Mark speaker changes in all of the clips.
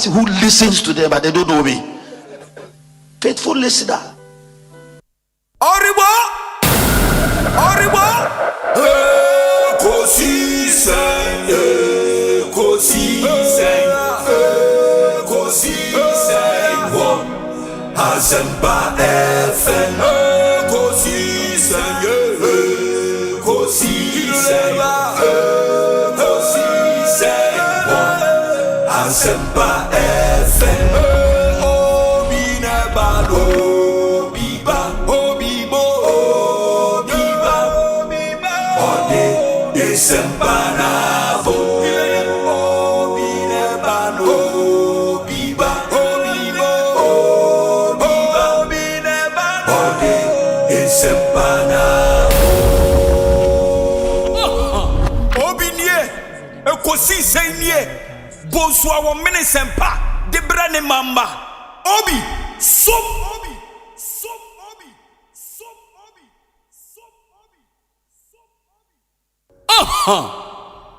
Speaker 1: person who listens to them but they don't know me. Faithful listener.
Speaker 2: Oribo, kosi sen, wo Asempa FM, kosi sen, wo Asempa FM, obi na balo. Asempa na bo, obi ne bano, biba, obi ne bano, Asempa na bo. Obi nie, ekosi senye, Bonsu awo mene sempa, debra ne mamba, obi, som.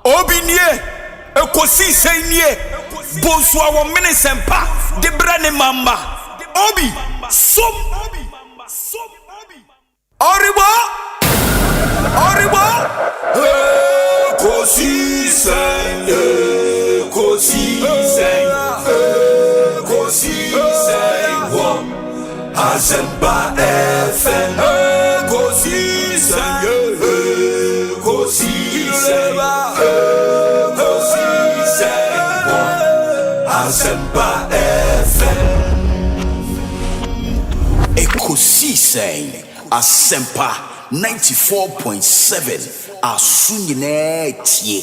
Speaker 2: Obi nie ekosi senye Bonsu awo mene sempa debra ne mamba obi som oribo kosi senye wo Asempa FM kosi senye Asempa FM Ekosi say Asempa 94.7 Asunyine tie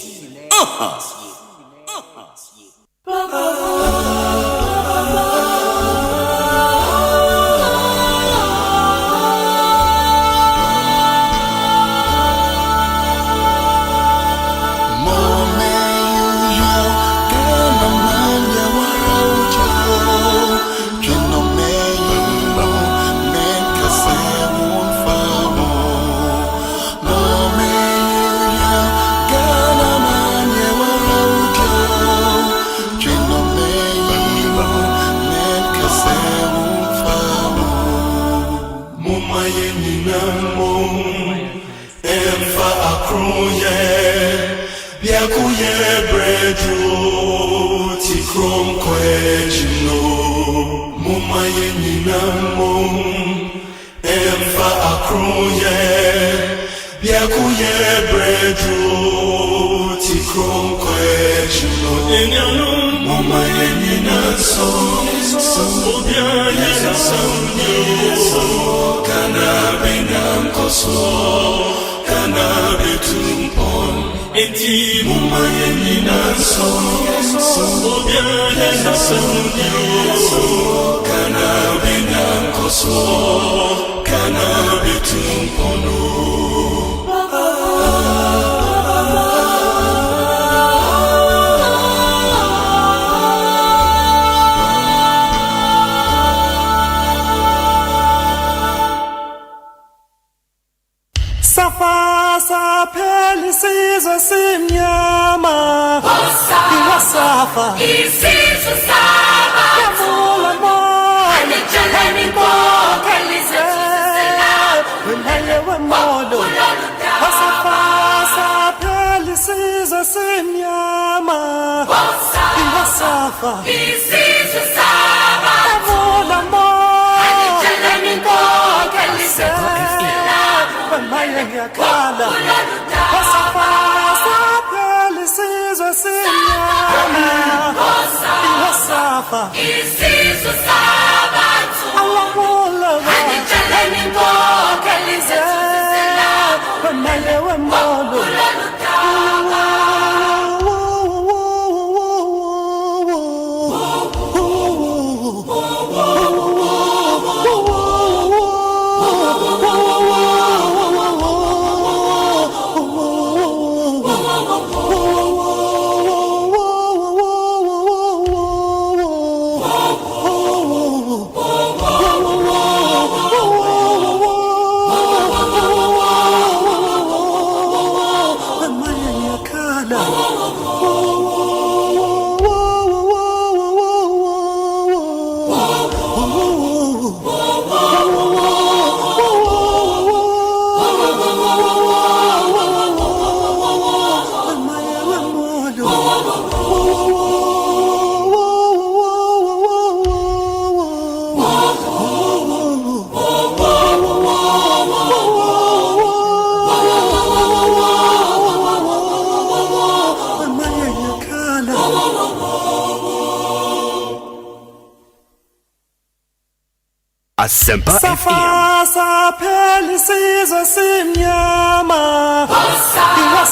Speaker 3: Asempa FM.
Speaker 4: Safa pelisiza simnyama.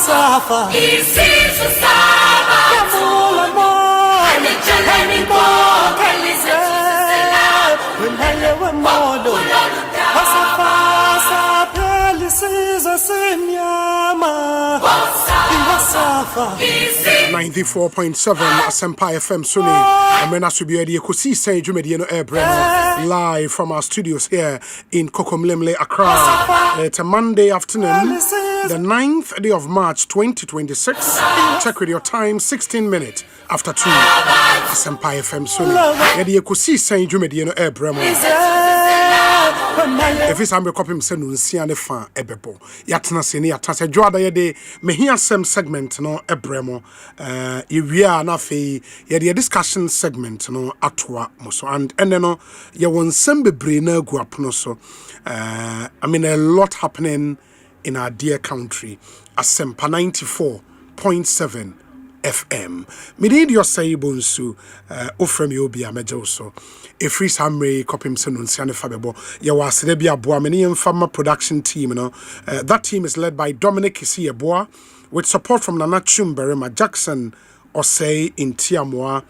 Speaker 4: Safa. Isiza saba. Yamula mo. Anijaleni mo. Pelisiza saba. Wenhele wa modo. Safa pelisiza simnyama. Safa.
Speaker 5: 94.7 Asempa FM Sunni. And when I should be ready, see Saint Jumediano Airbrand live from our studios here in Kokomlemle, Accra. It's a Monday afternoon, the 9th day of March 2026. Check with your time, 16 minutes after 2. Asempa FM Sunni. Ready, see Saint Jumediano Airbrand. If it's a copy, send Nunciane fan ebebo. Yatna seni yatna joada yede mehia sem segment no ebremo. Iwia na fe yede discussion segment no atwa moso and no ye won sem bebre na gu apono so. I mean a lot happening in our dear country. Asempa 94.7 FM. Midid Osei Bonsu ofrem yobi amejo so. Efri Samre kopim senunsiane fabebo. Yawa sedebia boa many infama production team no. That team is led by Dominic Isieboa with support from Nana Chumberema Jackson Osei in Tiamoa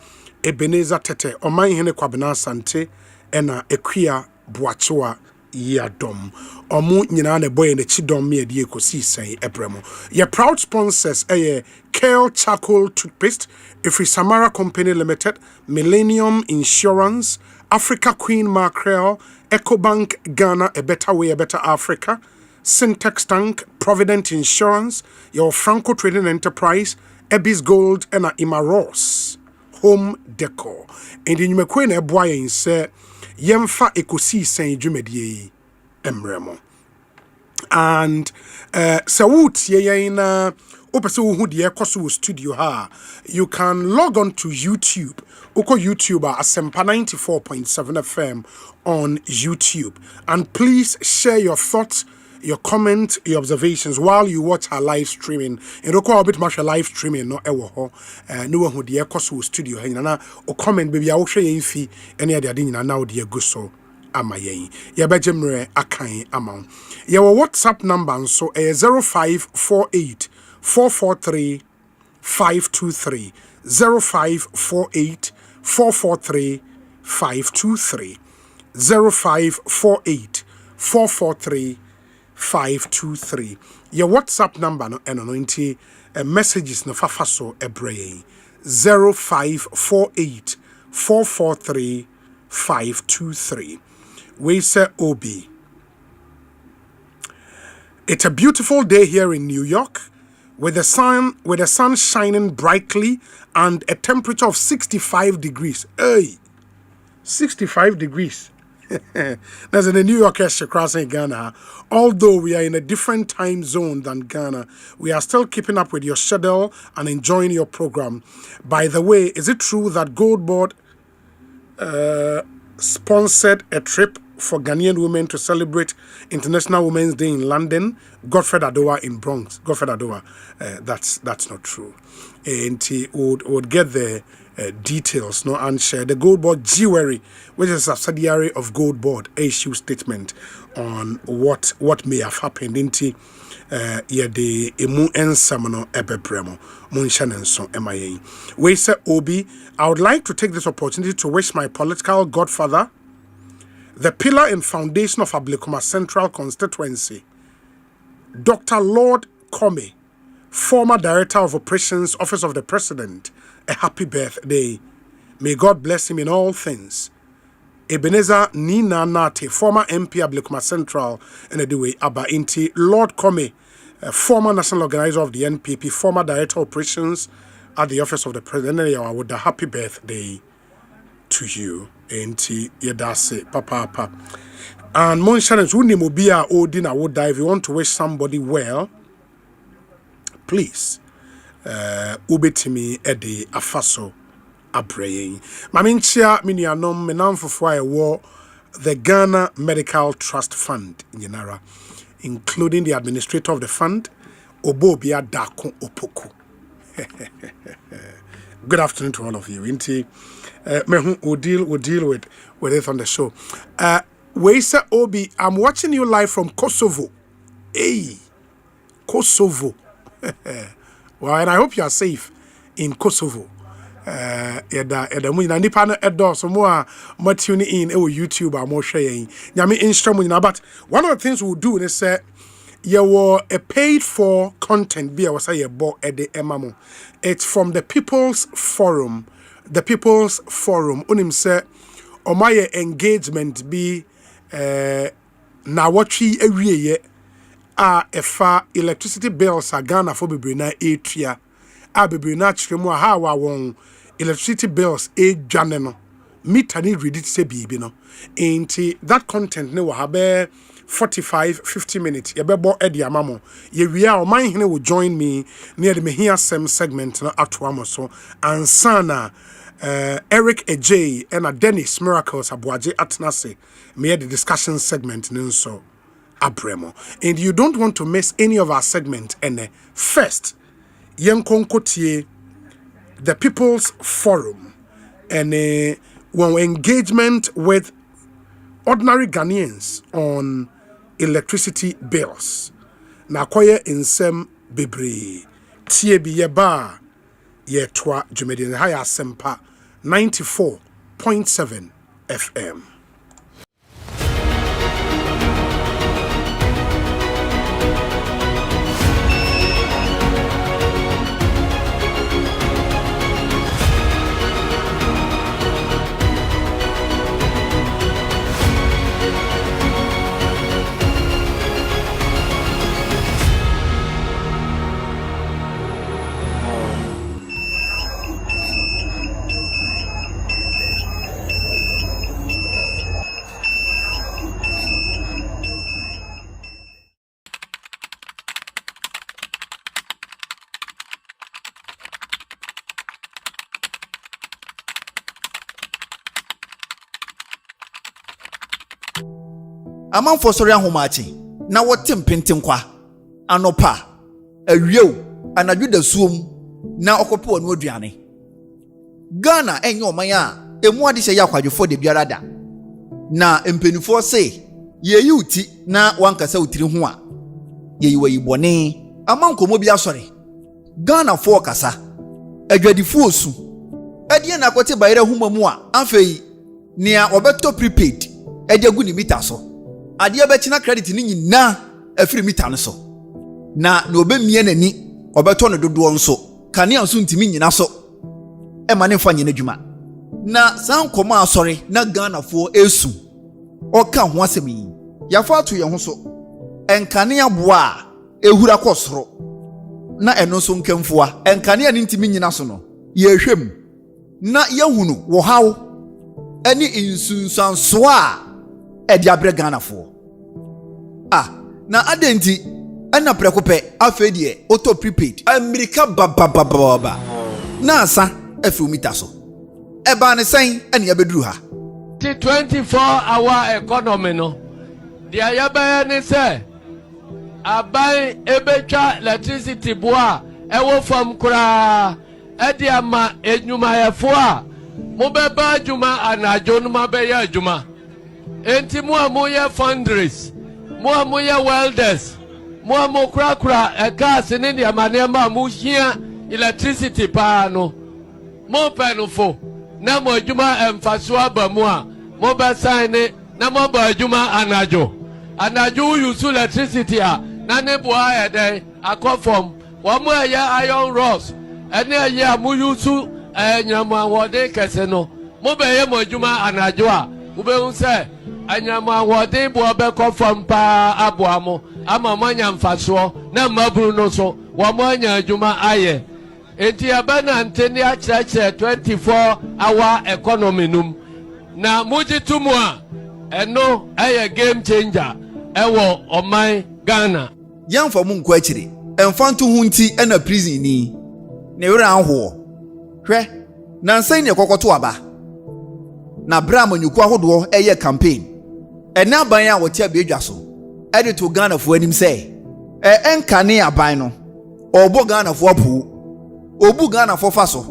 Speaker 5: Ebenezer Tete Oman Hene Kwabena Sante ena Equia Boachoa Yadom Omu nyina ne boy ne chidom me die kosi sen ebremo. Your proud sponsors Kale Charcoal Toothpaste, Ifri Samara Company Limited, Millennium Insurance, Africa Queen Mackerel, EcoBank Ghana, A Better Way, A Better Africa, Syntax Tank, Provident Insurance, your Franco Trading Enterprise, Ebis Gold, and Imaros Home Decor. And in Mekwen Eboyen say, Yemfa Ekosi Saint Jumedie Emremo. And Sawut Yeina. Studio ha, you can log on to YouTube. Oko YouTube Asempa 94.7 FM on YouTube. And please share your thoughts, your comments, your observations while you watch our live streaming. And Oko a bit much live streaming no ewo ho. No who the Ekosu studio ha na o comment baby a wo hwe yen fi ene ade ade nyina na wo de aguso ama yen. Ye bejemre akan ama. Ye WhatsApp number so 0548 443 523 0548 443 523 0548 443 523. Your WhatsApp number no eno messages no fafaso ebrey 0548 443 523. We say Obi. It's a beautiful day here in New York. With the sun shining brightly and a temperature of 65 degrees. Hey, 65 degrees. That's in the New York across in Ghana. Although we are in a different time zone than Ghana, we are still keeping up with your schedule and enjoying your program. By the way, is it true that Gold Board sponsored a trip for Ghanaian women to celebrate International Women's Day in London? Godfred Adowa in Bronx. Godfred Adowa. That's not true. And he would get the details no and share the Gold Board Jewelry, which is a subsidiary of Gold Board, issue statement on what may have happened. Inti the emu ensamano ebebremo munshanenso MIA. We say Obi, I would like to take this opportunity to wish my political godfather, the pillar and foundation of Ablekuma Central Constituency, Dr. Lord Comey, former Director of Operations, Office of the President, a happy birthday. May God bless him in all things. Ebenezer Nina Nate, former MP Ablekuma Central, and the way Abba Inti, Lord Comey, former National Organizer of the NPP, former Director of Operations at the Office of the President, with a happy birthday to you. Enti yedase papa. And Monshanens wuni mobia odin would die. If you want to wish somebody well, please ubetimi ede afaso abraying. Maminchia minianom menamfo wo the Ghana Medical Trust Fund in Yenara, including the administrator of the fund, Obobia Dako Opoku. Good afternoon to all of you. Inti we'll deal with it on the show. Weisa Obi, I'm watching you live from Kosovo. Hey, Kosovo. Well, and I hope you are safe in Kosovo. Eda mu na nipa no edo more tune in YouTube or more sharing. Nyame instrument but one of the things we'll do is say you were a paid for content be was say bo e de emamo. It's from the People's Forum. The People's Forum unim say omaye engagement be na watchi ewieye efa electricity bills are Ghana for bebre na etua bebre na chiremu ha wa won electricity bills dwane no meter ni ready to say bibi no enti that content ne wa have 45-50 minutes ye bebo e dia mamo ye wi a oman hene will join me near the Mehia Sem segment no atoamo so ansana Eric Ej and a Dennis Miracles Abuaje Atnase made the discussion segment so abremo. And you don't want to miss any of our segment and first Yenkonkotie the People's Forum and one engagement with ordinary Ghanaians on electricity bills. Na koye insem bebre tie bi ye ba ye twa jumedi na haya Asempa 94.7 FM.
Speaker 3: Among for sorry homachi, na wotim pintim kwa anopa awieo anadwo da suom na okopo no aduane Ghana enye omanya emu ade hye yakwadwofo de biara da na empenifo se yeyi uti na wankasa utiri ho a yeyi wayibone amankomo bi asore Ghana fo kasa adwadifo osu ade na akote bayira humamu a afei nia obeto prepaid ade agu ni meter so ade abechina credit ni nyina afiri meter no so na obemie nani obeto no dodo nso kane anso ntimi nyina so e ma ne fa nyina dwuma na san koma asore na Ghana fo esu oka ho asem yi yafa ato ye ho so enkane aboa ehura kosoro na eno so nkemfoa enkane ani ntimi nyina so no ye hwem na yehunu wo hawo ani insunsanso a edi abre Ghana fo na adenti ana prekope afedie auto prepaid America baba na asa afi meter so eba ne sen ene abeduru ha
Speaker 6: 24-hour economy no dia yaba ne se abai ebetwa electricity boa ewo fam kura edi ama enyumayefo a mo beba adwuma anajo no mabeya adwuma enti mo amoye fundraise mo amoye welders mo amokura gas ne dia manema mo hia electricity pa no mo penufo na mo adwuma emfaso abamu a mo be sign na mo ba adwuma anajo use electricity a na ne boa eden akofom wo mo ya iron rods ene ya mo use nyama wode kese no mo be ye mo adwuma anajo a wo be hu se anyama wode bo be kofom pa aboamo ama mo anya mfaso na maburu no so wo mo anya adwuma aye enti abana anteni a 24-hour economy num na mujitumu a eno aye game changer ewo oman Ghana
Speaker 3: yamfa mu nko akire emfanto hunti ena prison ni ne wera anho hwe na nsan ne kokoto aba na bra manyuku ahodo eye campaign ena ban a wote abedwa so edito Ghana fo anim say enkane aban no obo Ghana fo apu obu Ghana fo fa so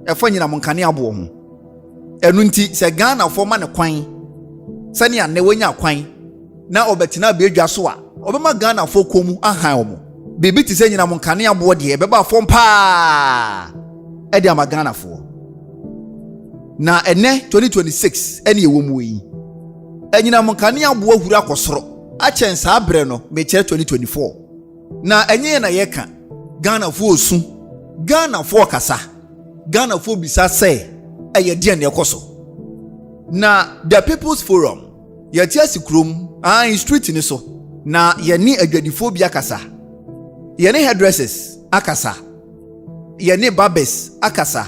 Speaker 3: efa nyina mo nkane abo ho enu nti se Ghana fo ma ne kwan sɛnea ne wanya kwan na ɔbɛtena beedwa so a ɔbɛma Ghana fo komu ahan ɔmo biribi te sɛ nyina mo nkane aboɔ deɛ ɛbɛba fɔm paa ɛde ama Ghana fo na ɛnɛ 2026 ɛne ɛwɔ mu yi ɛnyina mo nkane aboɔ hura akɔsoro akyɛn saa brɛ no mekyerɛ 2024 na ɛnyɛ na yɛka Ghana fo osu Ghana fo kasa Ghana fo bisa sɛ ɛyɛ deɛ ne ɛkɔ so na the People's Forum yɛte asikrom street ni so na yɛne adwadifo bi akasa yɛne hairdressers akasa yɛne barbers akasa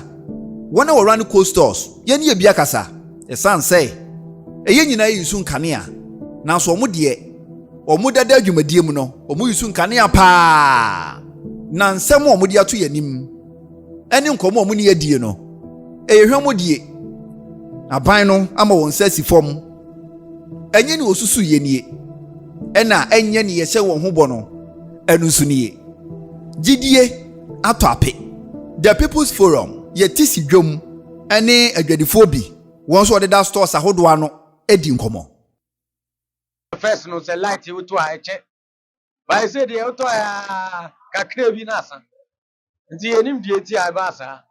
Speaker 3: wɔn a wɔrun cold stores yɛne yɛ bi akasa ɛsan sɛ ɛyɛ nyinaa yi su nkanea nanso ɔmo deɛ ɔmo dada adwumadie mu no ɔmo yi su nkanea paa na nsɛm ɔmo de ato yɛnim ɛne nkɔmɔ ɔmo ne yɛdie no ɛyɛ hwɛ mo die aban no ama wɔn nsa si fam ɛnyɛ ne osusu yɛ nie ɛna ɛnyɛ ne yɛhyɛ wɔn ho bɔ no ɛno nso nie gyidie atɔ ape the People's Forum yɛte si dwom ɛne adwadifo bi wɔn nso ɔdeda stores ahodoɔ ano edi nkɔmɔ
Speaker 7: first no say light you to a check by say the auto kakra bi na asa nti enim die ti aba asa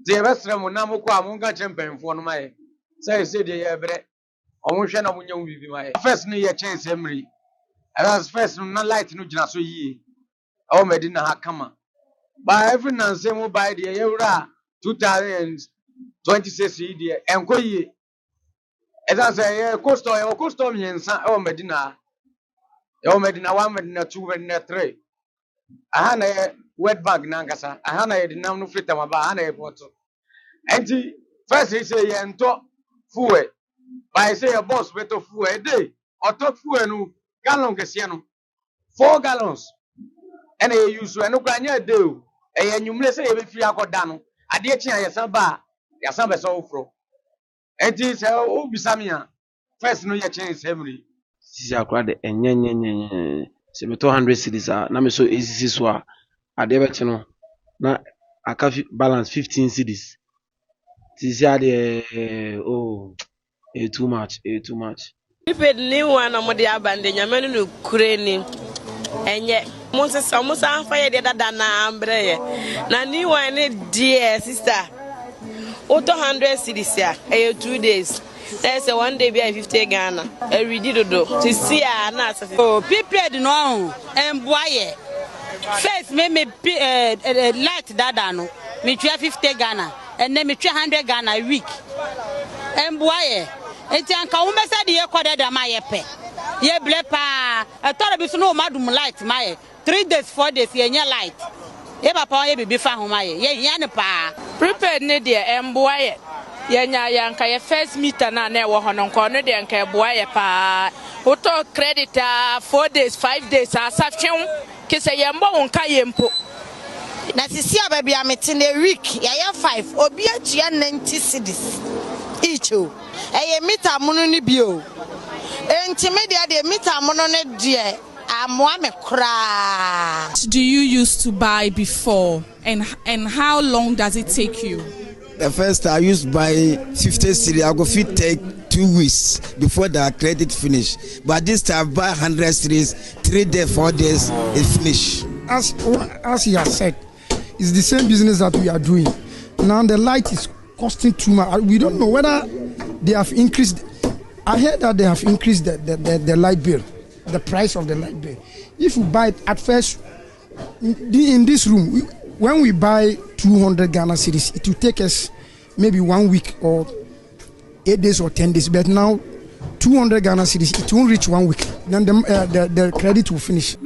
Speaker 7: nti ebesre mo na mo kwa mo nka chempenfo no mai say the yebre omo hwe na mo nya bibi mai first no ye chen semri as first no na light no gina so yie o medina ha kama by every nanse mo buy the yewra 2026 die enko yie eza say costo miensa o medina 1 medina 2 medina 3 aha na wet bag na nkasa aha na ye dinam no frita ma ba aha na ye poto enti first he say ye nto fuel by say your boss beto fuel dey auto fuel no gallon kese no 4 gallons and ye use no kwanya dey o e ye nwumle say ye be fi akoda no ade echi ya san ba ya san be so ofro enti say o bisamia first no ye chen semri
Speaker 8: sisi akora de enyenyenyenye se beto 100 cedis na me so esisi so a ade be no na aka balance 15 cedis sisi ade too much
Speaker 9: Prepaid ni wana mo de abande nyame no kure ni enye mo se so mo san fa ye de dada na ambre na ni wan ni dear sister auto 100 cedis ya 2 days there's a 1 day be 50 Ghana e ready dodo to see na asase
Speaker 10: prepaid no emboaye first me light dada no me 50 Ghana and then me 100 Ghana a week emboaye enti anka wo mesa de ye kwada da ma ye pe ye ble pa atore bi so no madum light ma ye 3 days 4 days ye nya light ye papa ye bibi fa ho ma ye hia ne pa
Speaker 9: prepaid ne de emboaye ye nya yanka ye first meter na e wo ho no nko no de yanka emboaye pa auto credit 4 days 5 days asafwen kese ye mbo wonka ye mpo
Speaker 10: na sisi ababi amete na week ya 5 obi atua 90 cedis each o eye meter mono ni bio enti media de meter mono ne de amoa me kra.
Speaker 11: Do you used to buy before and how long does it take you?
Speaker 12: The first I used to buy 50 cedis. I go fit take 2 weeks before the credit finish. But this time I buy 100 cedis, 3 days, 4 days, it finish.
Speaker 5: As he has said, it's the same business that we are doing. Now the light is costing too much. We don't know whether they have increased. I heard that they have increased the light bill, the price of the light bill. If you buy it at first, in this room, when we buy 200 Ghana cedis, it will take us maybe 1 week or 8 days or 10 days. But now, 200 Ghana cedis, it won't reach 1 week. Then the credit will finish.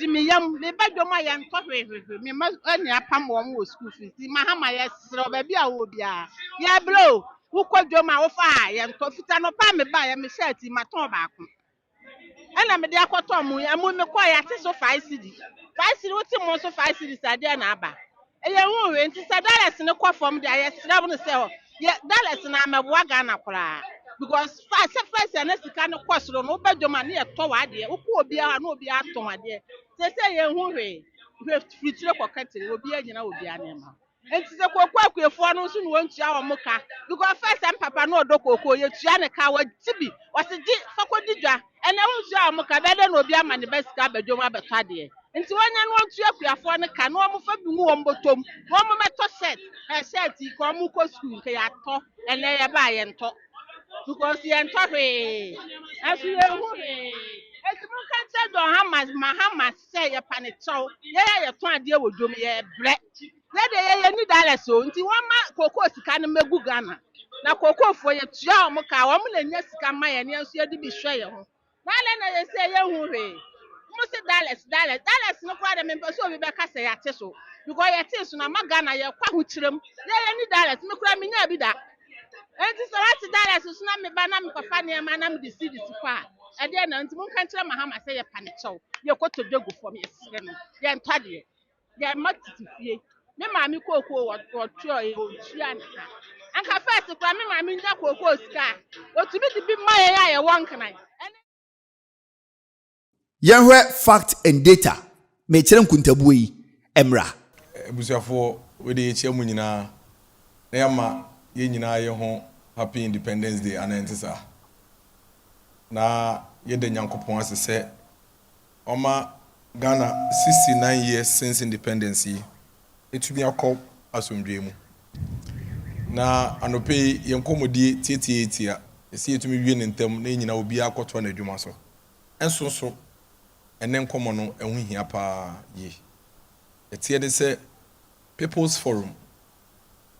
Speaker 10: Di me yam me badwo ma ye ntɔhwehwehwe me ma ani apam wo mo school fees ma ha ma ye sro ba bia wo bia ya bro wo kwadwo ma wo fa ye ntɔ fita no pa me ba ye me shirt ma ton ba ko ana me de akɔtɔ mu ya mu me kɔ ya te so 5 cedi wo ti mo so 5 cedi sade na aba e ye hu we nti sa dollars ne kɔ fam de ye sra bu no se ho ye dollars na amaboa Ghana kora
Speaker 13: because first and next kind of question no bedroom and near toward there, who will be our no be out on my dear. They say, we have free to will be a animal. And to the Coquaque for no soon won't our mocha because first and Papa no doko, you Tiana Coward Tibi was a Fakodija, and I was your mocha better no be a man the best garbage of a tadia. And so when I want to have one can no more for me on bottom, one moment set, I said, he come school, they are talk and they are buy and talk. Because the entire as we are as you can say don Mahama say a panito yeah to deal with me bread let the any dollar so nti one ma cocoa sika no megu Ghana na cocoa for your tua mo ka wo mo na nya sika ma ye ne so ye de bi hwe ye ho na le na ye say ye hu he mo say dollars no kwa de me so obi be ka say ya te so because ye te so na ma Ghana ye kwa hu kirem ye any dollars me kura me nya bi da. And this is that as soon as me banam kofani and manam the city to far. And then until one country Mahama say a panic show. You got to do for me. Yan taddy. Yan much to fear. Me mammy cocoa or troy or chiana. And her first to come, mammy, that cocoa sky. Or to be the big my eye, one can I.
Speaker 3: Yɛnhwɛ fact and data mekyerɛ nkuntabuo yi emra
Speaker 14: ebusuafo we de ekyia mu nyinaa na yama ye nyinaa ye ho happy independence day anantisa na ye de nyankopon asese oma Ghana 69 years since independence yi etumi akọ asomdwe mu na anope ye nkomodie tietietia esi etumi wie ne ntam na nyina obi akọtọ na adwuma so enso ene nkomo no ehu hia pa ye etie de se People's Forum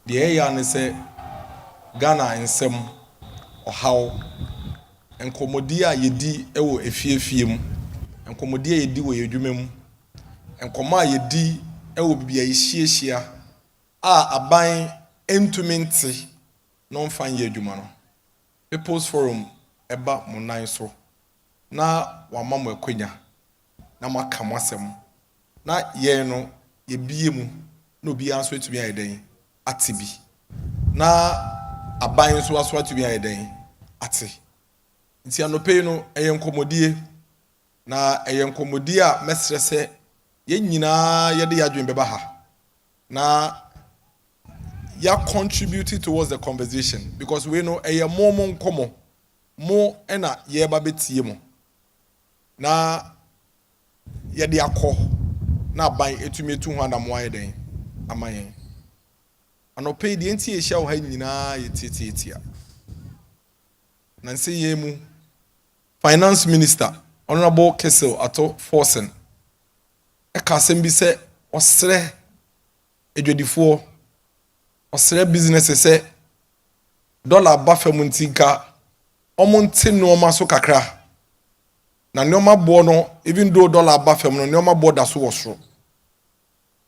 Speaker 14: de ya ne se Ghana ensem ohaw enkomodi a yedi ewo efiefie mu enkomodi a yedi wo yedwuma mu enkomo a yedi ewo bibia yehyiehia a aban entumenti no mfan ye adwuma no People's Forum eba munan so na wama mo akwanya na maka mwasem na ye no ye bie mu na obi anso etumi ayeden atibi na aban so aso atumi ayeden ate nti anope no eyenkomodie na eyenkomodie a mesrese ye nyina ye de yadwen beba ha na ya contribute towards the conversation because we know momo nkomo mo ena ye ba betie mo na ye de akọ na ban etumi etu ho anamo ayeden amayen anope de enti ehia wo ha nyina ye tietietia na nse ye mu finance minister honorable Kessel Ato Forsen e ka asem bi se osre edwadifo osre business se dollar ba fam ntinka omonte no ma so kakra na neoma bo no even though dollar ba fam no neoma bo da so wosro.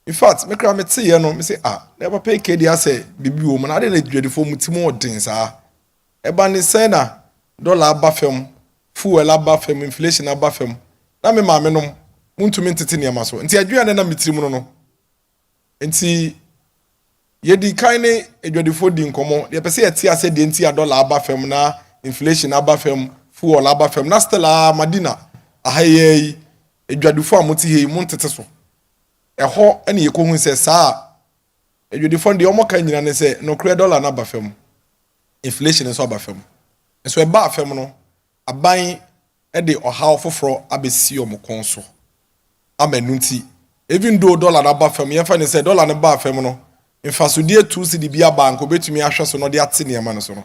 Speaker 14: In fact, me kra me te ye no me say never pay KD ase bibi wo mo na de na dwadifo mutimo odin sa e ba ni say na dollar ba fam fuel aba fam inflation aba fam na me ma me nom muntumi ntete ne amaso nti adwuane na mitrim no nti ye di kan ne edwadifo di nkomo de pese ye ti ase de nti a dollar aba fam na inflation aba fam fuel aba fam na stella madina ahaye edwadifo amoti he mu ntete so eho ene ye kohun se saa edwadifo de omo kan nyina ne se no kre dollar na aba fam inflation so aba fam so e ba fam no aban e de ohaw foforo abesi omokon so amenunti even though dollar na ba fam ye fa ne se dollar na ba fam no infasudie 2 cedi bia bank obetumi ahwe so no de ate ne ma no so no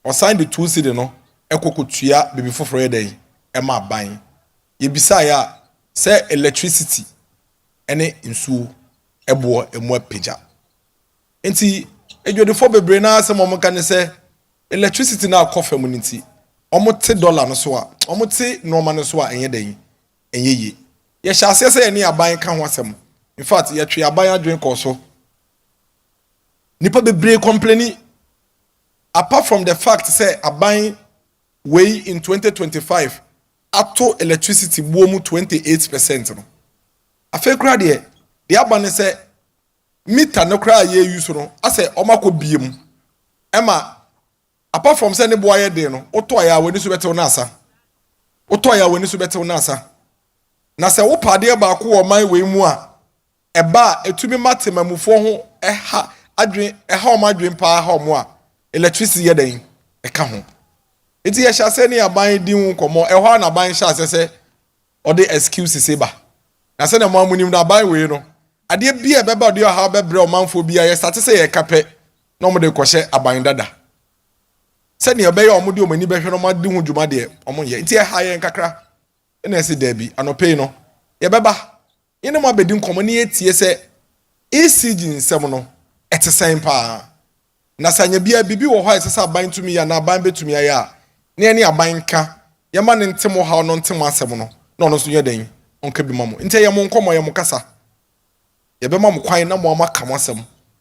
Speaker 14: o sign the 2 cedi no ekokotua bebi foforo ye den e ma ban ye bisa ya se electricity ene nsuo ebo emu apeja enti edwodefo bebre na asem omka ne se electricity na akofam ni nti omote dollar no so a omote normal no so a enye den enye ye ye hyase se ene aban ka ho asem in fact ye twe aban adwen ko so nipa bebre complaining apart from the fact say aban way in 2025 ato electricity boom 28% no afekra de aban say meter no kra ye use no ase omako biem ema apart from sending boy de no oto ya wani so betew na asa oto ya wani so betew na asa na se wo pade ba ko wo man we mu a eba etumi matemamufo ho ɛha adwen ɛha o madwen pa ha mo a electricity yɛ den ɛka ho enti yɛ hyase ne aban di hu komo ɛhɔ na aban hyase se ɔde excuse se ba na se na mo amunim na aban we no ade bia bɛba ɔde ha bɛbrɛ o manfo bia yɛ start se yɛ kapɛ na mo de kɔhye aban dada se ne ɔbɛyɛ ɔmo de ɔmani bɛhwɛ no ma di hu dwuma de ɔmo yɛ enti ɛha yɛ nkakra na ɛse dabi anɔpɛ no yɛ bɛba yɛne mo abɛdi nkɔmɔ ne yɛtie sɛ ECG nsɛm no ɛte sɛn paa na sanya bia bibi wɔ hɔ a ɛsɛ sɛ aban tumi ya na aban betumi ya ya ne ne aban ka yɛma ne ntemo ha no ntemo asɛm no na ɔno so yɛ den ɔnka bi ma mo nti yɛ mo nkɔmɔ yɛ mo kasa yɛbɛma mo kwan na mo ama ka mo asɛm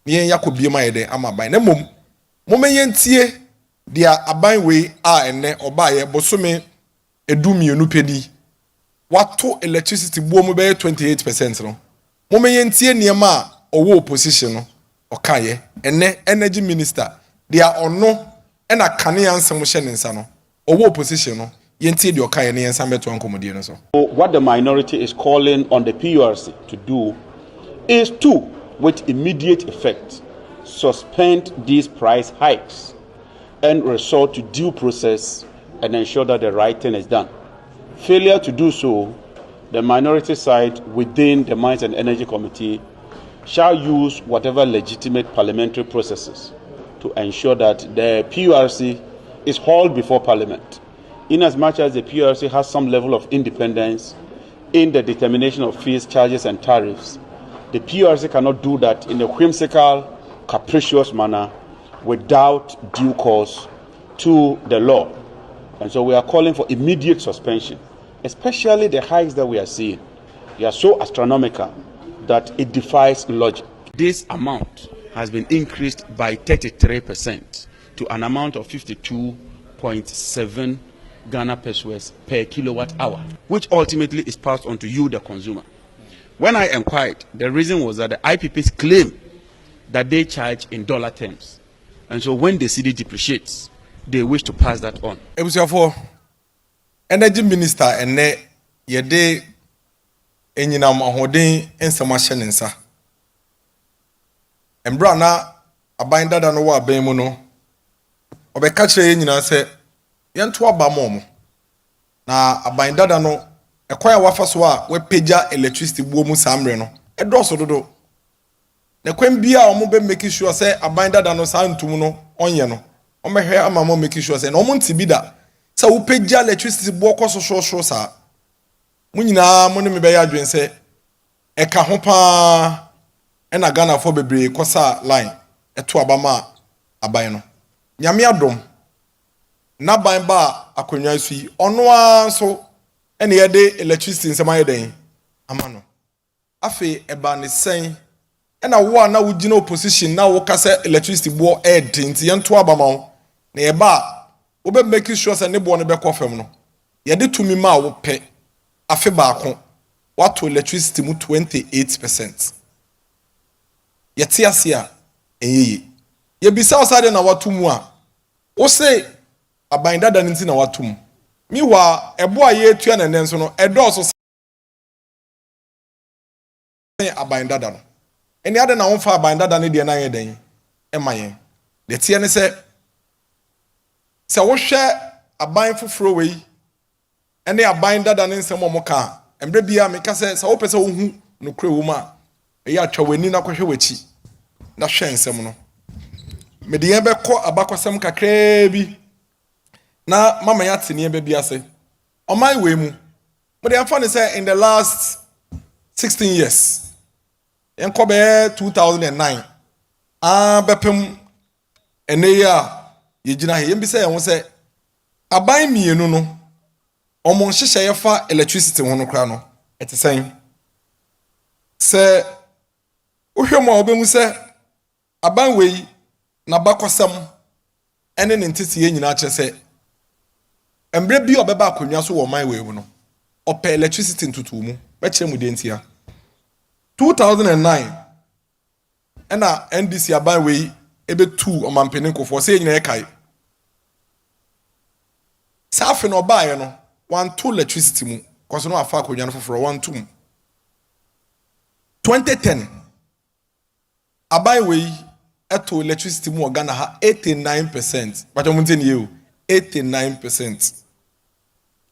Speaker 14: ne yɛn yakɔ bie ma yɛ den ama aban na mom mo menye ntie dia aban wei a ene ɔba yɛ bosome edumienu pedi wato electricity buo mo bɛyɛ 28% no mo menye ntie niema a ɔwɔ opposition no ɔkaye ene energy minister dia ɔno ɛna kanea nsɛm hyɛ ne nsa no ɔwɔ opposition no yɛntie dia ɔkaye ne yɛnsa beto ankomodie no so.
Speaker 15: What the minority is calling on the PURC to do is to, with immediate effect, suspend these price hikes and resort to due process and ensure that the right thing is done. Failure to do so, the minority side within the Mines and Energy Committee shall use whatever legitimate parliamentary processes to ensure that the PURC is hauled before Parliament. In as much as the PURC has some level of independence in the determination of fees, charges, and tariffs, the PURC cannot do that in a whimsical, capricious manner without due course to the law. And so we are calling for immediate suspension, especially the hikes that we are seeing. They are so astronomical that it defies logic. This amount has been increased by 33% to an amount of 52.7 Ghana pesos per kilowatt hour, which ultimately is passed on to you, the consumer. When I inquired, the reason was that the IPPs claim that they charge in dollar terms. And so when the cedi depreciates, they wish to pass that on.
Speaker 14: Ebusafo energy minister ene yede enyinam ahoden ensɛm ahyɛ ne nsa. Embra na aban dada no wɔ aban mu no ɔbɛka kyerɛ yɛn nyinaa sɛ yɛnto aba mo na aban dada no ɛkwan a wafa so a wepagya electricity buo mu samre no ɛdɔso dodo. Na kwan bia a ɔmo be make sure sɛ aban dada no saa ntum no ɔnyɛ no ɔmɛhwɛ ama mo make sure sɛ na ɔmo ntibi da sɛ wopagya electricity buo kɔ so saa mo nyinaa mo ne me bɛyɛ adwen sɛ ɛka ho paa ɛna Ghana fo bebree kɔsa line ɛto abama aban no nyame adom na ban ba akonwa su yi ɔno a so ɛne yɛde electricity nsɛm ayɛ den ama no afi ɛba ne sɛn ɛna wo a na wogina opposition na wo kasa electricity buo ɛde nti yɛnto abama wo na yɛba wo be make sure sɛ ne buo no bɛkɔ fam no yɛde tumi ma wo pɛ afi baako wato electricity mu 28%. Yɛte ase a ɛyɛ yɛbisa osade na wato mu a wo se aban dada nti na wato mu miwa ɛbo a yɛtua na nso no ɛdɔɔso aban dada no ɛne ade na wonfa aban dada ne deɛ na yɛ den ɛma yɛn de tie ne sɛ wohwɛ aban foforo wei ɛne aban dada ne nsɛm ɔmo ka embre bia me ka sɛ wo pɛ sɛ wo hu no kure wo ma ɛyɛ atwa wani na kɔhwɛ wachi na hwɛ nsɛm no me de yɛn bɛkɔ abakɔsɛm kakraa bi na mama ya tene yɛn bi ase ɔman wei mu mo de yɛmfa ne sɛ in the last 16 years yɛn kɔ bɛyɛ 2009 bɛpem ɛnɛ yi a yɛgyina he yɛn bi sɛ yɛn ho sɛ aban mienu no ɔmo nhyehyɛ yɛfa electricity ho no kra no ɛte sɛn sɛ wohwɛ mu a wobɛhu sɛ aban wei na bakɔsɛm ɛne ne ntete yɛ nyinaa kyerɛ sɛ embre bi ɔbɛba akonnwa so wɔ man wei mu no ɔpɛ electricity ntutu mu bɛkyerɛ mu dentia 2009 ɛna NDC aban wei ebetu ɔmampene kofo sɛ nyina yɛkae Safi no buy no 1-2 electricity mu cause no afa akonnwa no foforo 1-2 2010 abai we eto electricity mu Ghana ha 89%. But I'm telling you 89%.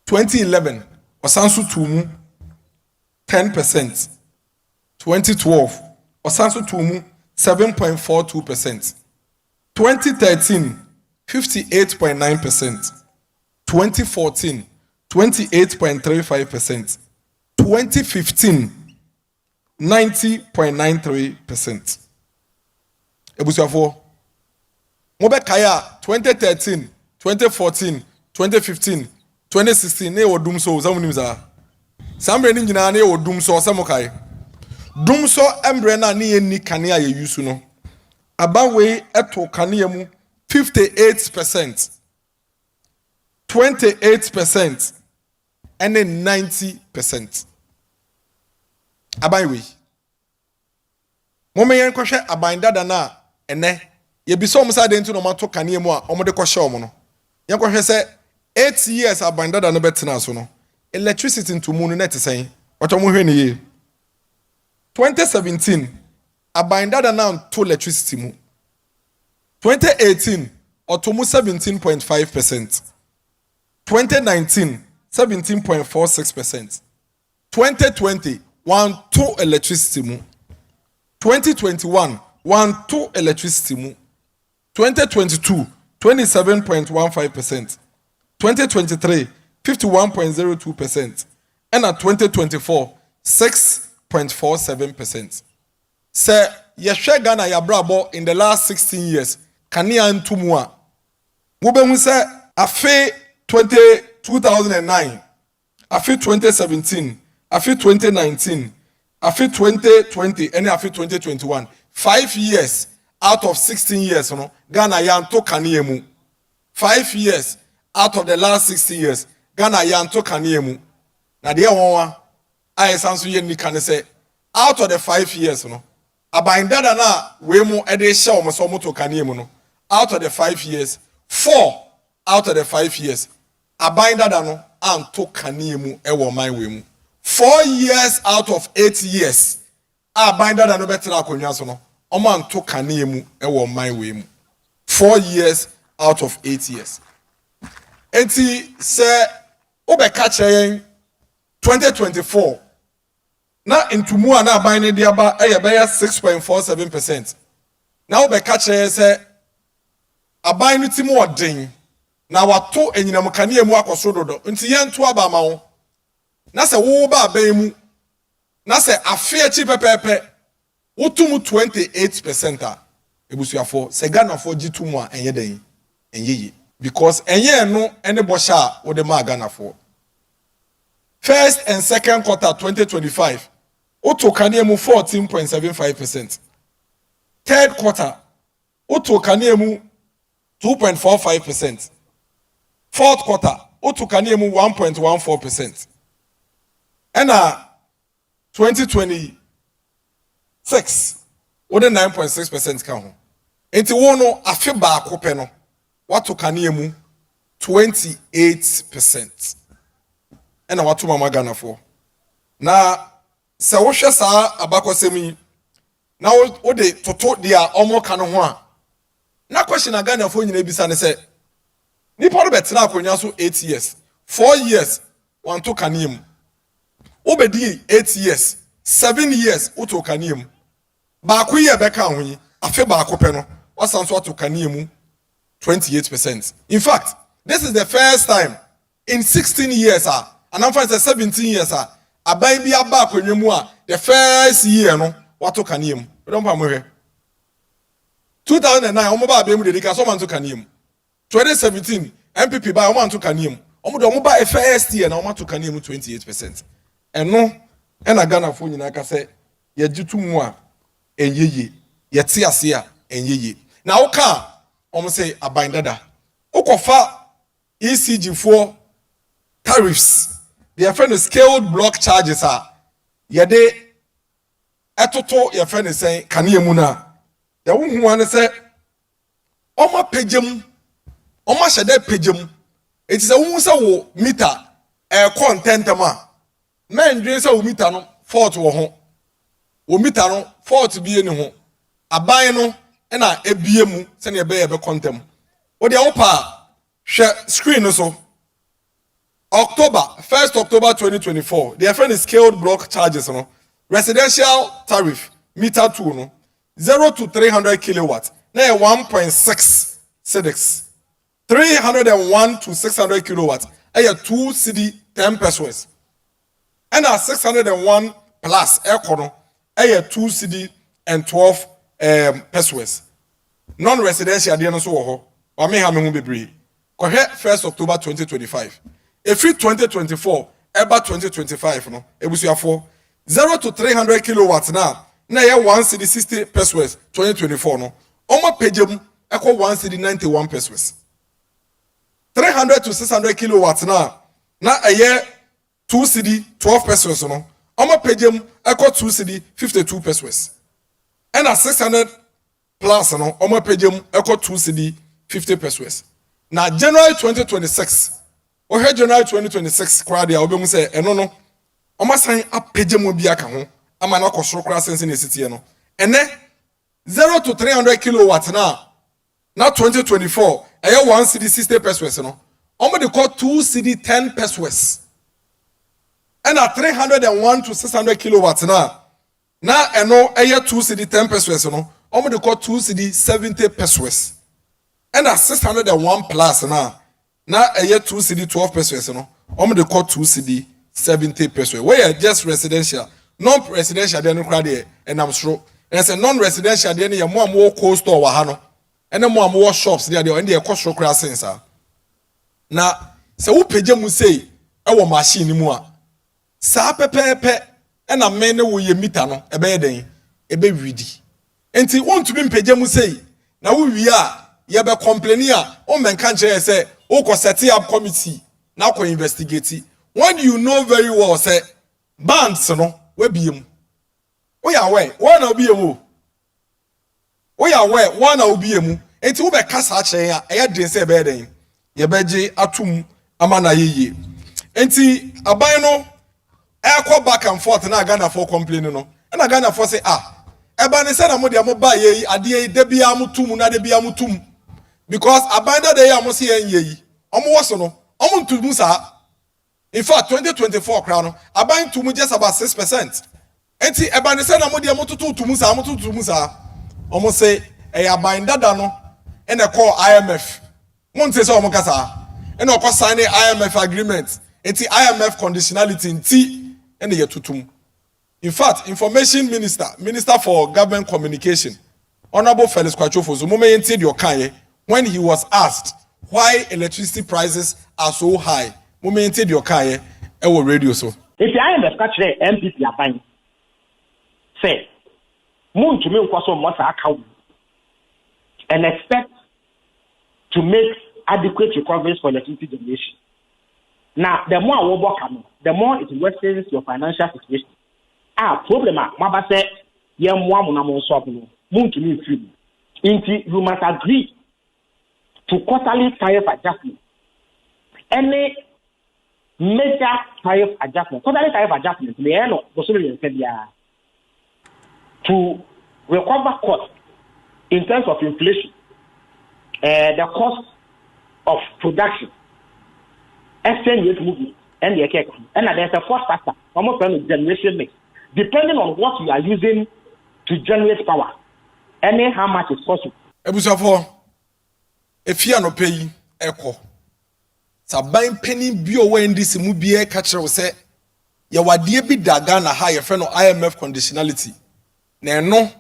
Speaker 14: 2011 osanso tumu 10%. 2012 osanso tumu 7.42%. 2013 58.9%. 2014 28.35%. 2015 90.93%. Ebusuafo mobe kaya 2013 2014 2015 2016 ne wodum so zamunim za sambre ni nyina ne wodum so samokai dum so embre na ne ni kane aye yusu no abawe eto kane mu 58%, 28%, and then 90%. Abawe Mome yen kwhwe abandada na ene ye bi so msa de ntu no mato kane mu a omode kwhwe omo no yen kwhwe se 8 years abandada no betena so no electricity ntu mu no net sen wato mo hwe ne ye 2017 abandada na to electricity mu 2018 otomu 17.5%, 2019 17.46%, 2020 1-2 electricity mu 2021 1-2 electricity mu 2022 27.15%, 2023 51.02%, and at 2024 6.47%. Say yehwe Ghana ya brabo in the last 16 years kania ntumu a mobehun say afi 2009 afi 2017 afi 2019 afi 2020 and afi 2021 5 years out of 16 years no Ghana yanto kania mu 5 years out of the last 60 years Ghana yanto kania mu na de wonwa ayesanso ye ni kan say out of the 5 years no abandada na we mu ede hye o so moto kane mu no out of the 5 years 4 out of the 5 years abandada no anto kane mu e wo man we mu 4 years out of 8 years abandada no betra akonwa so no o man to kane mu e wo man we mu 4 years out of 8 years enti se obeka kire 2024 na intumu a na aban ne dia ba eye be 6.47%. na wo be ka kire se aban no timu odin na wato enyinam kane mu akoso dodo nti yento aba ma wo na se wo ba aban mu na se afia chi pepepe wo tumu 28% a ebusuafo se Ghana fo gitumu a enye den enye because enye no ene bo sha wo de ma Ghana fo first and second quarter 2025 Oto Kaniemu 14.75%. Third quarter, Oto Kaniemu 2.45%. Fourth quarter, Oto Kaniemu 1.14%. And 2026, ode 9.6% ka ho. Enti wo no afi ba akope no, wato Kaniemu 28%. And wato mama Ghana for. Na se wo hwe saa abakosemi na wo de toto dia omo ka no ho a na question na Ghana fo nyina bisa ne se ni poro betena akonya so 8 years 4 years want to kanim wo be di 8 years 7 years wo to kanim ba ko ye beka ho yi afi ba ko pe no wasan so to kanim 28%. In fact, this is the first time in 16 years and I'm 17 years aban bi aba akonwa mu a the first year no wato kaniem don pa mo hwe 2009 omo ba aban mu dedika so man to kaniem 2017 MPP ba omo man to kaniem omo ba e first year na omo to kaniem 28%. Eno na Ghana fo nyina ka se ye jitu mu a enyeye ye te ase a enyeye na wo ka omo say aban dada ukofa ECG for tariffs. Their friend is scaled block charges yede etoto your friend is saying kaniemu na ya wo hu an say oma pegem oma hyede pegem it is a woman say meter content ma men dwen say meter no fault wo ho wo meter no fault bi eni ho aban no na ebie mu se na ebe ebe contem wo de opa hwe screen no so October 1st October 2024 the friend is scaled block charges no residential tariff meter 2 no 0 to 300 kilowatts na 1.6 cedis 301 to 600 kilowatts 2 cedi 10 pesos and 601 plus econo 2 cedi and 12 pesos non-residential dey no so wo ho wa me ha me hu bebre ko he 1st October 2025 every 2024 eba 2025 no ebusuafo 0 to 300 kilowatts na 1 cedi 60 pesos 2024 no omo pagem eko 1 cedi 91 pesos 300 to 600 kilowatts na 2 cedi 12 pesos no omo pagem eko 2 cedi 52 pesos and 600 plus no omo pagem eko 2 cedi 50 pesos na January 2026 o January 2026 kwade a obemu say eno no omo san apagem bi aka ho ama na kosoro kra sense na esitie no ene 0 to 300 kilowatts na 2024 1 cedi 60 pesos no omo de call 2 cedi 10 pesos and 301 to 600 kilowatts na eno 2 cedi 10 pesos no omo de call 2 cedi 70 pesos and 601 plus na 2 cedi 12 pesos no omo de call 2 cedi 70 pesos where just residential non-residential dey no kra dey enam soro and say non-residential dey no mo am cold store wa ha no and mo am shops dey and dey cost soro kra sense na se wo page mu sei e wo machine mu a sa pepepe na me ne wo ye meter no ebe yeden ebe widi enti won't be page mu sei na wo wi a ye be complain a o men kan kire say o ko set up committee na ko investigate when you know very well say bands no we biem we are where one na biem we are where one na biem enti wo be kasa kire a e den say ebe yeden ye beje atum ama na yeye enti aban no ekọ back and forth na Ghana for complain no na Ghana for say eba ne say na mo de mo ba ye ade de bia mutum na de bia mutum because aban da de ya mo say ye omo wo so no omo ntumu sa in fact 2024 crown no aban tumu just about 6% enti eba ne say na mo de mo tutumu sa omo say aban dada no e na call IMF mo nte say omo kasa e na ko sign IMF agreement enti IMF conditionality enti and the tutum. In fact, information minister for government communication, Honorable Felix Kwachofozo, when he was asked why electricity prices are so high, your car radio so.
Speaker 16: If I am the catch MPP aban, say, moon to me kwaso mwasa account and expect to make adequate recoveries for electricity generation. Now, the more we work on, the more it worsens your financial situation. Problem maba say ye mo na mo so no. Moon to me free. You must agree to quarterly tariff adjustment. Any major tariff adjustment, quarterly tariff adjustment, to recover costs in terms of inflation, the cost of production, exchange rate movement, and the economy. And there's a fourth factor, almost generation mix. Depending on what you are using to generate power, and how much is possible.
Speaker 14: Ebusafo, if you are not paying echo, Sabain penny bio when this mubie catcher say, ya wadie bi daga na high friend of IMF conditionality. No,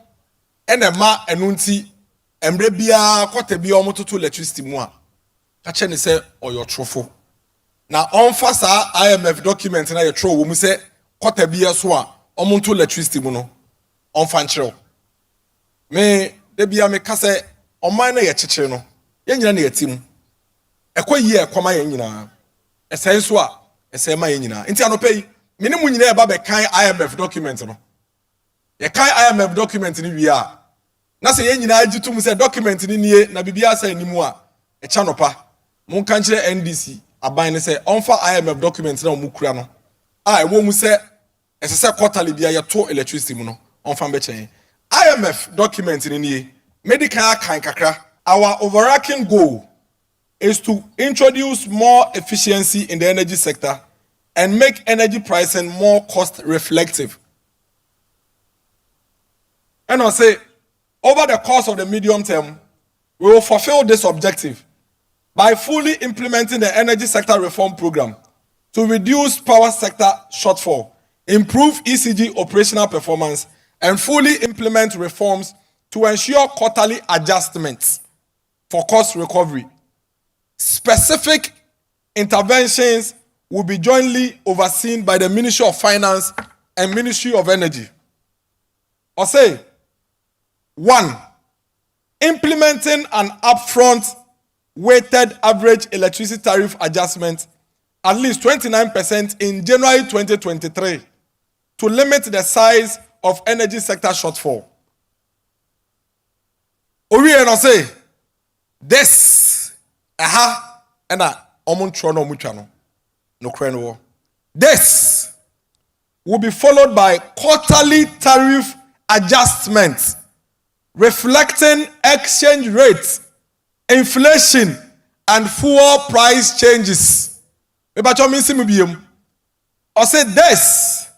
Speaker 14: and a ma enunti, embrebia, quatebia, moto electricity moi. Catcher say, or your trophy. Na onfa sa IMF document na ye throw wo mu say quarter bia so a omonto electricity mu no onfa nkyerɛw me de bia me ka say oman na ye kyekere no ye nyina na yetim ekoyi ekoma ye nyina esɛn so a esɛn ma ye nyina nti anopai me ne mu nyina e ba be kan IMF document no ye kan IMF document ni wi a na say ye nyina agitu mu say document ni nie na bibia say ni mu a e cha nopa mo kan kyerɛ NDC aban ne say onfa IMF document na omukura no a ewo mu say esese quarterly bia yeto electricity mu no onfa bechen IMF document ni nie medical kan kakra. Our overarching goal is to introduce more efficiency in the energy sector and make energy pricing more cost reflective. And I say, over the course of the medium term, we will fulfill this objective by fully implementing the energy sector reform program to reduce power sector shortfall, improve ECG operational performance, and fully implement reforms to ensure quarterly adjustments for cost recovery. Specific interventions will be jointly overseen by the Ministry of Finance and Ministry of Energy. Osei, 1. Implementing an upfront weighted average electricity tariff adjustment at least 29% in January 2023 to limit the size of energy sector shortfall. Ori and Osei, this this will be followed by quarterly tariff adjustments reflecting exchange rates, inflation, and fuel price changes. I said this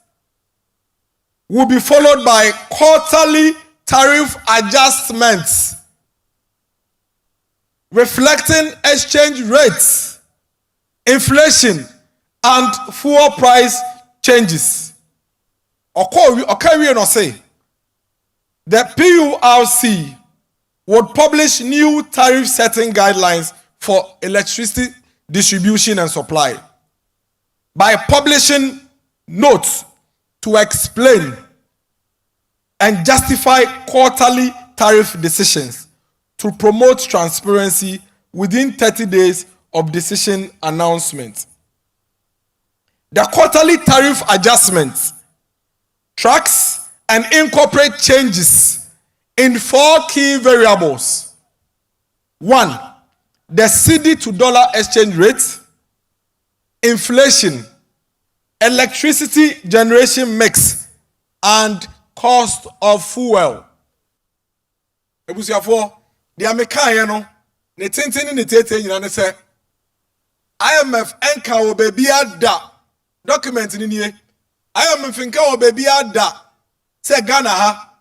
Speaker 14: will be followed by quarterly tariff adjustments reflecting exchange rates, inflation, and fuel price changes. The PURC would publish new tariff setting guidelines for electricity distribution and supply by publishing notes to explain and justify quarterly tariff decisions to promote transparency within 30 days of decision announcement. The quarterly tariff adjustments tracks and incorporate changes in 4 key variables. 1. The cedi to dollar exchange rate, inflation, electricity generation mix, and cost of fuel. Ebusiafo, the American no, ne tintini ne tete nyina ne se IMF enka wo baby ada document ni nie. IMF enka wo baby ada se Ghana ha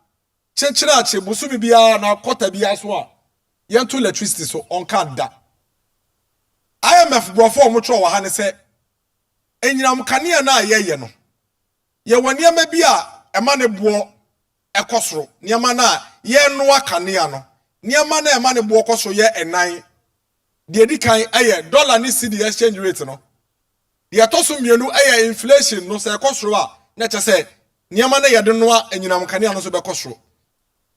Speaker 14: chenchira ache busu bibia na kwota bia so a yentu electricity so onka da. IMF brofo mo tro wa ha ne se enyinam kanea na ayeye no ye woni ama bia ema ne bo ekosoro niama na ye no akanea no niama na ema ne bo ekosoro ye enan de di kan aye dollar ni cedi exchange rate no de atoso mienu aye inflation no se ekosoro a na che se niama na ye de no enyinam kanea no so be kosoro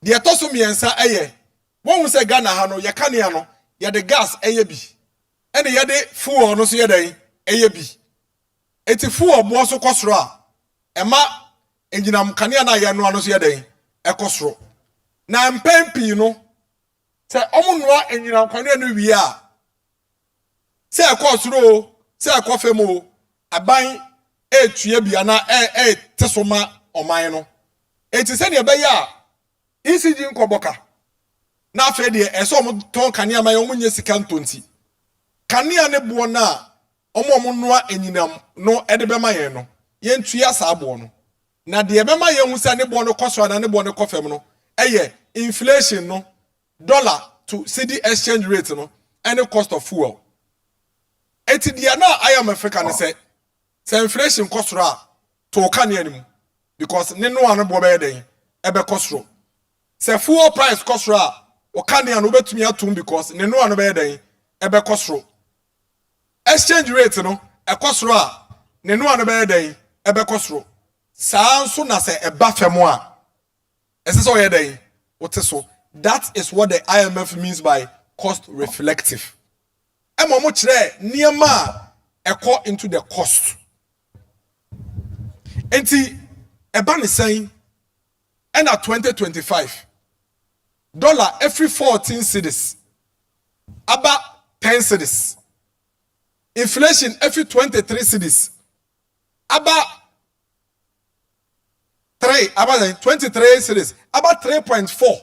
Speaker 14: de atoso miensa aye won se Ghana ha no ye kanea no ye de gas aye bi ene ye de fuel no so ye den aye bi eti fuel bo so kosoro a ema enginam kanea na ye no ano so ye den ekosoro na mpempi no se omunwa enginam kanea no wi a se ekosoro se ekofemo aban etue bia na tesoma oman no eti se ne be ya ECG nkoboka na afa de eso mo ton kanea ma ye omunye sika ntonti kanea ne bo na omunwa enyinam no edebe ma ye no ye ntua sa abo no na de ebe ma ye hu se ne bo no koso na ne bo no kofem no eye inflation no dollar to cedi exchange rate no and the cost of fuel eti dia na IMF Africa ne se inflation kosoro a to kanea ni mu because ne no an bo be den ebe kosoro se fuel price kosoro a o kanea no betumi atum because ne no an be den ebe kosoro exchange rate no ekosoro a ne no an be den ebe kosoro saa nso na se eba femo a ese so ye den wote so. That is what the IMF means by cost reflective. Emomo kire niema eko into the cost. Enti eba ne saying and at 2025 dollar every 14 cedis about 10 cedis. inflation every 23 cities. About 23 cities, about 3.4,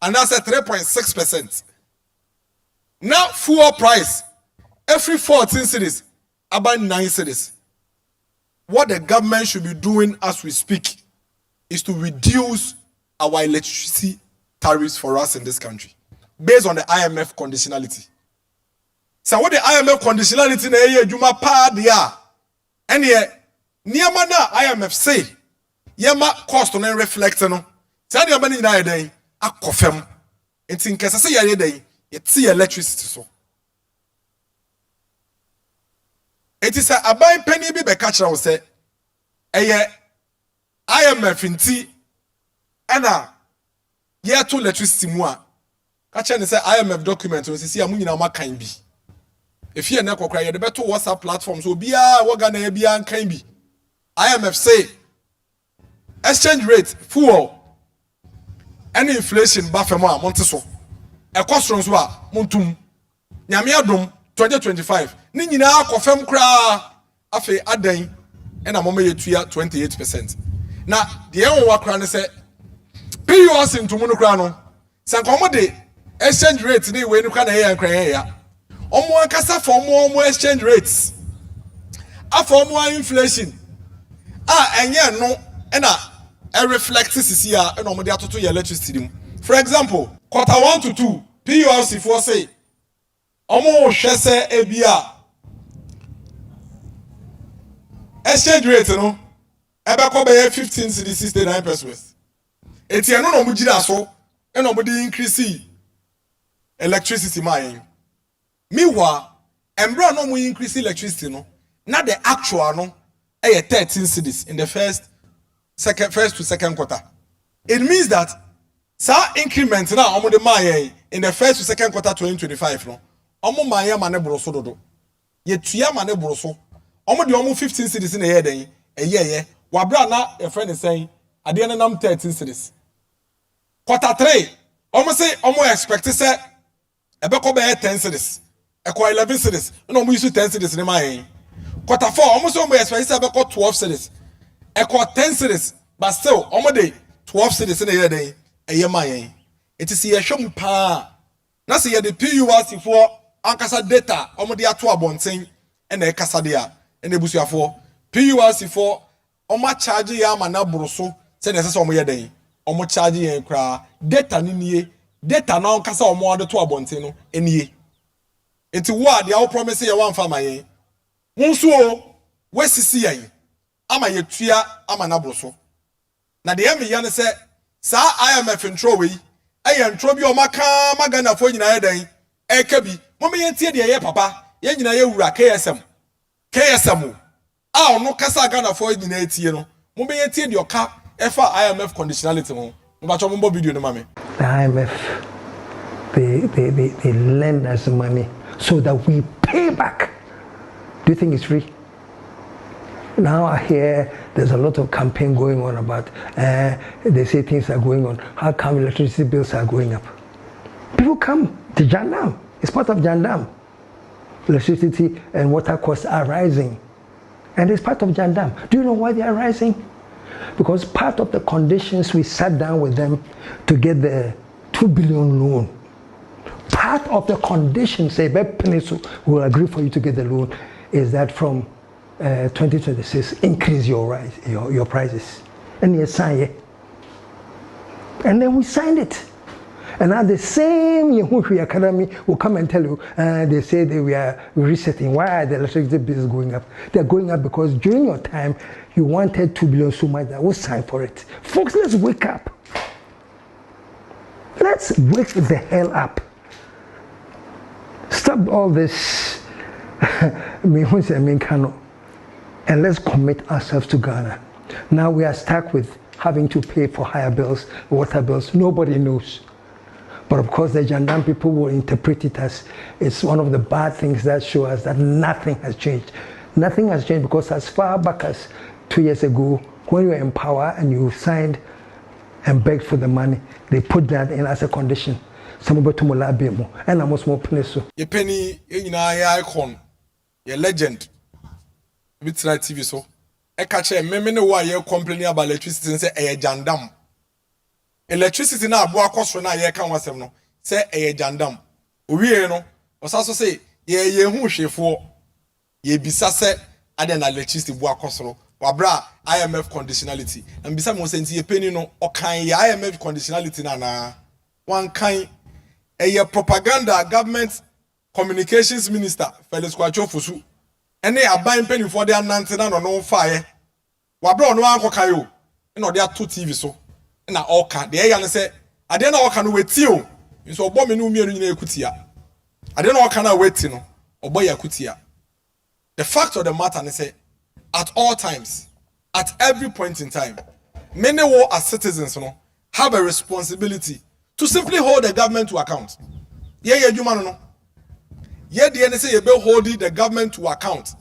Speaker 14: and that's a 3.6%. Now fuel price every 14 cities, about 9 cities. What the government should be doing as we speak is to reduce our electricity tariffs for us in this country based on the IMF conditionality. So what the IMF conditionality na ye adwuma pa dia ene niama na IMF say yema cost no reflect no say niama ni na yeden akofem enti nkese say yeden yeti electricity so enti say aban pani bi be ka kira wo say eye IMF nti ana ye to electricity mu a ka kira ne say IMF document no sisi amunyina makan bi if you na kokra ye de beto WhatsApp platforms obia woga na bia nkan bi IMF say exchange rate fuel any inflation ba fam a monte so e cost so a montum nyame adom 2025 ni nyina akofam kra afi adan e na mama yetua 28%. Na de en wa kra ne say PUS ntumu no kra no sankomo de exchange rate ni we ni kra na ye nkran ya omo ankasa for omo exchange rates afọ omo inflation enye no na e reflect sisi a na omo de atoto ye electricity dim. For example, quarter 1 to 2 PULC for say omo hwese ebia exchange rate no ebe ko be 15 cedi 69 pesos. Eti eno no omo gida so na omo de increase electricity mayen. Meanwhile, embra no mo increase electricity no. Now the actual no 13 cities in the first to second quarter. It means that increment now omo de maye in the first to second quarter 2025 no. Omo maye mane broso dodo. Ye tuya mane broso. Omo de omo 15 cities in the year den ye. Wabra na a friend is saying ade na nam 13 cities. Quarter 3 omo say omo expect say ebeko be 10 cities. Eko 11 cities. No mo use 10 cities in my quarter 4 almost so expect say eko 12 cities. Eko 10 cities but still almost dey 12 cities in the year dey eye my. It is here shom pa. Na say the PURC for ankasa data almost dey ato abonten and e kasa dey a and ebusuafo PURC for omo charge ya ma na broso say na say omo ye dey omo charge yen kra data ni nie data na ankasa omo ade to abonten no enie. Enti what they all promise you one farmer yen. Bonsu we sisi yen. Ama ye tua ama na broso. Na de emi yan say sa IMF intro we aye intro bi o maka magana fo nyina ye dan. E ka bi mo me yen tie de ye papa ye nyina ye wura KSM. KSM a ono kasa gana fo nyina etie no. Mo me yen tie de oka e fa IMF conditionality mo. Mo ba cho mo video no mame.
Speaker 17: The IMF they lend us money so that we pay back. Do you think it's free? Now I hear there's a lot of campaign going on about, they say things are going on. How come electricity bills are going up? People come to Jandam. It's part of Jandam. Electricity and water costs are rising. And it's part of Jandam. Do you know why they are rising? Because part of the conditions we sat down with them to get the 2 billion loan. Part of the conditions, say, will agree for you to get the loan, is that from 2026, increase your prices. And you sign it. And then we signed it. And now the same Yehuhui Academy will come and tell you, they say that we are resetting. Why are the electricity bills going up? They're going up because during your time, you wanted 2 billion so much that was signed for it. Folks, let's wake up. Let's wake the hell up. Stop all this, and let's commit ourselves to Ghana. Now we are stuck with having to pay for higher bills, water bills. Nobody knows. But of course, the Jandam people will interpret it as it's one of the bad things that show us that nothing has changed. Nothing has changed because as far back as 2 years ago, when you were in power and you signed and begged for the money, they put that in as a condition. Some of them and almost more penny.
Speaker 14: Ye penny, you know, icon. Ye legend. Bit na TV so. E ka che me ne wa ye complaining about electricity say e jandam. Electricity na abo akoso na ye kan wasem no. Say e jandam. Owie no, osaso say ye hu hwefo. Ye bisa say ade na electricity bo akoso. Wabra IMF conditionality. And bisa mo say ye penny no okan ye IMF conditionality na one kind a propaganda government communications minister Felix Kwacho Fusu. Any aban penny for their nantina no fire. Wabra no anko kayo. No there two TV so. Na all can the air say I don't know can wait you. So bomb no me no ekutia. I don't know can wait no. Oboy yakutia. The fact of the matter is say at all times, at every point in time, many who as citizens have a responsibility to simply hold the government to account. Yeah, you man no. Yeah, the NSA you be holding the government to account.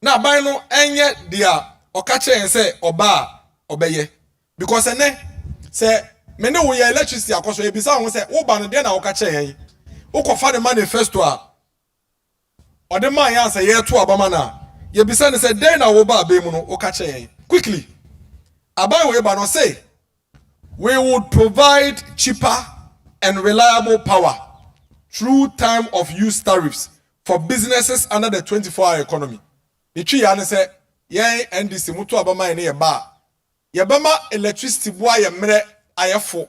Speaker 14: Now, by no, enye dia okache and say oba obeye because ene say many wo ya electricity akoso ebisa won say wo ba no de na okache yen. Wo kofa the manifesto a o de man ya say ye to abama na ye bisa ne say de na wo ba be mu no okache yen. Quickly. Abai we ba no say we would provide cheaper and reliable power through time of use tariffs for businesses under the 24-hour economy. The tree and say, yeah, and this mutu abama ne ba. Yebama electricity boy ye mre ayefo.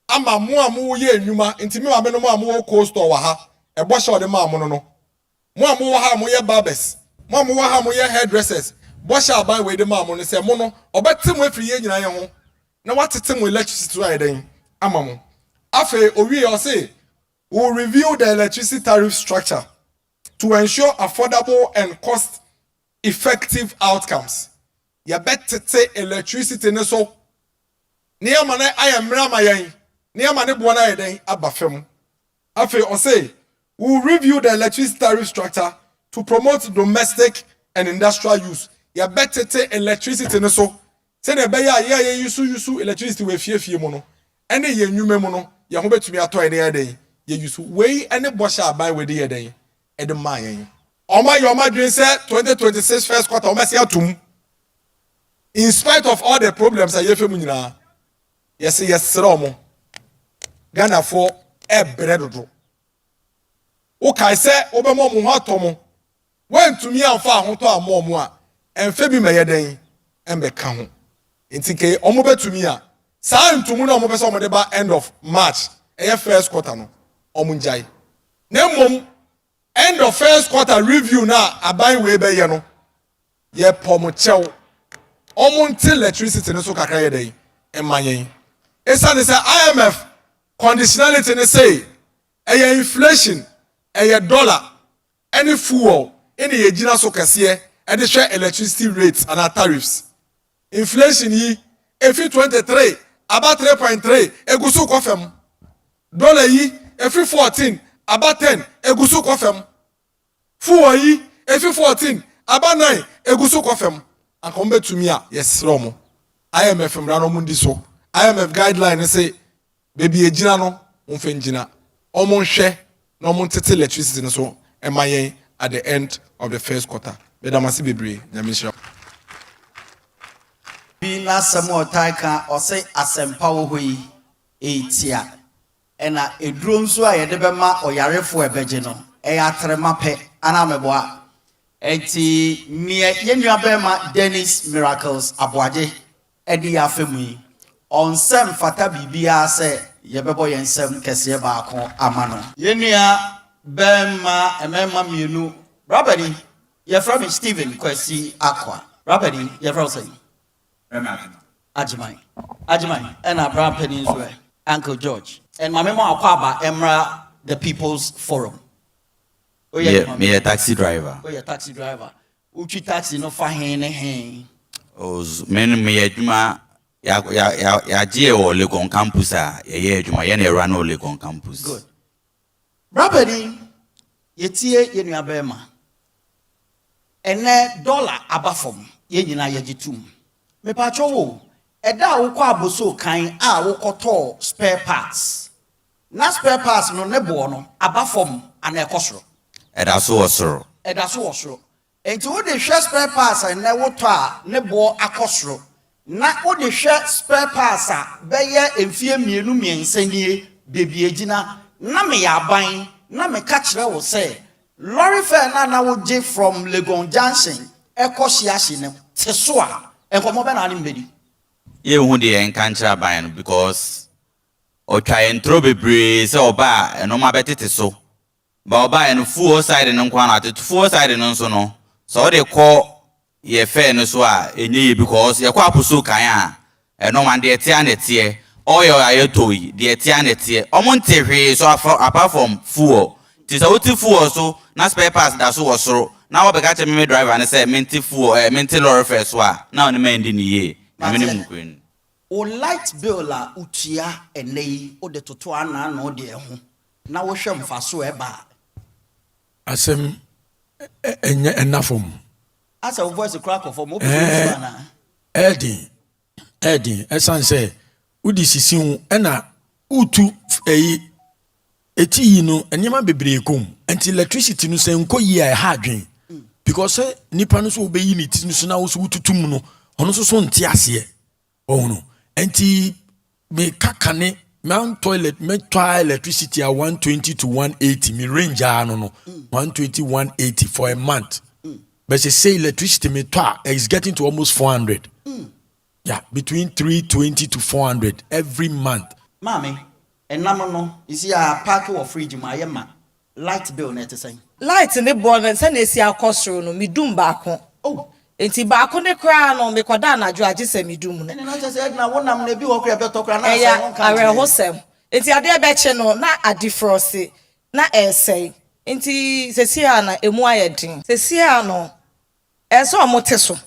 Speaker 14: Ama mu amu ye enwuma ntimi ma me no amu cold store wa ha. E bo sha de ma amu no. Mu amu wa ha mu ye barbers. Mu amu wa ha mu ye hairdressers. Bo sha aban we de ma amu no say mu no obeti mu afiri ye nyina ye ho. Na watete mu electricity wa den ama mu. Afe owie o say we will review the electricity tariff structure to ensure affordable and cost-effective outcomes. Ya betete electricity ne so. Ni amane ayemra mayen. Ni amane bo na yeden abafem. Afe o say we will review the electricity tariff structure to promote domestic and industrial use. Ya betete electricity ne so. Say ne be ya yusu electricity we fie mu no. Ene ye nwume mu no. Ya ho betumi ato ene ya den. Ye yusu we ene bosha abai we de ye den. Ede mayen. Oma yoma dream say 2026 first quarter o mesi atum. In spite of all the problems I yefe mu nyina. Yes romo. Ghana for e bredodo. O kai say obemo mu ho atomo. When to me amfa ho to amomo a emfe bi meye den embe ka ho. Intike omo betumi a saa ntumu na omo pese omo de ba end of March e first quarter no omo njai. Na mom end of first quarter review na aban we be ye no ye pomo chew omo nti electricity no so kakra ye den emanyen esa ne say IMF conditionality ne say e inflation e dollar any fuel any ye gina so kase e de share electricity rates and tariffs inflation yi efi 23 about 3.3 egusu kofem dollar yi efi 14 about 10 egusu kofem fuel yi efi 14 about 9 egusu kofem akombe tumi a yes romo IMF mra no mundi so IMF guideline say baby ejina no onfe njina omo nhwe na omo tete electricity no so emayen at the end of the first quarter bedamasi bebre nyamisha
Speaker 18: bi na samo taika Osei Asempa wo hoyi etia ena eduro nso a yede bema oyarefo ebeje no eya trema pe ana meboa enti nie yenua bema Dennis Miracles aboaje edi afemu yi onsem fata bibia se yebebo yensem kese baako amano yenua bema emema mienu Rabbi ye from Stephen Kwesi Akwa Rabbi ye from say Ajimai and Abraham Peninsula, Uncle George. And my memo Akwaba Emra the People's Forum. Oh yeah, me a taxi driver. Oh yeah, taxi driver. Uchi taxi no fahene.
Speaker 19: Oh, men me a juma ya jeo Legon campus ye juma yene rano Legon campus.
Speaker 18: Good. Rabbi yetie yenu abema. Ene dollar abafom ye nyina yejitum. Me pacho wo eda wo kwa aboso kan a wo koto spare parts na spare parts no ne bo no abafom ana ekosoro
Speaker 19: eda so osoro
Speaker 18: enti wo de hwɛ spare parts na wotɔ a ne bo akɔsoro na wo de hwɛ spare parts a bɛyɛ mfie mienu miɛnsa nie bebi agina na me yaban na me ka kyerɛ wo sɛ lorry fare na wo gye from Legon Junction ekɔhyiahye ne te so a enkomo bɛ na ne mbedi
Speaker 19: ye hu de enka nkyerɛ aban no because otwa entro bebree sɛ oba enoma bɛtete so ba oba en full side no nkwa na ate full side no nso no so de kɔ ye fare no so a enye because ye kɔ aposo kan a enoma de ete anete oil ayetoi de ete anete omonte hwe so apart from fuel tisa oti fuel so na spare parts da so wosoro na wo beka che me driver ne say menti fuel menti lorry fare so a na on me ndi ni ye na me nim kwen
Speaker 18: o light bill la utia enei o de toto ana na o de ho na wo hwɛ mfaso eba
Speaker 2: asem enye enafom
Speaker 18: asa voice crack of mo be na
Speaker 2: Eddie esan say udi sisi hu na utu eti yi no enyema bebree kom anti electricity no say nko yi a ha adwen because nipa no so obeyi ni ti no so na wo so ututum no ono so nti ase no anti me kakane man toilet me electricity a 120 to 180 me range no 120 180 for a month but say electricity me is getting to almost 400 yeah between 320 to 400 every month
Speaker 18: mami enam no isi a park or fridge ma yema light bill na say
Speaker 20: light ne born say na esi akosoro no midum baako
Speaker 18: oh
Speaker 20: enti baako ne kra no me koda na jo age se midum no
Speaker 18: ene na say na wonam na bi wo kra beto kra na say
Speaker 20: won kan are hosem enti ade be che no na adifrosi na esei enti sesia na emu ayedin sesia no eso omoteso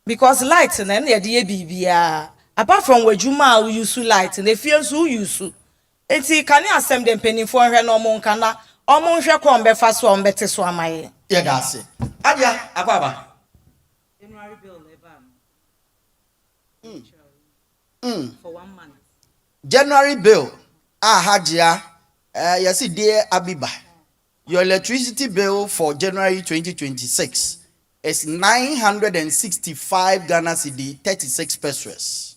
Speaker 20: because light na na ye bibia apart from wajuma we use light na fie so use enti kan asem dem penifo hwe no mo nka na omo hwe ko mbe fa so mbete so amaye
Speaker 18: ye da ase adia akwaba
Speaker 10: January bill
Speaker 18: for 1 month January bill hajia yesi dear Abiba your electricity bill for January 2026 is 965 Ghana cedi 36 pesos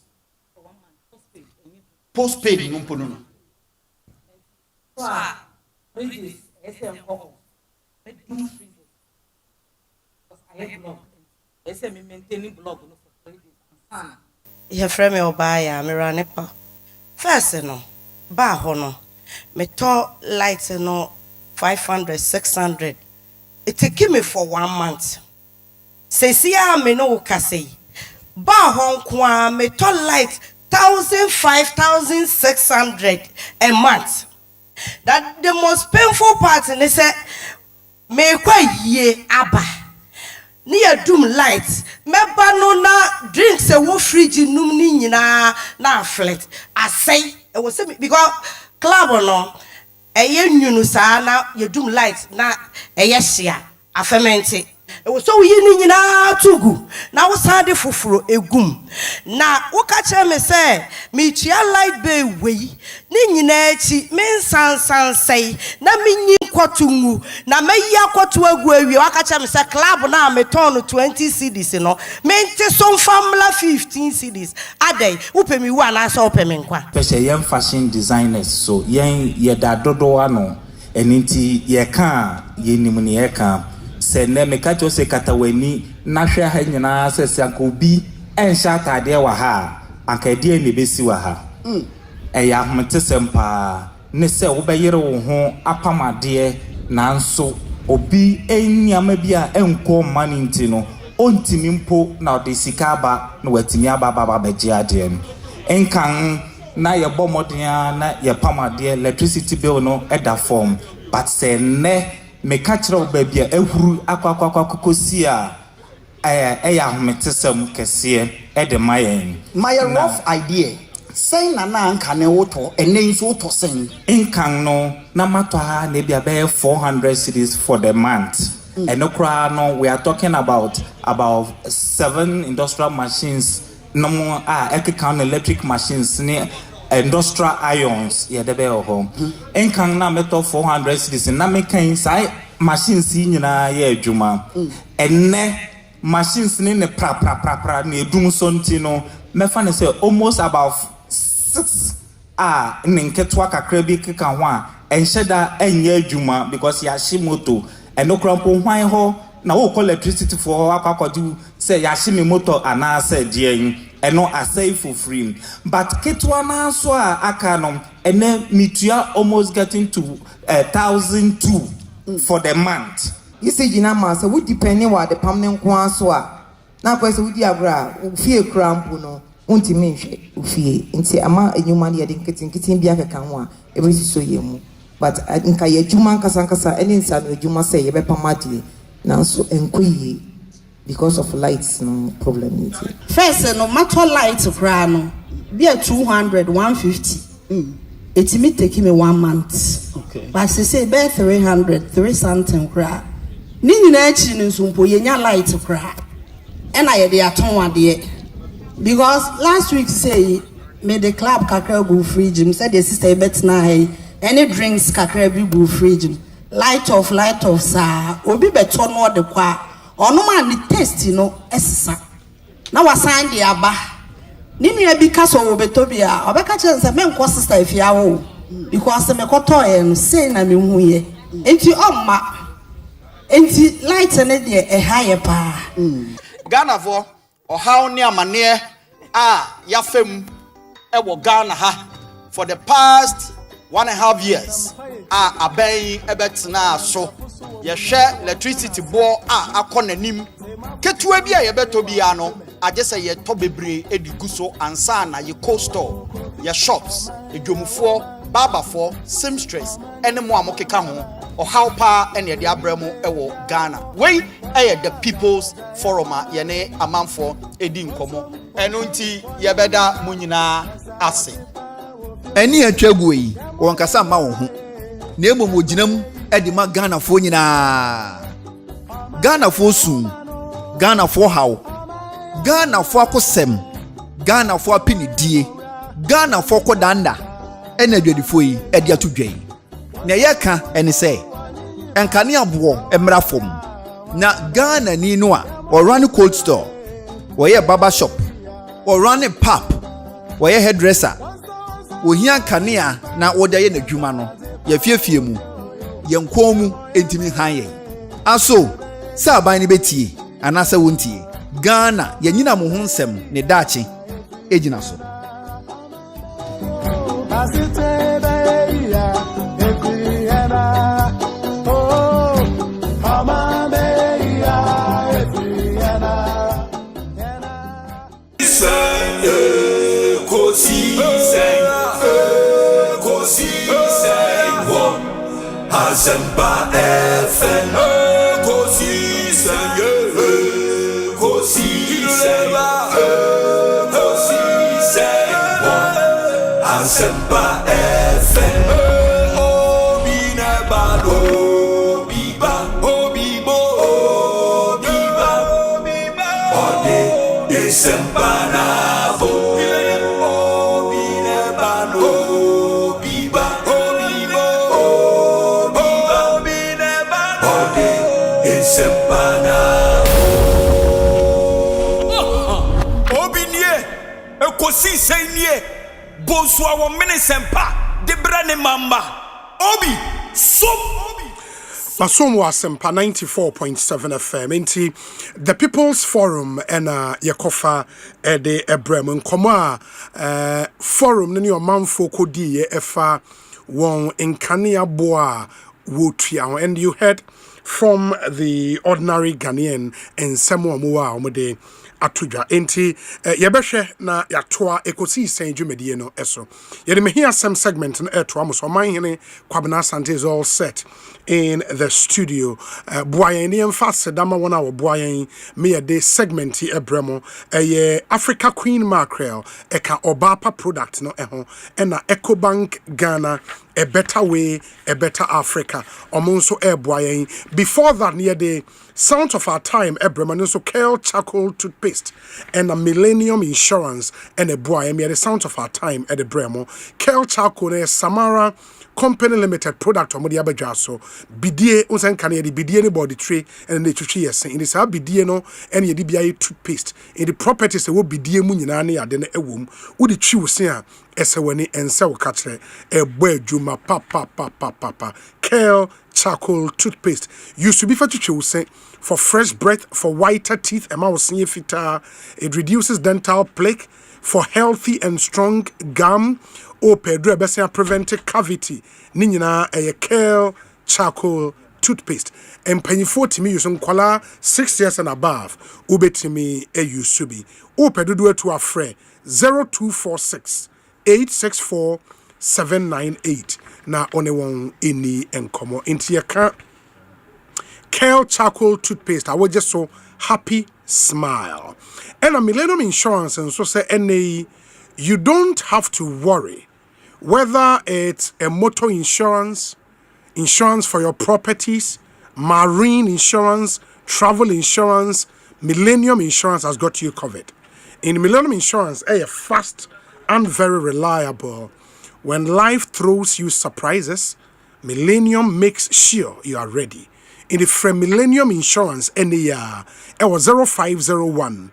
Speaker 18: postpaid no pono
Speaker 9: ye frame obaya me ranepa first no ba ho no me to light no 500 600 it take me for 1 month say sia me no kase ba ho kwa me to light 1,000 5,600 a month. That the most painful part and they say me kwa ye aba near doom light meba no na drinks a wo fridge num ni nyina na flat I say it was because club no eye nwunu sa na ye doom light na eye hia afemente so yi ni nyina tugu na wo sade foforo egum na wo ka kire me say me tua light bay we ni nyina echi me sansansai na me nyi kwatungu na me ya kwatu agu awie wo ka kire me say club na me turn 20 cedis no me nte so famla 15 cedis adai wo pe mi wa na so wo pe me nkwa
Speaker 21: pese yem fashion designers so yen ye da dodo ano eninti ye ka ye nimu ne ye ka se ne me ka cho se katawani na hwe ha nyina se se akobi ensha atade wa ha akadie ne besi wa ha ya Asempa ne se wo beyere wo ho apamade nanso obi enyama bi a enko mani ntino ontimi mpo na ode sika ba na watimi aba beje ade no enkan na ye bomoden na ye pamade electricity bill no eda form but se ne me catch up baby ehuru akwakosi a ya Asempa kese de mayen
Speaker 18: my rough idea say na anka ne woto enen so to sen
Speaker 21: enkan no na mato ha na bia be 400 cedis for the month and no cry no we are talking about 7 industrial machines no more count electric machines ne industrial ions ya de be ho enkan na meto 400 cedis na me kan sai machines yi nyinaa yɛ adwuma ɛnɛ machines ne pra ne edum so nti no mɛfa ne sɛ almost about 6 ne nketewa kakra bi keka ho a ɛnhyɛ da ɛnyɛ adwuma because yɛahye moto ɛno kora mpo hwan hɔ na wokɔ electricity for hɔ akɔkɔgye sɛ yɛahye me moto anaasɛ deɛn ɛno asɛe for free but ketewa naa so a aka no ɛnɛ metua almost getting to 1,002 for the month.
Speaker 1: You say you know, master, we depending what the permanent one so now because we diagra fear cramp no unti mention fear nti ama enyuma ne yɛde nketenkete bi akeka ho a ebesi so yemu but nka ye juma nkasa any nsa no juma say ye be pamadi nanso enkoyi because of lights no problem it
Speaker 13: first no matter light kra no be a 200 150 etimi take me 1 month okay but say be 300 3 something kra ni nyina achi ni nsumpo yenya light kra and I dey aton ade because last week say me the club kakra go free gym said the sister bet na any drinks kakra bi go free gym light off sa obi beto no de kwa ono ma ni test no esesa na wasan de aba ni nua bi ka so wo beto bia obeka che nse me nko sister ifia wo because me koto no say na me hu ye enti omma enti light ne de higher pa
Speaker 3: Ghana for how near mane yafem ewo Ghana ha for the past 1.5 years aben ebetna so ye hwe electricity bo akonanim ketua bi yebeto bia no agye se ye to bebre edigu so ansa na ye cold store ye shops edwomufo babafo seamstress ene mo amokeka ho how pa ene de abramo ewo Ghana we the people's forum yene amanfo edi nkomo eno nti yebeda munyina ase eni atwagu yi wonkasa ma wo ho na emom oginam edi ma Ghana fo nyina Ghana fo su Ghana fo haw Ghana fo akosem Ghana fo apinidie Ghana fo kodanda ena adwadifo yi edi atodwan na yeka eni say enkane abo emra fom na Ghana ni no a or run cold store or ye barber shop or run a pub or ye hairdresser ohia kanea na odaye na dwuma no ye fiefie mu ye nkomu entimi han ye aso sa aban ne betie anasa wontie Ghana ye nyina mo ho nsem ne daache ejina so
Speaker 4: Asempa FM Kosi Seye Kosi Seye Kosi Seye Asempa FM Obi Neba Obiba Obibo Obiba Ode Asempa Nabo Obi Neba Obiba Kosi Seye Bonsu awo Asempa de brane mamba Obi
Speaker 5: Masom was Asempa 94.7 FM. Inti the People's Forum and Yakofa de Ebrem Nkoma forum nini o manfo kodi efa won enkania boa wotua and you heard from the ordinary Ghanaian and Samuel Moa omode atudwa enti yebehwe na yatoa ekosi senjumedie no eso yede me here some segment no eto amoso manhene Kwabena Asante is all set in the studio boayen ni emfase dama wona wo boayen me yede segment ebremo Africa Queen Mackerel eka obapa product no eho na Ecobank Ghana a better way, a better Africa. Omonso boayen. Before that, near the sound of our time, Ebremanuso Kale Charcoal Toothpaste and a Millennium Insurance and a boy. The sound of our time at the Bremo. Kale Charcoal, Samara Company Limited product or Modi Abaja so bidie unsan can the bidie any body tray and the chuchi yes in this bidie no any DBI toothpaste in the properties will bidie muninani at the ewum would chew say esewani and sell catcher a boy juma papa kale charcoal toothpaste used to be for to say for fresh breath for whiter teeth a mouse fita it reduces dental plaque for healthy and strong gum or pedro besia prevented cavity ninyina a kale charcoal toothpaste and penny 40 me use kwala 6 years and above ubetimi a usubi o pedo to a fre 0246 864 798 na one one any enkomo into your kale charcoal toothpaste I was just so happy smile and a Millennium Insurance and so say NA you don't have to worry whether it's a motor insurance for your properties, marine insurance, travel insurance. Millennium Insurance has got you covered. In Millennium Insurance, fast and very reliable. When life throws you surprises, Millennium makes sure you are ready. In the from Millennium Insurance, it was 0501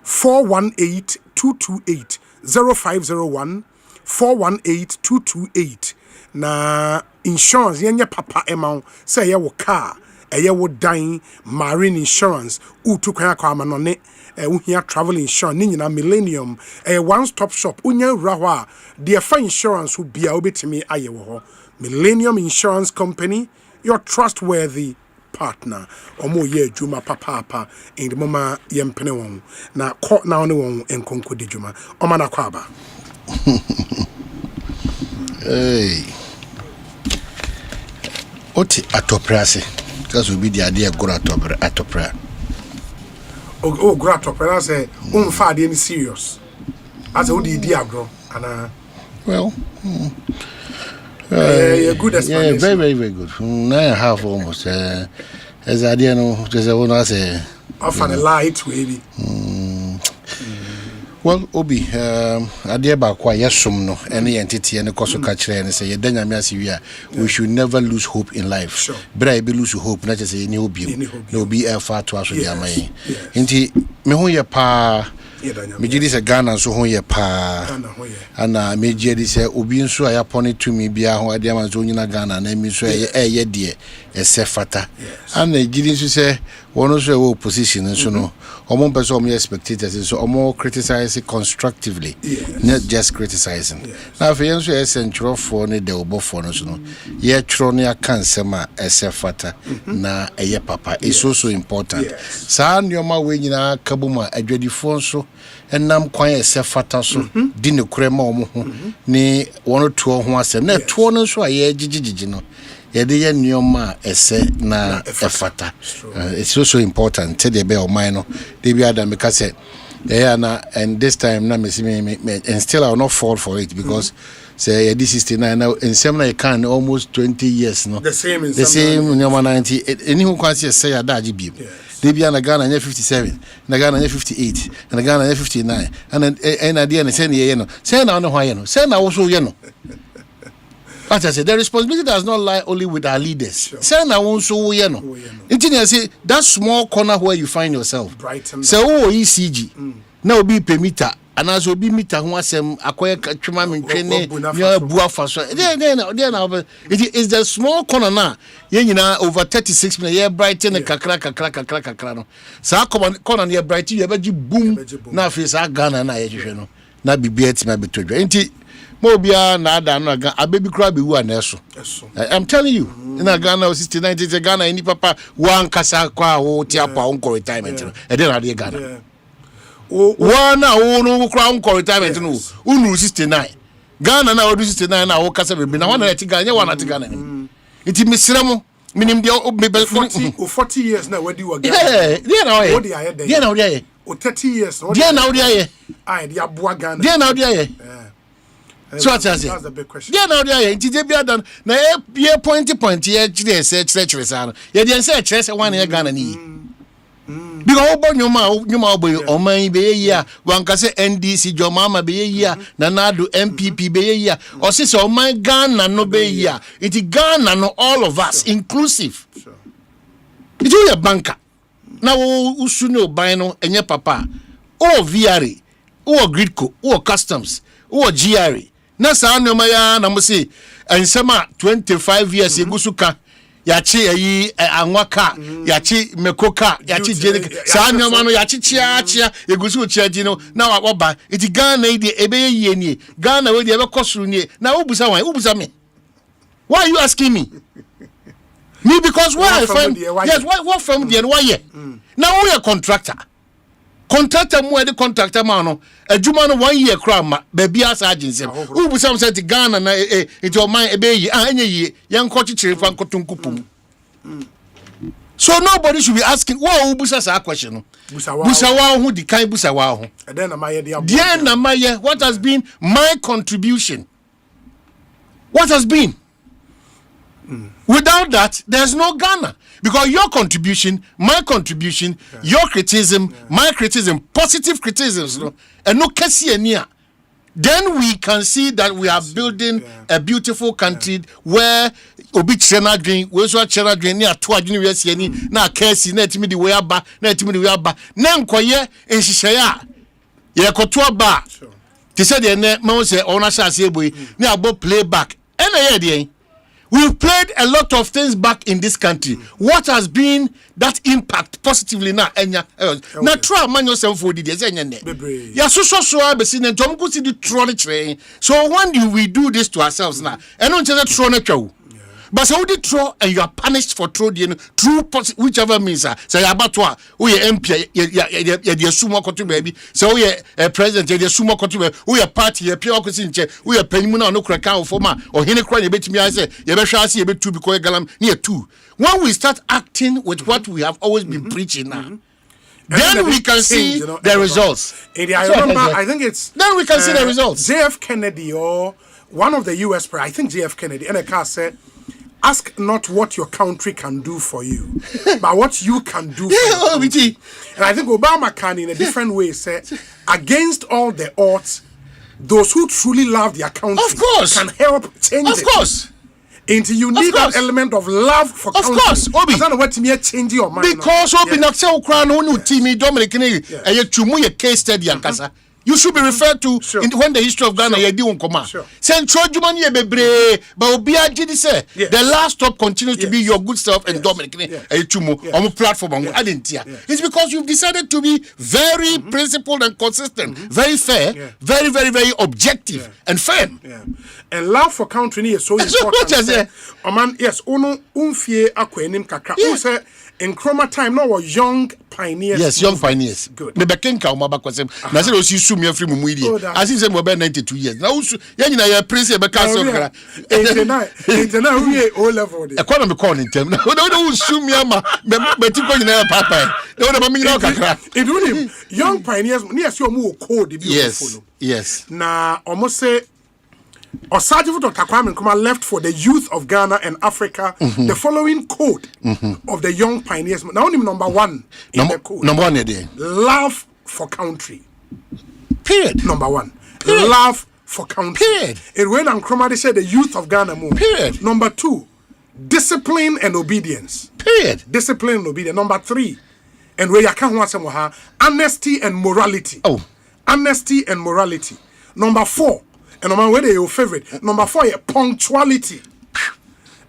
Speaker 5: 418 228 0501 418 228 na insurance yenye papa amount say ye wo car ye wo dan marine insurance utu kwa kwa manone uhia travel insurance ni nyina Millennium one stop shop unya wura the fa insurance wo bia obetimi aye wo ho Millennium Insurance Company, your trustworthy partner omo ye adwuma papa in the mama yempene won na ko na one won enkonko di dwuma oma na kwa aba
Speaker 6: hey oti atoprase kaso bi di ade egoro atopra
Speaker 5: o gro atopra say umfa ade ni serious as o di agro ana
Speaker 6: well
Speaker 5: yeah, good explanation.
Speaker 6: Yeah, very, very good. 9.5 almost. As I didn't know, just I want to say.
Speaker 5: Off on the light, maybe.
Speaker 6: Well, Obi, I dear about quite yes, no, any entity and the cost of catcher and say, we should never lose hope in life.
Speaker 5: Sure.
Speaker 6: But I be lose hope, not just a new beam. No be a far to us with your money. Inti, me who your pa. Mejidi se Ghana so ho ye pa ana mejidi se obi nso aya pone to me bia ho ade ama zo nyina Ghana na mi so ye de ese fata ana ejidi nso se wono so e opposition nso no omo person omo spectators so omo criticize constructively not just criticizing na fe nso e central for ne de obofo no so no ye tro ne aka nsema ese fata na eye papa is so important sa nyoma we nyina kabuma adwadifo nso enam kwan ese fata so di ne kurema omo ho ni wono to ho asem na to no so aye gigigigi no ye de ye nyoma ese na efata it's so important te de be o man no de bi adam ka say and this time na me and still I will not fall for it because say this 69 now in some I can almost 20 years no
Speaker 5: the same
Speaker 6: nyoma 90 any who can say adaji bi Libya na Ghana 57 na Ghana 58 na Ghana 59 and idea na say no say na no why no say na wo so ye no. As I said, the responsibility does not lie only with our leaders. Say na won so ye no. Inti say that small corner where you find yourself. Say ECG. Na obi permitter ana so obi meter ho asem akoye twema mentwene nya bua fa so. It is the small corner na ye nyina over 36 minutes ye brighten kakra no. Sa corner na ye brighten ye beji boom na face Ghana na ye hwehwe no. Na bibia tima betodwa. Inti Mobia nada no abebi kra be wu aneso. I'm telling you, in Ghana 69 Ghana any papa one kasa kwa wo ti apa on retirement no. E dey na dey Ghana. One na wo no kra on retirement no. Unu 69. Ghana na wo 69 na wo kasa be na one na ti Ghana, one na ti Ghana. Iti misremo minim dia
Speaker 5: 40 years na wadi wa Ghana.
Speaker 6: Yeah, na wo ye. Dia na wo ye.
Speaker 5: 30 years.
Speaker 6: Dia na wo ye.
Speaker 5: Ah, dia boa Ghana.
Speaker 6: Dia na wo ye. So that's
Speaker 5: the big question.
Speaker 6: Yeah, now there nti je bia dan na ye point ye chire say chire san. Ye dey say chire say one ye Ghana ni. Because obo nyoma obo oman be year wan ka say NDC jomama be year na nado MPP be year or say oman Ghana no be year it Ghana no all of us inclusive it you a banker na wo usu no ban no enye papa o VRA o gridco o customs o GRA na sa nyoma ya na mo say ensema 25 years egusuka yachi ayi anwaka yachi mekoka yachi jene sa nyoma no yachi chia egusu chia di no na waboba iti Ghana ide ebe ye nie Ghana we de ebe kosuru nie na ubusa me why are you asking me because where I find yes what from there why here now we are contractor mu the contractor man no adwuma no 1 year kra ma baby as agency ubusa say ti Ghana na it your mind ebe yi enye yi yanko chichire fa nkotonkupum so nobody should be asking what ubusa sa question no busa wa hu di kan busa wa hu
Speaker 5: then
Speaker 6: na maye what has been my contribution what has been without that there's no Ghana because your contribution my contribution your criticism my criticism positive criticisms no and no kesi ania then we can see that we are building a beautiful country where obi chena dream we so chena dream ni ato adwene wiase ani na kesi na etimi di we aba na nkoye enhihye a ye koto aba ti said de na ma say ona shase eboy ni abo playback ena ye de we've played a lot of things back in this country. What has been that impact positively now? Na try man yourself for the day. Ya so be seen and Tom go see the trolley train. So when do we do this to ourselves now? And don't just throw na chow. But so they throw and you are punished for throw the true whichever means say about what we MP ya sumo kotu baby. So we president ya sumo kotu we party ya pure kosinche we penyimu na no kraka ofoma or hene kra ye betimi I say ye be hwa ase ye betu because galam near 2 when we start acting with what we have always been preaching now then we can see the results.
Speaker 5: I remember I think it's
Speaker 6: then we can see the results.
Speaker 5: JF Kennedy or one of the US I think JF Kennedy and a car said ask not what your country can do for you, but what you can do for you. And I think Obama can, in a different way, say, against all the odds, those who truly love their country can help change it.
Speaker 6: Of course.
Speaker 5: Until you need that element of love for country.
Speaker 6: Of course, Obi.
Speaker 5: I don't know what to me change your mind.
Speaker 6: Because Obi Naksel Crown, who team Dominic, and you to case study and Casa. You should be referred to when the history of Ghana ye di unkoma. Send Chojumani ye bebre, but Obia did say the last stop continues to be your good self and Dominic on a platform. It's because you've decided to be very principled and consistent, very fair, very, very, very objective and firm.
Speaker 5: And love for country is so important. Man, yes, uno umfie akwenim kakra. Say in chroma time now were young pioneers.
Speaker 6: Yes, young pioneers. Good. Me bekenka umaba kwasem. Na say osi sum ye free mumuidi. As if say mo be 92 years. Na usu ye nyina ye prince ye be cancel kra.
Speaker 5: 89 we O level dey.
Speaker 6: Economy call in term. Na we sum me ma be ti ko nyina papa. Na we me nyina kakra.
Speaker 5: It really young pioneers near see omo code be
Speaker 6: follow. Yes.
Speaker 5: Na almost say Osajifu Dr. Kwame Nkrumah left for the youth of Ghana and Africa the following code of the young pioneers. Now, only number 1 in the code.
Speaker 6: Number 1 there.
Speaker 5: Love for country.
Speaker 6: Period.
Speaker 5: Number 1. Period. Love for country.
Speaker 6: Period.
Speaker 5: And when Nkrumah they said the youth of Ghana move.
Speaker 6: Period.
Speaker 5: Number 2, discipline and obedience.
Speaker 6: Period.
Speaker 5: Discipline and obedience. Number 3, and where you can't want some honesty and morality.
Speaker 6: Oh.
Speaker 5: Honesty and morality. Number 4. And number one, your favorite. Number 4, punctuality.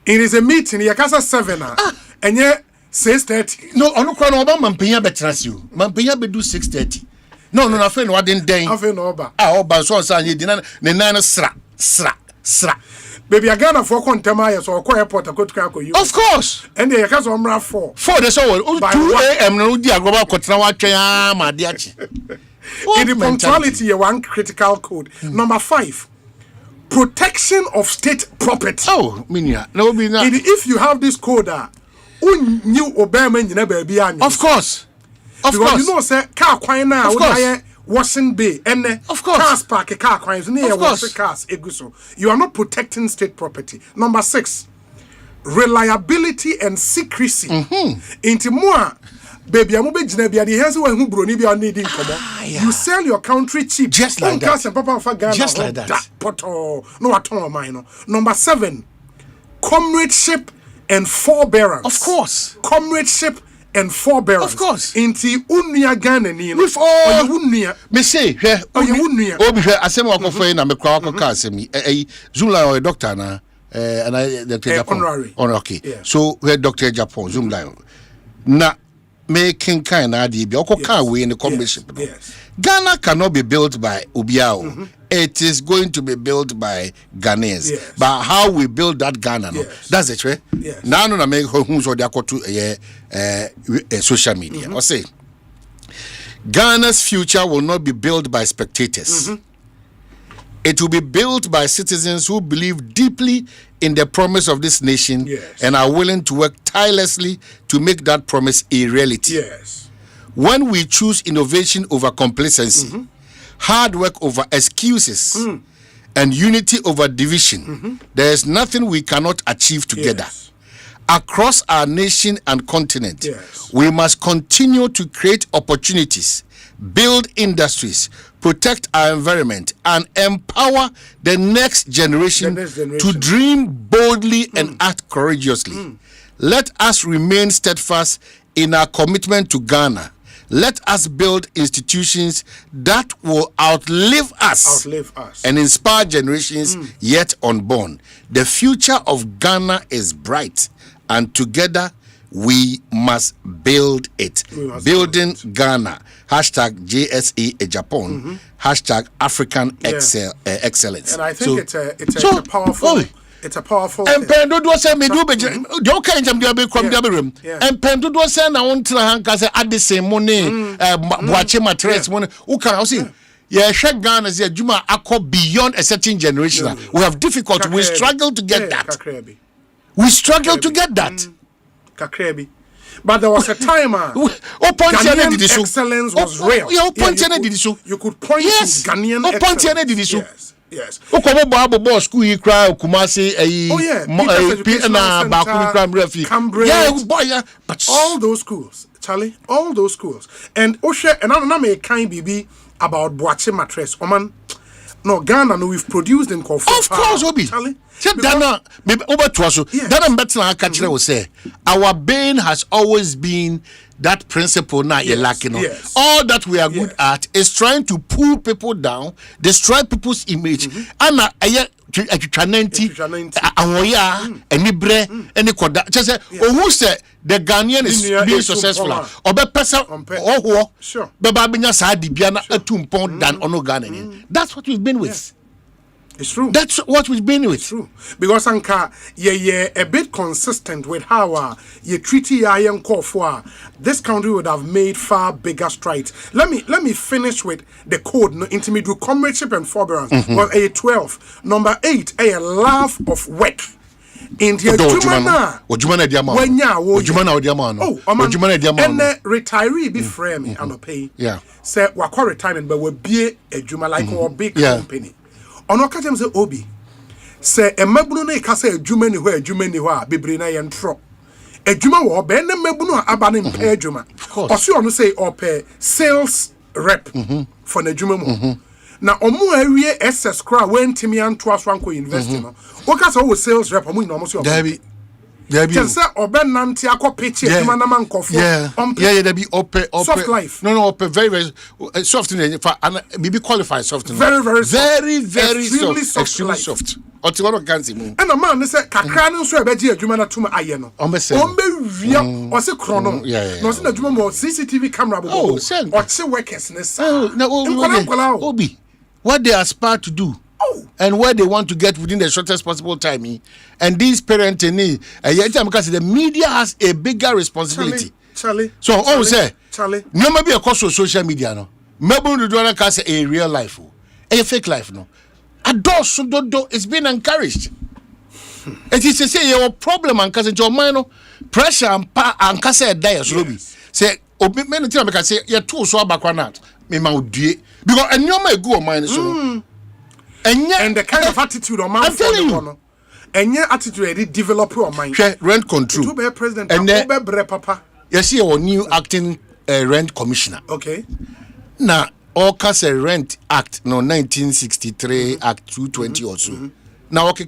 Speaker 5: It is a meeting. You can say 7 and yet 6:30.
Speaker 6: No, I don't cry no about Mampia betrayals you. Mampia be do 6:30. No, I feel no. I didn't day.
Speaker 5: I feel no oba.
Speaker 6: Oba so you didn't. The 9 sra.
Speaker 5: Baby, I got a 4 contema so I airport I go to you.
Speaker 6: Of course.
Speaker 5: And they can so 4.
Speaker 6: 4 days old. 2 a.m. No dia go back kotra wa twa ma dia chi.
Speaker 5: In the punctuality, one critical code. Number 5, protection of state property.
Speaker 6: Oh, minya. No be na.
Speaker 5: If you have this code, new Obama in baby.
Speaker 6: Of course. Of
Speaker 5: because
Speaker 6: course.
Speaker 5: You know, say car kwine now.
Speaker 6: Of course.
Speaker 5: Washing Bay and
Speaker 6: of course
Speaker 5: cars park car kwines near washing cars. You are not protecting state property. Number 6, reliability and secrecy. Into more. baby I'm be jina bia the here's when who broni bia needing come you sell your country cheap
Speaker 6: just like that
Speaker 5: papa Ghana
Speaker 6: just like that
Speaker 5: poto no aton mine no. Number 7, comradeship and forbearance.
Speaker 6: Of course.
Speaker 5: Comradeship and forbearance.
Speaker 6: Of course.
Speaker 5: Inti unia Ghana ni
Speaker 6: with all me say here
Speaker 5: obi
Speaker 6: here asem wakofo na me kwa wakoka asem Zumla or doctor na and I Dr. Japan
Speaker 5: honorary.
Speaker 6: Okay. Yeah. So where Dr. Japan Zumla na making kind of idea okoka we in the commission.
Speaker 5: Yes.
Speaker 6: Ghana cannot be built by Obiao. It is going to be built by Ghanaians.
Speaker 5: Yes.
Speaker 6: But how we build that Ghana, no? That's it, right?
Speaker 5: Yes.
Speaker 6: Now, no, make who's or to social media. I say, Ghana's future will not be built by spectators. It will be built by citizens who believe deeply in the promise of this nation and are willing to work tirelessly to make that promise a reality.
Speaker 5: Yes.
Speaker 6: When we choose innovation over complacency, hard work over excuses, and unity over division, there is nothing we cannot achieve together.
Speaker 5: Yes.
Speaker 6: Across our nation and continent, we must continue to create opportunities, build industries, protect our environment, and empower the next generation, to dream boldly and act courageously. Let us remain steadfast in our commitment to Ghana. Let us build institutions that will outlive us and inspire generations yet unborn. The future of Ghana is bright, and together we must build it. Building Ghana. Hashtag JSE Japan. Hashtag African Excellence.
Speaker 5: And I think it's a powerful. It's a powerful.
Speaker 6: And Pendodo say me do be do kind jam dey come dey room. And Pendodo say na won tena hanka say at the same money boache mattress money. Who can say yeah, Ghana say Juma akọ beyond a certain generation. We have difficulty. We struggle to get that. We struggle to get that.
Speaker 5: Kakrebi. But there was a time Ghanaian excellence was real. You could point to Ghanaian excellence. Yes. Yes.
Speaker 6: School you cry Kumasi
Speaker 5: but all those schools, Charlie, all those schools. And Osei and I may kind BB about boache mattress. Oman, no Ghana, no, we've produced in Kofu.
Speaker 6: Of course, Obi.
Speaker 5: Charlie.
Speaker 6: Dana, maybe over to us. Dana Betla Kachira will say, our bane has always been that principle now you're lacking on. All that we are good at is trying to pull people down, destroy people's image. And who said the Ghanaian is being successful? Or be person or
Speaker 5: sure.
Speaker 6: That's what we've been with.
Speaker 5: It's true.
Speaker 6: That's what we've been with.
Speaker 5: It's true. Because Anka, a bit consistent with how you treaty young call for this country would have made far bigger strides. Let me finish with the code no intermediate comradeship and forbearance. Well, a 12. Number 8, a love of work. In the and retiree be frame and pay.
Speaker 6: Yeah.
Speaker 5: Say wako retirement but will be a juma like or big company. Ono ka dem say obi say emabunu na ka say adwuma ni hɔ a bebre na ye ntro adwuma wo be na mabunu a aba ne mpa adwuma ɔse ɔno say ɔpɛ sales rep for na adwuma mu na ɔmo awie SS kra wantimi anto aso anko university no wo ka say wo sales rep ɔmo nyina ɔmo say
Speaker 6: Dabi
Speaker 5: say obenante akɔpechi adwuma na mankɔfo
Speaker 6: Dabi ope
Speaker 5: soft life
Speaker 6: no very soft in maybe qualified soft
Speaker 5: very
Speaker 6: extremely soft Otiwaro kansi mu
Speaker 5: and a man say kakra no so ebeji adwuma na tuma aye no wia o se krono no se na adwuma mo CCTV camera bo o se workers ne sa
Speaker 6: Obi what they aspire to do and where they want to get within the shortest possible time. And these parents because the media has a bigger responsibility.
Speaker 5: Charlie.
Speaker 6: So say
Speaker 5: Charlie.
Speaker 6: No maybe a cost of social media no. Maybe do want to say a real life a fake life no. It's been encouraged. It is to say your problem and cause your mind pressure and cause a die slowly. Say many times I say you're too so background me ma because and you may go mind so.
Speaker 5: And the kind of attitude on man for you. And your attitude develop your mind.
Speaker 6: Rent control.
Speaker 5: To be president and be papa.
Speaker 6: You see our new acting rent commissioner.
Speaker 5: Okay.
Speaker 6: Now, all cast a rent act no 1963 act 220 or so. Now okay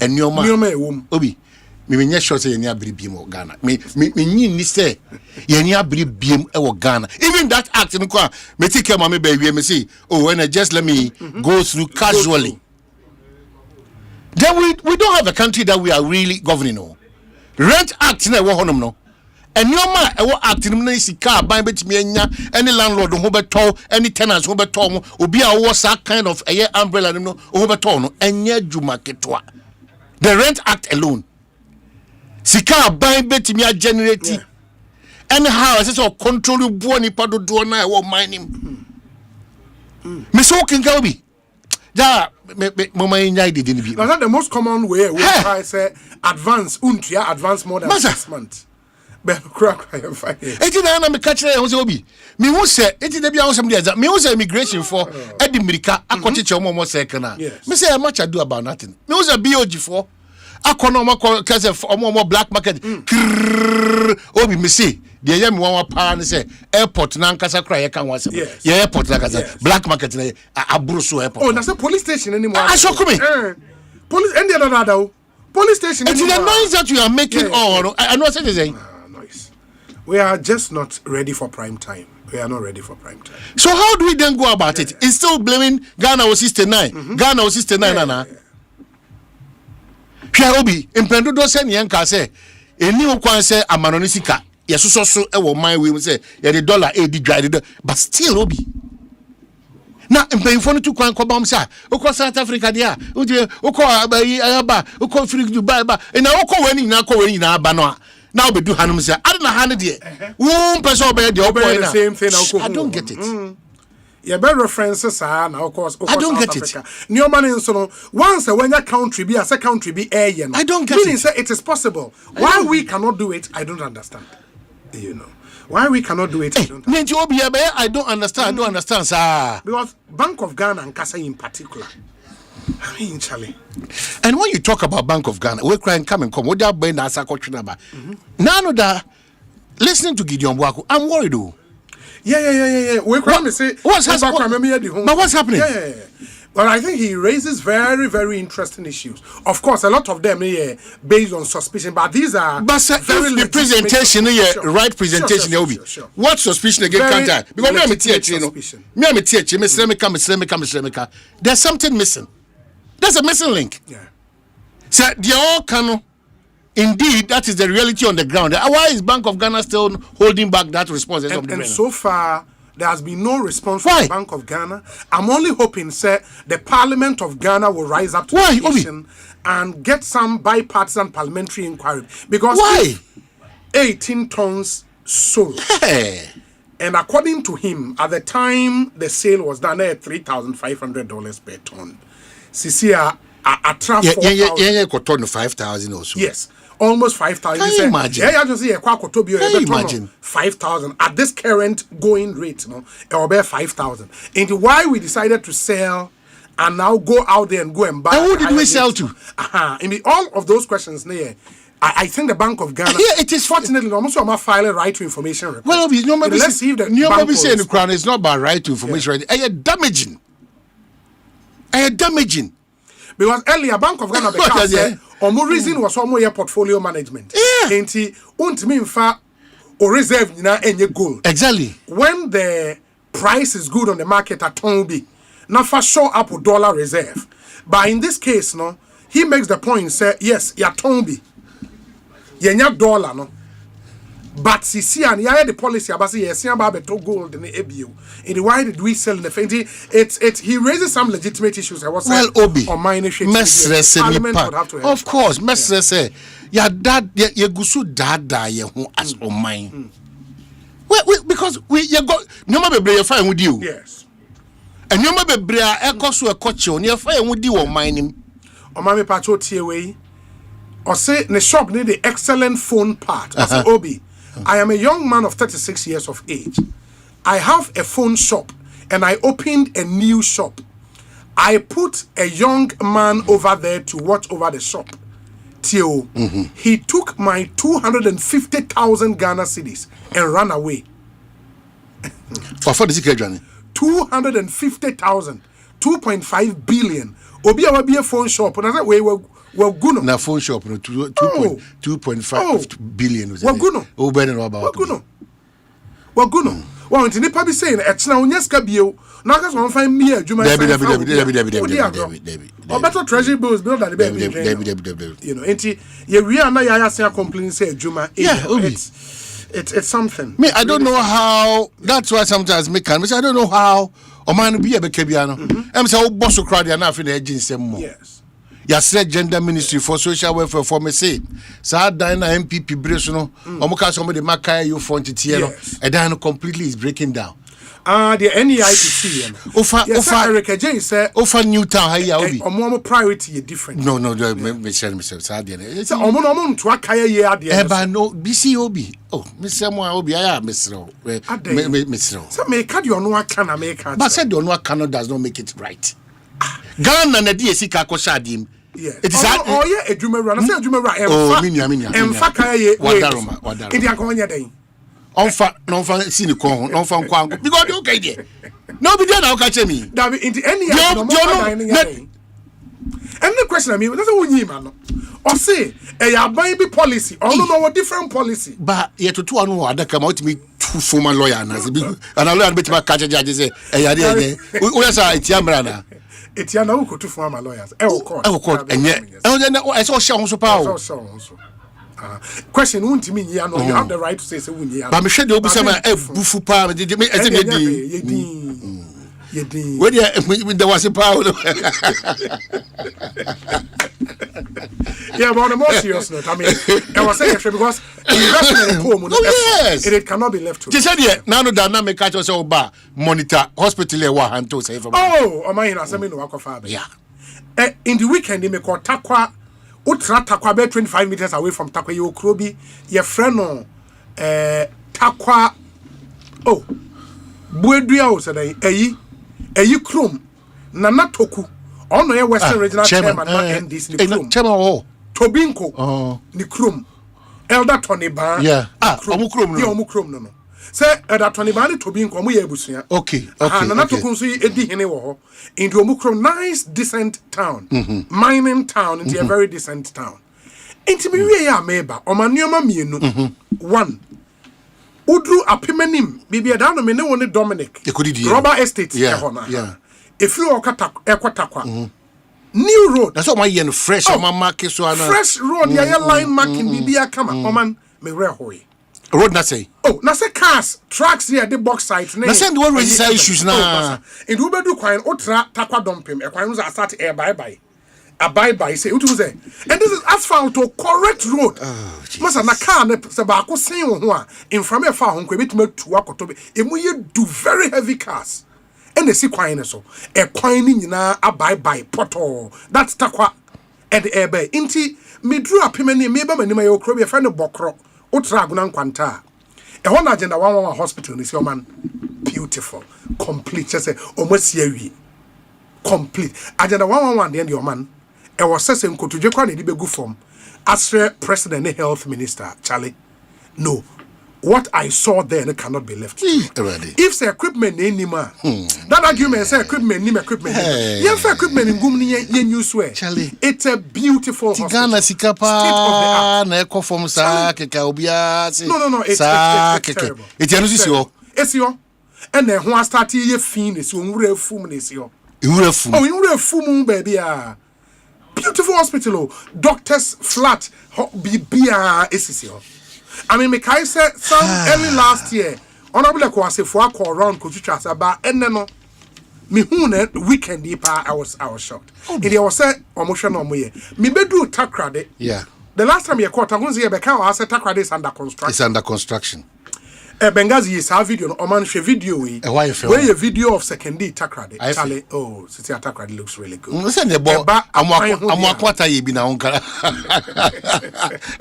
Speaker 6: a new man. Obi. Me nyɛ sure say yɛni abiri biem wɔ Ghana. Me nyi ni say yɛni abiri biem wɔ Ghana. Even that act no kwa me take care mama be me say oh when just let me go through casually. Then we don't have a country that we are really governing on. Rent act na ɛwɔ hɔnom no. Enyoma ɛwɔ act no na sika aban betimi anya any landlord ho betɔ any tenants ho betɔ mo obi a wɔ sa kind of ɛyɛ umbrella no ho betɔ no enye dwuma ketwa. The rent act alone sika aban betimi a generate anyhow as so control bu oni pa dodo na ɛwɔ mining me so kinga obi da mama nya did ni bi.
Speaker 5: That's the most common way we try say advance untia advance more than 6 months. But crack I am fine.
Speaker 6: Eti na me catch you say obi me hu say eti da bia hu some dey me hu say immigration for Edmirika akocheche omo second na me say much ado about nothing me hu say BOG for akono omo cause omo black market obi me say dey yam wan pa ne say airport na nkasa kra ye kan wase ye airport na kasa black market na aburo airport.
Speaker 5: Oh na say police station anymore.
Speaker 6: Asokumi
Speaker 5: police and the other police station.
Speaker 6: It's the noise that you are making I know what you're saying.
Speaker 5: We are just not ready for prime time. We are not ready for prime time.
Speaker 6: So how do we then go about it? It's still blaming Ghana was 69. Ghana was 69 nana. Obi impendo do say nyanka say eni okwan say amanoni sika yesoso e wo man we say ye the dollar e di dry but still obi na mpanyimfo no tu kwan ko bam say ukọ South Africa dia ukọ aba ukọ free Dubai ba na ukọ wani na akọ wani na aba no now be do hanum say adna hand there wo person obey the
Speaker 5: same thing
Speaker 6: I don't get it.
Speaker 5: Yeah, better references are now, of course.
Speaker 6: I don't get it.
Speaker 5: New money in so once when your country be as a country be air, you know.
Speaker 6: I don't get
Speaker 5: meaning
Speaker 6: it.
Speaker 5: Say it is possible. Why we cannot do it, I don't understand. You know. Why we cannot do it, I don't understand.
Speaker 6: I don't understand. I don't understand, sir.
Speaker 5: Because Bank of Ghana and Kasa in particular. I mean, Charlie.
Speaker 6: And when you talk about Bank of Ghana, we're crying, come. What that brain as a coach number. Now that listening to Gideon Bwaku, I'm worried though.
Speaker 5: Yeah. We're crying to say
Speaker 6: what's happening? But what's happening?
Speaker 5: Yeah. Well, I think he raises very, very interesting issues. Of course, a lot of them based on suspicion, but these are
Speaker 6: very if the presentation right presentation sure. What suspicion again can't I? Because me I'm a teacher, me there's something missing. There's a missing link.
Speaker 5: Yeah.
Speaker 6: So they all can. Indeed, that is the reality on the ground. Why is Bank of Ghana still holding back that response?
Speaker 5: And so far, there has been no response from the Bank of Ghana. I'm only hoping, sir, the Parliament of Ghana will rise up to the occasion and get some bipartisan parliamentary inquiry. Because 18 tons sold.
Speaker 6: Hey.
Speaker 5: And according to him, at the time the sale was done at $3,500 per ton. Sisia, a transfer.
Speaker 6: Yeah, 5,000 or so.
Speaker 5: Yes. Almost 5,000.
Speaker 6: Can you imagine?
Speaker 5: Yeah, just say Can you imagine? 5,000 at this current going rate, it will be 5,000. And why we decided to sell and now go out there and go and buy.
Speaker 6: And who did we sell to?
Speaker 5: In all of those questions, I think the Bank of Ghana.
Speaker 6: Yeah, it is
Speaker 5: fortunately almost I'm filing right to information request.
Speaker 6: Well,
Speaker 5: let's see if the
Speaker 6: bank will say the crown is not about right to information. Right? I damaging.
Speaker 5: Because earlier Bank of Ghana because omo reason was omo your portfolio management.
Speaker 6: Yeah.
Speaker 5: Enti untimi mfa or reserve na enye gold.
Speaker 6: Exactly.
Speaker 5: When the price is good on the market at Tonbi, na for show up with dollar reserve. But in this case, no, he makes the point say yes, ya Tonbi. Yenya dollar no. But see and yeah the policy about say yes about beto gold in the ABU. And why did we sell in the fenty? It's he raises some legitimate issues. I was
Speaker 6: Obi
Speaker 5: on mine
Speaker 6: Parliament would have to help. Of course, say ya dad ya gusu dada ye hu as on mine. Because we got no bebre you fine with you.
Speaker 5: Yes.
Speaker 6: And no bebre ekoso ekoche on you fine with you on mine.
Speaker 5: On my pacho tie or say the shop need the excellent phone part. Or say Obi. I am a young man of 36 years of age. I have a phone shop and I opened a new shop. I put a young man over there to watch over the shop. Tio, he took my 250,000 Ghana cedis and ran away.
Speaker 6: For the secret journey.
Speaker 5: 250,000, 2.5 billion. Obi a phone shop, and I said, we were Guno.
Speaker 6: Na phone shop, no 2.5 billion.
Speaker 5: Waguno.
Speaker 6: Oh, better know about
Speaker 5: Waguno. Well, it's nipa be saying, it's now Nyaska Bio. Now, that's one fine me, Juma. Or better treasury bills built at the baby. You know, ain't you really are saying complaining, say Juma.
Speaker 6: Yeah,
Speaker 5: it's something.
Speaker 6: Me, I don't know how. That's why sometimes me can. I don't know how. Or man be a bekebiano. I'm so Bonsu crowd enough in the agency more.
Speaker 5: Yes.
Speaker 6: Ya said gender ministry for social welfare for me say. So Dina MPP Bresno. Omuka somebody makaya you front tieno. And then completely is breaking down.
Speaker 5: The NEIPC.
Speaker 6: Ofa
Speaker 5: Eric J said
Speaker 6: Ofa Newtown how you
Speaker 5: or more priority different.
Speaker 6: No, me share myself. Sadly.
Speaker 5: So omon to akaya ye ade.
Speaker 6: Eba no BCOB. Oh, Mr. Mo obi aya Mr. Mr.
Speaker 5: So make card you no aka na make card.
Speaker 6: But said you no aka does not make it right. Ghana na DSC ka ko shadim.
Speaker 5: Yes. It is yeah, edwuma run. Say edwuma run.
Speaker 6: Oh, minya.
Speaker 5: Emfa kaya ye.
Speaker 6: Wadaroma.
Speaker 5: Idi akonya den.
Speaker 6: Onfa see the con, onfa nkwango. Because you okay there. Nobody now catch me.
Speaker 5: That in the end and the question I mean, that's what you man. Or say, a baby policy, or no different policy.
Speaker 6: But yet to two on other come out to me two former lawyer and I learn a bit about catch judges say, we are it's Yamrana.
Speaker 5: It's Yana to former lawyers. Court,
Speaker 6: and yet I saw Sean so power.
Speaker 5: Question won't mean you have the right to say so.
Speaker 6: But I'm sure you'll be some bufu power. Did you make there was a power?
Speaker 5: Yeah, but on a more serious note, I mean, I was saying because investment in home, it cannot be left to.
Speaker 6: Just said, yeah, now the dynamic catch us all bar monitor hospital and to say from.
Speaker 5: Oh, am I in a semi no father?
Speaker 6: Yeah.
Speaker 5: In the weekend, they make or Takwa. Utra Takwa be 25 meters away from Takwa you Krobi, your friend no Takwa oh Buedria said eyi krom Nana Toku ono ye Western Regional Chairman and this ni krom
Speaker 6: Chairman
Speaker 5: Tobinko ni krom Elder Tony Ba
Speaker 6: omu krom
Speaker 5: no say Elder Tony Ba ni Tobinko omu ye ebusua
Speaker 6: okay
Speaker 5: Nana Toku nso edi hene wo ho into omu krom nice decent town mining town into a very decent town into me we ya meba omanioma mienu one Udru apimenim bibia da no me ne woni Dominic Rubber Estate
Speaker 6: yeah
Speaker 5: if you okata ekwatakwa new road
Speaker 6: that's what my yen fresh on my market so ana
Speaker 5: fresh road ya line marking bibia kama oman me rehoy
Speaker 6: road na say
Speaker 5: cars trucks here the box site
Speaker 6: na send one register issues na
Speaker 5: in do bedu kwan otra takwa dompem ekwan no start bye bye say utu say and this is asphalt to correct road masa na car ne se ba ko sen wo ho a inframe fa ho ko betuma tu akoto be emu ye do very heavy cars and the kwan ne so e kwan ni nyina bye poto that's takwa and ebe inti medru apemani me ba mani ma ye okro be fa ne bokro otra aguna nkwanta e ho na agenda 111 hospital ni see man beautiful complete just say almost awie complete agenda 111 the end your man e was say nkotudwe kwa na di begu form as president and health minister Charlie no what I saw there cannot be left if say equipment anymore that argument say equipment yes equipment ngum ni ye new swear it's a beautiful hospital
Speaker 6: Ghana sikapa na eko form sa keka obia say
Speaker 5: no it's terrible
Speaker 6: it's anu
Speaker 5: sisi and then who start ye fin is onwura fum na sisi
Speaker 6: onwura
Speaker 5: fum baby beautiful hospital doctors flat bibia esisi I mean, Mekai said some early last year, Honorable Kwasefo call around Kuchucha about and no me hune weekend I was shocked. And there was a emotion on me. Me bedu takrade.
Speaker 6: Yeah.
Speaker 5: The last time you caught Tagunzi Beka was a takrade is under construction.
Speaker 6: It's under construction.
Speaker 5: Bengazi is a video no man she video where a video of secondary takrade. Charlie, oh, city takrade looks really good.
Speaker 6: Listen the boy amwakwata ye bi na onkara.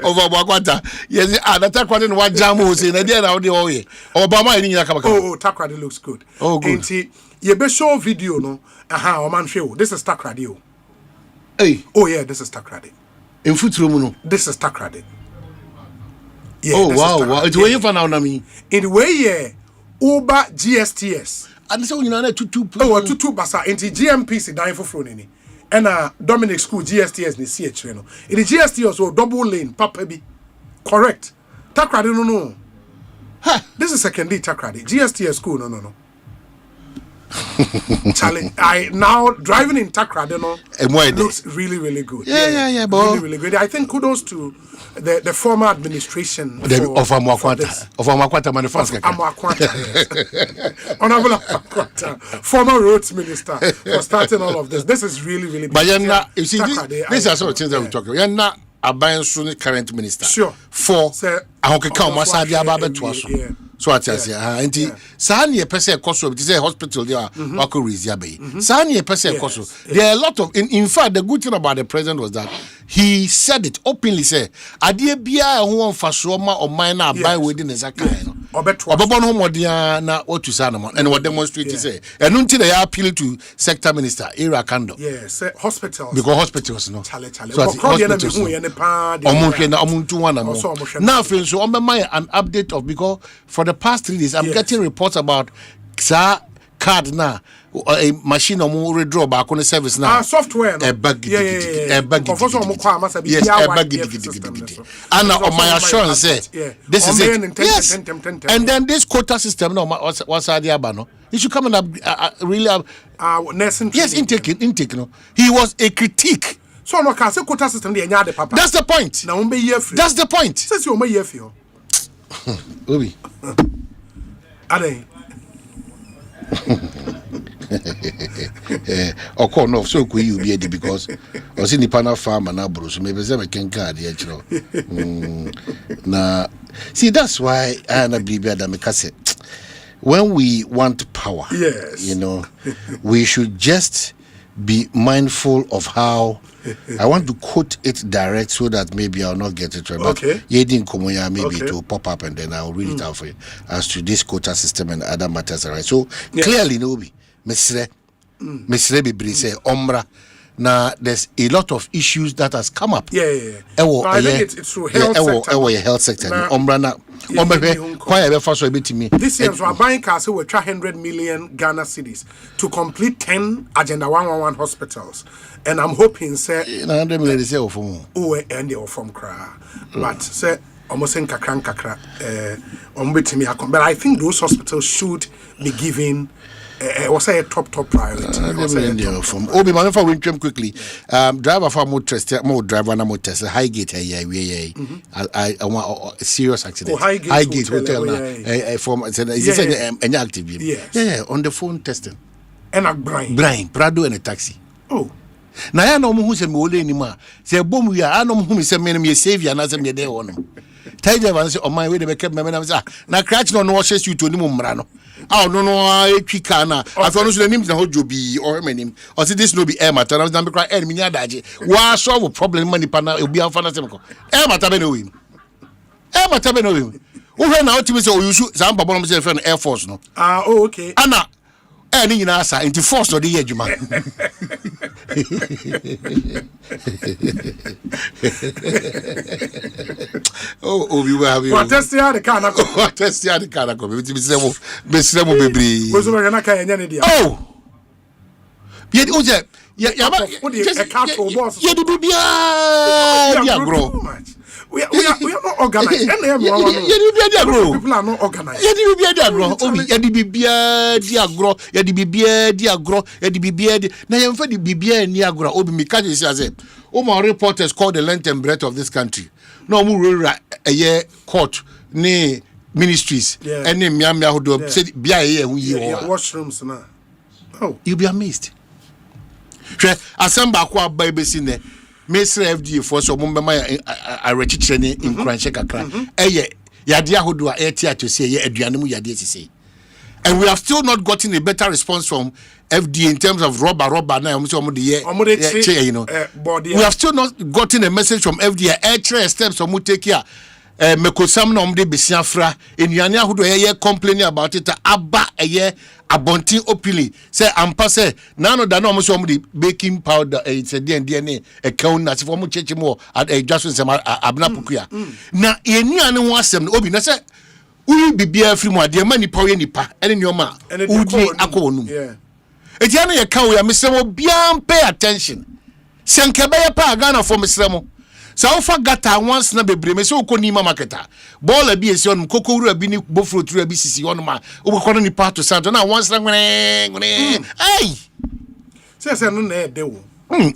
Speaker 6: Over amwakwata. Yes, the takrade no wa jamu say na there na odi oye. Obama ni nyina kabaka.
Speaker 5: Oh, takrade looks good.
Speaker 6: Oh, good.
Speaker 5: Enti ye be show video no. O man show. This is takrade.
Speaker 6: Hey.
Speaker 5: Oh yeah, this is takrade.
Speaker 6: In Futrumu.
Speaker 5: This is Takrade.
Speaker 6: Yeah, oh wow. It's where you found out me.
Speaker 5: In the way Uber GSTS.
Speaker 6: And so you know two
Speaker 5: two basa into GMPC dying for phone and Dominic School GSTS ni CH no. In the GSTS or double lane papa bi. Correct. Takrade no. This is secondary Takrade. GSTS school no. Charlie, I now driving in Takrade looks really good.
Speaker 6: Yeah,
Speaker 5: but really good. I think kudos to the former administration
Speaker 6: of Amakwanta. Of Amakwanta manufacturer.
Speaker 5: Honorable Amakwanta, former roads minister, for starting all of this. This is really
Speaker 6: but you see, these are sort of things that we talk about. You're not a current minister.
Speaker 5: Sure.
Speaker 6: For so I tell you, anti Sanya Pese Koso, it is a hospital there, Wako Riziabe. Sanya Pese Koso. There are a lot of, in fact, the good thing about the president was that he said it openly, say, Adia Bia, who on Fasoma or Minor by within the Zaka. Obabon Modiana, what to Sanamon, and what demonstrate to say. And until they appeal to sector minister, Ira Kando.
Speaker 5: Yes, hospitals.
Speaker 6: Because hospitals, no.
Speaker 5: So
Speaker 6: hospitals. Now, so on my an update of because for the past 3 days, I'm getting reports about card now, a machine or more redraw back on the service now.
Speaker 5: Software.
Speaker 6: A bug. Yes, a bug. And on my assurance, this is it. Yes. And then this quota system, no, what's the abano? He should come and really yes, intake. No, he was a critique.
Speaker 5: So no can say quota system dey nya de papa.
Speaker 6: That's the point.
Speaker 5: Na umbe year free.
Speaker 6: That's the point.
Speaker 5: Says you umbe year free.
Speaker 6: Obi.
Speaker 5: Ade.
Speaker 6: Okay, no, so could you be because I was in the panel farm and abro, so maybe some can card here, Now, see, that's why I am a baby that make us say when we want power,
Speaker 5: yes,
Speaker 6: you know, we should just be mindful of how I want to quote it direct so that maybe I'll not get it right.
Speaker 5: Okay.
Speaker 6: But maybe it will pop up and then I'll read it out for you as to this quota system and other matters. Right. So clearly, Nobi, Mesre Bibri say Ombra. Now there's a lot of issues that has come up.
Speaker 5: I think it's through health sector.
Speaker 6: Health sector. Ombra na quite a first to me.
Speaker 5: This year we are buying cars with 100 million Ghana cedis to complete 10 Agenda 111 hospitals. And I'm hoping say
Speaker 6: 100 million is from
Speaker 5: Kra. But say almost in kakra but I think those hospitals should be given was a top priority.
Speaker 6: From Obi Manafa win quickly. Driver for more driver na more test. Highgate I want a serious accident. Highgate hotel now. From is any active. Yeah, on the phone testing.
Speaker 5: And a Brian
Speaker 6: Prado and a taxi.
Speaker 5: Oh.
Speaker 6: Na ya no mo hu se me ole ni ma. Se bom wi a no mo hu me se me savior na se me dey won. Tiger van say on my way dey keep me na say na crash no washes you to ni mo mra no. Ah no etwika na afọ no so nim na hojo bi or manim or say this no be air matter na be cry air me nya daje wa solve problem money pa na obi anfa na se ko air matter be no we wo hwe na otimi se oyusu sa mpa bono se fe no air force no
Speaker 5: okay
Speaker 6: ana ni nyina sa into force no dey adwuma we will have you
Speaker 5: what test the car na
Speaker 6: ko be mo bebre
Speaker 5: wo so be na kan enya ne dia
Speaker 6: ye oje ya
Speaker 5: a car to boss
Speaker 6: ye di bibia dia gro
Speaker 5: we are not organized.
Speaker 6: People are not organized. Now you for the bibia ni agro. Obi mi catch you say. My reporters call the length and breadth of this country. No mu a year court ni ministries and ni miamia who do say bia here who you
Speaker 5: washrooms na. Oh,
Speaker 6: you'll be amazed. Asempa kwa baby sine. Mr. FDA for so mumba a rechichene in Cranche Kakra. Yadia Hodua Airtia to say Adrianum Yadia to say. And we have still not gotten a better response from FDA in terms of rubber now. We have still not gotten a message from FDA. Air steps or take care. mekosam na omde besiafra enuane ahodo ye complaining about it aba eye abontin opili say ampa say na no da na omso omde baking powder it's a DNA e kaun na se for mo cheche mo adwaso nsem abna pokuya na enuane ho asem obi na say uyi bibia afri mu ade ma nipa we nipa ene nyoma udi akonum etiana ye kawo ya mesemo bia pay attention senkebe ye pa Ghana for mesemo so ofa gata once na bebre me so okoni ma marketa ball bi esi onum kokowuru abi ni bofro tru abi sisi onum a obokono ni part to santo na once na ngene ai
Speaker 5: se no na ede wo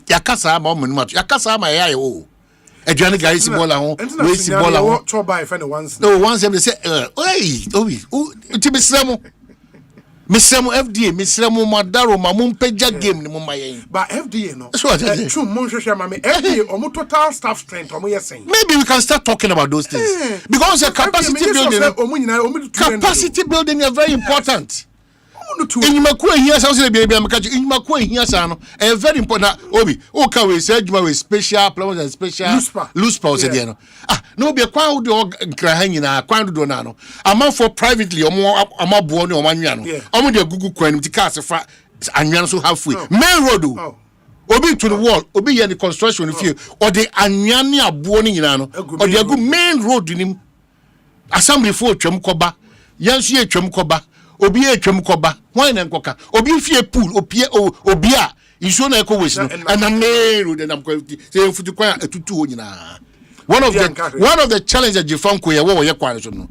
Speaker 6: yakasa ma omunum ato yakasa ma ya o aduane guys si bola ho we si bola ho
Speaker 5: to buy for the once
Speaker 6: no once them say oi obi ti besramo Misremo FDA, Misremo Madaro, Mamumpeja game, ni Mumaye.
Speaker 5: But FDA, no.
Speaker 6: So,
Speaker 5: true, Monsieur Mame, FDA, or total staff strength, or you're saying.
Speaker 6: Maybe we can start talking about those things. Because the capacity building is very important. In Makwe here, something baby, I'm catching in Makwe here, son. A very important Obi. Okay, we said you special, plans and special loose pause again. No be a crowd dog hanging a crowd donano. A man for privately or more a mob one or Manuano. I'm the Google coin to cast a fat and you also halfway. Main road. Obi to the wall, Obi and the construction field, or the Anyania boning in ano, or the good main road in him. Assembly for Chumkoba, Yancy Chumkoba. Obi etwemkoba wan en koka obi fie pool obia iso na eko wesi no na meru de nam kwafti se futu kwa atutu onyina one of the challenges Jefanko ye wo ye kwan so no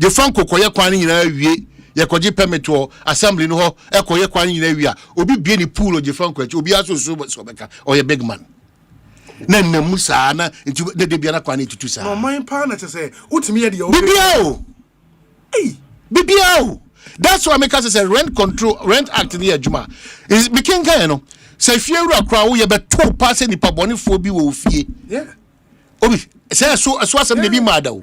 Speaker 6: Jefanko koye kwan nyina awie ye koji permit wo assembly no ho ekoye kwan nyina awie a obi bie ni pool Jefanko achi obi aso so beka or ye big man na musa na nti de bia na kwan etutu sa
Speaker 5: no man pa na say utimi ye de
Speaker 6: bibiao that's why make us say rent act in the Juma is became kind no say fear akra wo ye beto pass ni pabonifo bi wo fie obi say so asem dey be mad o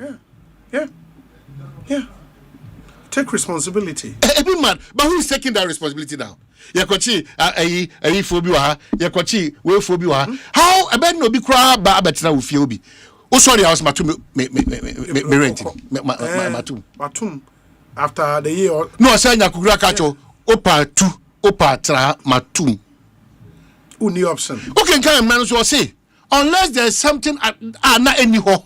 Speaker 5: take responsibility
Speaker 6: be mad but who is taking that responsibility now yakochi ayi fo bi wa ha yakochi we fo bi wa ha how e be no bi kra ba abetina wo fie obi o sorry house matum me rent
Speaker 5: matum after the year
Speaker 6: no say nyakugura kacho opa 2 opa tra matum
Speaker 5: uni option
Speaker 6: okay can man so say unless there's something na any ho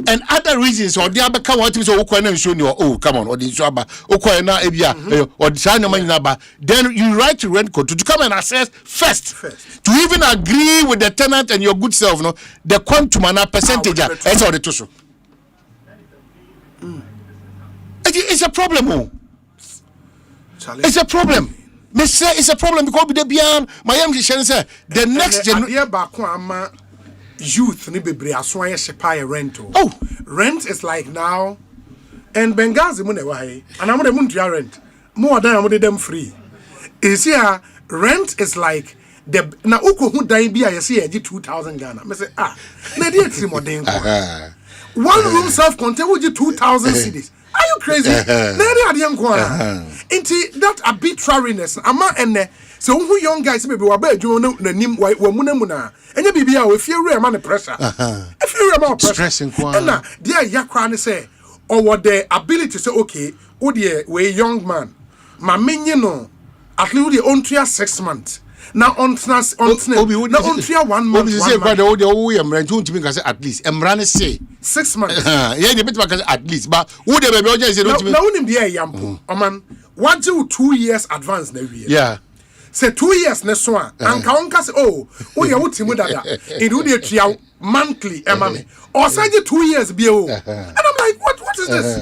Speaker 6: and other reasons or the abaka want so okwa na nso ni oh come on or the nso aba okwa na ebia or the sanya man na ba then you write to rent code to come and assess first to even agree with the tenant and your good self no the quantum and percentage that's all the to so it's a problem. It's a problem. Me say it's a problem because the beyond my young say the next generation
Speaker 5: youth ni bebre aso ye pay rent. Oh, rent is like now and Benghazi mo na wa he and am dem ntua rent. More than am dem free. Is here rent is like the na ukohu dan bi a say 2,000 Ghana. Me say na dey trimodin ko. One room self contained with 2,000 cedis. Are you crazy? That arbitrariness. Ama ene. So who young guys maybe wabe adwuma na nim wa munemu na. Enye bibia we fear real man pressure. If you real man pressure. Na dia yakra ne say or the ability to say okay, o de we young man. Ma menye no at least we on 6 months. Now on 1 month.
Speaker 6: Obi say kwa the o ye mrant untimi ka say at least emra ne say
Speaker 5: 6 months.
Speaker 6: Yeah, the bit ka at least but who the baby oja say untimi.
Speaker 5: Now unim dey yampo. Oman, what do 2 years advance na we.
Speaker 6: Yeah.
Speaker 5: Say 2 years na so an anka onka say oh, wo dey utimi dada. In wo dey tua monthly emame. Or say 2 years be o. And I'm like what is this?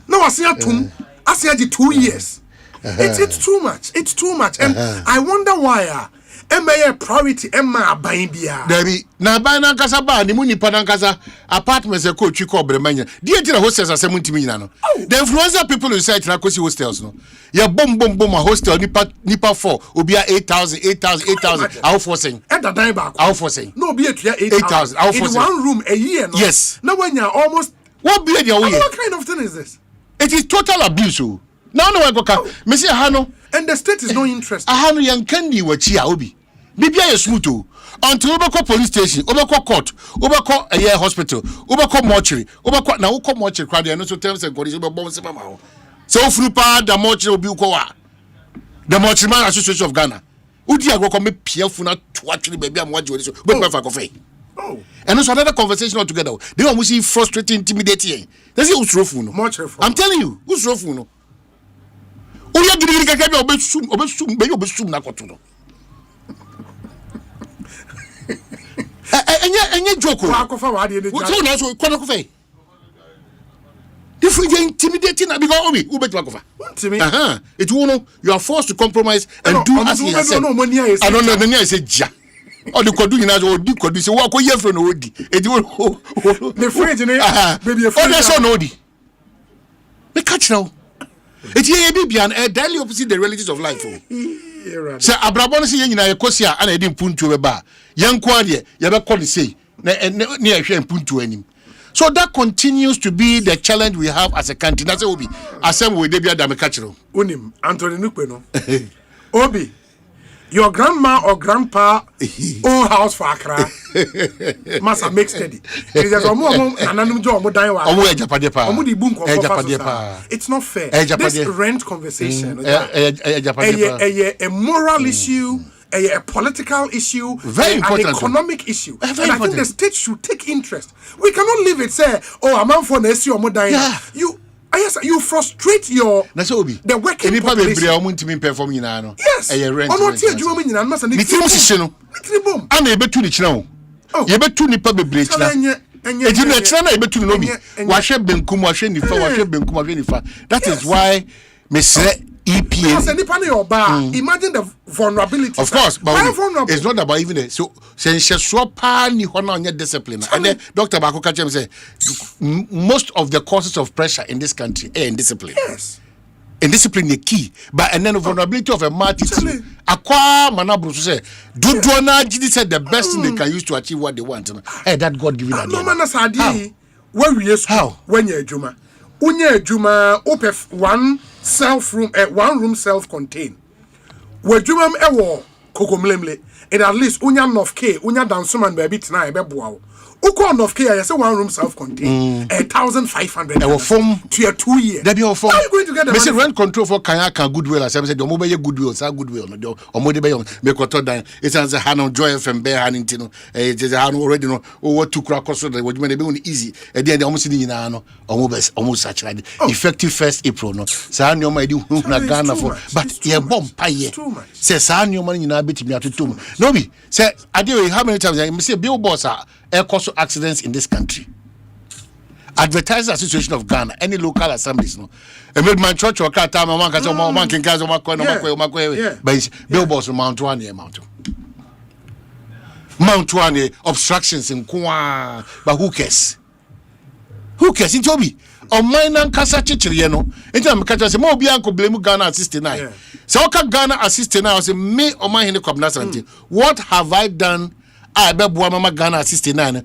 Speaker 5: No, I say atum. I say 2 years. It's too much. It's too much. And I wonder why MA priority Emma buying beer.
Speaker 6: Debbie, na buy na kasa ba ni muni pa na kasa apartments e ko twi ko bremanya. Die tira hostels asem ntimi nyina no. The influencer people inside na kosi hostels no. Ya bom a hostel nipa 4 obi a 8,000 how for saying.
Speaker 5: And the dime back.
Speaker 6: How for saying.
Speaker 5: No be a 8,000
Speaker 6: how for
Speaker 5: saying. In one room a year no.
Speaker 6: Yes.
Speaker 5: Now when you almost
Speaker 6: what be the way?
Speaker 5: What kind of thing is this?
Speaker 6: It is total abuse. No, I go. Me say hano.
Speaker 5: And the state is not interested.
Speaker 6: Hano yan kandi wachi a obi. Bibia is smooth too. Until Obako police station, Obako court, Obako a year hospital, Obako mortuary, Obako now Obako mortuary crowd and also terms and conditions about Bonsu. So Frupa, the mortuary will be Ukoa. The Mortuary Association of Ghana. Udia go come Pierre Funa to actually baby I'm watching this. Oh. And also another conversation altogether. They almost see frustrating, intimidating. That's it. Who's rough? I'm telling you, who's rough? No. Oh, yeah, you can get obesum na kotuno. Enye joke. What's on also kono kofe? If you intimidating because obi who bet makofa. It will know you are forced to compromise and do as he has said. I don't know the near say ja. All the kodu nyina so odi kodu say wa ko ye fro no odi. E di the friend baby friend. Oh that's no odi. Me catch now. It ye be an daily opposite the realities of life. Say abrabon say nyina ye kosi a na e di mpuntu be ba. Yanko ade ye be call say na e hwe mpuntu anim. So that continues to be the challenge we have as a country. That's Obi. Asem we dey bia da me catch no.
Speaker 5: Unim Anthony Nukwe no. Obi, your grandma or grandpa own house for Accra. Massa make steady. It's not fair. This rent conversation. A moral issue. A political issue,
Speaker 6: very important,
Speaker 5: an economic issue, and I think the state should take interest. We cannot leave it say, "Oh, I'm out for an issue or more dying." You frustrate the working population. Yes.
Speaker 6: That is why EPA.
Speaker 5: Imagine the vulnerability.
Speaker 6: Of course, but it's not about even it. So, since discipline, and then Dr. Bako Kachem say most of the causes of pressure in this country are indiscipline.
Speaker 5: Yes.
Speaker 6: Indiscipline is key, but and then the vulnerability of a multitude. Akwa Manabru say, do said the best thing they can use to achieve what they want. Hey, that God given idea.
Speaker 5: No man where we how when you're Juma. Unye Juma opef one room self-contained. Where Juma ewo kokomlemle, and at least unya nof K, unya dansuman baby tonight bebuao. Uko nof K, I say 1 room self-contained, 1,500.
Speaker 6: They were form
Speaker 5: to a 2 year.
Speaker 6: They be your form.
Speaker 5: How are you going to get the
Speaker 6: money? Rent control for Kayaka goodwill. As I said, the mobile goodwill, sa goodwill. No, or more be on make what down. It's as a Hanon Joy from Bear Hannington. It is already know what to crack also. What you may be easy. At the end, almost in Yano, almost such like effective 1st April. No, San, you might do Ghana for, but your bomb pie. Says San, your money in a bit me to tomb. No, me say, I do how many times I say Bill Boss are air cost accidents in this country. Advertising Association of Ghana, any local assemblies, no. I made my church or cat time, one can guys on my corner, but billboards on Mount One, obstructions in Kwa, but who cares? Who cares? In Toby, or mine and Casa Chichiriano, in time, catch more Bianco blame Ghana at 69. So, Ghana at 69 was a me or my Hindu. What have I done? Ghana 69.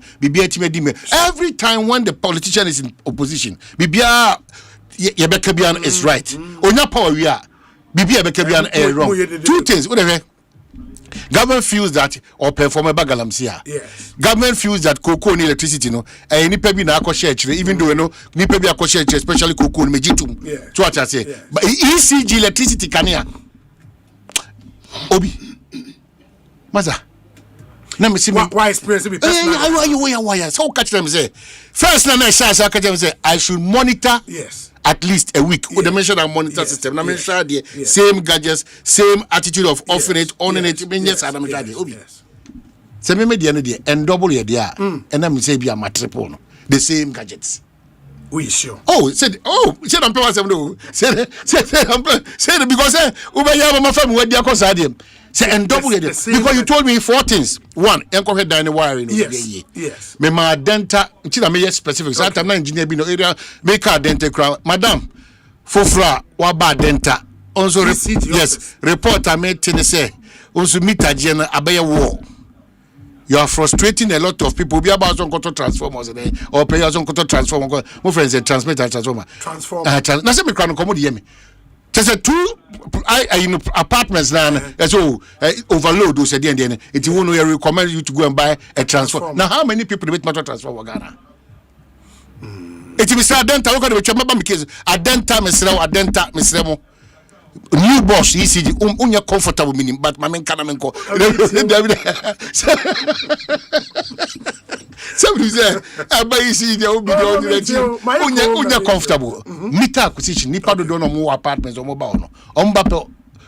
Speaker 6: Every time when the politician is in opposition, Bibia Yebekabian is right. Onya power we are. Bibia Yebekabian is wrong. Two things. Whatever. Government feels that or perform a bagalamsia.
Speaker 5: Yes.
Speaker 6: Government feels that cocoa and electricity, no, and nipebi na share, even though no nipebi share, especially cocoa and mejitum. So what I say. But ECG electricity can Obi. Maza. Let me see
Speaker 5: why experience me
Speaker 6: why so catch them say first na say I should monitor at least a week with the mention and monitor system na mention the same gadgets same attitude of offering it owning it yes and obi say me dey no dey and double here there and na me say be a triple no the same gadgets
Speaker 5: we sure
Speaker 6: said I'm pay myself no said because ubeya my family we dey cause adem. Say and double it because you told me 4 things. 1, encourage dining wiring.
Speaker 5: Yes.
Speaker 6: Me ma denta. Until me specific. So I'm engineer be no area. Make a denta crown, madam. Fofra waba denta. Also report I made to say. Also meet a gen abaya war. You are frustrating a lot of people. Be about some control transformers or players on control transformer. My friends say transmitter transformer.
Speaker 5: Transformer.
Speaker 6: Na say me crown come di me. There's a two apartments now. So overload those at the end. It won't recommend you to go and buy a transformer. Now, how many people make motor transformer Ghana? It is a denta. Look at the chamber because a denta mesremo. New boss, ECG, unya comfortable meaning, but my man can't menko. Somebody say, I buy ECG, unya comfortable. Meter acquisition, nipa do no more apartments or mobile.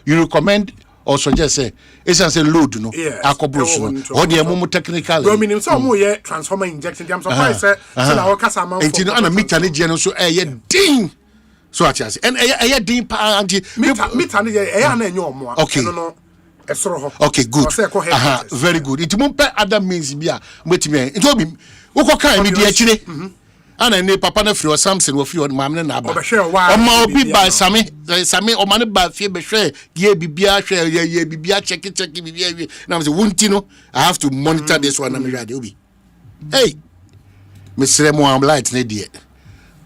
Speaker 6: You recommend or suggest say, it's as a load, no? Akobros, or the momo technical.
Speaker 5: Meaning some more transformer injection. I'm surprised, sir. Our Casama,
Speaker 6: and you know, meet an agent, so a ding. So I just and I deep anti okay. Okay, good. Very good. It won't pay other means be wait me. It will be Ukoka immediately. And I papa na free or something with you on mamma na ba. O be by Sammy or money by fear be share ye bibia share ye bibia check bibia. Now I say wuntino I have to monitor this one na me radio be. Hey. Mr. Mo am light na die.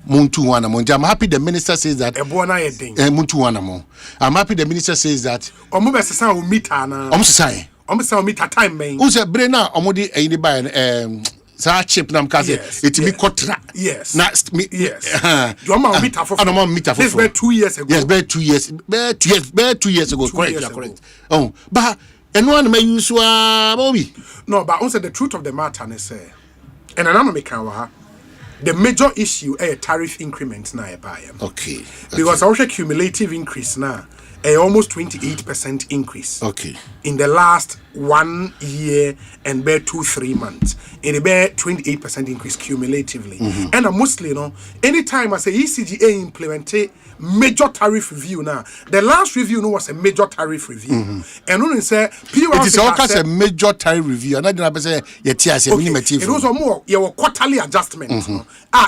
Speaker 6: Muntu wana mo. I'm happy the minister says that. Muntu wana mo. I'm happy the minister says that.
Speaker 5: Omo be sesa o meet ana.
Speaker 6: Omo sesa.
Speaker 5: Omo sesa o meet time man.
Speaker 6: Who say brain na omo di any buy sa chip na mkaze it be kotra.
Speaker 5: Yes.
Speaker 6: Na
Speaker 5: yes. Do omo meet for.
Speaker 6: Omo meet for.
Speaker 5: This be 2 years ago.
Speaker 6: Yes, be 2 years. Be 2 years ago. Correct. Oh, but and one may use Bobby.
Speaker 5: No, but also the truth of the matter is and another make the major issue is tariff increments now.
Speaker 6: Okay.
Speaker 5: Because our cumulative increase now almost 28% increase.
Speaker 6: Okay.
Speaker 5: In the last 1 year and bare 2-3 months. In the bare 28% increase cumulatively. And mostly, you know, anytime I say ECGA implemented major tariff review now, the last review was a major tariff review. And when say
Speaker 6: it is all a major tariff review. And I didn't say it
Speaker 5: was more your quarterly adjustment.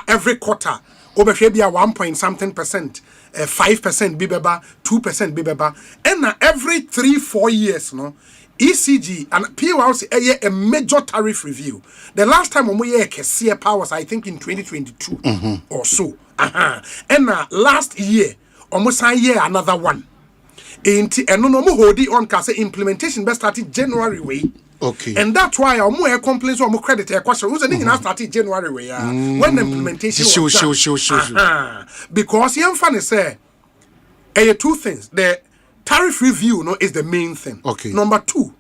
Speaker 5: Every quarter over be a 1 point something percent. 5% bibeba, 2% bibeba, and every 3-4 years, no, ECG and POC a major tariff review. The last time we had Kessia powers, I think in 2022 or so. And last year, almost a year, another one. And no hold it on because implementation best started January way.
Speaker 6: Okay.
Speaker 5: And that's why our more complaints or more credit a question. Who's the started January way? When the implementation was done. Because young funny say, two things. The tariff review is the main thing.
Speaker 6: Okay.
Speaker 5: Number 2,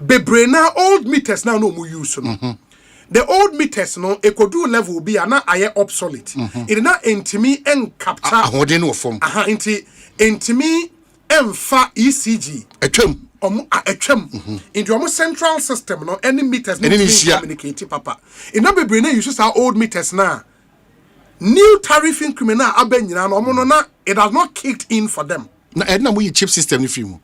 Speaker 5: Bebrena old meters now no more use. The old meters it could do level be na aye obsolete. It na intimi and capture. Intimi emfa ECG. Into almost central system, no any meters need to communicate, papa. In that be uses our old meters now. New tariff increment now it has not kicked in for them.
Speaker 6: Now we chip system if you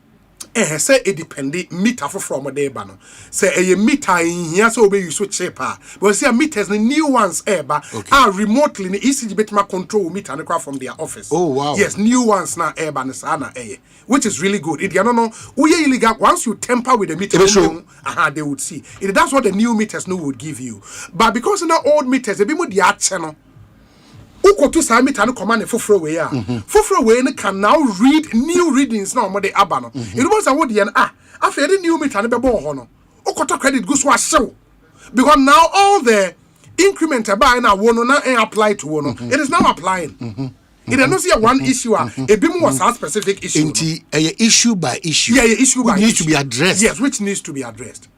Speaker 5: say it depend meter from a day banner. Say a meter in here so be you so cheaper. But see meters the new ones are remotely the ECG betma control meter and from their office.
Speaker 6: Oh wow.
Speaker 5: Yes, new ones now which is really good. It you know illegal once you tamper with the meter they would see. That's what the new meters would give you. But because in the old meters they be more the channel. Uko to sami tanu command fufro way fufro way can now read new readings now more the abano. It was a word after the new meter be born hono. Uko to credit goes was show because now all the increment by now one na apply to one. It is now applying. It is not see one issue a bit more specific issue.
Speaker 6: Issue by issue.
Speaker 5: Yeah, issue by
Speaker 6: needs to be addressed.
Speaker 5: Yes, which needs to be addressed.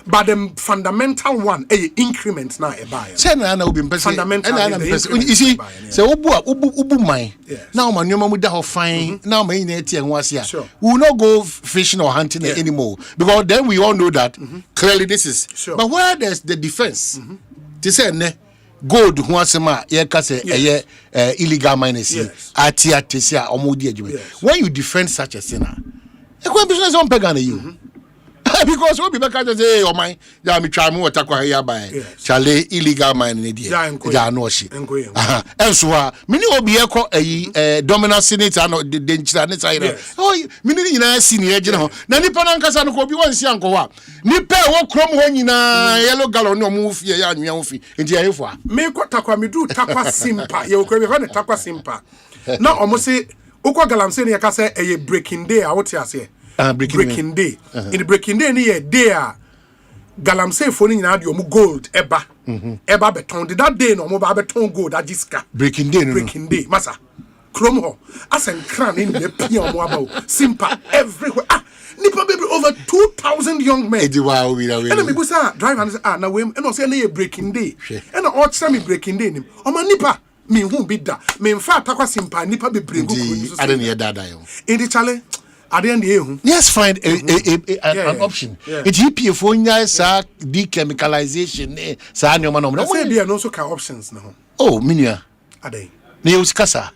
Speaker 5: But the fundamental one, increments now a buyer.
Speaker 6: Fundamental. You see, so ubu mine. Now my new mama fine. Now my ineti and was here. We will not go fishing or hunting anymore because then we all know that clearly this is. But where there's the defense, they say gold who wants ma illegal miners. Atia tesia omodi ejime. When you defend such a sinner, a business on pegana you. Because we be back and say, oh my, ya me try more takwa here by Charlie illegal mine in the ya no she. And so many obi eko dominant senator no the danger ne side. Oh, many nyina senior gina. Na nipa na nkasa no ko bi wan si anko wa. Nipa wo krom ho nyina yellow gallon no mu fie ya anwia fi. Enti ya efo a.
Speaker 5: Me ko takwa me do takwa simpa. Ye ko be ho ne takwa simpa. Na omo say Ukwa galamsey ni yaka say a breaking day a wote ase. Breaking day. In the breaking day ni ye day a galamsey phone nyina de omu gold eba. Eba beton that day no mo ba beton gold agiska.
Speaker 6: Breaking day no.
Speaker 5: Breaking day masa. Krom ho. Asen kran in the pia omo about. Simple everywhere. Nipa baby over 2,000 young men.
Speaker 6: Wow, we
Speaker 5: and me busa drive and say na we and say na breaking day. And all say me breaking day nim. O ma nipa me hu bi da. Me mfa atakwa simple nipa be bregu
Speaker 6: ko. I don't hear that yo.
Speaker 5: In the chale at the end the
Speaker 6: yes, find an option. It EPA for nya sa dechemicalization sa nyoma no.
Speaker 5: Say be no so ka options na ho.
Speaker 6: Oh, minia.
Speaker 5: Adai.
Speaker 6: Ne uskasa.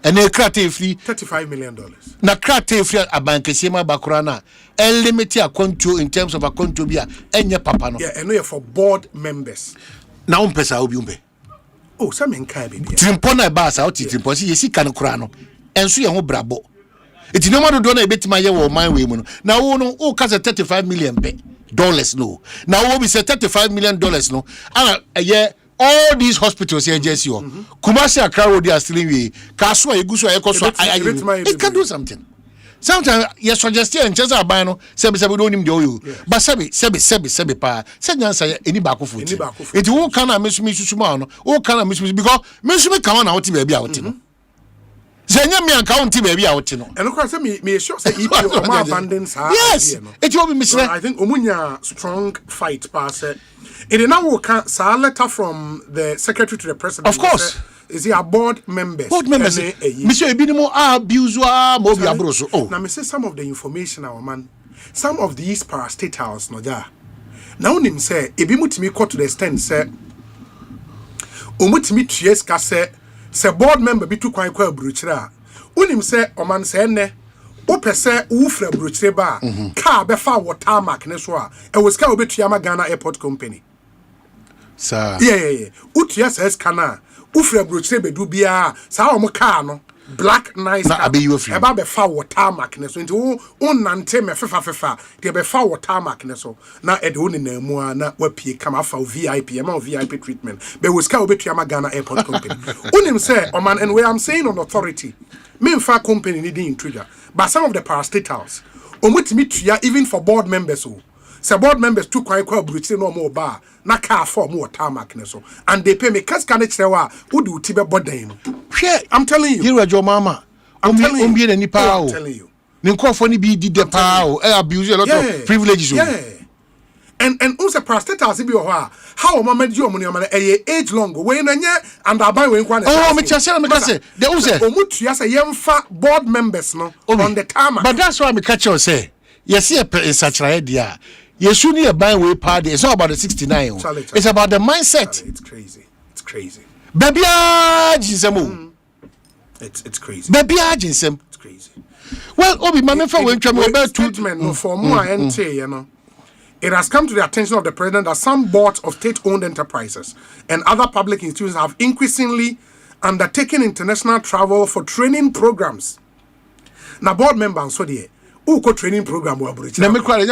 Speaker 6: And a crate free
Speaker 5: $35 million.
Speaker 6: Na crate free a bank sema bakurana. And limit a control in terms of a control bia. Enya papa no.
Speaker 5: Yeah, and we are for board members.
Speaker 6: Na umpesa obiumbe.
Speaker 5: Oh, some in kai baby.
Speaker 6: Trimpona basa oti trimposi yesi kan kurano. Enso ye ho brabo. Iti no mado do na ebetima ye wo man we mu no. Na wo no o kasa $35 million dollars no. Na wo bi say $35 million no. Ana all these hospitals here just you. Kumasi Accra Road are still in we. Kaswa Igusu Ekoso. It can do something. Sometimes you suggest and just a bano. Sebi don't him do you. But sebi pa. Send answer any back of foot. It won't can miss me Susumano. Oh can I miss me because miss me come on out baby out. Zenya me account baby out. And
Speaker 5: of course me sure say EPO more abundance.
Speaker 6: Yes. It will be miss.
Speaker 5: I think Omunya strong fight pass. It is now a letter from the secretary to the president.
Speaker 6: Of course.
Speaker 5: Is he a board members?
Speaker 6: Board members. Monsieur Ebinimo abuse mobi abroso. Oh.
Speaker 5: Now me say some of the information our man. Some of these parastatals no ja. Now him say ebimutimi court to the extent say omutimi tieska say board member bi tu kwan kwa bruchira. Unim say oman say ne opese ufra bruchire ba car be fa water mark ne so a e was ka obetuama Ghana Airport Company.
Speaker 6: Sir.
Speaker 5: Yeah. Utia says kana ufra bruchire bedu bia sa o mo car no black nice
Speaker 6: na abi you free.
Speaker 5: Eba be fa water mark ne so nti o nante me fefa de be fa water mark ne so na e de oni na mu a na wapie kama fa VIP e ma VIP treatment be was ka obetuama Ghana Airport Company. Unim say o man and where I'm saying on authority me mfa company ni dey intruder. But some of the parastatals, omutimi tuya even for board members who say board members too quite brutal no more bar na car for more tarmac so and they pay me cash can it wa who do tibe boden. I'm telling you.
Speaker 6: You are your mama. I'm telling you. I'm telling you. Ninkofo ni bi di de pa o abuse a lot of privileges.
Speaker 5: Yeah. And also parastatals bi o ha how mama di omo ni mama age long we na nye and aban we nkwa.
Speaker 6: Oh me chase the use
Speaker 5: omutua say yemfa board members no on the tarmac.
Speaker 6: But that's why me catch you say yes here in such idea. Yesu ni aban we party. It's not about the 69. It's about the mindset.
Speaker 5: Charlie, it's crazy.
Speaker 6: Baby jinsemo.
Speaker 5: It's crazy.
Speaker 6: Baby jinsem.
Speaker 5: It's crazy.
Speaker 6: Well, obi mama fa we ntwa me about
Speaker 5: treatment no for more ente you know. It has come to the attention of the president that some boards of state-owned enterprises and other public institutions have increasingly undertaken international travel for training programs. Now, board members, so there, who go training program?
Speaker 6: Let me call you.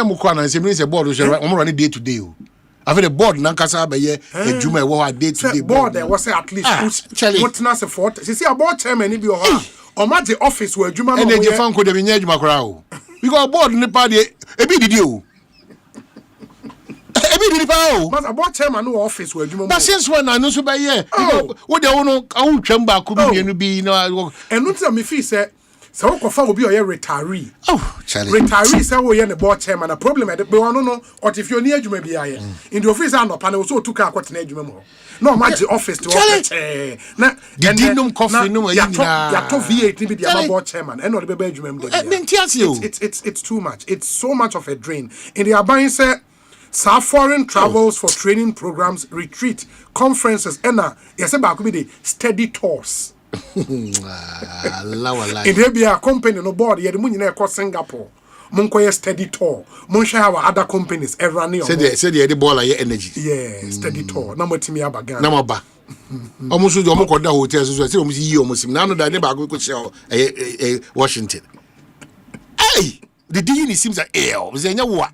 Speaker 6: Say board. I'm running day to day. I feel the board nankasa be ye ejuma wo day to day.
Speaker 5: Board there was at least what na say for. See a board chairman bi o ha. O ma the office where ejuma no.
Speaker 6: And the fan ko de be nya ejuma kra o. Because board ni pa de ebi didi o.
Speaker 5: Mas about chairman no office where you.
Speaker 6: But since when I know so by here, what they want to chamba could be no be no.
Speaker 5: And not me fee say so kofa obi oye retiree.
Speaker 6: Oh, Charlie.
Speaker 5: Retiree say we the board chairman. A problem e be one no or if you near adwuma bi aye. In the office and up and so to ka kwat na adwuma mo. No match the office to office. Na
Speaker 6: the coffee no
Speaker 5: ya to V8 ni be the board chairman. And no be adwuma mo. It's too much. It's so much of a drain. In the aban say some foreign travels for training programs, retreat, conferences, and yes, about could be the steady tours. In there be a company no board, yet the money near Singapore. Monkoye steady tour. Monsha our other companies every year.
Speaker 6: Said the ball energy.
Speaker 5: Yeah, steady tour. Number Timmy Abagan.
Speaker 6: Number ba. Almost you almost got the hotels. So I say almost you almost now no that never go show Washington. Hey, the deal seems like what?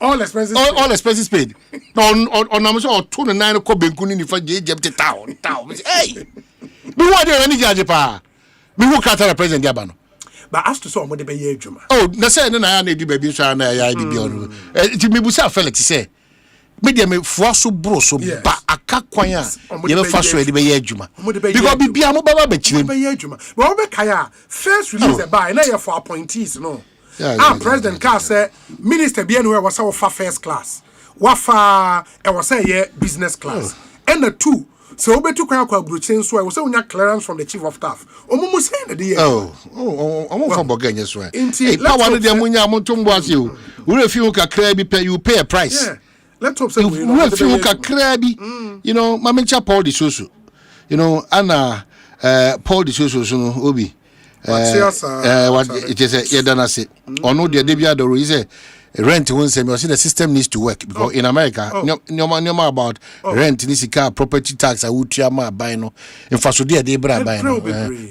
Speaker 5: All expenses
Speaker 6: paid. On I'm sure 29 ko benku ni fa je jebte town. Hey. Be what you any judge pa. Me who can't tell the president Gabano.
Speaker 5: But as to so what the be juma.
Speaker 6: Oh, na say na na do baby so na ya bibi onu. Ti me busa Felix say media me foaso bro so ba aka kwan a ye be fa so e de be ye adwuma. Because bibia mo baba be chire.
Speaker 5: Be ye adwuma. But we be kaya first release the buy na ye for appointees no. President Carr say minister bi anywhere was for first class. Wafa e was say ye business class. And the two so we to kwa bruchen so I was say unya clearance from the chief of staff. Omumu say na dey.
Speaker 6: Omo for bogan so. Hey, power no dey amunya amontombo ase o. We refi kakra bi pay you pay a price.
Speaker 5: Yeah. Let's hope so.
Speaker 6: We refi kakra bi. You know, mamencha Paul de Soso. You know, Anna Paul de Soso so no obi. What it is yedana say. Ono de bia do is rent won't say me. The system needs to work because in America, no about rent, this car property tax. I would try my buy no. In Fasodia, they buy no.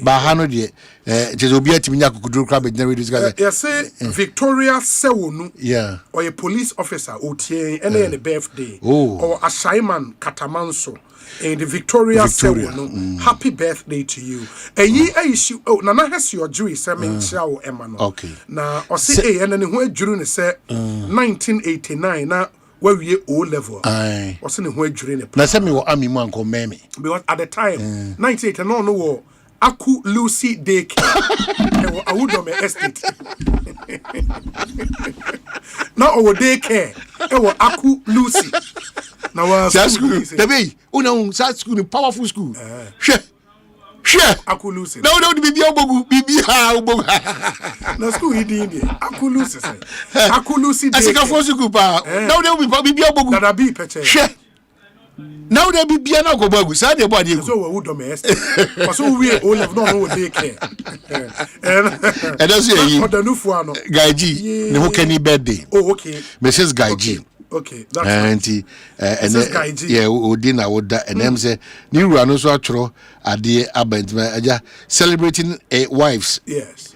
Speaker 6: But how de it is obvious to me. I could do crab.
Speaker 5: Yes, say Victoria Sewonu.
Speaker 6: Yeah.
Speaker 5: Or a police officer. OTA any birthday. Or a Simon Katamanso. And the Victoria Sewonu. Happy birthday to you. A year issue. Oh, Nana has your jury. Seven show Emmanuel.
Speaker 6: Okay.
Speaker 5: Now, Osei and then who during say 1989 now where we O level.
Speaker 6: Aye.
Speaker 5: Was in where during the.
Speaker 6: Now, send me what Ami man call Memi.
Speaker 5: Because at the time 1989 no war. Aku Lucy Daycare. I would on my estate. Now our daycare. Aku Lucy. Now
Speaker 6: school. The way una school powerful school. Sure.
Speaker 5: Aku Lucy.
Speaker 6: No, bibi obogu, bibi ha obogu.
Speaker 5: Na school he dey there. Aku Lucy say. Aku Lucy
Speaker 6: daycare. Asika for school pa. Now they bibi obogu.
Speaker 5: Dada bi peche.
Speaker 6: Sure. Now they be biana go bagu. Say dey body.
Speaker 5: So we would do me estate. So we all have no daycare.
Speaker 6: And that's you.
Speaker 5: For the new one.
Speaker 6: Gaiji, ne ho kani birthday.
Speaker 5: Oh, okay.
Speaker 6: Mrs. Gaiji.
Speaker 5: Okay, that's right.
Speaker 6: And yeah, Odina would that and them say new run so atro ade abentma aja celebrating wives.
Speaker 5: Yes.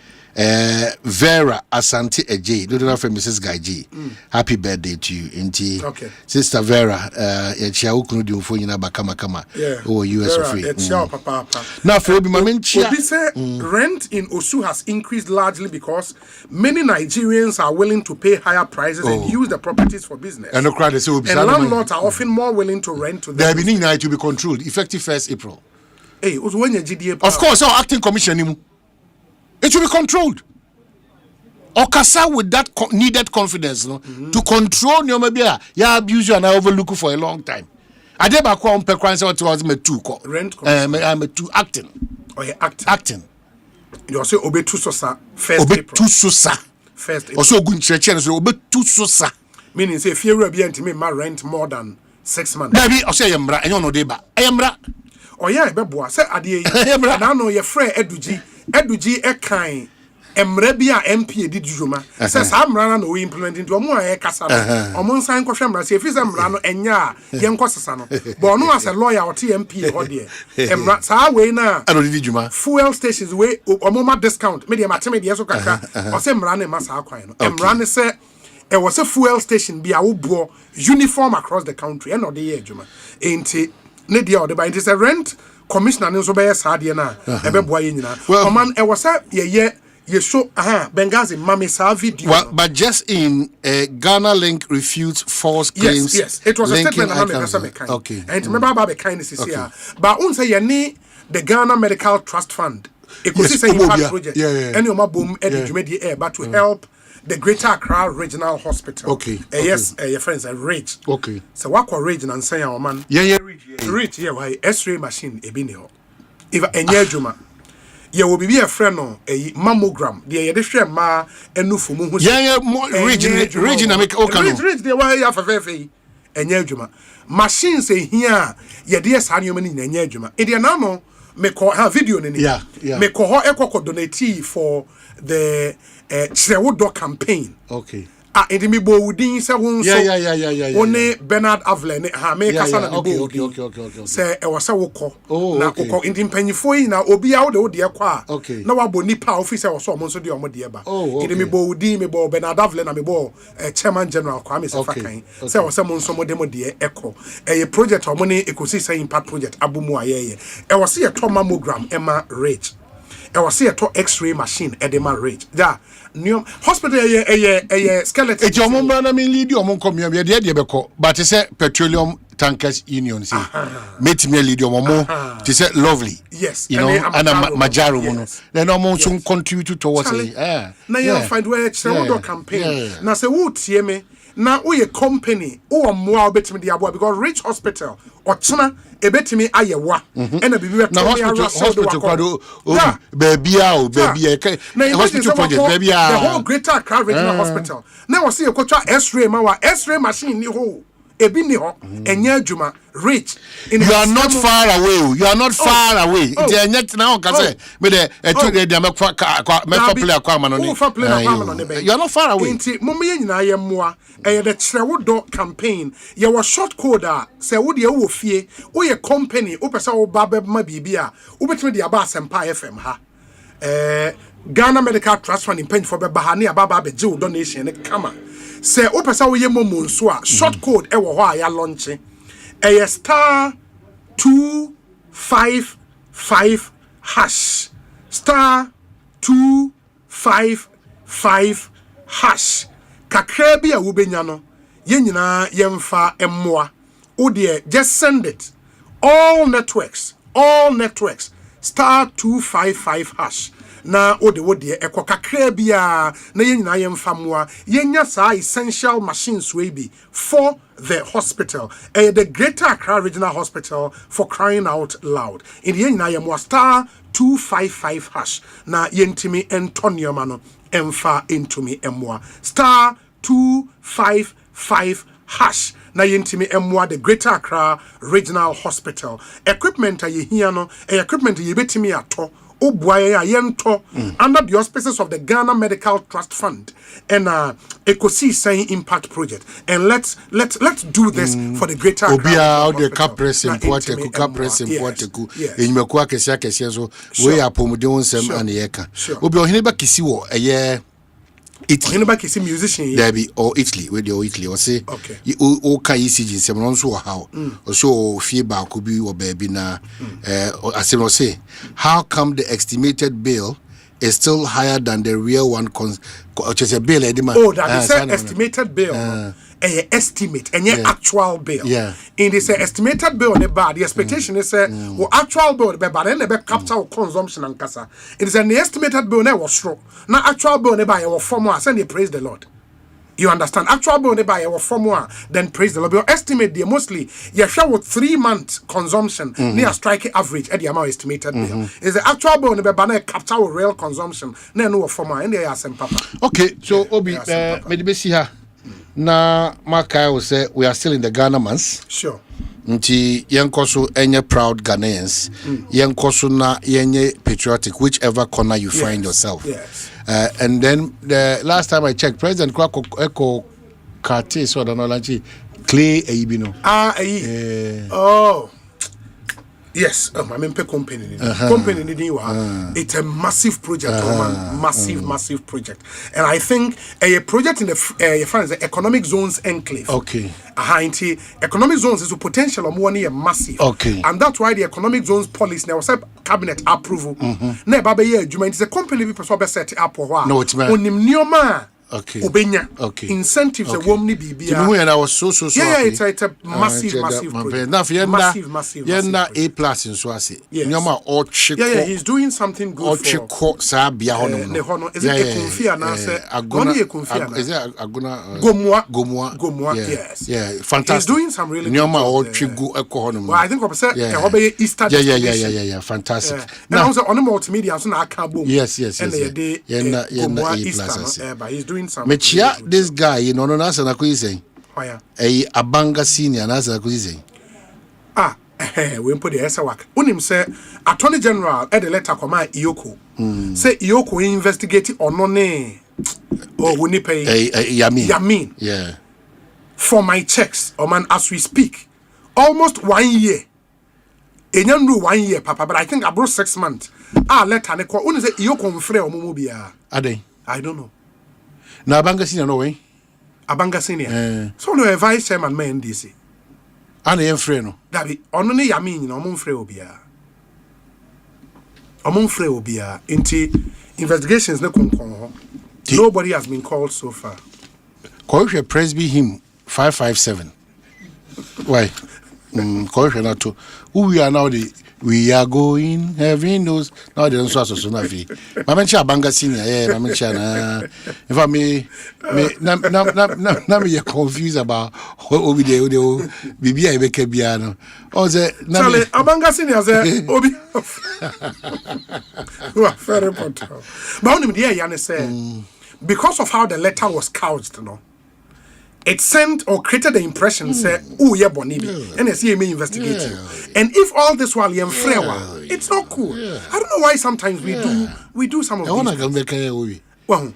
Speaker 6: Vera Asante Eje, do not for Mrs. Gaiji. Happy birthday to you, Inti.
Speaker 5: Okay.
Speaker 6: Sister Vera, chia ukunu di mfo nyina bakama kama.
Speaker 5: Yeah.
Speaker 6: Oh, US
Speaker 5: Vera,
Speaker 6: of free.
Speaker 5: Papa.
Speaker 6: Now for obi mamenchia.
Speaker 5: Obi say rent in Osu has increased largely because many Nigerians are willing to pay higher prices and use the properties for business.
Speaker 6: And no crowd say obi.
Speaker 5: And landlords are often more willing to rent to them.
Speaker 6: There be need to be controlled effective 1st April.
Speaker 5: Hey, when you GDA.
Speaker 6: Of course, our acting commission it should be controlled. Okasa with that needed confidence, no, to control your maybe abuse you and I overlook for a long time. I did back on per crime what was me too
Speaker 5: rent.
Speaker 6: I'm a two acting.
Speaker 5: Oh, yeah,
Speaker 6: acting.
Speaker 5: You also obey two sosa first
Speaker 6: obey
Speaker 5: April.
Speaker 6: Two sosa.
Speaker 5: First April.
Speaker 6: Also good church so obey two sosa.
Speaker 5: Meaning say if you will be able to make my rent more than 6 months.
Speaker 6: Maybe I say yamra and you know deba. Yamra.
Speaker 5: Oh yeah, beboa say adie. And I know your friend Eduji e kind. Emrebia MP did juma says I'm running no implementing to a casa or Monsan Koshamra. If he's a mrano and ya, young Cosasano. But no as a lawyer or TMP or dear. Emrat Saway now. I don't did juma. Fuel stations way or more discount. Media Matimidi Yasoka or some running Massa Aquino. Emran said it was a fuel station be a ubo uniform across the country and not the year juma. Ain't it? Nedia or the bind is a rent commissioner in Sobaya Sadiana. Ebe Boyina. Well, man, it was a yeah. You show Benghazi Mami saw video.
Speaker 6: Well, but just in Ghana Link refutes false claims.
Speaker 5: Yes. It was a statement that okay. And remember about the kindness is here. But unsa you the Ghana Medical Trust Fund. It could say impact project. And your boom edit air but to help the Greater Accra Regional Hospital.
Speaker 6: Okay.
Speaker 5: Yes, your friends are rich.
Speaker 6: Okay.
Speaker 5: So what region and say our man? Rich. Yeah, why X-ray machine ebineo. If Juma. You will be a friend of a mammogram. The edition ma and no for moon.
Speaker 6: Region make
Speaker 5: rich the way you have a very juma. Machines say here, your dear son, you mean in a juma. Idianamo may call her video in it. May call her echo donate for the Chewodo campaign.
Speaker 6: Okay.
Speaker 5: In the bo within 7
Speaker 6: yeah.
Speaker 5: Only Bernard Avlen, ha make us
Speaker 6: okay.
Speaker 5: Say, I was a woko. Now, in the penny for now, Obi out the dear qua.
Speaker 6: Okay.
Speaker 5: Now, I bonipa officer or so, Monso de Omodiaba. In the bo within me bo Bernard Avlen, and me bo Chairman General Kwame Safakain. Say, I was someone some demo dear echo. A project or money, it could see impact project, Abu Muaye. I was see a trauma mammogram, Emma Rage. I was say to X-ray machine edema rate. Da new hospital a skeleton.
Speaker 6: It's your mom na me lead your mom come here dey beko. But it's a petroleum tankers union say. Meet me lead your mom. They say lovely.
Speaker 5: Yes.
Speaker 6: You know and a majaro mono. Then almost contribute towards it.
Speaker 5: Now you find where it's a campaign. Now say who tie me na we a company or more betimi the abo because Rich Hospital or China e betimi ayewa and a bibi
Speaker 6: na hospital kwado baby hospital project baby
Speaker 5: the whole Greater Accra Regional Hospital na we see a kwacha X-ray ma wa X-ray machine ni ho ebi ni ho enye adwuma Rich
Speaker 6: you are not far away you are not far away it enye na on ka say me the etu dey me play akwa ma no ni you are not far away
Speaker 5: nti mo me nyina ye moa the Trewodo campaign ye was short code say wo de wo fie wo ye company wo pesa wo ba ma bibia wo betime de aba Asempa FM ha Ghana Medical Trust Fund in pen for be bahani ababa be je donation ne kama say wo pesa wo ye Bonsu a short code e wo ho a ya launch star 255 hash star 255 hash kakra bi a wo benya no ye nyina yemfa emmoa wo de just send it all networks star 255 hash na wo de ekọ kakra bi a na ye nyina yemfa moa yenya sa essential machines we be for the hospital the Greater Accra Regional Hospital for crying out loud in ye nyina yemmoa star 255 hash na yentimi entonioma no emfa into me emwa star 255 hash na yentimi emwa the Greater Accra Regional Hospital equipment a ye hia no equipment ye betimi ato obuaye a yento under the auspices of the Ghana Medical Trust Fund and Ecosi saying impact project and let's do this for the Greater Accra
Speaker 6: Obia the capress import capress import ku enyimako akese so we apomuden nsem aneyeka obi ohene ba kisi wo eye Italy
Speaker 5: ba kisi musician
Speaker 6: there be or Italy we dey Italy or say o kan ECG nsem no so how so fie ba ko bi wo ba bi na asem no say how come the estimated bill is still higher than the real one which is a bill
Speaker 5: that is an estimated bill estimate and actual bill in this estimated bill the expectation is actual bill but then the capital consumption and kasa it is an estimated bill was strong now actual bill by your formula send you praise the Lord. You understand? Actual bill by our formula, then praise the Lord. Your estimate there mostly you share with 3-month consumption near striking average at the amount estimated bill. Is the actual bill by banner capital real consumption? No formula and they are Asempa.
Speaker 6: Okay, so Obi, maybe see her. Na Makai will say we are still in the Ghana months.
Speaker 5: Sure.
Speaker 6: Nti yenkoso enye proud Ghanaians. Yenkoso na yenye patriotic whichever corner you find yourself.
Speaker 5: Yes.
Speaker 6: And then the last time I checked, President Kwako Eko Kate so Danolachi Clay Aibino.
Speaker 5: Oh. Yes, I mean, company. Company, it's a massive project, massive project. And I think a project in the economic zones enclave.
Speaker 6: Okay.
Speaker 5: Economic zones is a potential of money massive.
Speaker 6: Okay.
Speaker 5: And that's why the economic zones policy now was cabinet approval. Ne baba ye adwuma it's a company we person be set up or
Speaker 6: no, it's man.
Speaker 5: Onim nioma.
Speaker 6: Okay.
Speaker 5: Obenya.
Speaker 6: Okay.
Speaker 5: Incentives a woman bibia.
Speaker 6: And I was so
Speaker 5: yeah, it's a massive project. Massive.
Speaker 6: Yenda A+ in Swasi. Nyoma Ochiko.
Speaker 5: Yeah, he's doing something good
Speaker 6: Ochiko Sabia
Speaker 5: Hono. Is it Ekunfia na say?
Speaker 6: Aguna. Is it Aguna? Gomwa.
Speaker 5: Yes.
Speaker 6: Yeah, fantastic.
Speaker 5: He's doing some really
Speaker 6: Nyoma Ochigo Eko Hono.
Speaker 5: Well, I think what say Hobe Easter.
Speaker 6: Yeah, fantastic.
Speaker 5: Now also on the multimedia so na akabo.
Speaker 6: Yes.
Speaker 5: And the
Speaker 6: Yenda
Speaker 5: A+. But he's doing something.
Speaker 6: Mechia this guy, you know, no nasa na kuise.
Speaker 5: Why?
Speaker 6: Abanga senior nasa na kuise.
Speaker 5: We put the essa work. Unim say Attorney General at the letter command Iyoko. Say Iyoko investigate or no ne or wuni pay Yamin.
Speaker 6: Yeah.
Speaker 5: For my checks, man, as we speak, almost 1 year. Enyandu 1 year, Papa, but I think I brought 6 months. Letter ne ko uni say Iyoko mfre o mumu bia.
Speaker 6: Ade.
Speaker 5: I don't know.
Speaker 6: Na Abanga senior no way.
Speaker 5: Abanga senior. So no vice chairman man NDC.
Speaker 6: Ana yemfre no.
Speaker 5: Dabi ono ne Yamin no mo mfre obia. among free obia into investigations no kon. Nobody has been called so far.
Speaker 6: Corruption Presby him 557. Why? Corruption not to. Who we are now we are going, heaven knows. Now they don't so nafi. Mamencha banga senior, mamencha na. If I may me confused about what we do. Bibi I make biano. Or say
Speaker 5: Charlie abanga senior say obi. Very important. But only the Yane say because of how the letter was couched, it sent or created the impression say, oh yeah, Bonibi, and see me investigate you. And if all this while you're it's not cool. I don't know why sometimes we do some of these things. Well,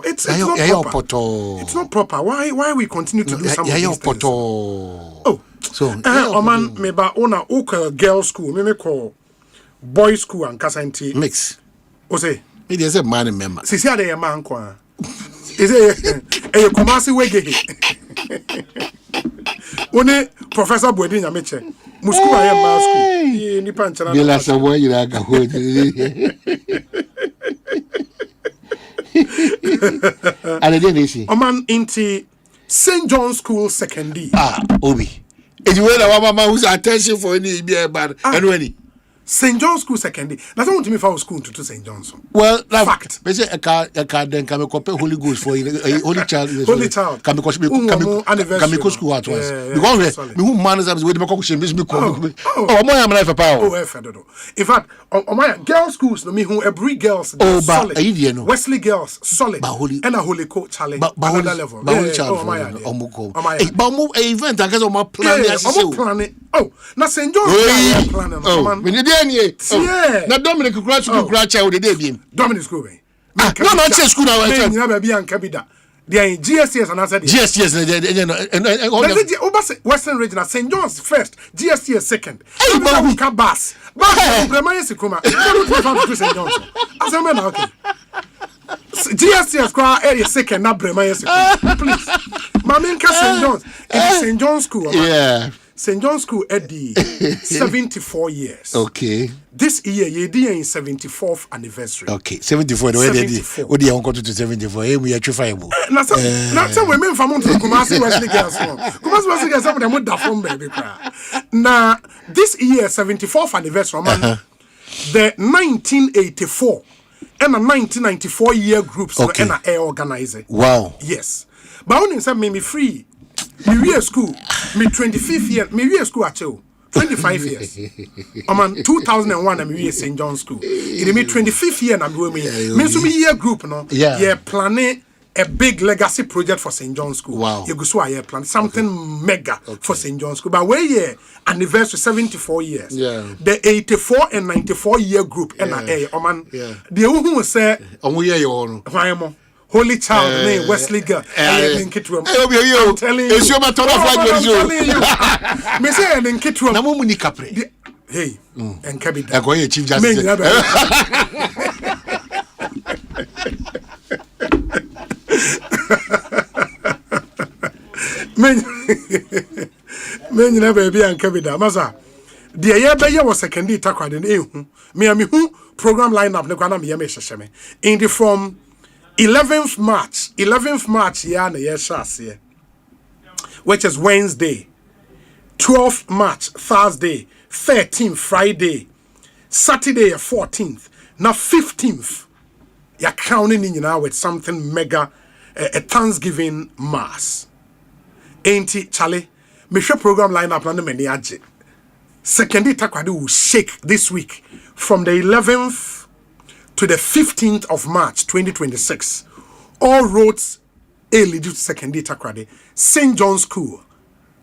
Speaker 5: it's not proper. Why we continue to do some of these things? Oh, so Oman meba ona oka girls school, me call boys school and Kasanti
Speaker 6: mix.
Speaker 5: Osei,
Speaker 6: it is a man member.
Speaker 5: Sisi ade ya man kwa. Is it a Kumasi wege? One Professor Bwedi Nyameche. Musku aye man school. Ni panchana.
Speaker 6: Bila sawo yira ga ho. Ale dey nisi.
Speaker 5: Oman inti St. John School Secondary.
Speaker 6: Obi. Is where the mama who's attention for any be bad. Anyway.
Speaker 5: St. John School Secondary. That's what me for school to St. John's.
Speaker 6: Well, fact. They say a car then can be compare Holy Ghost for Holy Child.
Speaker 5: Holy Child.
Speaker 6: Can be school at once. Because me who manners with the Makokushin, me call. Oh, my am life power.
Speaker 5: Oh, in fact, my girls' schools, no me who every girls solid. Wesley girls solid. And a holy coach Charlie. Another level.
Speaker 6: Holy Child. But event I guess on my plan.
Speaker 5: Oh, now St. John's planning.
Speaker 6: Na Dominic Crouch to Crouch out the day.
Speaker 5: Dominic school.
Speaker 6: No, not school now.
Speaker 5: You never be on Kabida. They are in GSTS and I said
Speaker 6: GSTS
Speaker 5: and Western Region St. John's first, GSTS second. Bass. Sikuma. St. John's. Okay. GSTS area second, not Bremaya Sikuma. Please. Maminka St. John's. St. John's school.
Speaker 6: Yeah.
Speaker 5: St. John's School Eddie 74 years.
Speaker 6: Okay.
Speaker 5: This year you in 74th anniversary.
Speaker 6: Okay, 74. The way they did. What do you want to 74? We are trifiable.
Speaker 5: Now some women from Kumasi Wesley girls. Kumasi Wesley girls some of them would da from baby. Now this year 74th anniversary man. The 1984 and a 1994 year groups and a organizer.
Speaker 6: Wow.
Speaker 5: Yes. But only some me free. Me school, me 25th year, me school at 25 years. I'm on 2001 and me St. John's School. In me 25th year and me so me year group no. Yeah, planning a big legacy project for St. John's School.
Speaker 6: Wow.
Speaker 5: You go so I plan something mega for St. John's School. But where year anniversary 74 years.
Speaker 6: Yeah.
Speaker 5: The 84 and 94 year group and the who say why more Holy Child, name Wesley girl. I'm telling you.
Speaker 6: It's your matter of like
Speaker 5: me say in Kitrum.
Speaker 6: Na mumu ni kapre.
Speaker 5: Hey, and Kabida.
Speaker 6: I go here Chief Justice.
Speaker 5: Men never be and Kabida. Masa. The year was secondary takwade ehu. Me who program lineup ne kwana me shesheme. In the from 11th March, which is Wednesday, 12th March, Thursday, 13th, Friday, Saturday, 14th, now 15th, you're counting in now with something mega, a Thanksgiving Mass. Ain't it, Charlie? Me sure program lineup na many aje. Secondary takwadi will shake this week from the 11th to the 15th of March 2026, all roads lead to secondary takrade. St. John's School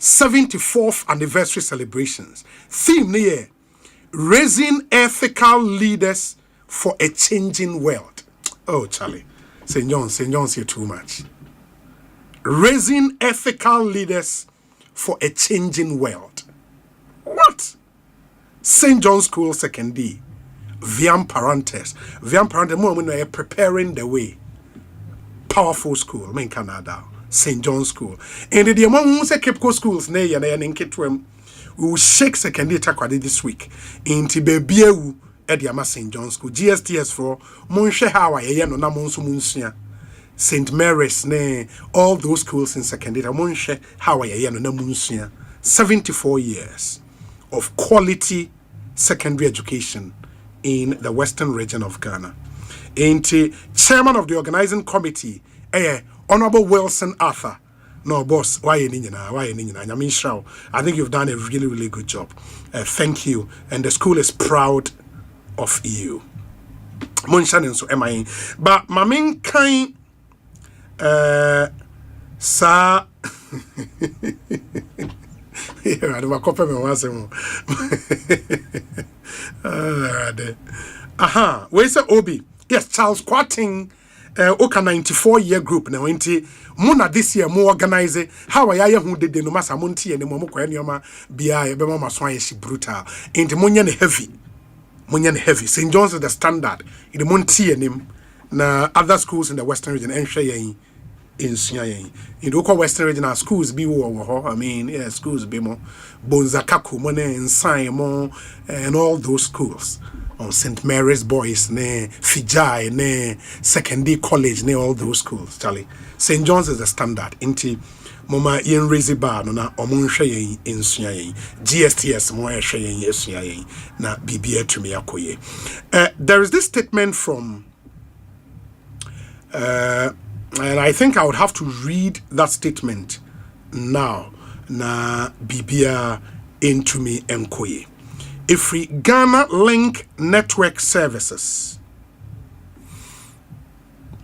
Speaker 5: 74th anniversary celebrations. Theme near raising ethical leaders for a changing world. Oh, Charlie, St. John's here too much. Raising ethical leaders for a changing world. What? St. John's School Secondary. Viam Parantes, more when we're preparing the way. Powerful school, in Canada, St. John's School. And the among who say Cape Coast schools, nay, and in Kitwem, We will shake secondary takwade this week. Inti bebieu Ediama St. John's School. GSTS for Monshe Hawa Yeno na Monsu Munsia. St. Mary's ne all those schools in secondary. Monshe Hawa Yeno na Munsia. 74 years of quality secondary education in the western region of Ghana. Inti chairman of the organizing committee, Honorable Wilson Arthur. No, boss, why you Nyamishrao. I think you've done a really, really good job. Thank you. And the school is proud of you. Munshan and so am I. But my main kind sa yeah, I don't copy me once more. Aha, where's the Obi? Yes, Charles Quating. Oka 94-year group na wenti muna this year mo organize how ya hu de no masa monti ene mo kwa enioma bia e be mama so ayeshi brutal enti monye ne heavy St. John's is the standard in the monti enim na other schools in the western region enhwe yen insua yen in the western region schools bi wo I mean yeah schools be mo Bonzakaku mo ne Nsan mo and all those schools on St. Mary's Boys, ne Fijai, ne Secondary College, ne all those schools, Charlie. St. John's is the standard. Inti mama yen raise bar no na omunshe yen insua yen. GSTS mo ehwe yen yesua yen na bibia tumi akoye. There is this statement from and I think I would have to read that statement now na bibia entumi enkoye. Ifri Ghana Link Network Services.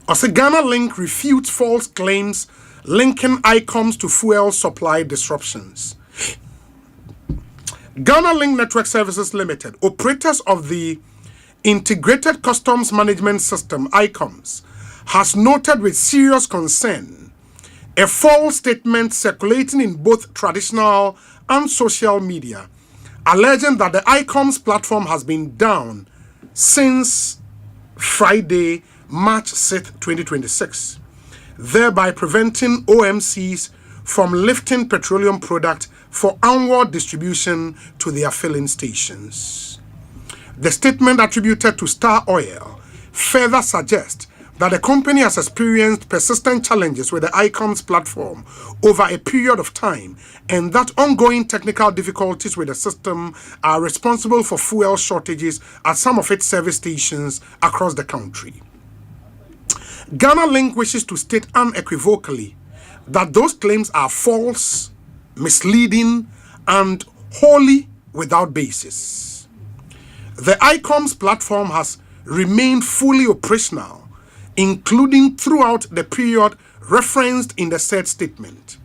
Speaker 5: Osei Ghana Link refutes false claims linking ICOMs to fuel supply disruptions. Ghana Link Network Services Limited, operators of the Integrated Customs Management System, ICOMS, has noted with serious concern a false statement circulating in both traditional and social media alleging that the ICOMS platform has been down since Friday, March 6, 2026, thereby preventing OMCs from lifting petroleum product for onward distribution to their filling stations. The statement attributed to Star Oil further suggests that the company has experienced persistent challenges with the ICOMS platform over a period of time, and that ongoing technical difficulties with the system are responsible for fuel shortages at some of its service stations across the country. Ghana Link wishes to state unequivocally that those claims are false, misleading, and wholly without basis. The ICOMS platform has remained fully operational, including throughout the period referenced in the said statement.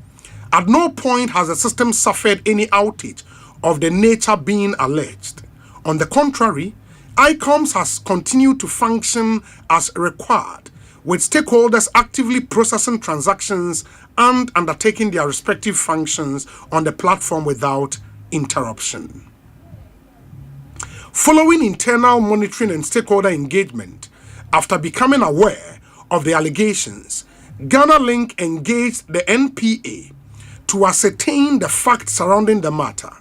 Speaker 5: At no point has the system suffered any outage of the nature being alleged. On the contrary, ICOMS has continued to function as required, with stakeholders actively processing transactions and undertaking their respective functions on the platform without interruption. Following internal monitoring and stakeholder engagement, after becoming aware of the allegations, Ghana Link engaged the NPA to ascertain the facts surrounding the matter.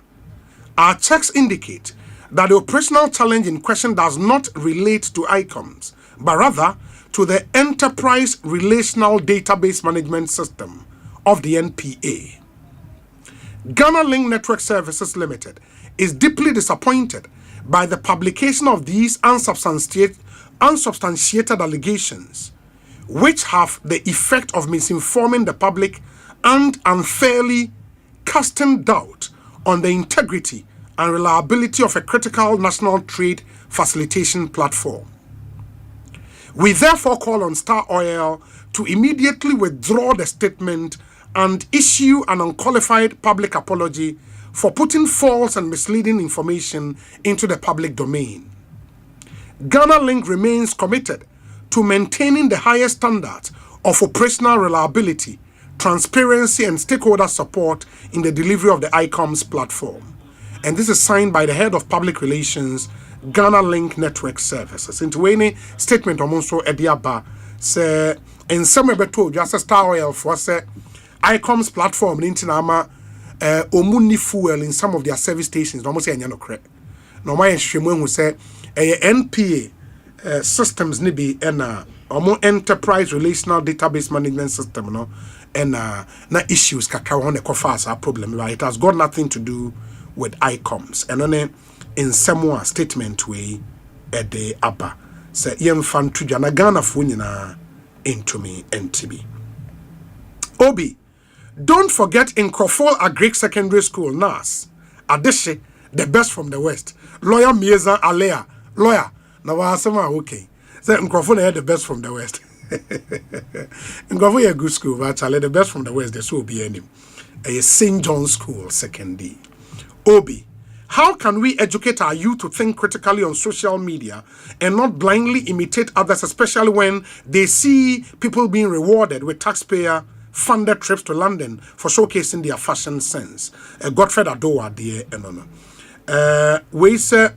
Speaker 5: Our checks indicate that the operational challenge in question does not relate to ICOMS, but rather to the Enterprise Relational Database Management System of the NPA. Ghana Link Network Services Limited is deeply disappointed by the publication of these unsubstantiated allegations, which have the effect of misinforming the public and unfairly casting doubt on the integrity and reliability of a critical national trade facilitation platform. We therefore call on Star Oil to immediately withdraw the statement and issue an unqualified public apology for putting false and misleading information into the public domain. Ghana Link remains committed to maintaining the highest standards of operational reliability, transparency, and stakeholder support in the delivery of the ICOMS platform. And this is signed by the head of public relations, Ghana Link Network Services. Into any statement also Ediaba say in some beto just Star Oil for say ICOMS platform nintinama omuni fuel in some of their service stations. Almost say no correct. No my shemu who say NPA systems ni bi na omo enterprise relational database management system no and na issues kaka on the coffers are problem, right? It has got nothing to do with ICOMs and on in some statement way at the upper say yem fan to jana Ghana fo nyina into me NTB. Obi, don't forget in Crofol Agric Secondary School, NAS. Adeshe, the best from the West. Lawyer Mieza Alea, lawyer. Now Asema okay. Say in Crofol the best from the West. In Crofol a good school, but actually the best from the West. This will be any. A St. John's School, secondary. Obi, how can we educate our youth to think critically on social media and not blindly imitate others, especially when they see people being rewarded with taxpayer-funded trips to London for showcasing their fashion sense? Godfred Adowa, dear, we say,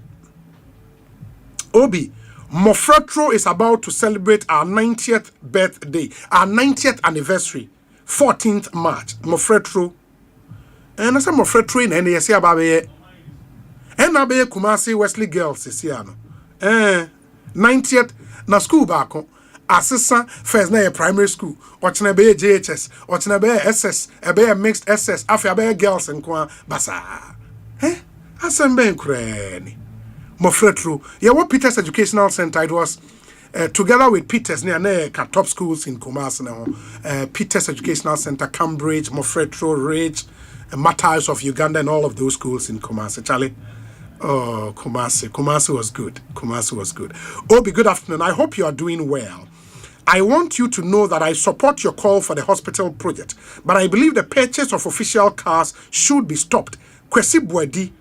Speaker 5: Obi, Mofretro is about to celebrate our 90th birthday, our 90th anniversary, 14th March. Mofretro, and I say Mofretro in any say about and I be Kumasi Wesley Girls is here. 90th na school back assistant first na primary school or na be JHS or na be SS a be mixed SS after be girls and kwa basa Asempa nkrani Mofretro yeah what Peters Educational Center it was together with Peters near top schools in Kumasi now Peters Educational Center, Cambridge, Mofretro, Ridge, Matthias of Uganda and all of those schools in Kumasi. Charlie. Oh, Kumasi was good. Kumasi was good. Obi, good afternoon. I hope you are doing well. I want you to know that I support your call for the hospital project, but I believe the purchase of official cars should be stopped. Kwesi Bwedi,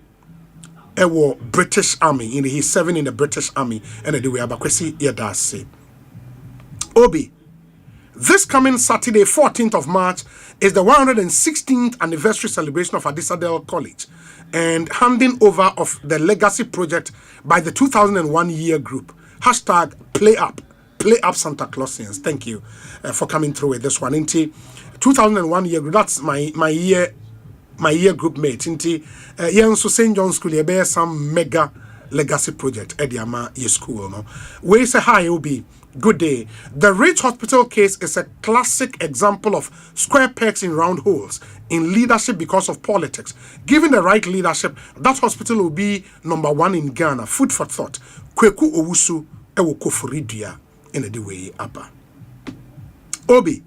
Speaker 5: British Army, he's serving in the British Army, and anyway, but Kwesi Yedase. Obi, this coming Saturday, 14th of March, is the 116th anniversary celebration of Adisadel College and handing over of the legacy project by the 2001 year group. Hashtag play up Santa Clausians. Thank you for coming through with this one. Into 2001 year group, that's my year group mate. Into so St. John's School, there some mega legacy project at Yama year school. No, we say hi, Obi. Good day. The Rich Hospital case is a classic example of square pegs in round holes in leadership because of politics. Given the right leadership, that hospital will be number 1 in Ghana. Food for thought. Kweku Owusu ewo kofuridia in the way Abba. Obi,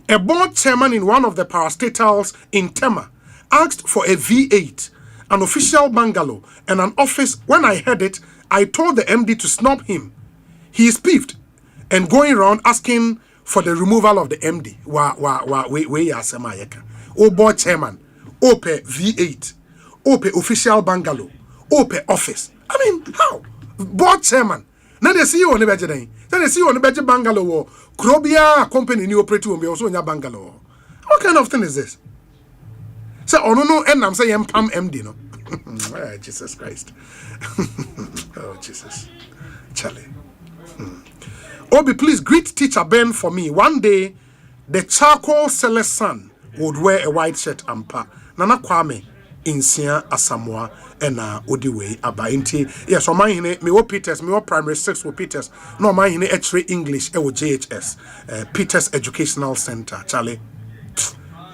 Speaker 5: a board chairman in one of the parastatals in Tema asked for a V8, an official bungalow, and an office. When I heard it, I told the MD to snub him. He is peeved and going around asking for the removal of the MD. We Asemayeka. O board chairman, Ope V8, Ope official bungalow, Ope office. I mean, how? Board chairman. Now the CEO on the budget. Then the CEO on the budget bungalow. Krobia company new operating will be also in your bungalow. What kind of thing is this? So, oh no, and I'm saying Pam MD, no? Oh, Jesus Christ. Oh, Jesus. Charlie. Obi, please greet Teacher Ben for me. One day, the charcoal seller's son would wear a white shirt and pa. Nana Kwame, Insia Asamoah, and Odiwe Abainti. Yes, or my me wo Peters, me wo primary 6 wo Peters. No, my X-ray English, e wo JHS. Peters Educational Center, Charlie.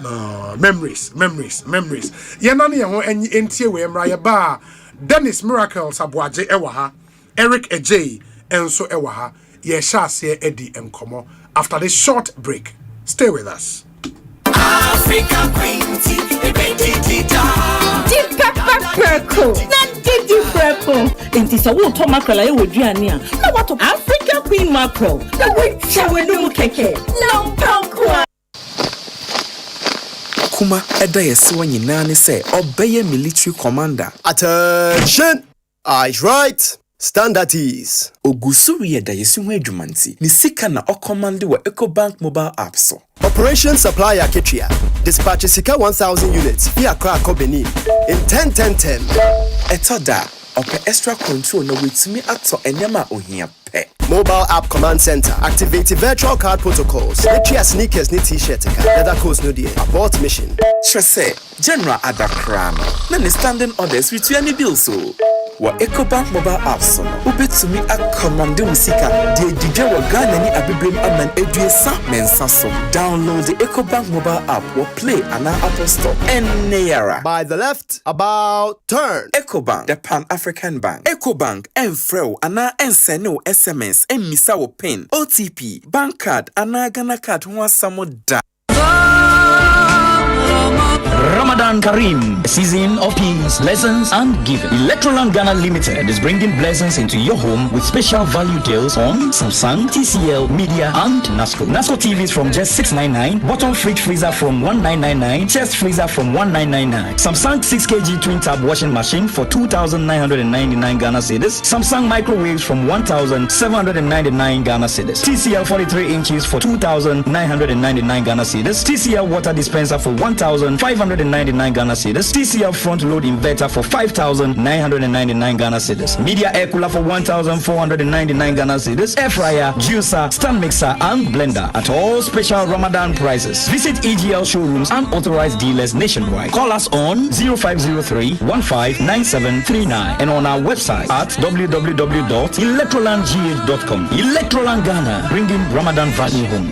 Speaker 5: No, memories. Yanani yaho entie we emra ya ba. Dennis Miracles Abuaje ewaha. Eric Ejay enso ewaha. Ye sha se Eddie enkomo after this short break. Stay with us.
Speaker 7: Africa Queen Tea, Deep pepper purple. Not deep purple. Inti sa wo to mackerel aye wo duane a. Na what Africa Queen mackerel. Na we chawe no keke. No pankwa.
Speaker 22: Kuma eda yesiwa nyina ne se obeye military commander.
Speaker 23: Attention! Eyes right. Stand at ease.
Speaker 22: Ogusuri eda yesiwa adwumanti. Ni sika na okomande wa EcoBank mobile app so.
Speaker 23: Operation Supplier Ketria. Dispatch Sika 1,000 units via Krako Benin in 10-10-10.
Speaker 22: Etoda, ope extra control na wetumi ato enyama ohia
Speaker 23: Mobile app command center. Activate virtual card protocols. Let sneakers, ni t-shirt, leather coats, no dear. Abort mission.
Speaker 22: Trese, General Adakrano. Nani standing orders with any bill so. Wa EcoBank mobile apps no. Ubetumi akomande musika. De didya wa Ghana ni abibrim aman eduesa mensaso. Download the EcoBank mobile app or play an Apple Store. Neyara.
Speaker 23: By the left, about turn.
Speaker 22: EcoBank, the Pan-African Bank. EcoBank, Enfreo, ana enseno SMS, emisa wo PIN, OTP, bank card, ana Ghana card, one samo da.
Speaker 8: Ramadan Kareem, a season of peace, lessons, and giving. Electroland Ghana Limited is bringing blessings into your home with special value deals on Samsung, TCL, Media, and NASCO. NASCO TVs from just $699, bottom fridge freezer from $1999, chest freezer from $1999, Samsung 6kg twin tab washing machine for 2,999 Ghana cedis, Samsung microwaves from 1,799 Ghana cedis, TCL 43 inches for 2,999 Ghana cedis, TCL water dispenser for 1,599 Ghana cedis, TCL front load inverter for 5,999 Ghana cedis, Media air cooler for 1,499 Ghana cedis, air fryer, juicer, stand mixer, and blender at all special Ramadan prices. Visit EGL showrooms and authorized dealers nationwide. Call us on 0503-159739 and on our website at www.electrolandgh.com. Electroland Ghana, bringing Ramadan value home.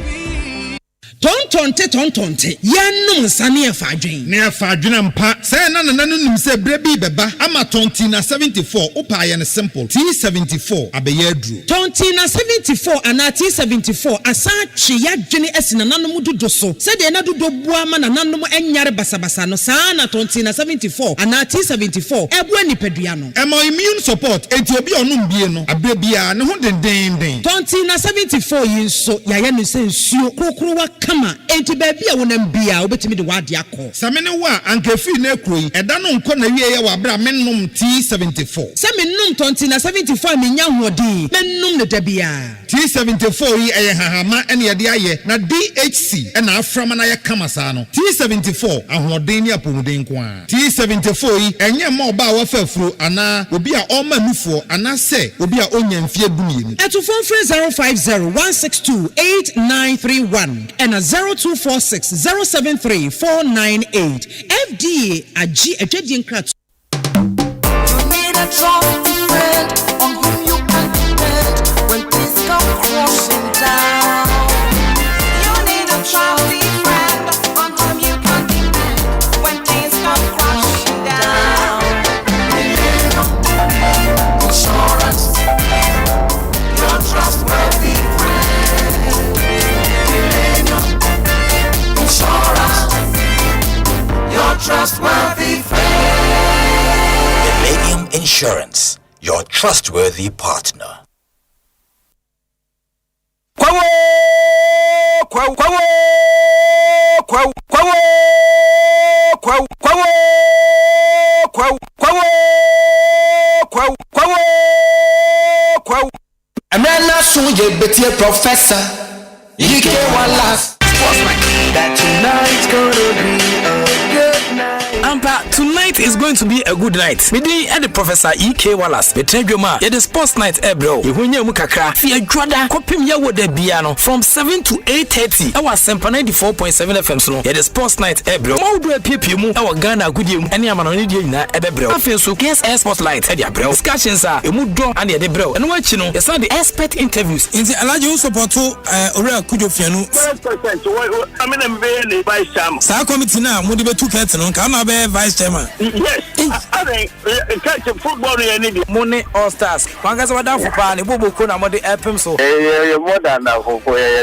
Speaker 11: Tontonte yanum nsane afadwen ne afadwen mpa say na nanum se brebi beba ama tontina 74 opa ye ne simple T74 abeye adru tontina 74 ana T74 asa chi yadwene asina nanum dodo so se de na dodo bua ma nanum enyare basabasa no saa na tontina 74 ana T74 ebu anipadua no emo immune support enti obi onum bie no abrebia ne ho denden tontina 74 yinso yaye no se nsuo kokoro kama enti baby a wonam bia obetimi de wade akọ samene wa ankafi na ekroyi eda no nko na wie ye wa bra mennom T74 samennom tontina 74 menya hodi mennom ne dabia T74 yi eye hahama ene ye de aye na DHC ena aframa na ye kama sa no T74 ahoden ni apomuden ko a T74 yi enye ma oba wa fafuro ana obi a oma nufuo ana se obi a onya mfie dumienu eto phone 05016289931 and a 0246073498 FDA agi adwadian krat.
Speaker 12: You need a trusty friend on whom you can depend when things come crashing down. You need a trusty friend on whom you can depend when things come crashing down. Insurance, your trustworthy friend. Insurance, your trustworthy friend.
Speaker 24: Millennium Insurance, your trustworthy partner.
Speaker 22: Kwawo, kwawo, kwawo, kwawo, kwawo, kwawo, kwawo, kwawo, kwawo, kwawo, kwawo, kwawo.
Speaker 12: Amena sunye betie professor. Ike walas. That tonight's gonna be a good night.
Speaker 22: Ampa, tonight is going to be a good night. Me dey and the Professor E.K. Wallace. Betredwoma, ye the sports night bro. Ye hunya mu kakra. Fi adwada kopim ye wo da bia no from 7 to 8:30. Our Asempa 94.7 FM so no. Ye the sports night bro. Ma wo do apiepie mu our Ghana agudie mu ene amano ne die nyina bro. Afin so case air spotlight e dia bro. Discussions a emu do and ye de bro. Eno wachi no, ye say the expert interviews. Inti alaje wo support ore akujo fianu.
Speaker 25: 100% I mean I'm very vice chairman.
Speaker 22: Sa committee na mo de betu kete no ka na be vice chairman.
Speaker 25: Yes. I think catch football you need.
Speaker 22: Money All Stars. Wangasa wada fupa ne bobo ko na mo de epem so.
Speaker 25: More than that for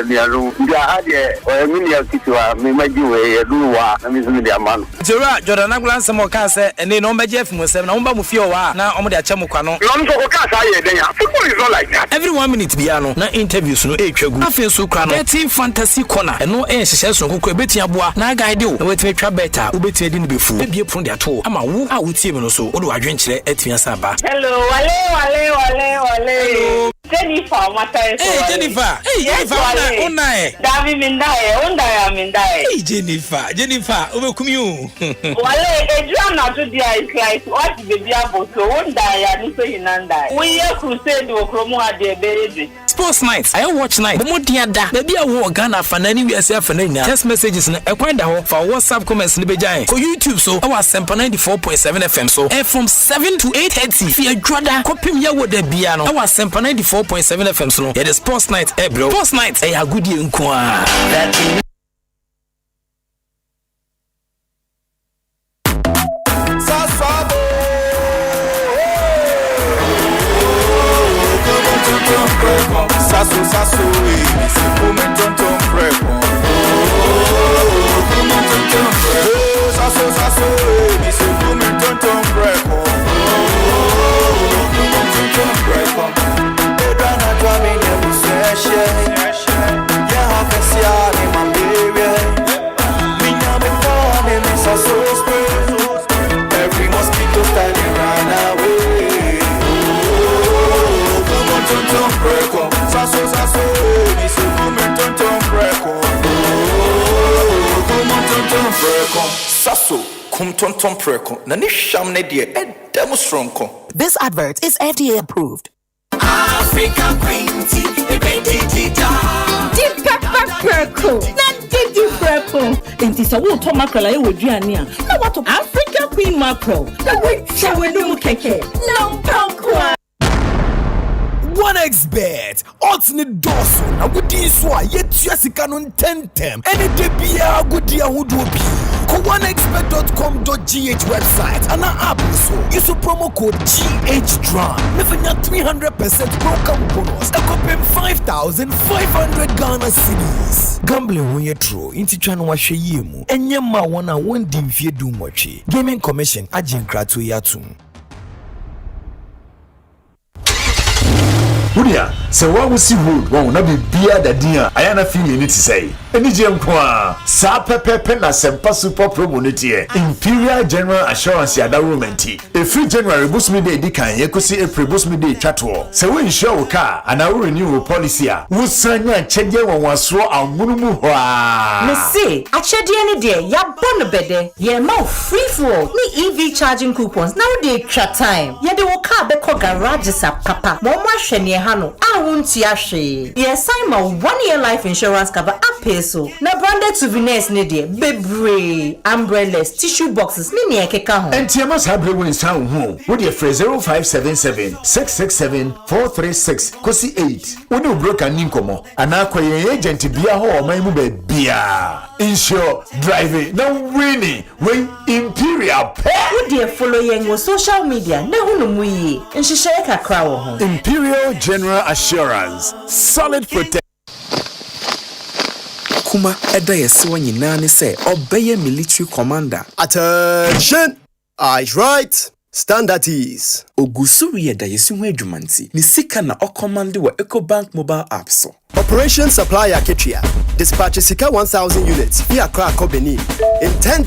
Speaker 25: miaru. Ndia hade o mini akitiwa me maji we duwa na mizu de amano.
Speaker 22: Jora Jordan Agula nsemo ka se ene no mbeje efum 7 na mo ba mu fie wa na omo de ache mo kwa no.
Speaker 25: Lo nso ko ka sa ye den ya. Football is not like that.
Speaker 22: Every 1 minute bia no na interviews no etwagu. Afin so kwa no. Betting fantasy corner. Eno hyehyɛ so kokɔ ebeti aboa na guide o na wetime twa beta obetime di ne befu ebie pon de ato ama wo a wotie me no so wo de wadwen kyerɛ atumi asa ba.
Speaker 12: Hello, wale.
Speaker 14: Jennifer,
Speaker 22: Hey, Jennifer. Hey, Jennifer. Unae.
Speaker 14: Davi mindae.
Speaker 22: Hey, Jennifer. Overcome.
Speaker 14: Wale, Adriana to dia is like what baby about so undae and so hinanda. We are crusade or promo at the baby.
Speaker 22: Sports night. I watch night. But diada. Baby, I walk Ghana fanani we say fanani. Text messages na ekwenda ho for WhatsApp comments ni bejan. For YouTube so our Asempa 94.7 FM so from 7 to 8:30. Fi adwada kopim ya wo da bia no. Our Asempa 94.7 FM so no. Yeah, the sports night bro. Sports night a good year nko a.
Speaker 15: Sasso, come tonton preco. Sasso, come tonton preco. Edana tua minha museche. Yeah, how can see I in my baby? Minha mekane me sasso spray. Every mosquito standing run away. Come tonton preco. Sasso, mi se come tonton preco. Come tonton preco. Sasso, come tonton preco. Na ni sham ne die demo strong ko.
Speaker 16: This advert is FDA approved.
Speaker 12: African Queen Tea,
Speaker 7: Deep pepper perko. Na didi prepo. Enti sa wo to mackerel e woduane a. Na what African Queen mackerel. Na we chawe no mu keke. No pankwa.
Speaker 17: 1xbet odds ne doso na gudi so a yetua sika no tentem ene de bia gudi ahodo bi ko 1xbet.com.gh website ana app so use promo code GHDRAM mefanya 300% welcome bonus ekopem 5,500 Ghana cedis. Gambling when you true inti twa no wahwe yemu enye ma wona wondi mfie du nwotwe. Gaming Commission agin krato yatum.
Speaker 19: Udia, se wa wusi road wa na bibia dadia ayana fi yeni ti say. Eni je nkwa sa pepepe na Asempa super promo netie. Imperial General Assurance ya darumenti. E free January busmi day di kan yekosi April busmi day twatwo. Se we insure wo car ana we renew policy a. Wo sanya chede wonwaso amunumu ho a.
Speaker 26: Me say, achede ni de ya bon bede. Ye ma free for ni EV charging coupons. Now dey try time. Ye de wo car be ko garage sa papa. Mo mo ahwe ne hano a wonti ahwe. Ye sign ma 1 year life insurance cover up so. Na branded souvenirs ne de bebre, umbrellas, tissue boxes ni ne ekeka ho.
Speaker 19: Entiama sabre won san ho. Wo de 0577 667 436 kosi 8. Wo de broker ni nkomo. Ana akoye agent bia ho o man mu be bia. Insure driving na winning when Imperial pay.
Speaker 26: Wo de follow yen wo social media na hunu mu yi. Nhihye kakra wo ho.
Speaker 19: Imperial General Assurance, solid protection.
Speaker 27: Kuma eda yesi wanyina ne se obeye military commander.
Speaker 23: Attention! Eyes right. Stand at ease.
Speaker 27: Ogusuri eda yesi hu adwumanti. Ni sika na ocommand wa EcoBank mobile app so.
Speaker 23: Operation Supply Aketria. Dispatch sika 1,000 units via Krakow Benin in 10.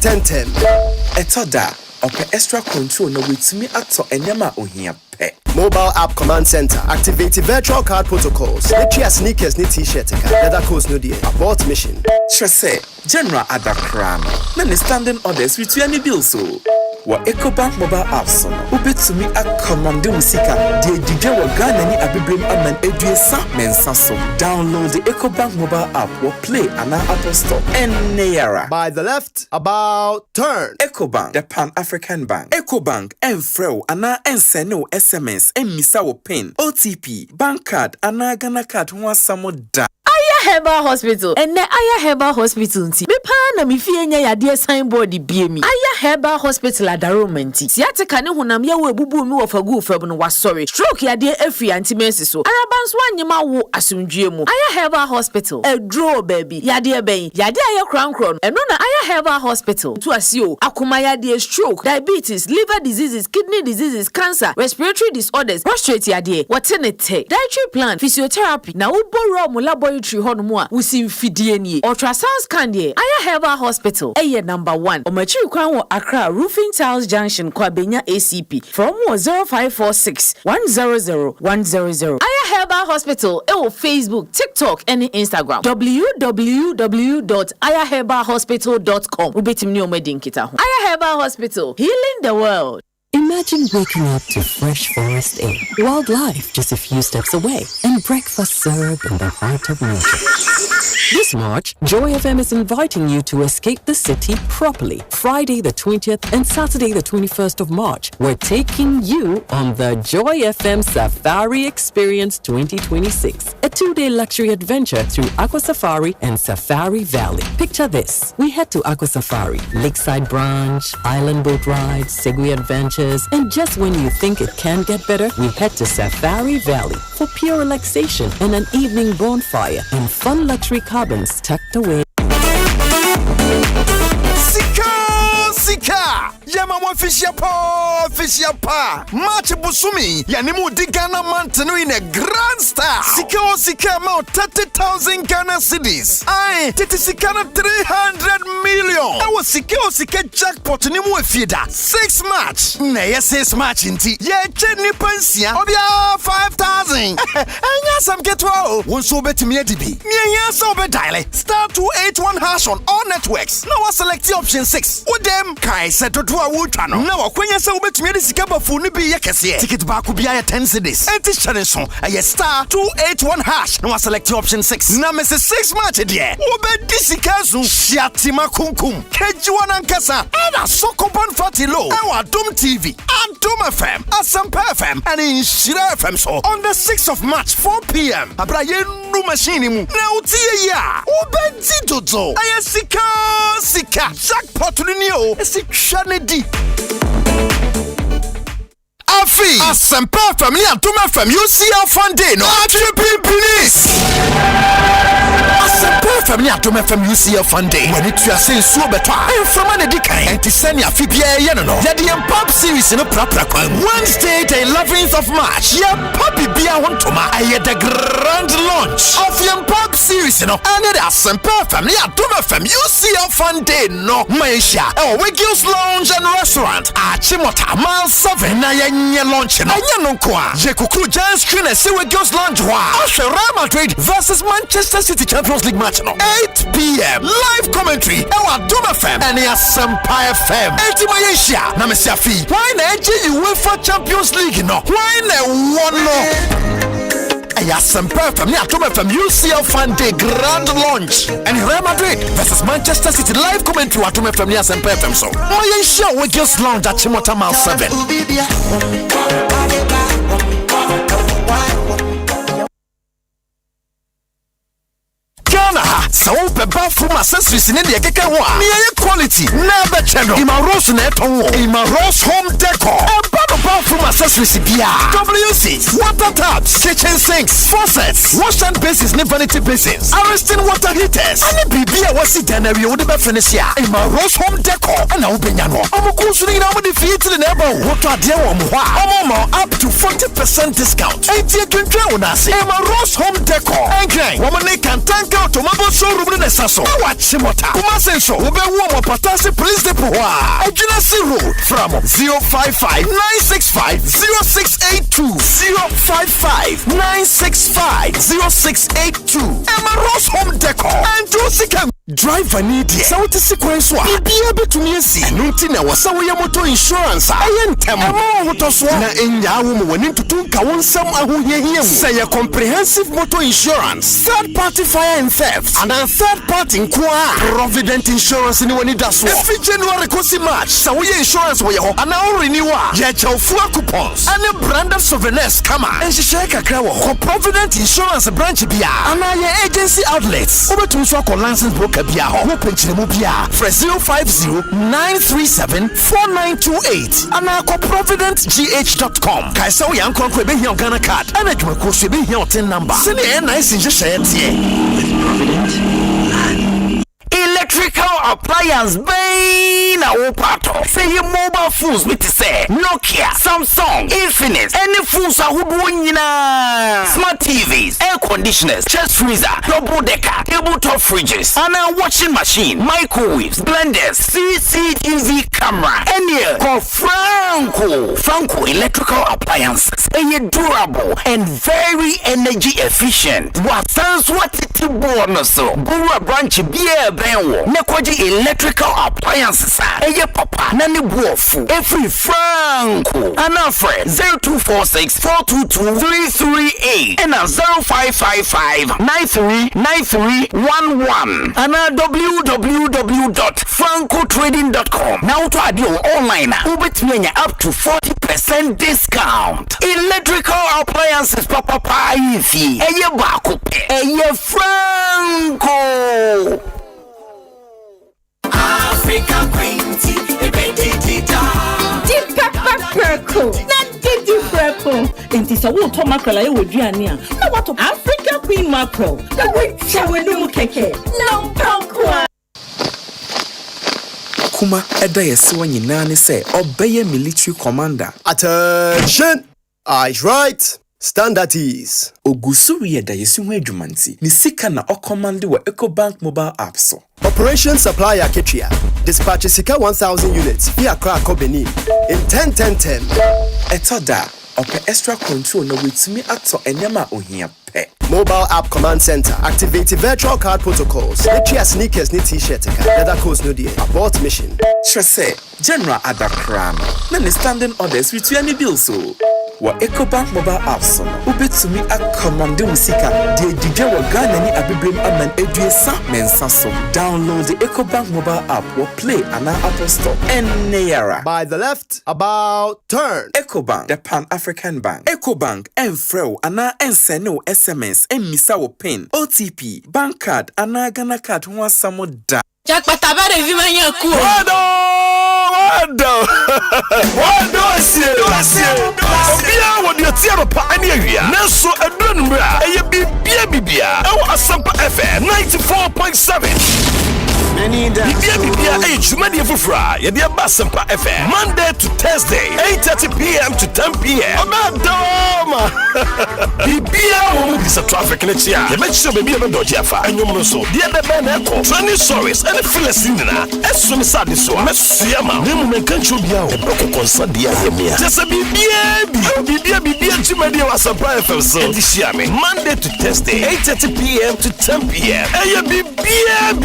Speaker 27: Etoda, ope extra control na wetimi ato enyama ohia pe.
Speaker 23: Mobile app command center. Activate virtual card protocols. Let's sneakers ni t-shirt. Leather coats no die. Abort mission.
Speaker 27: Trese, General Adakrano. Nani standing orders with any bill so. Wa EcoBank mobile apps no. Ubetumi command musika. Die dije wa Ghana ni abibrem aman eduesa mensa so. Download the EcoBank mobile app or play an Apple Store. Neyara.
Speaker 23: By the left, about turn.
Speaker 27: EcoBank, the Pan-African Bank. EcoBank, Enfreo, ana enseno SMS, emisa wo pin, OTP, bank card, ana Ghana card, one samo da.
Speaker 28: Aya Herbal Hospital. Ene Aya Herbal Hospital nti. Me pa na me fie nya yade signboard bie mi. Aya Herbal Hospital adaromenti. Siate kane honam ya wo ebubu mi wo fagu fab no wasori. Stroke yade afri antimensi so. Arabanso anyema wo asumdue mu. Aya Herbal Hospital. Edro baby. Yade ben. Yade aye krankron. Eno na Aya Herbal Hospital. To asio akoma yade stroke, diabetes, liver diseases, kidney diseases, cancer, respiratory disorders, prostate yade. Whatene te. Dietary plan, physiotherapy. Na uboro mu laboratory hono a wusim fidie nie. Ultrasound scan die. Aya Herbal Hospital. Eye number 1. Omachiri kwan wo Accra Roofing Tiles Junction Kwabenya ACP from 0546 100 100. Aya Herbal Hospital Facebook, TikTok and Instagram. www.ayaherbalhospital.com. Ubetimni omedinkita ho. Aya Herbal Hospital, healing the world.
Speaker 1: Imagine waking up to fresh forest air, wildlife just a few steps away, and breakfast served in the heart of nature. This March, Joy FM is inviting you to escape the city properly. Friday the 20th and Saturday the 21st of March, we're taking you on the Joy FM Safari Experience 2026, a 2-day luxury adventure through Aqua Safari and Safari Valley. Picture this. We head to Aqua Safari, Lakeside Branch, Island Boat Rides, Segway Adventures, and just when you think it can get better, we head to Safari Valley for pure relaxation and an evening bonfire and fun luxury cabins tucked away.
Speaker 17: Sika! Yama official pa! March Busumi, Yanimu di Ghana Mountain in a grand star. Sika amount 30,000 Ghana cedis. Aye, Titisika 300 million. I was Sika jackpot Nimu Fida. 6 March. Nay, 6 March inti. Ye Chenny Pensia. Obia 5,000. And some get well. One so bet me DB. Nya so bet dial. Star 281 hash on all networks. Now I select the option 6. With them, Kai said to a wood channel. Now, when you say bet me this Gaba Funi be a ticket back will be a 10 cedis. And this channel song, a star 281 hash. Now I select the option 6. Now, Mrs. 6 March, dear. Obet this Kazu. Shatima Kunkum. Kejuan and Kasa. And a so coupon fatty low. Our Doom TV. And Doom FM. Asempa FM. And in Shira FM so. On the 6th of March, 4 p.m. Abraye no machine mu. Now, tia. Obet Zidozo. I Sika. Jackpot Nio. Esi Shanedi. Afi. Asempa family and Doom FM. You see how fun day no. Please. Asempa family and Doom FM. You see how fun day. When it's your saying so better. I'm from an edican. And to send your FBA, you know. Yeah, the pop series in a proper Wednesday, the 11th of March. Yeah, Poppy Bia Wontoma. I had the grand launch of your pop series, you know. And the Asempa family and Doom FM. You see how fun day no. Maisha. Oh, Wiggles Lounge and Restaurant. Chimota. Mile 7. Nye launch no. Anya no kwa. Je kukuru giant screen and see Wiggles Lounge wa. Real Madrid versus Manchester City Champions League match no. 8 p.m. Live commentary. Ewa Doom FM and Asempa FM. Eti Maisha. Na mesiafi. Why na UEFA Champions League no? Why na one no? Asempa FM, Doom FM, UCL Fan Day Grand Launch. And Real Madrid versus Manchester City live commentary at Doom FM, Asempa FM. So, my show we just launched at Chimota Mile 7. So beba from accessories in the keke wa. Near quality, never channel. Imaros neton. Imaros home decor. Baba from accessories bia. WC, water taps, kitchen sinks, faucets, wash and basins, ne vanity basins, Ariston water heaters. And bibia wasi denary would be finished ya. Imaros home decor. And now benyano. Amokusuni na mo defeat the neighbor. Water dear omwa. Up to 40% discount. 80 country unasi. Imaros home decor. And woman can tank out to showroom in the Sasso. Watch Mota. Kumase show. Ube woman Patasi Police Depot. Agency Road from 055 965 0682 055 965 0682. Emma Ross Home Decor and Josika. Driver need here. So to sequence one. Be able to me see. Nuntina was so your motor insurance. I am motor swan. Na enya woman when to tunka one some who hear say a comprehensive motor insurance, third party fire and theft, and a third party inquiry. Provident Insurance in one does one. Every January cosi March. So we insurance we ho and now renewal. Yet your full coupons and a branded souvenirs come on. And she shake a crow. Provident Insurance branch bia. And our agency outlets. Over to so license broker. Open Chimubia for 050-937-4928 and our providentgh.com. Kaiso Young Conquer be your Ghana card and a Jumako be your 10 number. Send a nice in just Electrical
Speaker 22: appliance bang na wo pato. Say your mobile phones with say Nokia, Samsung, Infinix, any phones ahodo nyina. Smart TVs, air conditioners, chest freezer, double decker, tabletop fridges, and a washing machine, microwaves, blenders, CCTV camera, any call Franco electrical appliances. Durable and very energy efficient. What sounds what it bonus so Gura branch beer benwo Nekwaji electrical appliances. Papa nani buofu every Franco Anafre 0246 422 338 and 0555 939311 and www.francotrading.com. Now to add your online up to 40% discount. Electrical appliances papa ifi eye baako eye Franco
Speaker 12: Africa Queen Tea
Speaker 7: Deep pepper perko. Na didi prepo. Enti sa wo to mackerel aye woduane a. Na what Africa Queen mackerel. Na we chawenu mu keke. No pokwa.
Speaker 27: Kuma eda yesi wanyina ne se obeye military commander.
Speaker 23: Attention! Eyes right. Stand at ease.
Speaker 27: Ogusuri eda yesi ho adwumanti. Ni sika na command wa EcoBank mobile app so.
Speaker 23: Operation Supply Aketria. Dispatch Sika 1,000 units via Krakau Benin in 10-10-10.
Speaker 27: Etoda, ope extra control na wetumi ato enyama ohia pe.
Speaker 23: Mobile app command center. Activate virtual card protocols. Letria sneakers ni t-shirt. Leather coats no die. Abort mission.
Speaker 27: Trese, General Adakrano. Na ni standing orders with any bill so. Wa EcoBank mobile app so. Ubetumi akomande musika. Die dije wa Ghana ni abibrem aman eduesa mensa so. Download the EcoBank mobile app or play an Apple Store. Neyara.
Speaker 23: By the left, about turn.
Speaker 27: EcoBank, the Pan-African Bank. EcoBank, enfreo ana enseno SMS, emisa wo pin, OTP, bank card, ana Ghana card huwa samo da.
Speaker 28: Jack patabare vimanya ku.
Speaker 4: Wado asie. Obia wodi atiaro pa ani awia. Nanso aduru numra eye bibia. Ewo Asempa FM 94.7. Bibia jumadi fufra. Yedi aba Asempa FM Monday to Thursday 8:30 p.m. to 10 p.m. Amadoma. Bibia wo bisa traffic na chia. Ye mechi be bia be doji afa. Anyom so. Dia be na eko. Training stories and Philistine na. Eso me sad so. Mesuya ma. Nemu menkancho bia o. Beko konsa dia yemia. Just bibia jumadi wa Asempa FM so. Edishia me Monday to Thursday 8:30 p.m. to 10 p.m. Eye bibia.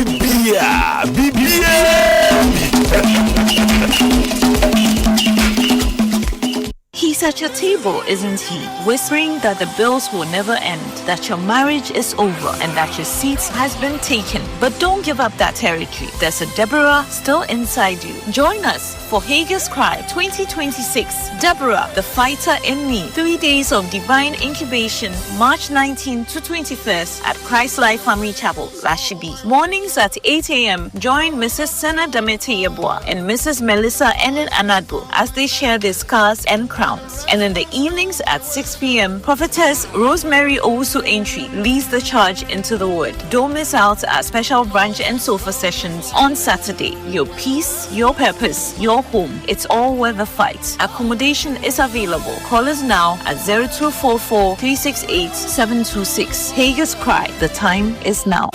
Speaker 2: He's at your table, isn't he? Whispering that the bills will never end, that your marriage is over, and that your seat has been taken. But don't give up that territory. There's a Deborah still inside you. Join us for Hager's Cry 2026. Deborah, the fighter in me. 3 days of divine incubation, March 19 to 21st at Christ Life Family Chapel, Lashibi. Mornings at 8 a.m. Join Mrs. Sena Damete Yeboah and Mrs. Melissa Enin Anado as they share their scars and crowns. And in the evenings at 6 p.m., Prophetess Rosemary Owusu Entry leads the charge into the word. Don't miss out our special brunch and sofa sessions on Saturday. Your peace, your purpose, your home. It's all worth the fight. Accommodation is available. Call us now at 0244 368 726. Hager's Cry. The time is now.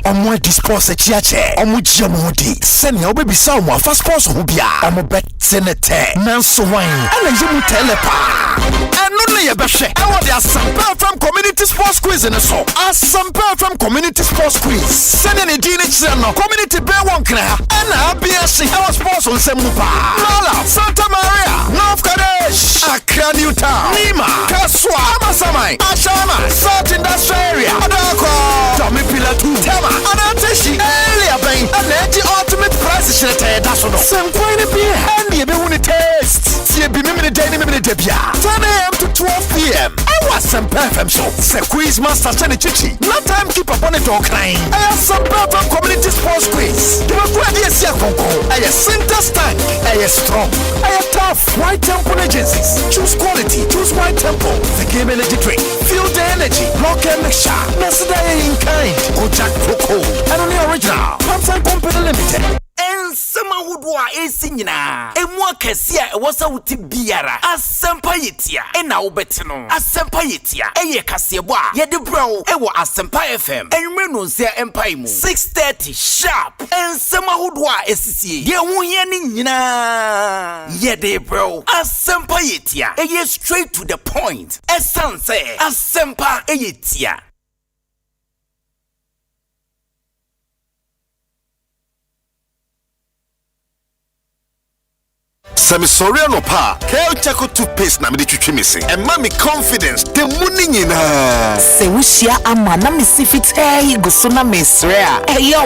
Speaker 17: Omo dispose chiache omo jiamodi senia obebisa omo fast course ho bia omo betenete nanso wan ana yemu telepa enu ne ye behwe e wo de Asempa from community sports quiz ne so Asempa from community sports quiz senia ne di ne kire no community be won kra ana abia se e sports on semu pa Lola Santa Maria North Kadesh Accra New Town Nima Kaswa Amasamai Ashama South Industrial Area Adako Tommy Pilatu Tema Anateshi earlier bang and the ultimate price is that's no some point be and you be taste see be me day in a minute, 10 a.m. to 12 p.m. I was some FM show. The quiz master Chani Chichi. No time keep up on it all crying. I have some perfect community sports quiz. You are going to see a conco. I have center stank. I have strong. I have tough. White Temple agencies. Choose quality. Choose White Temple. The game energy drink. Feel the energy. Block and mixture. Nasida in kind. Go Jack Coco. And on the original. Pumps and Company Limited. And Sama Woodwa is singing. And one can see a was out to Biara. Asempa Yitia. And now Betino. Asempa Yitia. Eye Kasiwa. Yet the bro. Ewa Asempa FM. And Reno Sia Empire. 6:30 sharp. And Sama Woodwa is see. Ye won't yet the bro. Asempa Yitia. Eye straight to the point. Essence. Asempa Yitia.
Speaker 4: Semisoriano pa, Kale Chaco toothpaste na midi chuchi missing. And mommy confidence, the morning in her.
Speaker 16: Se wishia amana misifit gusuna mesrea. Yo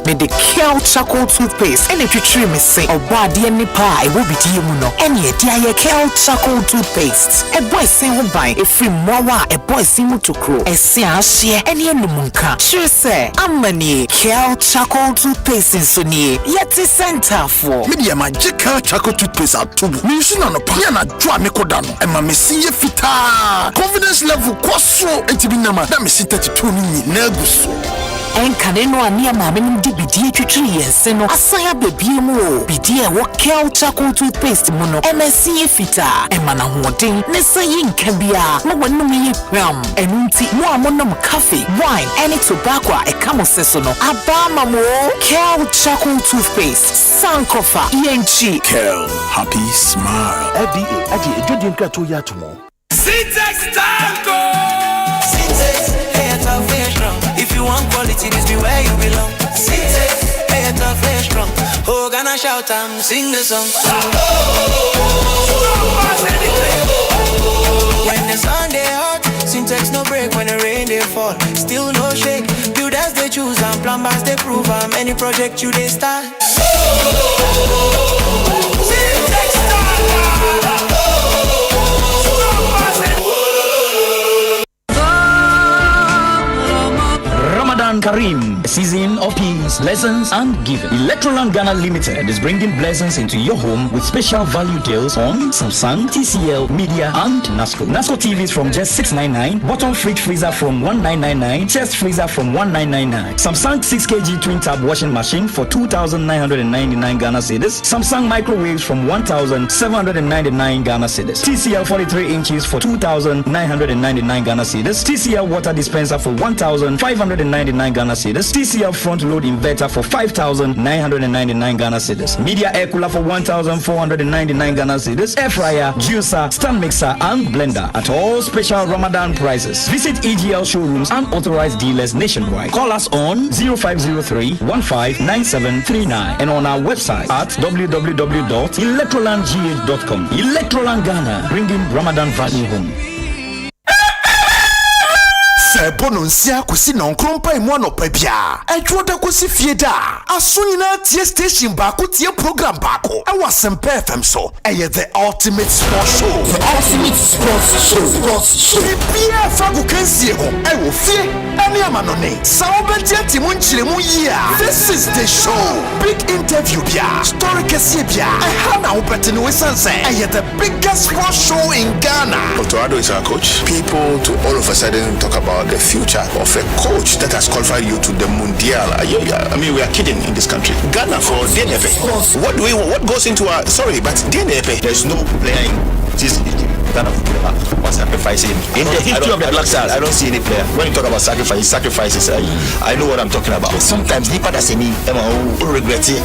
Speaker 16: me the Kale Chaco toothpaste. And if you trim me say, or body any pie, it will be diamuno. And yet, dear Kale Chaco toothpaste. A boy say who buy a free mowa, a boy simu to crow. A sea share any munka. Sure say, amani Kale Chaco toothpaste in Sunny. Yet is center for
Speaker 17: media magic Chaco toothpaste at tubu. Mission on a piano draw Nikodano. And my messia fita. Confidence level kwaso etibinama. That messi 32 neguso.
Speaker 16: En kaneno ania mame ndi bidie twitwi yense no asaya bebie mu o bidie wo Kale Chaco toothpaste mu no MSC fita emana hoden ne sayi nkabia mo wonum yi hwam enunti mo amonom coffee wine any tobacco e kamo seso no abama mo Kale Chaco toothpaste sankofa yenchi
Speaker 17: Kale happy smile FDA aje ejodi nkrato ya tomo
Speaker 15: Syntax Tango Syntax hey tough and strong if you want quality this be where you belong Syntax hey tough and strong oh gonna shout and sing the song when the sun they hot Syntax no break when the rain they fall still no shake builders they choose and plumbers they prove any project you they start Syntax
Speaker 8: Ramadan Kareem, a season of peace, lessons, and giving. Electroland Ghana Limited is bringing blessings into your home with special value deals on Samsung, TCL, Media, and NASCO. NASCO TVs from just $699, bottom fridge freezer from $1999, chest freezer from $1999, Samsung 6 kg twin tab washing machine for 2,999 Ghana cedis, Samsung microwaves from 1,799 Ghana cedis, TCL 43 inches for 2,999 Ghana cedis, TCL water dispenser for 1,599 Ghana cedis, TCL front load inverter for 5,999 Ghana cedis, Media air cooler for 1,499 Ghana cedis, air fryer, juicer, stand mixer, and blender at all special Ramadan prices. Visit EGL showrooms and authorized dealers nationwide. Call us on 0503-159739 and on our website at www.electrolandgh.com. Electroland Ghana, bringing Ramadan value home.
Speaker 17: Bononsia kwesi na nkrompa imu anopa bia etwoda kwesi fieda asonyina tie station baako tie program baako ewa Asempa FM so the ultimate sports show bia fagu kansie ho ewo fie ene amanone saobeti atimu nchiremu yia this is the show big interview bia story kesi bia na obeti no wesanse the biggest sports show in Ghana.
Speaker 3: Dr. Ado is our coach. People to all of a sudden talk about the future of a coach that has qualified you to the Mundial. I mean, we are kidding in this country. Ghana for DNF. What goes into our but DNF? There's no player in this Ghana was sacrificing in the history of the Black Stars. I don't see any player. When you talk about sacrifices, I know what I'm talking about. Sometimes you regret it,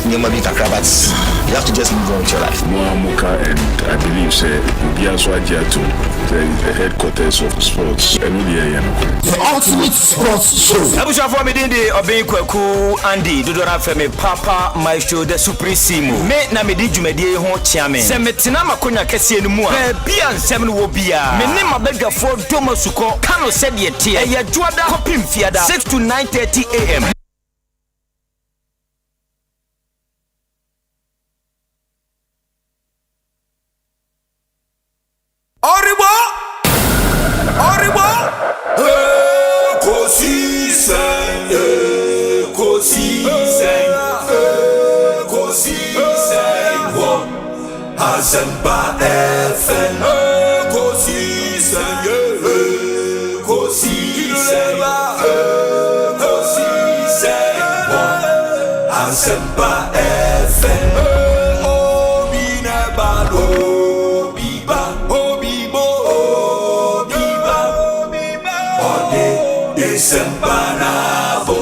Speaker 3: you have to just move on with your life.
Speaker 6: Moamuka, and I believe we also adhere to the headquarters of sports.
Speaker 17: The ultimate sports show.
Speaker 27: Abusha for me dindi obin kwaku Andy Dodora Femi Papa Maestro the Supreme me na me di dwumadie ho chiame se metina makonya kese enu mu a bia nsem no wo bia me ne mabadwafo domasuko kano said ye tie e juada kopim fiada 6 to 9:30 am.
Speaker 17: Asempa FM. Kosi seye, kosi seye, kosi seye. Asempa FM. Obi ne balo, biba, obibo, obiba, ode Asempa na bo.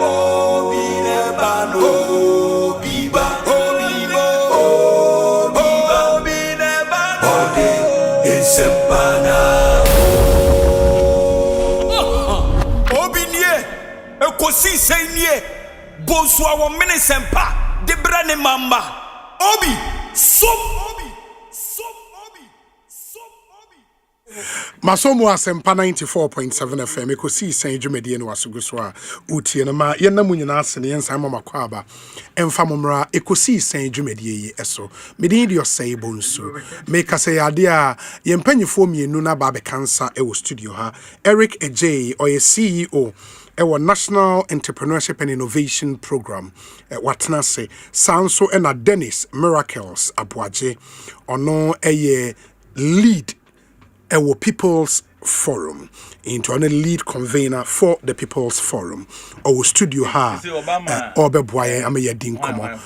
Speaker 17: Obi ne balo, biba, obibo, obi ne balo, ode Asempa na bo. Obi nie, ekosi senye. Bonsu a womene sempa de brane mamba obi som
Speaker 5: Masomo Asempa 94.7 FM ekosi sen dwumedie no wasogo so a utie no ma yenna munyina asene yensan mama kwaba emfa momra ekosi sen dwumedie yi eso medin di Osei Bonsu make say ade a yempanyifo mienu na ba be kansa e wo studio ha Eric Ejay or CEO our National Entrepreneurship and Innovation Program, watna se Sanso ena Dennis Miracles Abuaje, ono a lead our People's Forum, into a lead convener for the People's Forum. Our studio ha Obe Boye Amaya Dinkomo,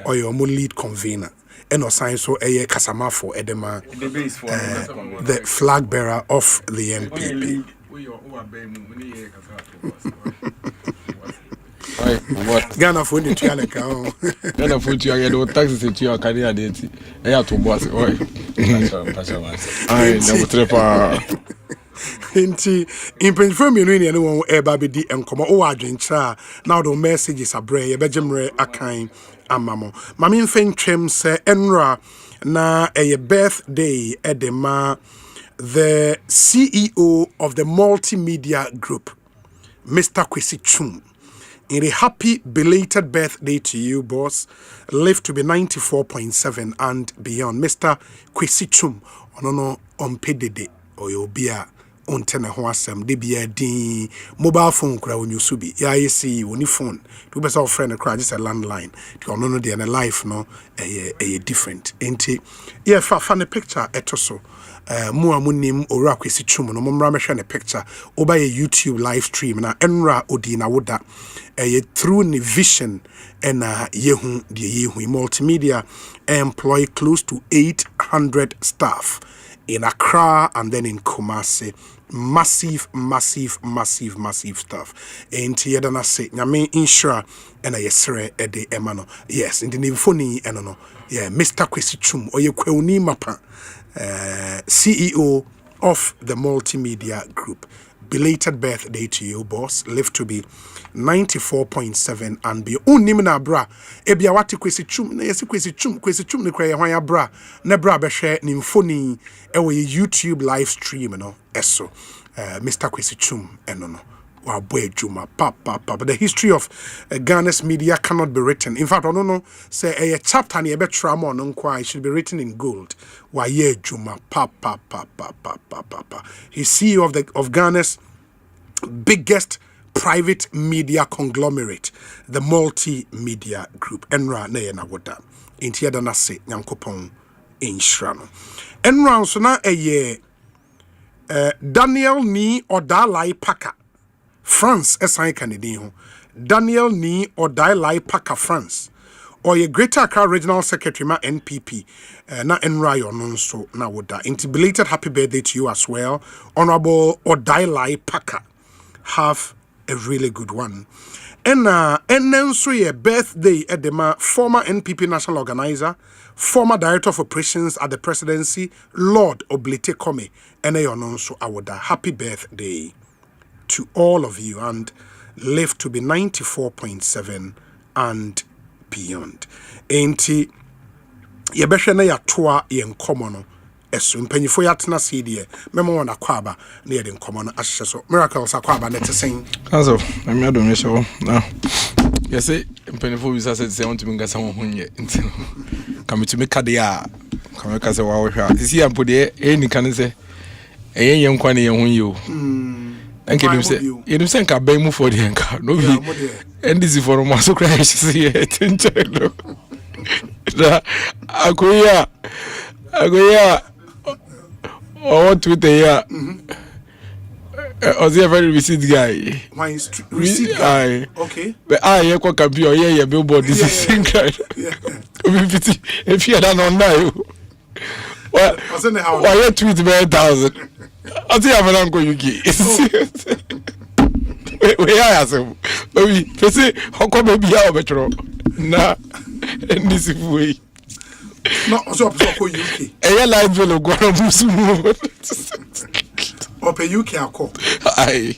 Speaker 5: or your lead convener. And Sanso a Kasamafo Edema, the flag bearer of the NPP. Ghana for the Tialeka.
Speaker 9: Ghana for you, taxes to your career. I have to boss. I never trepa.
Speaker 5: In Pennsylvania, anyone ever be the and come over adventure. Now the messages are brave, Bejimre Akain, and Mammo. Mamin Fen Chem say Enra na a birthday at the ma. The CEO of the multimedia group, Mr. Kwesi Chum. In a happy belated birthday to you, boss. Live to be 94.7 and beyond. Mr. Kwesi Chum, ono on pedede or your beer on tenor hoasem, debia din mobile phone kura when you subi. Yeah, you see, when you phone, to be our friend, cry just a landline. To ono the and a life, no, a different. Ain't it? Yeah, funny picture, etoso. Mua munim ora Kwesi Chum no momra mehwe ne picture oba ye YouTube live stream na enra odina woda through ne vision na yehu de yehu multimedia employ close to 800 staff in Accra and then in Kumasi. Massive stuff. And yada na say nyame insure and yesre ede emano. Yes, in the nifoni enono. Yeah, Mr. Kwesi Chum oye kweuni mapa. CEO of the multimedia group. Belated birthday to you, boss. Live to be 94.7 and be unimina bra. Ebia wati Kwesi Chum, na yesi Kwesi Chum ne kwaya hwan ya bra. Ne bra be share ni mfoni ewe YouTube live stream no eso. Mr. Kwesi Chum enono. But the history of Ghana's media cannot be written. In fact, I don't know, say a chapter near Betramon it should be written in gold. Waye Juma He's CEO of Ghana's biggest private media conglomerate, the multimedia group. Enra Neyana Woda. Intiada Nase Yankopon Inshrano. Enra so na a Daniel Ni Odalai Paka. France esan Canadian Daniel Ni Odalai Paka France or a Greater Accra Regional Secretary ma NPP na Enra no so na woda. Belated happy birthday to you as well, Honorable Odalai Paka. Have a really good one. And then so a birthday at the former NPP national organizer, former director of operations at the presidency, Lord Oblite Kome, and no so awoda. Happy birthday to all of you and live to be 94.7 and beyond. Enti yebehwe na yatoa ye nkomo no eso mpanyifo yatena CD memo na kwaba na ye de nkomo no ahye so miracles akwaba na tesen
Speaker 9: kaso na do me show na yesi mpanyifo bisa se want to ngasa ho honye nti kamitumi kade a kameka se wa wo hwa sisi ampode eni kan se eyen yenkwa ne ye ho yo Enke you say nka ban mu for the nka no be NDC for mo so crash see it nchelo Akoya. Oh, Twitter here. Osei a very receipt guy.
Speaker 5: Why receipt guy? Okay.
Speaker 9: But I can be or billboard. This is single. If you don't know, well, why you tweet me 1,000? I think I'm an uncle Yuki. We are some. Baby, say, how come baby our metro? Nah, and this way.
Speaker 5: Not so UK.
Speaker 9: A live will go on Bonsu.
Speaker 5: Or pay UK a call.
Speaker 9: Aye.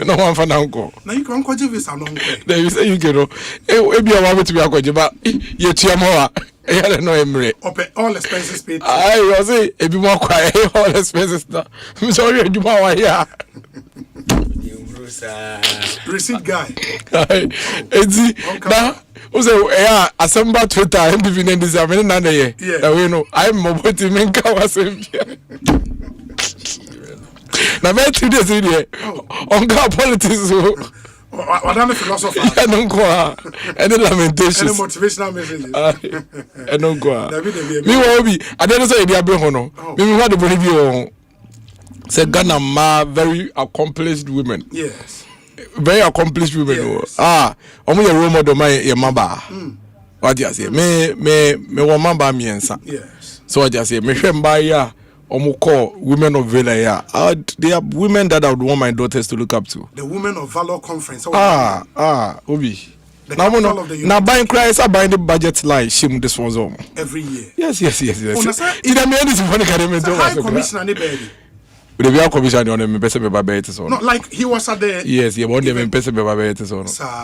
Speaker 9: No one for now go.
Speaker 5: Now you can call this a long way.
Speaker 9: There you say you know. Maybe I want to be a coach, but yet you more. I don't know Emre.
Speaker 5: Or pay all expenses paid.
Speaker 9: I was say if you more quiet, all expenses now. I'm sorry, you more here.
Speaker 5: Receipt guy.
Speaker 9: Now, who's a Asempa Twitter? I'm giving this. I'm in another year. Yeah, we know. I'm mobile to make Asempa. Now, me 2 days in here. On car politics.
Speaker 5: What am a philosopher?
Speaker 9: I don't go. Any lamentations.
Speaker 5: Any motivational messages.
Speaker 9: I don't go. Me will be. I don't say they are being hono. Me want to believe you. Say Ghana ma very accomplished women.
Speaker 5: Yes.
Speaker 9: Very accomplished women. Yes. Omo ye role model my ye mamba. What you say? Me wo mamba miensa.
Speaker 5: Yes.
Speaker 9: So what you say? Me hwemba ya omo call women of valor ya. They are women that I would want my daughters to look up to.
Speaker 5: The Women of Valor Conference.
Speaker 9: Obi. Now buying Christ are buying the budget line shim this was on.
Speaker 5: Every year.
Speaker 9: Yes. Did I mean this for the academy?
Speaker 5: High Commissioner Nebedi.
Speaker 9: But we are commissioned on them person by so.
Speaker 5: Not like he was at the
Speaker 9: yes, one day person by so.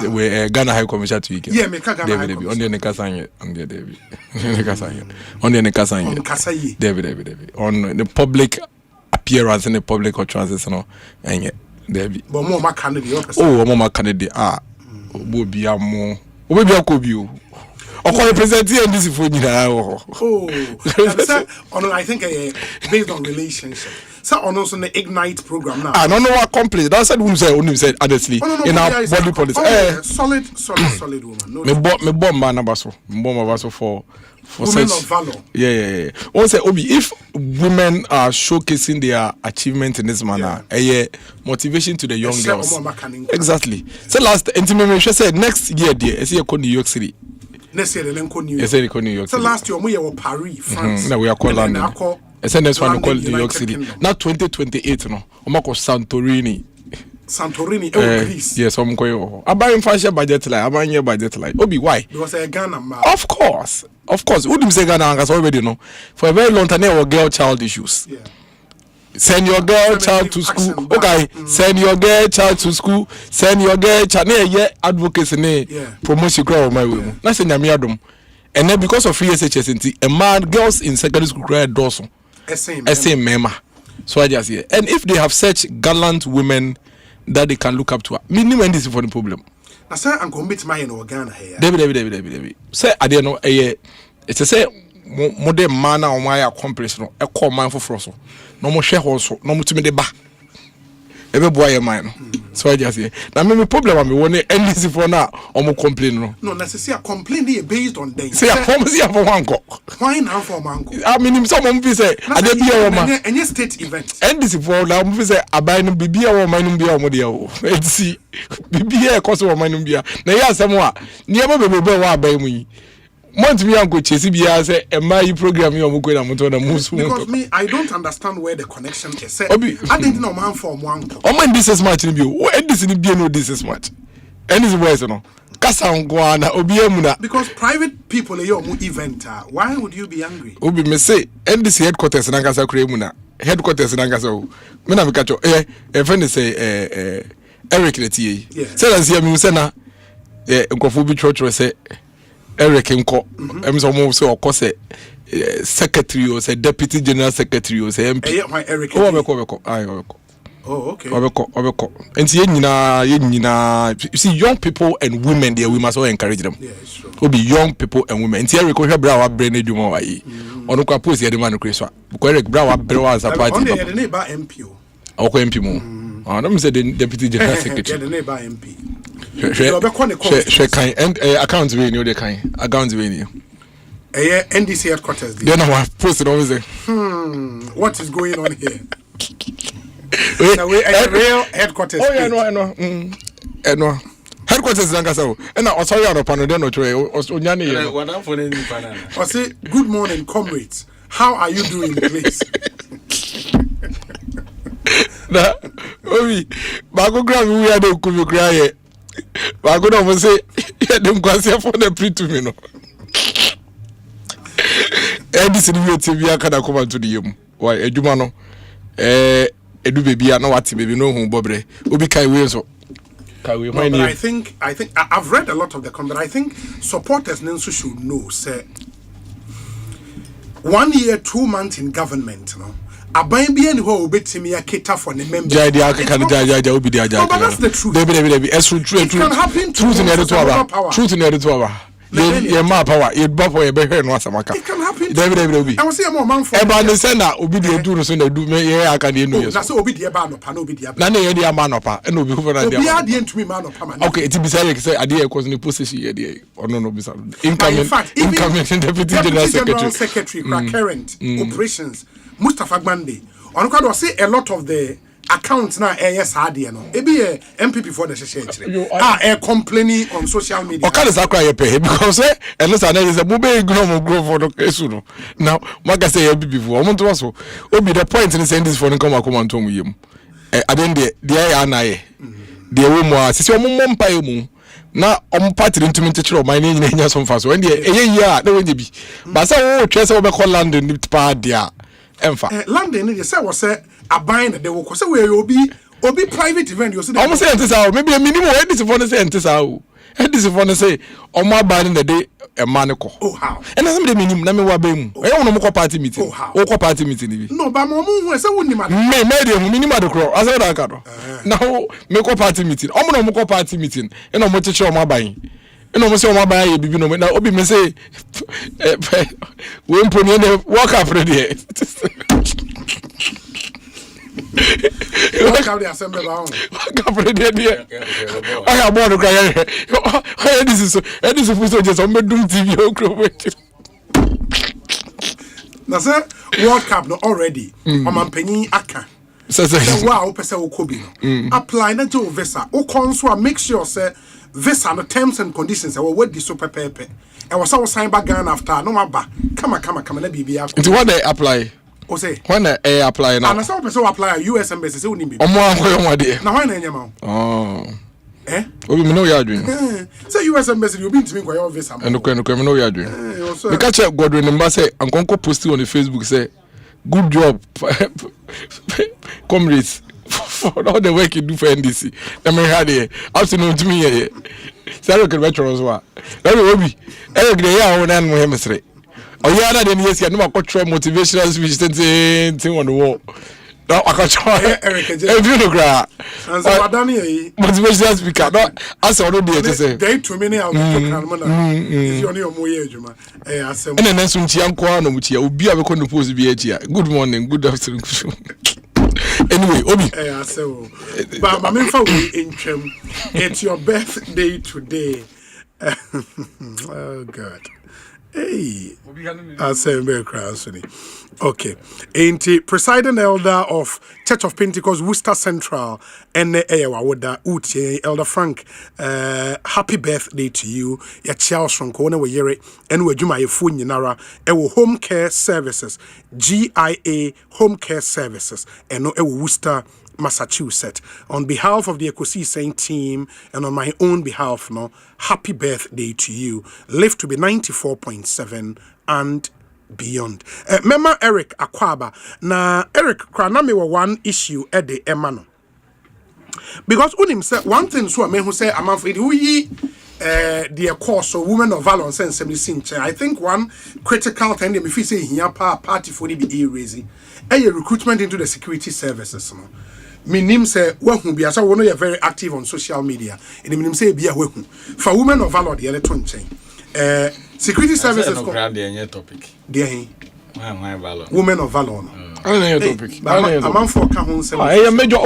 Speaker 9: We Ghana High Commissioner to week.
Speaker 5: Yeah, me Ghana
Speaker 9: David on the Nekasanye on the David. On the Nekasanye. David. On the public appearance in the public utterances no and David.
Speaker 5: But more candidate.
Speaker 9: More candidate Obi amo. Obi akobi. Oko represent this for you.
Speaker 5: I think based on relationship. So on also the Ignite program now.
Speaker 9: I don't know what accomplish. That's what we said honestly in our body policy.
Speaker 5: Solid woman.
Speaker 9: Me bomb man abaso. Bomb abaso for
Speaker 5: women
Speaker 9: such
Speaker 5: of valor.
Speaker 9: Yeah. Also Obi, if women are showcasing their achievement in this manner, motivation to the young girls. Exactly. So last intimate said next year dear, I see you New York City.
Speaker 5: Next year they go New York.
Speaker 9: Yes, they go New York.
Speaker 5: So last year we were Paris, France.
Speaker 9: No, we are called London. I said next one we call New York City. Not 2028 no. Omako Santorini.
Speaker 5: Greece.
Speaker 9: Yes, I'm going. I buy in fashion budget line. I buy in budget line. Obi, why?
Speaker 5: Because I Ghana man.
Speaker 9: Of course. Who do you say Ghana? Because already know. For a very long time, there were girl-child issues.
Speaker 5: Yeah.
Speaker 9: Send your girl child to school. Okay. Send your girl child to school. Send your girl child. Yeah, advocacy. Promotion grow my way. That's in Yamiadum. And then because of free SHS, a man, girls in secondary school cry Dawson. Same mema. So I just say, and if they have such gallant women that they can look up to, minimum this is for the problem.
Speaker 5: Now, sir, I'm going to meet my in Ghana here.
Speaker 9: David. Say, I don't know, it's a say, modern man or my accomplice, no, a call man for Frosso. No more shareholders, no more to me the back. Every boy of mine. So I just say, now, my problem, I'm going to end this for now, or more complain.
Speaker 5: No, necessarily, complain based on them.
Speaker 9: Say, I promise you for one go.
Speaker 5: Why now for Mango?
Speaker 9: I mean, someone will say, I did be a woman.
Speaker 5: Any state event.
Speaker 9: And this for now, we say, I buy no BB or mine be a modio. Let's see. BB a cost of mine be a. Now, yes, someone never be by me. Want me uncle Chesi say a my program you are going to
Speaker 5: because me I don't understand where the connection is. I didn't know man from one.
Speaker 9: Oh man, this is much in you. What this in be no this is much. And this is no. Kasangwana obiemuna.
Speaker 5: Because private people are your event. Why would you be angry?
Speaker 9: Obi me say and this headquarters in Angasa Kremuna. Headquarters in Angasa. Me na me catch friend say Eric Letier. Say as here me say na nkofo bi church say Eric Nko, I'm so of course secretary or say deputy general secretary or say MP.
Speaker 5: Eric.
Speaker 9: Oh, okay. And you see, young people and women there, we must all encourage them.
Speaker 5: Yeah, it's true.
Speaker 9: Will be young people and women. And Eric Brown brain do more. On the capos the man Chris. Eric Brown as a party.
Speaker 5: On the neighbor MP.
Speaker 9: Okay, MP mo. Let me say the deputy general secretary.
Speaker 5: The neighbor MP.
Speaker 9: She kind and accounts we knew the kind accounts we knew.
Speaker 5: NDC headquarters.
Speaker 9: Then I posted always say,
Speaker 5: what is going on here? Real headquarters.
Speaker 9: Oh, yeah, I know. I know. Headquarters Zangasao. And I was sorry on a panel,
Speaker 5: I say, good morning, comrades. How are you doing, please?
Speaker 9: Obi, Bago Grab, we had a Kumu cry. Bago don't say, don't go for the pre to me. This TV, I can't come to the room. Why, a Jumano, Edu baby, I know what baby, no home, Bobre, Obi Kai Wheels.
Speaker 5: But I think I've read a lot of the comment. I think supporters Nensu should know, say 1 year, 2 months in government, no. Aban bi any ho obetimi aketa for the members.
Speaker 9: But that's the truth. It can happen to truth in the ye ma power ye bofo ye be hwe no asamaka
Speaker 5: it can happen
Speaker 9: David
Speaker 5: I was say am man for
Speaker 9: e ba ne say na obi de duru so na du me ye aka de enu yeso
Speaker 5: na say obi de ba no pa na obi de
Speaker 9: na ye de ama no pa na obi ko na de
Speaker 5: obi ade ntumi ma no pa ma
Speaker 9: okay it be say say ade ye cause ni position ye de ono no be say incoming deputy general secretary
Speaker 5: current operations Mustafa Gbande on kwado say a lot of the accounts now sadie no e be MPP for the share complaining on social media
Speaker 9: o can say cry pay because and listen there is a mobile ignore grow for the case no now maka say MPP for o to so obi the point in saying this for come to mu yem aden de ya na ye de wo mu a sisi o mo mpa mu na o party ntumi nte kire o man nyina nya so mfa so when de ye a na wenye bi ba say wo twese wo be call land ni pa dia emfa
Speaker 5: London they say was say aban they will say we obi private event you say
Speaker 9: almost say ntisa maybe a minimum where this for say ntisa o this for say o ma ban the day e man ko
Speaker 5: oh how
Speaker 9: and some the minimum na me wa ba mu e won mo party meeting o ko party meeting ni bi
Speaker 5: no ba mo hu say woni ma
Speaker 9: me dey hu minimum do kro asa da ka do now me ko party meeting o mo ko party meeting e no mo cheche o ma ban no mo say o ma ban ye bibi no na obi me say we mponi ne work after there
Speaker 5: What the Asempa ba on?
Speaker 9: Kapre dia. I am born cry. This is for just on bedroom TV o kro.
Speaker 5: Na say World Cup no already. Omampanyin aka.
Speaker 9: Say
Speaker 5: wow, pese wo kobi no. Apply na jo visa. O konso make sure say visa no terms and conditions e we di so pepepe. E was say sign back Ghana after no maba. Come na bibia.
Speaker 9: It what they apply.
Speaker 5: Osei.
Speaker 9: When I apply now.
Speaker 5: And some person apply US embassy say we need.
Speaker 9: Omo anko yo de.
Speaker 5: Na why na nyama?
Speaker 9: Oh. Obi me know you are doing.
Speaker 5: Say US embassy you be ntimi kwa your visa.
Speaker 9: And no me know you are doing. Me catch Godwin Mba say ankonko post on the Facebook say good job comrades for all the work you do for NDC. Na me had here afternoon to me here. Say look at veterans wa. Let me Obi. E gre ya won an mo hemesre. Oh yeah, that yes, no more motivational speech thing on the wall. No, I can't try. Eric, if you look at motivational speaker, no, I saw no be to say.
Speaker 5: They too many of is your new moye juma.
Speaker 9: And then some chianquano which you be able to post be here. Good morning, good afternoon. Anyway, Obi.
Speaker 5: But my main in Chem, it's your birthday today. Oh God. Hey, Asempa Crowsony. Okay. Ain't presiding elder of Church of Pentecost Worcester Central and Ewa Uche Elder Frank. Happy birthday to you. Ya Charles from Kona Wayere and we Juma Yefun Nara Ewo Home Care Services GIA Home Care Services and no Ewo Worcester Massachusetts. On behalf of the Ekosi Saint team and on my own behalf, no, happy birthday to you. Live to be 94.7 and beyond. Mema Eric Akwaba. Na Eric Kranami wa one issue at the Emano. Because unim say one thing so me who say I'm afraid we the course so women of valor and sense I think one critical thing if you say here party for the be raising a recruitment into the security services no. Minim say wahu bia so wono you very active on social media and minim say bia wahu for women of valor the electron chain security services
Speaker 10: no grab the topic
Speaker 5: there
Speaker 10: why valor
Speaker 5: women of valor
Speaker 9: I don't know topic.
Speaker 5: I'm on for Kahun.
Speaker 9: I major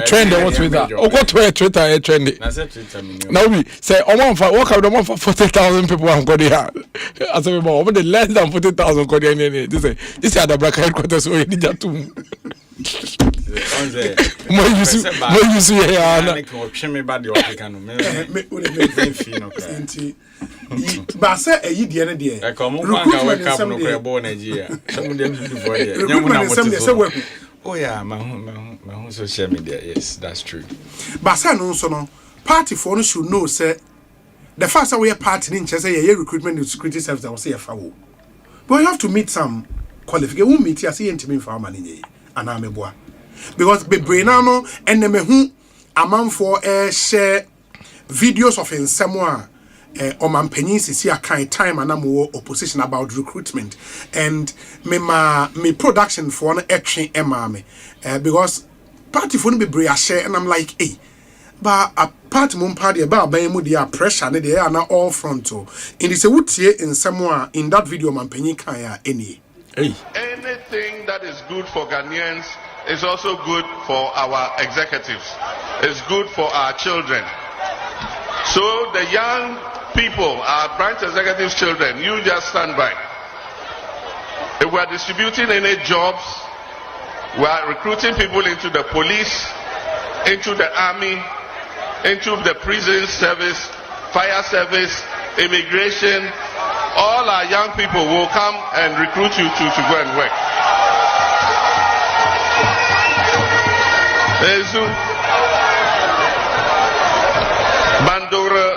Speaker 9: trend what Twitter. Twitter trend. Now we say walk out the for 40,000 people have got here. As a more the less than 40,000 got here. This is the black headquarters where you need to. More you see here. But say a ye the day. Oh yeah, my social media. Yes, that's true.
Speaker 5: But say no so no party for no should know say the first way a party in say a recruitment and security service that was say a foul. But you have to meet some qualification. Who meet as intimate for money and I'm a boy. Because be brainano and me who a man for share videos of in someone Oman Penny see a kind time and I'm opposition about recruitment and me production for an action me because party for be bray share and I'm like hey but a party mum party about by their pressure and they are not all frontal in this would in someone in that video man Penny kaya any
Speaker 10: anything that is good for Ghanaians is also good for our executives. It's good for our children. So the young people, our branch executives' children, you just stand by. If we are distributing any jobs, we are recruiting people into the police, into the army, into the prison service, fire service, immigration. All our young people will come and recruit you to go and work. Bandora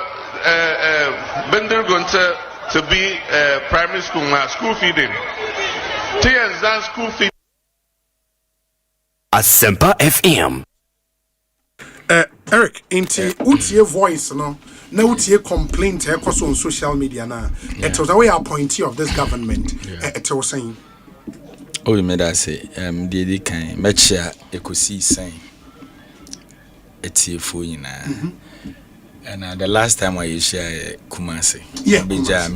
Speaker 10: Bender going to be primary school feeding. TN's school feeding.
Speaker 11: Asempa FM.
Speaker 5: Eric, into your voice, no? Now your complaint on social media now. It was the way appointee of this government. It was saying.
Speaker 9: Oh, you made us say, the kind, Metcha, Ecosi saying. It's your phone, and the last time I share Kumasi, Bija,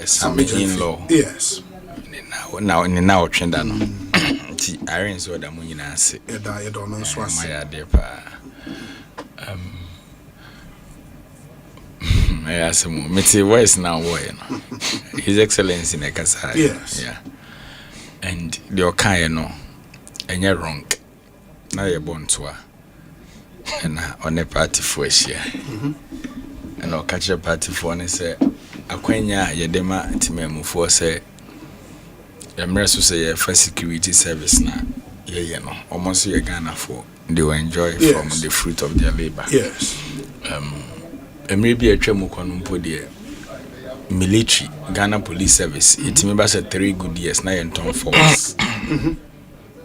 Speaker 9: some in-law,
Speaker 5: yes.
Speaker 9: Now, Trendano, Irons or the Munina say, I don't know, my dear pa. I ask him, Mitzi, where is now? His Excellency in Ekasa,
Speaker 5: yes,
Speaker 9: yeah, and the Okayano, and you're wrong. Now you're born to her. And on a party for a share. And I'll catch a party for and say, Aquenia, Yedema, Timemu for say, Emresu say, for security service now. Yeah, you know, almost a Ghana for they will enjoy from the fruit of their labor.
Speaker 5: Yes.
Speaker 9: And maybe a Tremukonumpo dear military Ghana police service. It may be 3 good years now in Tom Force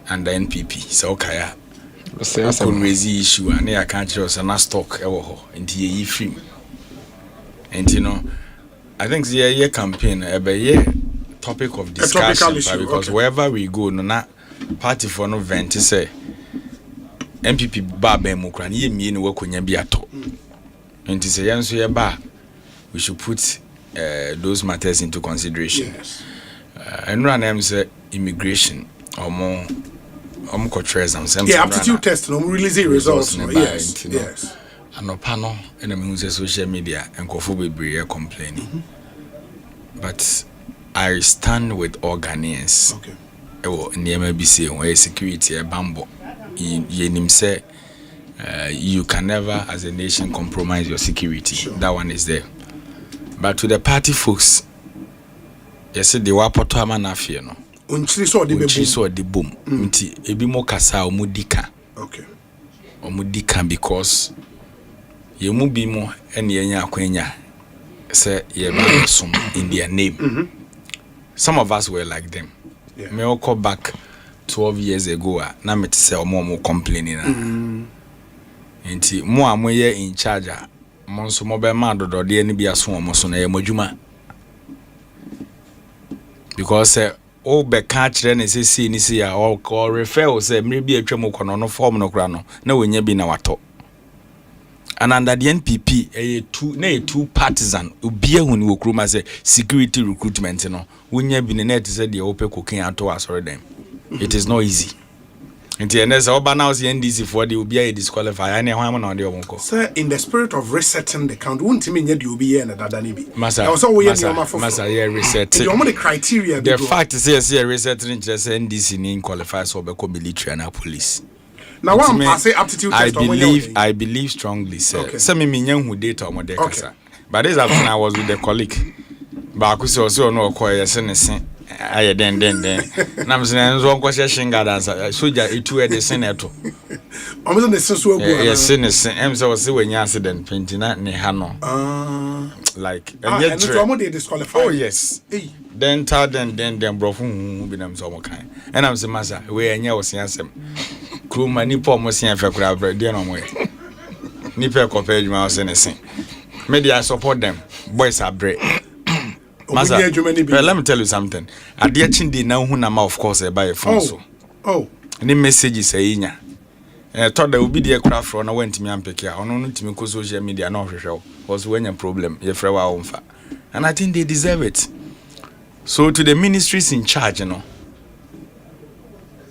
Speaker 9: and the NPP. So, okay. Could raise issue and I can't just a stock into ye film. And you know, I think the year campaign a topic of discussion because wherever we go, no na party for no vent say MPP ba ben mu kran ye mie ne wakonya bi ato. Nti say yenso ye ba we should put those matters into consideration.
Speaker 5: Yes.
Speaker 9: And run am say immigration or more
Speaker 5: aptitude test no release results no, yes, yes.
Speaker 9: And no panel and I mean social media and be complaining. But I stand with all Ghanaians.
Speaker 5: Okay.
Speaker 9: NMBC where security a bambo. You say you can never as a nation compromise your security. Sure. That one is there. But to the party folks, you said they were potama na fear no.
Speaker 5: Unchiri so
Speaker 9: the boom. Nti ebi mo kasa omudika.
Speaker 5: Okay.
Speaker 9: Omudika because ye mu bi mo ene yenya akwanya say ye ba some in their name. Some of us were like them.
Speaker 5: Yeah.
Speaker 9: Me go back 12 years ago na me say omo complaining na. Nti mo amoye in charge mo nso mo be ma dodode ne bi aso omo so na ye modwuma. Because o be ka kire ne sesi ni si ya o refer o say me bi atwa mo kono no form no kra no na wonya bi na wato And under the NPP, two partisan, Ubia when you crew as a security recruitment, you know, when you have been in it, said the open cooking out to us already. It is not easy. And the NS Oba now the NDC for the Ubia disqualify any harm on the Onko.
Speaker 5: Sir, in the spirit of resetting the count, won't mean you be in that Danibi.
Speaker 9: Massa, resetting.
Speaker 5: The criteria.
Speaker 9: The fact is, yes, resetting just NDC in qualifies or become military and police.
Speaker 5: Now, one I say aptitude test.
Speaker 9: I believe strongly, sir. Okay. Some mean who data on the casa. But this afternoon I was with a colleague. But I also no acquire sense. I then. I'm saying, one question guidance. So, it were the senator.
Speaker 5: I'm the sense of
Speaker 9: yes, I'm so when you accident, 29 Hano. Like, and yet,
Speaker 5: disqualified.
Speaker 9: Oh, yes. Then, bro, be them some kind. And I'm the master, where I was saying, Kruma nipo mosi en fe kura bre dey no mo e nipa compare juma o anything media support them boys are brave Masa, let me tell you something ade chindi na hu na ma of course e buy phone so any messages e nya thought that obi dey kura fro na wantimi ampeke a ono no ntimi ko social media na ohwehwe was when a problem ye frɛ wa omfa and I think they deserve it. So to the ministries in charge, you know,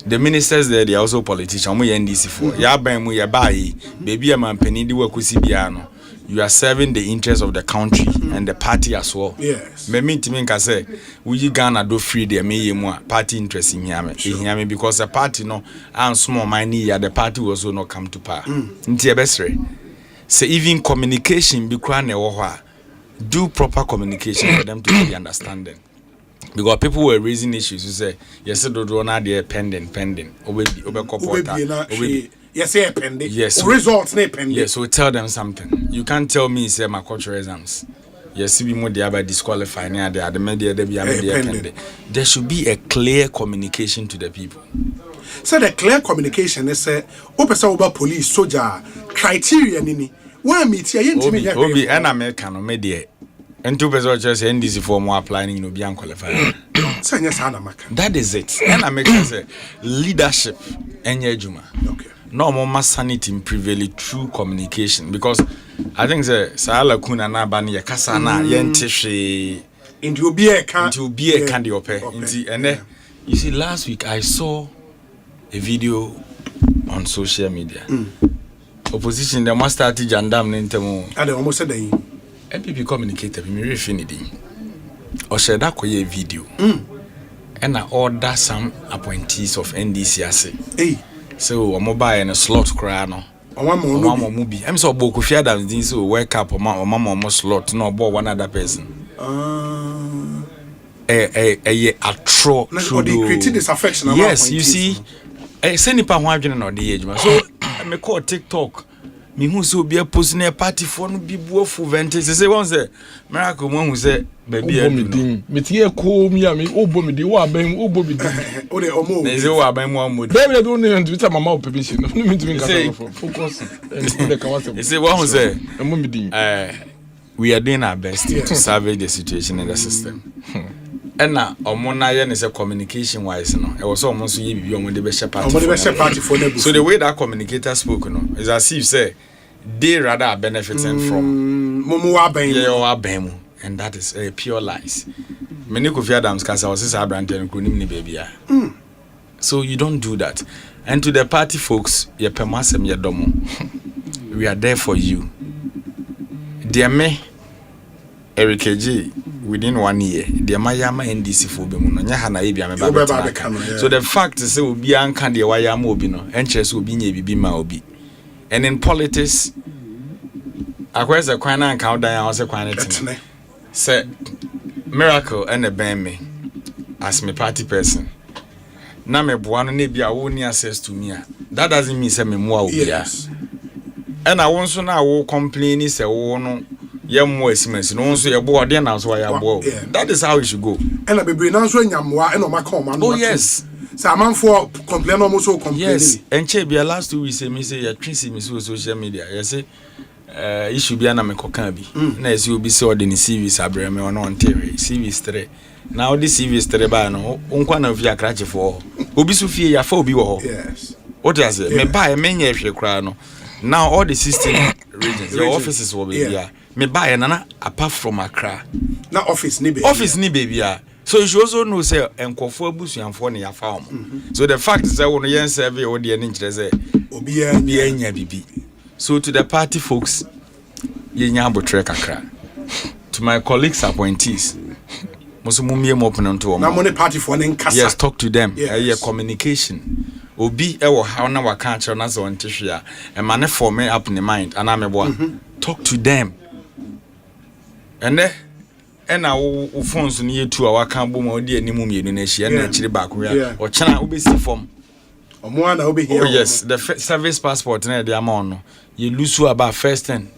Speaker 9: the ministers there, they are also politicians. We NDC for ya ban mu ya bai baby a man penny di wakusi biano. You are serving the interests of the country and the party as well.
Speaker 5: Yes.
Speaker 9: Me mean to me can say we Ghana do free there me party interest in here because the party no and small money the party will also not come to power. Nti ebesre. Say even communication be kra na wo do proper communication for them to be understanding. Because people were raising issues. You say, yes, do not there pending.
Speaker 5: Yes, pending.
Speaker 9: Yes,
Speaker 5: results pending.
Speaker 9: Yes, so tell them something. You can't tell me say my cultural exams. Yes, we more there by disqualifying the media pending. There should be a clear communication to the people.
Speaker 5: So the clear communication is say, about police, soldier, criteria nini. Why meet here?
Speaker 9: Obi and American media. And 2 people just NDC for more applying no be unqualified. That is it. And I make say leadership enye
Speaker 5: okay.
Speaker 9: No more sanity in prevail through communication because I think the Sala Kuna na bani ya kasa na yentishi
Speaker 5: into be a can
Speaker 9: the ope. And you see last week I saw a video on social media. Opposition they must start jandam nintemo.
Speaker 5: And they almost said that
Speaker 9: MPP communicated me refinity or said that a video and I order some appointees of NDC. So a mobile and a slot crano. One more movie. I'm so boku share that this will wake up or mama slot no about one other person. A true
Speaker 5: disaffection.
Speaker 9: Yes, you see, a send pa one or the age. So I may call TikTok. Me who so be a post near party for no be woeful ventis. Say one say miracle one who say baby
Speaker 11: me tie ko mi ami obo me di wa ban obo me di
Speaker 5: o de omo
Speaker 9: me say wa ban mo amod
Speaker 11: baby don't need to tell mama o permission no me to me can focus and the can
Speaker 9: say one who say
Speaker 11: omo me di
Speaker 9: we are doing our best to salvage the situation in the system. And now, Omona is a communication wise, no. It was almost you be on the best party. So the way that communicator spoke, no, is as if say they rather are benefiting from Momo and that is a pure lies. Many of your dams can say, baby. So you don't do that. And to the party folks, ye permasem ye domo. We are there for you. Dear me, Eric G. Within 1 year, the Mayama NDC for Bemuno, Yahana Abia. So the fact is, it will be uncanned, why I'm mobino, and chess will be maybe Maobi. And in politics, I was a quina and count down as a quantity. Say, miracle and a band me as my party person. Now, me buana nebia only access to me. That doesn't mean say me more. Yes. And I want to now complain is a no. No so that is how it should go.
Speaker 5: And I be bring answer nyamwa and my command.
Speaker 9: Oh yes.
Speaker 5: So man for complain almost so complain.
Speaker 9: Yes. And che be last 2 weeks me say you trace me so social media. You say it should be an amekokan bi. Na you be so the CVs abre me on CVs 3. Now this CVs 3 ba no unkwa na via crash for. Obi so fie ya fa obi wo ho.
Speaker 5: Yes.
Speaker 9: What you say? Me buy me nya hwe kra no. Now all the 16 regions, your offices will be here. Me buy another apart from Accra.
Speaker 5: Now office ni baby.
Speaker 9: Office ni baby. So you should also know say enkofo abusu yanfo ne yafa omo. So the fact is that when you survey all the interest say obi anya bibi. So to the party folks, ye nya abotre kakra. To my colleagues appointees, musumumie mo open to omo.
Speaker 5: Na money party for nkasa.
Speaker 9: Yes, talk to them. Yes. Communication. Obi ewo how na waka actual na so ntehwe a man form up in the mind and am talk to them. And our phones near 2 hour can boom or dear Nimu Indonesia and actually back where or China will be form. Oh, yes, the service passport near the amount. You lose about first and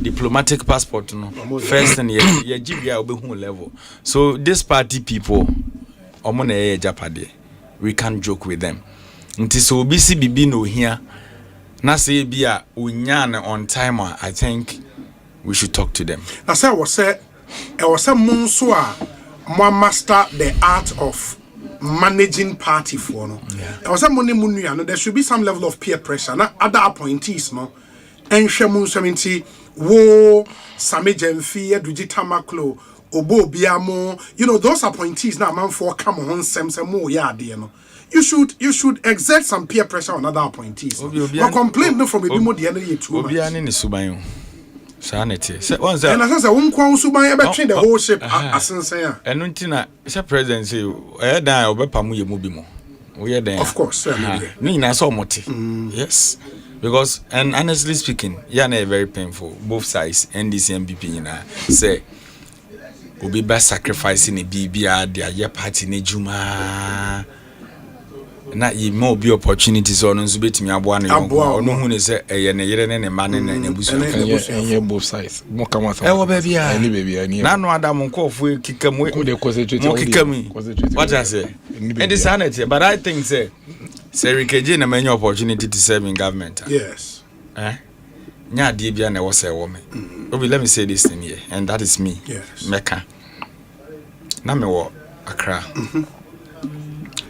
Speaker 9: diplomatic passport, no first and your GBA will be level. So, this party people, Omone Japade, we can't joke with them. Until so BC BB no here, Nasi Bia Unyan on timer, I think. We should talk to them.
Speaker 5: As I was say, Bonsu more master the art of managing party for no. I was money munu no. There should be some level of peer pressure. Na other appointees no. Enhwe munso wo Same Jemfi Eduji Tamaklo Obo Biamo. You know those appointees now man for come on sem mo ya de no. You should exert some peer pressure on other appointees. But complain no from a bimo de energy too much.
Speaker 9: Obiani ni subayo. Sanity.
Speaker 5: And I say won suban e be train the whole ship asensen ya.
Speaker 9: Enu ntina se president say e dan obepamu ye mu bi mo. We dan.
Speaker 5: Of course.
Speaker 9: Ni na so moti. Yes. Because and honestly speaking, yeah, na very painful both sides NDC MPP nyina say obi ba sacrificing e bibia de aye party ne juma. Na ye more be opportunities on nso betimi aboa na yonko ono hu ne se eye ne yere ne ne ma ne na busu
Speaker 11: enye both sides mo kama
Speaker 9: e wo ba bia
Speaker 11: any baby
Speaker 9: na no adam nkofo kikamu
Speaker 11: mo de concentrate
Speaker 9: mo kikamu what I say and this sanity but I think say Rikeje na many opportunity to serve in government.
Speaker 5: Yes.
Speaker 9: Nya de bia na wo say wo me obi let me say this thing here and that is me.
Speaker 5: Yes.
Speaker 9: Meka na me wo Accra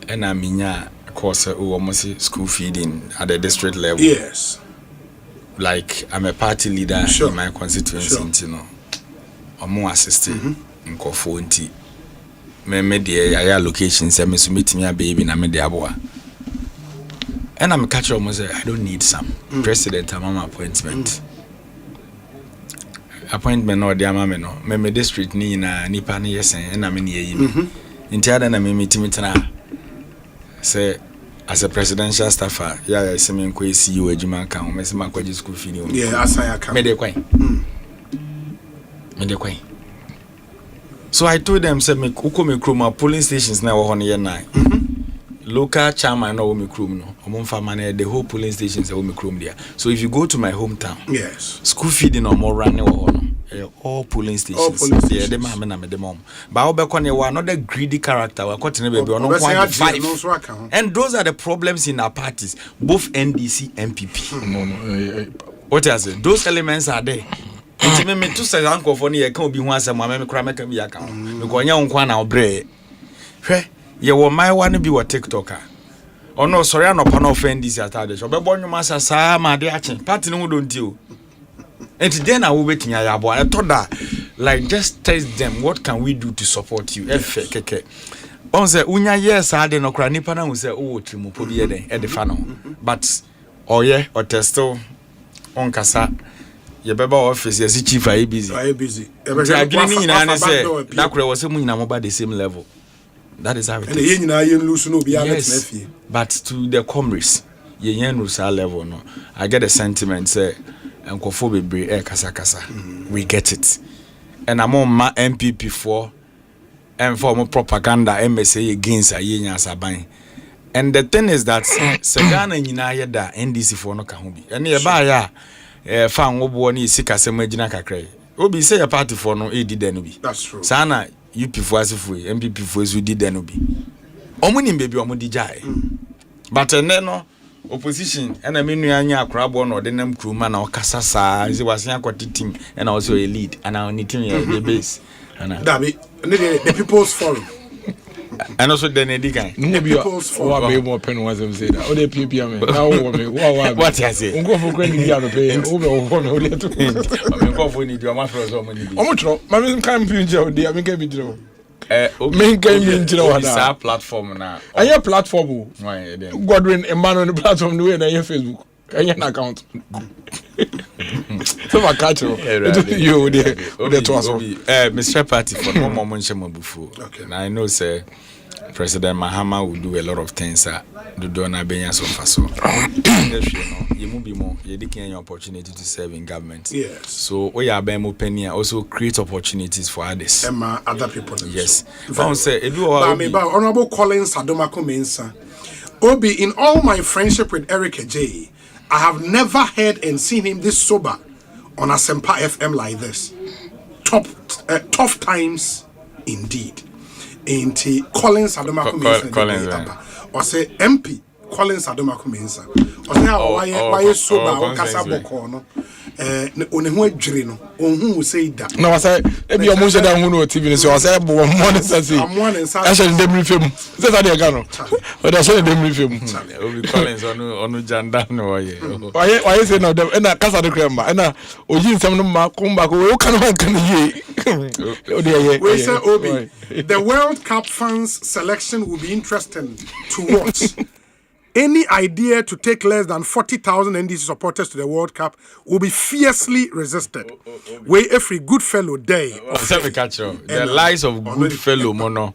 Speaker 9: and aminya course almost school feeding at the district level.
Speaker 5: Yes.
Speaker 9: Like I'm a party leader in my constituency, you know. I'm more assisting in Kofonti. Me the locations me submit me a baby na me the aboa. And I'm a catcher almost I don't need some president I'm appointment. Appointment no dia mama no. Me district ni na nipa na yesen and I'm in ye yimi. Intiada na me meeting tena. Say as a presidential staffer, yeah, say me nko see you ejuma kan, me say makwaji school fee ni.
Speaker 5: Yeah, asaya kan.
Speaker 9: Me de kwan. Me de kwan. So I told them say me uko me kroma polling stations na wo ho ne na. Local chairman na wo me krom no. Omo mfa man the whole polling stations wo me krom there. So if you go to my hometown,
Speaker 5: yes.
Speaker 9: School feeding no more run wo no. All polling stations. Yeah, they mama na me the mom. But obekọ ne wa another greedy character. We got ne baby ono 1.5. And those are the problems in our parties, both NDC and MPP. What I say? Those elements are there. Nti me to say uncle for ne ye kan obi hu asem ma me kra me kan bi aka ho. Me ko nya nkwa na obre. Hwe, ye wo my one bi wo TikToker. Ono sorry anopa na offend this atade. Obebo nwuma sa ma de ache. Party no do nti o. And then I will wait in Yabo. I thought that, like, just test them. What can we do to support you? Keke. On say, unya yes, I didn't know. Cranipana will say, oh, Trimu, Pobi, at the funnel. But, oh, yeah, or testo on Casa. Your baby office, yes, chief, are busy.
Speaker 5: Are busy?
Speaker 9: I didn't mean, I say, that was someone about the same level. That is how it is.
Speaker 5: Yes,
Speaker 9: but to the comrades, ye level, no. I get a sentiment, say, and Kofobe kasa. We get it. And I'm on my MPP for and for more propaganda MSA against a yenya saban. And the thing is that Sagana Yina da NDC for no kahubi. And nearby found Obuani Sikasema Jina Kakre. Obi say a party for no AD denubi.
Speaker 5: That's true.
Speaker 9: Sana UP for Asifui, MPP for we did denubi. Omuni baby omudi jai. But no opposition and I mean you anya crab or the name crew man or Casasa is was a team and also a lead and I need to the base and
Speaker 5: the people's forum.
Speaker 13: And also then Edikan.
Speaker 9: No be what more pen was them say that. Oh they PPM. Now what I say. Go for credit here to pay. Over to.
Speaker 13: I'm go for need your man for so many.
Speaker 9: Omutro, my men can be jail there. Me can be jail. Men can be jail on
Speaker 13: that platform now.
Speaker 9: Aya platform.
Speaker 13: Why then?
Speaker 9: Godwin a man on the platform the way na your Facebook. Aya account. So I catch you. You there. To us.
Speaker 13: Mr. Party for no moment shemo before. Okay. Now I know say President Mahama will do a lot of things do na benya so far so. You move be more. You dey get an opportunity to serve in government.
Speaker 5: Yes.
Speaker 13: So we are being open also create opportunities for others.
Speaker 5: Other people.
Speaker 13: Yes. Found say
Speaker 5: Honorable Collins Adomako Mensah. Obi, in all my friendship with Eric J, I have never heard and seen him this sober on Asempa FM like this. Tough times indeed. Ain't he Collins Adomako Mensah? Or say MP Collins Adomako Mensah. Or say why sober or Casaboko no? Only adwiri no ohun say that.
Speaker 9: No, I say e be omo say that hu no TV so I say bo mo ne say. I say dem rifem. Say that dey ga no. O da say dem rifem.
Speaker 13: Obi Collins onu janda no oye.
Speaker 9: Why say no dem na kasa de krema na oyi nsam no ma kumba ko o kan ye.
Speaker 5: We say Obi, the World Cup fans selection will be interesting to watch. Any idea to take less than 40,000 NDC supporters to the World Cup will be fiercely resisted. We every good fellow day.
Speaker 13: The lies of good fellow mono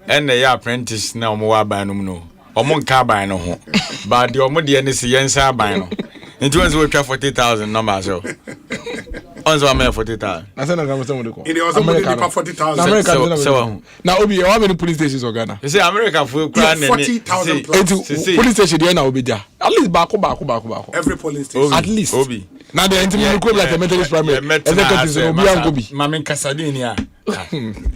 Speaker 13: and the apprentice now more by no. Omon carbine no. But the omodi and the yensa by no. In 20 we try 40,000 numbers. Also I'm 40,000.
Speaker 9: I said I'm some of the.
Speaker 5: It was America 40,000.
Speaker 9: So now Obi, how many police stations in Ghana?
Speaker 13: You say America for
Speaker 5: 40,000 plus.
Speaker 9: Police station there now Obi there. At least back.
Speaker 5: Every police station.
Speaker 9: At least.
Speaker 13: Obi.
Speaker 9: Now the intimate equip like a Methodist primary. Executives Obi and Obi.
Speaker 13: Mamen Casadenia.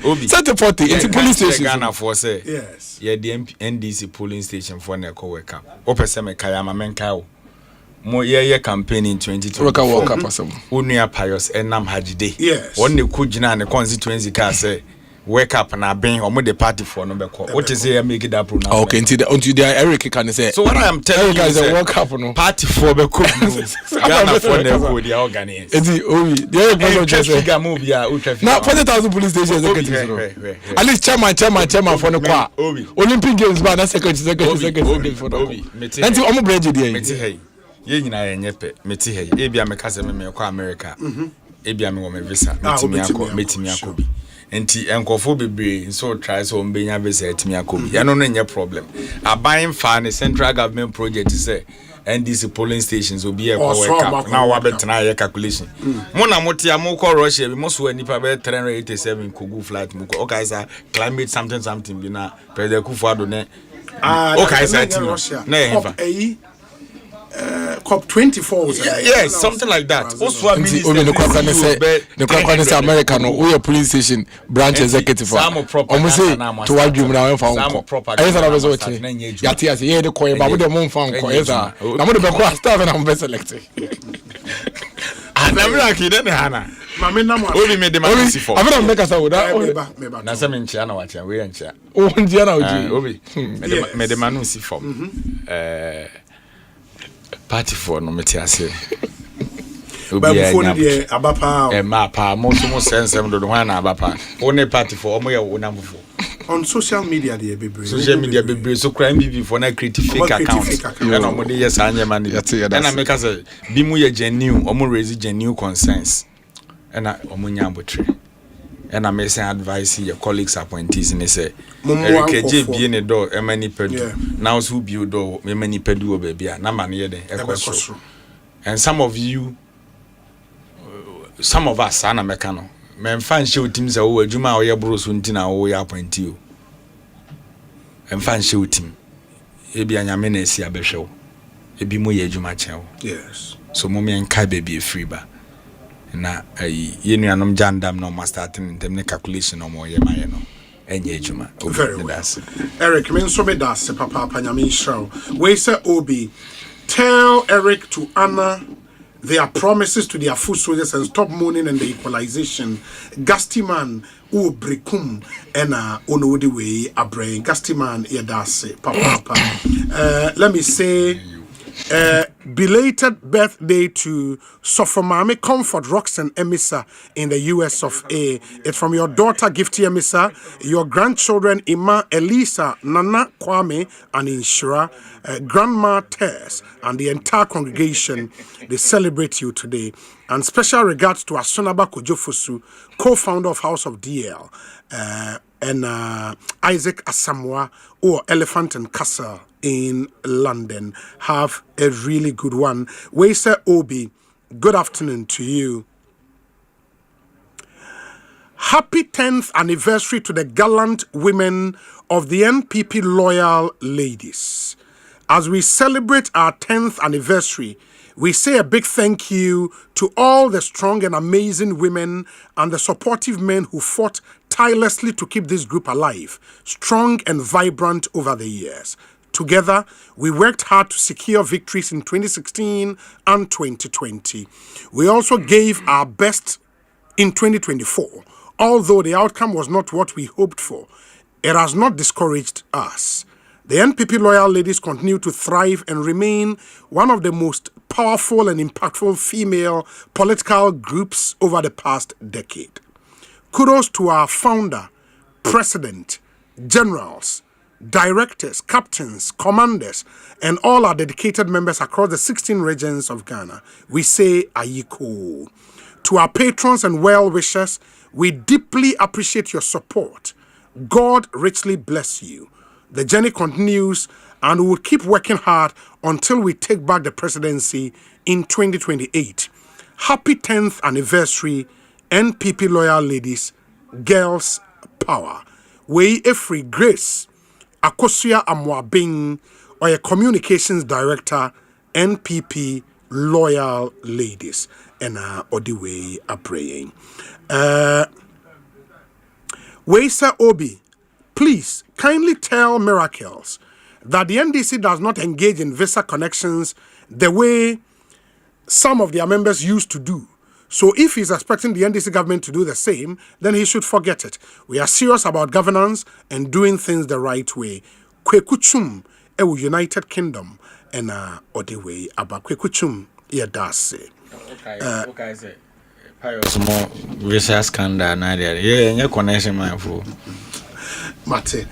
Speaker 13: Obi.
Speaker 9: Set 40 into police station.
Speaker 13: Ghana for say.
Speaker 5: Yes.
Speaker 13: Yeah, the NDC polling station for na World Cup. Opese me kaya mamen kayo. Mo ye campaign in 2020.
Speaker 9: World Cup asem.
Speaker 13: Unia Pius enam Hajide.
Speaker 5: Yes.
Speaker 13: One ne kujina ne constituency ka say wake up na ben omo the party for no beko. What is say make it up now?
Speaker 9: Okay, until the Eric can say.
Speaker 13: So what I am telling you is
Speaker 9: a World Cup no
Speaker 13: party for beko. Ghana for the go the organize.
Speaker 9: Enti Obi, the Eric no just say
Speaker 13: move ya ultra.
Speaker 9: Now 40,000 police stations executives. At least chairman for the kwa. Olympic Games ba na secretary for the Obi. Enti omo bread there.
Speaker 13: Meti hey. Ye nyina ye nyepe meti hey. Ebia me kase me kwa America. Ebia me wo me visa metimi akobi. Enti enkofo bebre so try so mbenya visa etimi akobi. Ya no nye problem. Aban fa ne central government project say NDC polling stations will be a World Cup. Now we betena ye calculation. Mo na motia mo ko Russia bi mo so anipa be 387 kogu flight mo ko. Okay sir, climate something bi na President Kufuor ne. Okay sir,
Speaker 5: Russia. COP 24
Speaker 13: yes, something like that. Also
Speaker 9: minister the kwakwane say America no we a police station branch executive almost say to what you now fa nko I say na be so che yati ase ye de koy ba mo de mo fa nko yes na mo de be ko staff na mo be select
Speaker 13: America dey hana
Speaker 5: mame na mo
Speaker 13: only me de man see for
Speaker 9: America make us out that
Speaker 13: na say me nchia na wacha we nchia
Speaker 9: o ndia na oji
Speaker 13: obi me de man see for party for no metiase
Speaker 5: obi ya abapa
Speaker 13: mapa mo sensem do ho na abapa one party for omo ya wona mfo
Speaker 5: on social media dey bebre
Speaker 13: so crime BB for na create fake account and omo dey yes anya man and I make us bi mu ya genuine omo raise genuine concerns and omo nya abotre and I may say advice your colleagues appointees and they say Eric J be in the door many pedu now who build door many pedu baby na man here den and some of us ana mekano men fan show team say o adwuma o ye bros ntina o ye appointee o en fan show team e bia nyame na esi abehwe o e bi mo ye adwuma chen o
Speaker 5: yes
Speaker 13: so mo me enka baby e free ba na yenu anom jandam no starting in them calculation no more ye maye no enye adwuma
Speaker 5: Eric men so me das papa nyame show we say Obi tell Eric to honor their promises to their foot soldiers and stop mourning and the equalization. Gastiman u brekum ena onodi way a brain. Gastiman yedase papa. Let me say belated birthday to Sofomame Comfort Roxanne Emisa in the US of A. It's from your daughter Gifty Emisa, your grandchildren Ima, Elisa, Nana Kwame, and Inshira, Grandma Tess, and the entire congregation. They celebrate you today. And special regards to Asunaba Kojofosu, co-founder of House of DL, and Isaac Asamoah, or Elephant and Castle in London. Have a really good one. Weisa Obi, good afternoon to you. Happy 10th anniversary to the gallant women of the NPP loyal ladies. As we celebrate our 10th anniversary, we say a big thank you to all the strong and amazing women and the supportive men who fought tirelessly to keep this group alive, strong and vibrant over the years. Together, we worked hard to secure victories in 2016 and 2020. We also gave our best in 2024. Although the outcome was not what we hoped for, it has not discouraged us. The NPP loyal ladies continue to thrive and remain one of the most powerful and impactful female political groups over the past decade. Kudos to our founder, president, generals, directors, captains, commanders, and all our dedicated members across the 16 regions of Ghana. We say Ayiko. To our patrons and well-wishers, we deeply appreciate your support. God richly bless you. The journey continues, and we will keep working hard until we take back the presidency in 2028. Happy 10th anniversary, NPP loyal ladies, girls power. We Efri Grace Akosua Amwabing, or a communications director, NPP loyal ladies, and Odiwe are praying. Weisa Obi, please kindly tell Miracles that the NDC does not engage in visa connections the way some of their members used to do. So if he's expecting the NDC government to do the same, then he should forget it. We are serious about governance and doing things the right way. Kwekuchum ewu United Kingdom and Odiwe aba Kwekuchum yedase.
Speaker 13: Okay, say. Small visa scandal na there. Yeah, connection man for.
Speaker 5: Mate.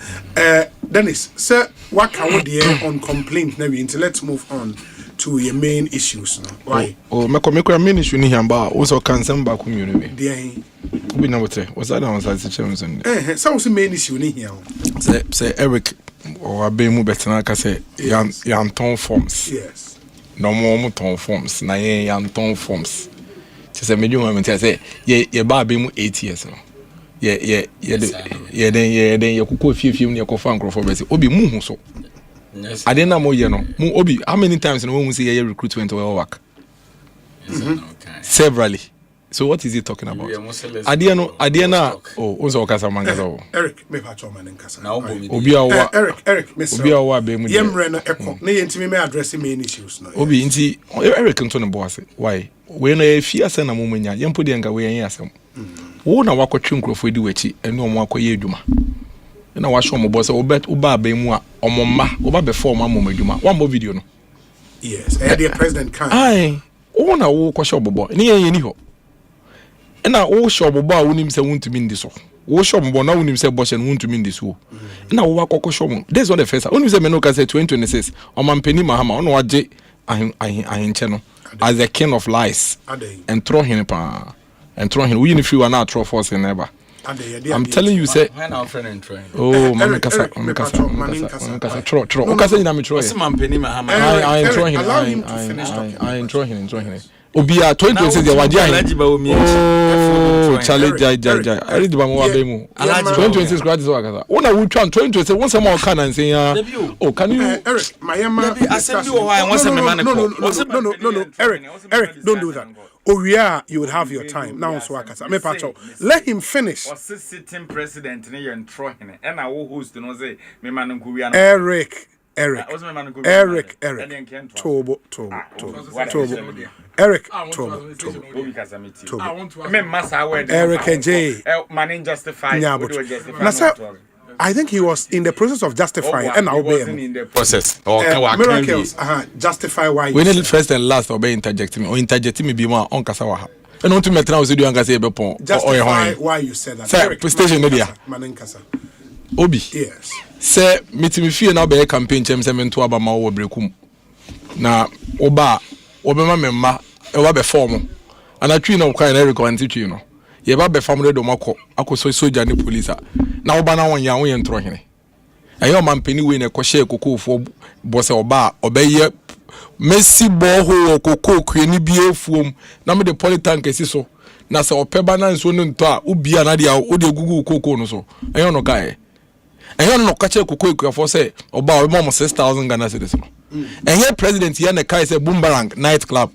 Speaker 5: Dennis, sir, what can we do on complaint now? Let's move on to your main issues now. Why?
Speaker 9: Oh, my main issue ni hamba also can samba community.
Speaker 5: Dear,
Speaker 9: we know what was that on side situation.
Speaker 5: So what's the main issue ni here?
Speaker 9: Say Eric or Abemu Betana ka say yan ton forms.
Speaker 5: Yes.
Speaker 9: No more ton forms. Na yan ton forms. Say me do want to say ye ba Abemu 8 years no. Then you could go few near Kofan Crofobesi. Obi Muhu so. I didn't know more, you know. Obi, how many times in a woman say a recruitment or work? Severally. So what is he talking about? Adiana, oh, also Casamanga.
Speaker 5: Eric, me patch man in Casa.
Speaker 9: Eric, Miss Obiawa,
Speaker 5: Yemren, Echo, nay, me addressing main issues.
Speaker 9: Obi, inti, Eric and Tony Boss. Why? When a fear send a moment, young Pudianga way and yasam. Wona wako chunko for do echi eno wako ye dwuma na wa show mo boss obet uba ba mu a omomma oba be form amom adwuma one more video no
Speaker 5: yes the president can
Speaker 9: ai wona wo ko show bobo ni ye ni ho na wo show bobo a wonim se wontumi ndi so wo show bobo na wonim se boss no wontumi ndi so na wo akoko show mo this one the first wonim se me no ka say 2026 o mampeni mahama ono waje ahenche no as the king of lies and throw him pa and throw him. We in if you are not throw force in ever. I'm telling you, say. Oh, man, Kasa, throw. Okasa, I'm throwing. I enjoy him. Obia 2026 waje oh challenge jai I read ba mo wa be mu 2026 grad is wakasa una we try 2026 once more can and say oh can you
Speaker 5: Eric Mayama
Speaker 13: assembly or why once me man
Speaker 5: no Eric don't do that. Oh yeah, you would have your time now so wakasa me patcho let him finish.
Speaker 13: Was sitting president ne yen throw him and I will host no say me man nko wi
Speaker 5: Eric Eric Tobo Eric Tobo Eric J
Speaker 13: man justify
Speaker 5: I think he was in the process of justifying and now
Speaker 13: in the process
Speaker 5: miracles justify why
Speaker 9: we need first and last obey interject me or interject me be more on kasawa and on to metra was doing gas ebe pon
Speaker 5: justify why you said that
Speaker 9: Eric station media Obi
Speaker 5: yes
Speaker 9: say meeting fie na be campaign chem se mento aba ma wo brekum na oba obema memma e wa be form ana twi na kwa na Eric wanti twi no ye ba be family do makọ akoso soja ni police na oba na won ya won ye ntro hene ayo man peni we na ko share kokofo bose oba obeye Messi boho kokoko kwani biefuom na me de politank esi so na se opeba na nso no nto a ubia na dia o de gugu kokoko no so ayo no kae ayo no ka che kokoko ekwafo se oba o mo 6000 Ghana cedis no enye president ya na kae se Boomerang night club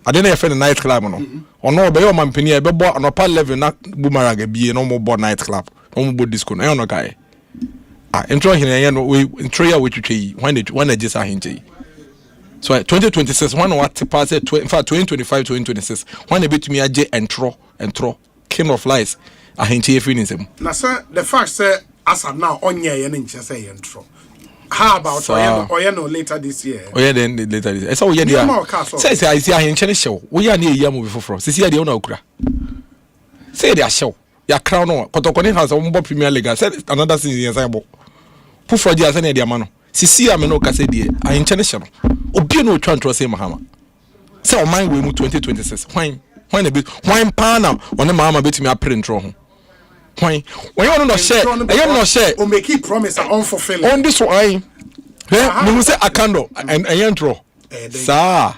Speaker 9: ade na ye fe night club no ono obeye o man peni e be bo anopa 11 na Boomerang ebie no mo bo night club no mo bo disco ayo no kae intro hine ye no we intro ya we twetwe when e jesa hinje so 2026 when what pass in fact 2025 2026 when a bit me aje entro king of lies a hinchi efinisem
Speaker 5: na sir the fact say as of now onye ye nche say entro how about oyeno later this year
Speaker 9: then later this year so we there say I see a hinchi ne show we ya na eya mo before sisi ya de na okura say they show ya crown no kotokoni has on Premier League say another season yes I bo pufo dia say na dia ma no sisi ya me no ka say die a hinchi ne show obi no twa ntro say mahama say o man we mu 2026 when a bit when pana on the mahama betimi apre ntro ho when you no share
Speaker 5: o make it promise and unfulfilling
Speaker 9: on this one me say akando and ntro sa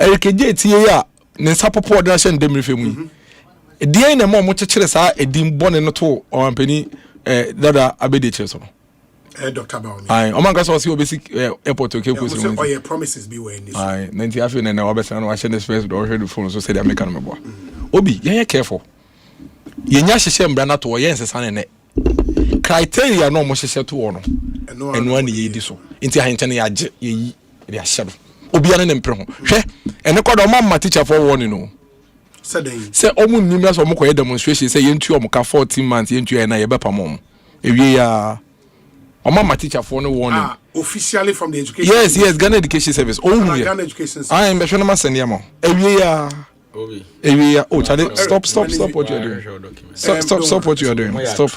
Speaker 9: Eric J tie ya ne sapopo da hye ndem refe mu die na mo chekere sa edim bone no to o ampani dada abedi che so
Speaker 5: Dr. Baumi.
Speaker 9: Aye, o man ka so obesi airport o keku so.
Speaker 5: Oh yeah, promises be we in this.
Speaker 9: Aye, 90 afi na obesa na wa share this first do the phone so say the American mebo. Obi, ye careful. Ye nya hyehyɛ mbra na to ye nsesa ne ne. Criteria no mo hyehyɛ to wo no. Eno ani ye di so. Nti ahenkyɛ ne ya gye ye yi de ahye do. Obi ane ne mpre ho. Hwɛ, ene kwa do ma teacher for warning no. Say omu nim so mo koye demonstration say ye ntu o mo ka 14 months ye ntu na ye bepa mo. Ewie ya Mama teacher for no warning.
Speaker 5: Officially from the education.
Speaker 9: Yes, Ghana Education Service. Oh,
Speaker 5: Ghana Education Service.
Speaker 9: I am a man send yamo. Every year. Oh, Charlie, stop what you are doing. Stop what you are doing. Stop.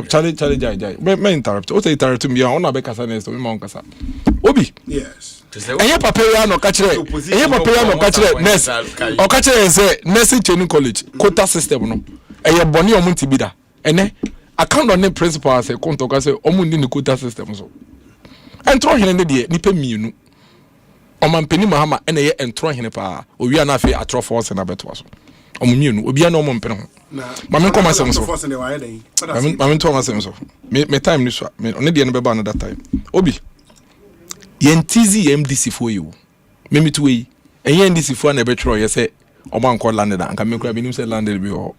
Speaker 9: Charlie, jai. Me interrupt. O te interrupt me. Ona be kasa next. Me ma kasa. Obi.
Speaker 5: Yes.
Speaker 9: Enye papaya no kachire. Nurse. O kachire say nursing training college. Quota system no. Eye boni omunti bida. Ene account on the principal say konto ka say omu ni quota system so entro hene ne de nipa mienu o mampeni mahama ene ye entro hene pa o wi na afi atro force na beto so omu mienu obi na omu mpene ho ma men come asem so ma men to asem so me time ni so me one de no be ba another time obi ye ntizi MDC for you me mitu we enye MDC for na be tro ye say Oman called landed and can make a landed before.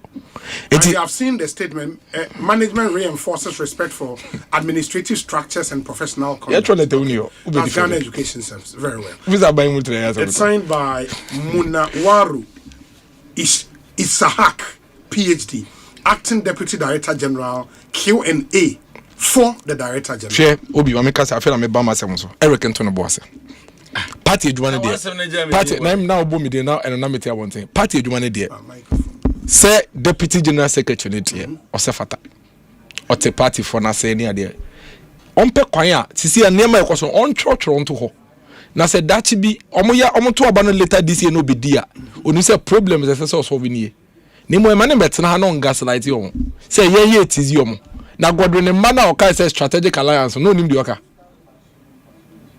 Speaker 5: I have seen the statement. Management reinforces respect for administrative structures and professional conduct. That's Ghana Education Service. Very well. It's signed by Munawaru Isahak, PhD, Acting Deputy Director General, Q&A for the Director General.
Speaker 9: Share Obi, I make us I feel I'm a bama so. Eric Antonio Bosse. Party adwuma de party na now bo me de now and na meti abonten party adwuma de say deputy general secretary de o se fata o te party for na say ni ade on pe kwan a sisi anema ekoso on chorchoro nto ho na say dachi bi omo to aba no later this year no be dia onu say problems say so solve ni ni mo ema ne betena ha no gaslight yo say ye tizi yo mo na godro ne ma na o kai say strategic alliance no nim di oka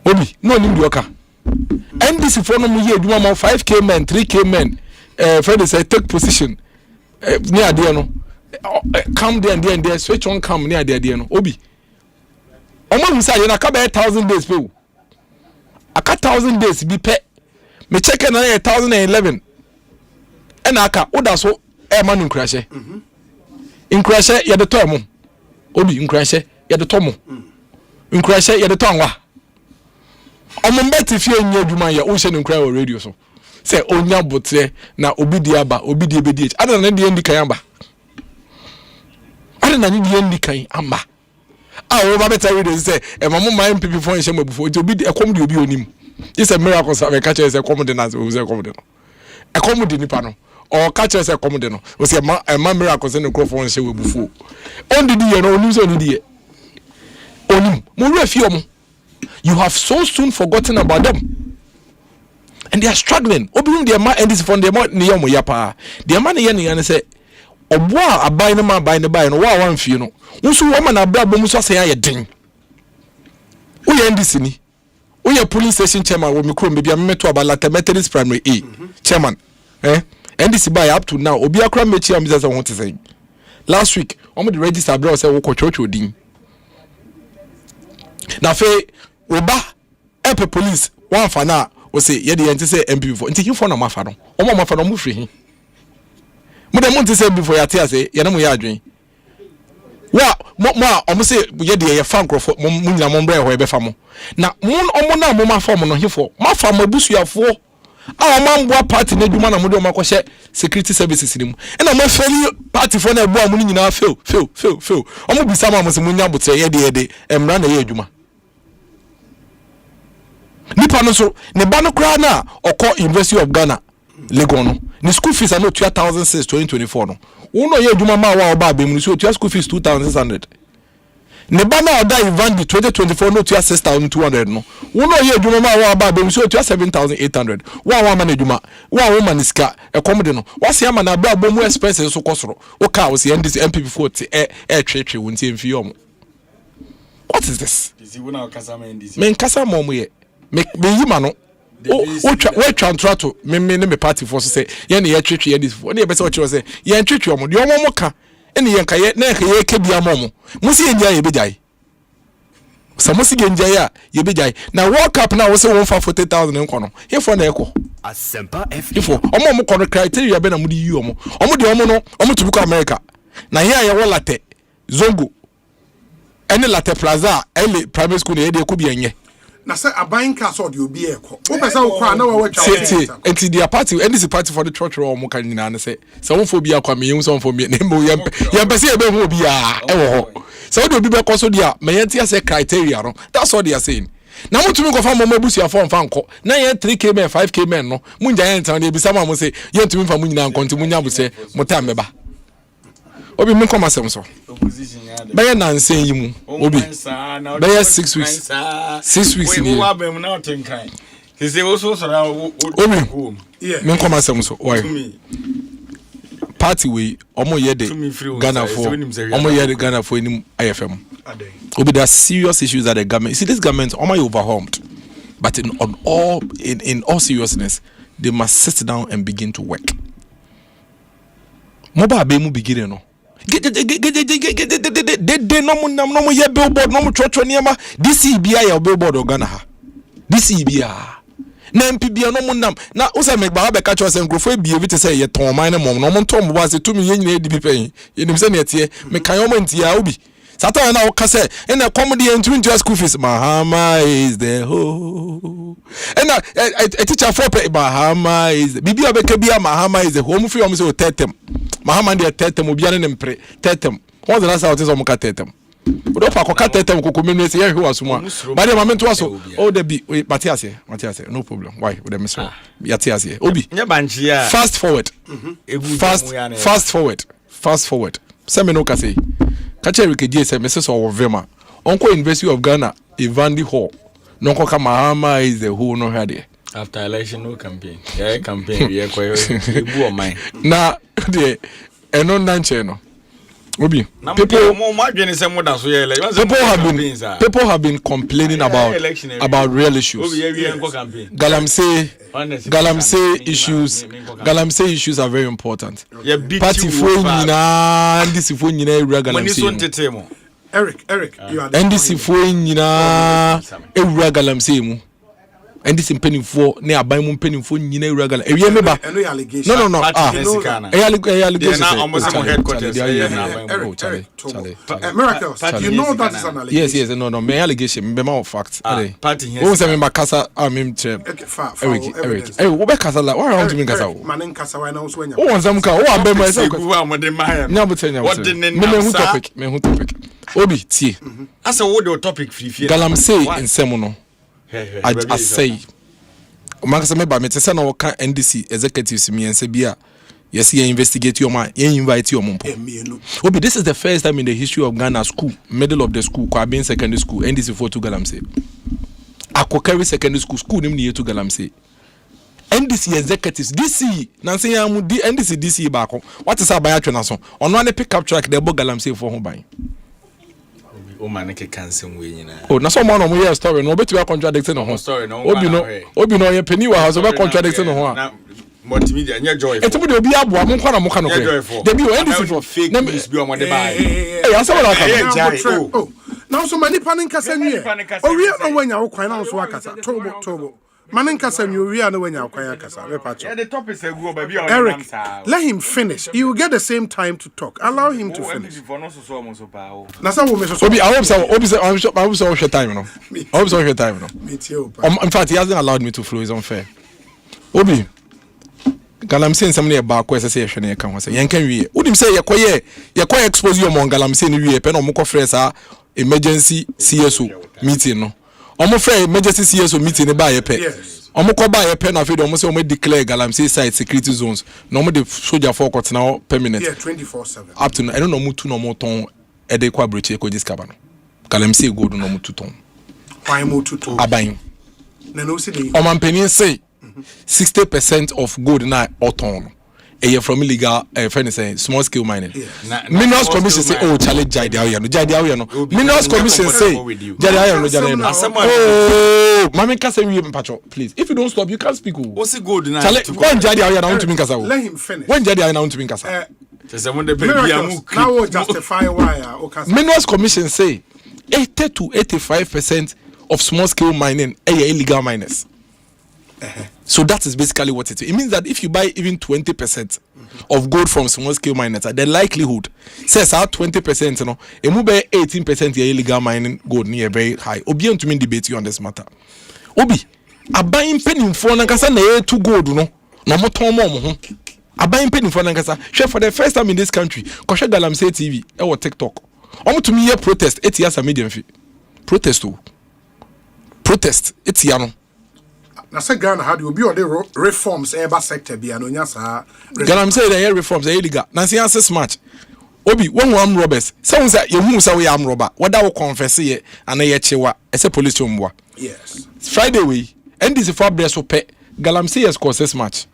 Speaker 9: Obi no nim di oka NDC for no ye adwuma ma 5k men 3k men friend say take position near there no come there and there switch on come near there no Obi omo hu say na ka be 1000 days pe aka 1000 days bi pe me check na 1011 and aka oda so e ma no nkrahye nkrahye ye de to mo Obi nkrahye ye de to mo Nkrashe ye de tonwa. Omombeti fie nya adwuma ye wo hye ne nkra wo radio so. Say onya botre na obi di aba, obi di ebedi. Ada na de ndi kan aba. Ada na ndi ndi kan amba. Wo ba beta radio say e mamu my MPP for hye mabufo. Obi di ekom di obi onim. It's a miracle say me catch say ekom de na say ekom de no. Ekom de nipa no. Or catch say ekom de no. We say ma miracle say no crofo hye mabufo. On di ye no onim so ni di. Onim. Mo refi omo. You have so soon forgotten about them. And they are struggling. Obium their man and this from the more near Moyapa. Their man and say, "Oh, wow, I buy no man by the buy, no one funeral. Also, woman, I brought Bonsu say, I ding. We end this in we are police station chairman when we come, maybe I met to about like Methodist Primary A chairman. And this by up to now, Obia Cram Mechiam as I want to say. Last week, on the register, bro, said, Woko Church would ding. Now, Faye, Oba, Epe police, one for now. Say ye dey say MP for nti hifo na mafa no o ma mafa no mu hwe hi mo dem nti say before ya tia say ye na mo ya adwen wa mo o mo say ye dey ye fan crofo mo nyina mo mbra ho be fa mo na mo o mo na mo mafa mo no hifo mafa mo busuafo a mo amboa party na adwuma na mo de o makɔhye security services ni mu na mo feli party for na ebo mo nyina fail o mo bisa ma mo se mo nya botre ye dey emra na ye adwuma nipa no so ne ba no kra na okọ University of Ghana Legon no ne school fees are no 2006 2024 no wo no ye adwuma ma wa oba abemu so school fees 2600 ne ba na oda Ivan 2024 no 6200 no wo no ye adwuma ma wa oba abemu so 7800 wa ma na adwuma wa ma niska ekomde no wase ama na bra bomu expenses so kosoro wo ka wo se NDC MPP 40 twetwe wo nti emfi yomo. What is this? Men kasa mo ye me yima no we trantrato me me party for say ye na ye twetwe ye dis for na ye be say o kire say ye twetwe omo de omo ka ene ye nka ye na ye ka bia mo musi ye nja ye bejai so musi ye nja ya ye bejai na World Cup na wo say 140,000 nko no he for na eko Asempa F ifo omo ko no criteria be na mu di yi omo de omo no omo tubu ko America na here ye wo late zongo ene late plaza ele primary school na ye de ko bi enye
Speaker 5: na say aban ka so de obi eko wo pesa wo kwa na wo twa
Speaker 9: enti their party and this party for the church or mo kan nyina na say so won fo bi akwa me yum so fo me na mo ye pese e be hu obi a e wo ho so de obi be ko so dia me yenti say criteria no that's all they are saying na mo tumi ko fa mo mabusia fo mfa nko na ye 3k men 5k men no mo nja ye ntan de bi sama mo say ye tumi fa mo nyina nko nti mo nya bo say mo ta meba obi me come asem so baya nansen yi mu obi baya 6 weeks 6 weeks ni
Speaker 13: wa bem na otenkan se wo so so na
Speaker 9: obi me come asem so why party we omo ye de Ghana for omo ye de Ghana for any IFM obi there are serious issues that the government, you see this government omo overwhelmed, but in all seriousness they must sit down and begin to work. Moba be mu begin no they no mo ye billboard no mo chocho niema DCBI ya billboard Ghana ha DCBI na MPBI no mo nam na usa me gba be ka cho se nkrofo ebie bi te se ye ton man ne mom no mo ton mo ba se tumi ye nyina edi pipen ye nim se ne tie me kan yo manti ya obi sata na o ka se na comedy into school fees Mahama is the ho and a teacher for Mahama is bibi obeka bia Mahama is the home free o say tetem Mahama dey tetem obi ane mpre tetem what's the last out is o mo ka tetem odo pa ko ka tetem ko komenu se ye hwe wasuma ba de mamento aso o de bi Matias no problem why with the mister Matias obi fast forward fast forward se me no ka say kache wikeje se Mrs. Ovema onko University of Ghana Evandi Hall no ko Mahama is the who no had
Speaker 13: after election no campaign campaign we ko ebu o man
Speaker 9: na de eno nanche no obi people have been complaining about real issues. Galamsey issues are very important. Party for nyina ndisi for nyina ewura Galamsey.
Speaker 5: Eric, you are
Speaker 9: ndisi for nyina ewura Galamsey mu. and this pennyful near buy moon pennyful nyina regular e wie me ba no allegation
Speaker 13: almost headquarters
Speaker 5: miracles you know that is an allegation
Speaker 9: yes no me allegation be ma fact who say me makasa amim che Eric wo be kasa la why want me kasa
Speaker 5: manen kasa why na so nya
Speaker 9: wo nsam ka wo ambe ma say
Speaker 13: ko wa mo de ma
Speaker 9: nya butenya me hu topic obi tie
Speaker 13: asa wo the topic free
Speaker 9: galamsey nsem no I say Marcus member me say na wo kan NDC executives me ense bia yes you investigate your man you invite your mom obi this is the first time in the history of Ghana school middle of the school kwa being secondary school NDC for to galamsey akokari secondary school nim ni to galamsey NDC executives DC nanse ya mu NDC DC baako what is abaya twena so ono na pick up track the bo galamsey for ho ban
Speaker 13: o man ke cancel we nyina
Speaker 9: oh na so man no mo story no betu contradict no ho
Speaker 13: story no
Speaker 9: obi no ye penny wa house be contradict no ho
Speaker 13: a multimedia nya joy
Speaker 9: etumu de obi aboa mo nkwa na mo ka no ko de bi o NDC for
Speaker 13: fake news bi o mo de buy
Speaker 9: eh asa wala ka
Speaker 5: oh now so many panic kasa ni o wi no wanya wo kwan na so akasa tobo Manin kasa ni wi na wanya kwan akasa me pacho
Speaker 13: the topic say go baby
Speaker 5: Eric let him finish you will get the same time to talk allow him to finish na sa wo me so
Speaker 9: obi I hope so your time no I hope so your time no in fact he hasn't allowed me to flow is unfair obi galamsey nsam na ba ko say hwe na ye kan ho say yen kan wie udim say ye koye expose you among galamsey ni wie pe na mo ko frɛ sa emergency CSO meeting no omo frɛ emergency CSO meeting ba ye pe omo ko ba ye pe na fe de omo say omo declare galamsey site security zones no omo de soldier for court now permanent
Speaker 5: 24/7
Speaker 9: up to I don't know mutu no mo ton e de kwa breach e ko discover no galamsey go do no mutu ton
Speaker 5: why mo tutu
Speaker 9: aban
Speaker 5: na no see the
Speaker 9: omo mpanin say 60% of gold na oton e from illegal friend say small scale mining minerals commission say oh challenge jade awo no minerals commission say jade no oh mama kasa wi mpacho please if you don't stop you can't speak
Speaker 13: o see gold na
Speaker 9: challenge when jade awo na want to kasa
Speaker 5: let him finish
Speaker 9: when jade awo na want to kasa
Speaker 13: say when the baby am
Speaker 5: now justify why
Speaker 9: minerals commission say 80 to 85% of small scale mining illegal miners. So that is basically what it is. It means that if you buy even 20% of gold from small scale miners, the likelihood says how 20%, you know, it will be 18% illegal mining gold near very high. Obi on to me debate you on this matter. Obi, a buying penny for Nankasa na to gold, no more tomo. A buying penny for Nankasa. Share for the first time in this country. Kosha Galamsey TV or TikTok. To me here protest 8 years a medium fee. Protest. It's yano.
Speaker 5: Na say Ghana how do be on the reforms eba sector bia no nya sa
Speaker 9: Ghana say the reforms illegal na say answer smart obi when am robbers say say you hu say we am robber whether we confess ye and ye chewa e say police chomboa
Speaker 5: yes
Speaker 9: Friday we NDC for breast pe Galamsey yes cause match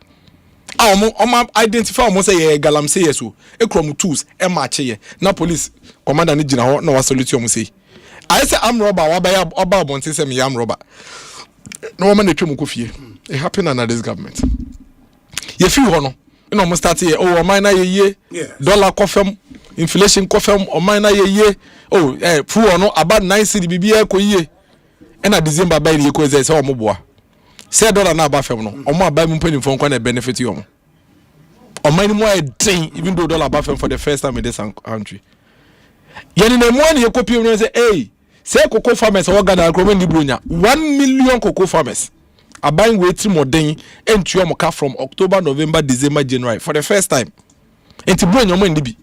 Speaker 9: omo identify omo say ye Galamsey yes o ekrom tools e match ye na police commander ni gina ho na wa salute omo say I say am robber wa ba ya oba bonte say me am robber. No woman the twem kofie it happen under this government ye fi ho no you know start here oh mine na ye dollar kofem inflation kofem o mine na ye oh fu ho no about 9 cedi bibia ko ye na December buy ye ko say o mo boa say dollar na ba fem no o mo buy mu pani fo nkwa na benefit yo o mine mo e den even though dollar ba fem for the first time in this country ye ni na mo na ye kopie no say hey say cocoa farmers o Ghana akromo ni bronya 1 million cocoa farmers are buying wait more den entu omo ka from October, November, December, January for the first time enti bronya mo ndi bi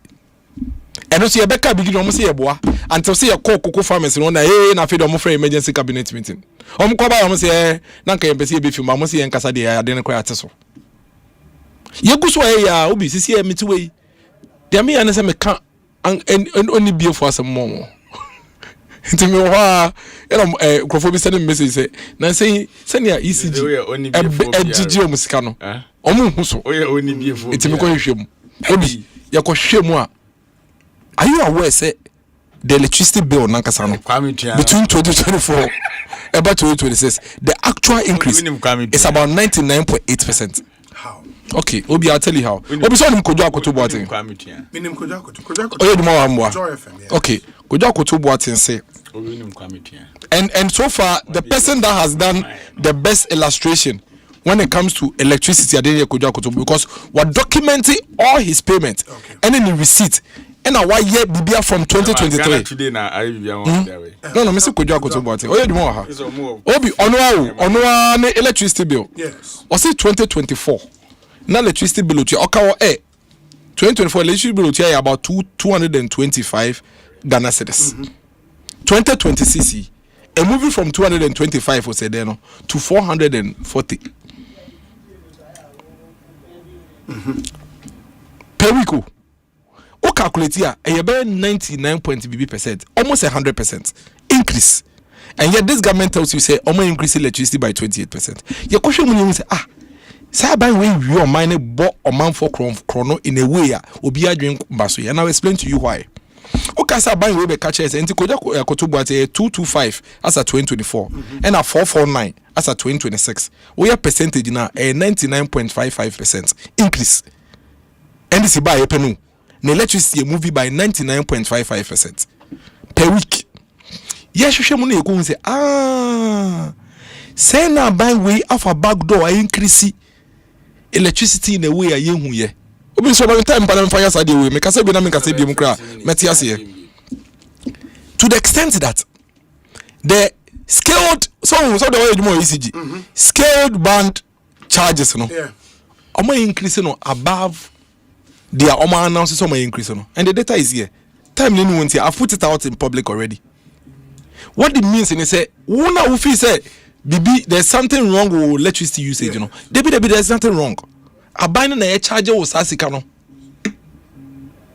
Speaker 9: eno so ye beka bigi no mo say ye boa until say ye cocoa farmers no na na fe do mo for emergency cabinet meeting omo kwa ba mo say na nka ye pese ye be fi ma mo say ye nkasa de ya de ne kwa ateso ye guso ya obi sisi ye mitiwe de me ya ne say me ka oni bie for asem mo to me wa crofo bi send message say na say send ya ECG GG omusika no omu hu so
Speaker 13: oye oni biefo
Speaker 9: it me ko hwehwem obi ya ko hwehwem a are you aware say the electricity bill nankasa no between 2024 about 2026 the actual increase is about 99.8%. How? Okay, Obi, I'll tell you how. Obi, so him kojo akoto boating.
Speaker 5: Minim kojo akoto.
Speaker 9: Oye, duma wa mwa. Okay, kojo akoto boating say And so far, the person that has done the best illustration when it comes to electricity, because we're documenting all his payments and then the receipt. And a 1 year BBA from 2023.
Speaker 13: Today now, I
Speaker 9: no, Mr. Kojo Kotobuati. Oh, you more. Obi, onwa electricity bill.
Speaker 5: Yes.
Speaker 9: Or say 2024. Now electricity bill to okawo 2024 electricity bill to about 225 Ghana cedis. 2026, a movie from 225 was said then to 440. Per week. O calculate here, a 99.BB%, almost 100% increase. And yet this government tells you say, almost increase electricity by 28%. Your question when you say, say by way you are mine bought a man for chrono in a way, Obia drink basu. And I'll explain to you why. Okay, say by way be catches and Koja Kotubu at a 225 as a 2024 and a 449 as a 2026. We are percentage now a 99.55% increase. And this is by a penu. The electricity movie by 99.55% per week. Yes, you should money go say say now by way of a back door I increase electricity in a way I yen ye. Obi so by time para fire side way make say be na make say bi mu kra metias here. To the extent that the scaled so the way you more ECG scaled band charges no. Yeah. Am increase no above their Oma announces some increase no, and the data is here. Time no one here. I've put it out in public already. What it means in say, una ufi say, BB, there's something wrong with electricity usage, you know. There's nothing wrong. A binding a charger was asicano.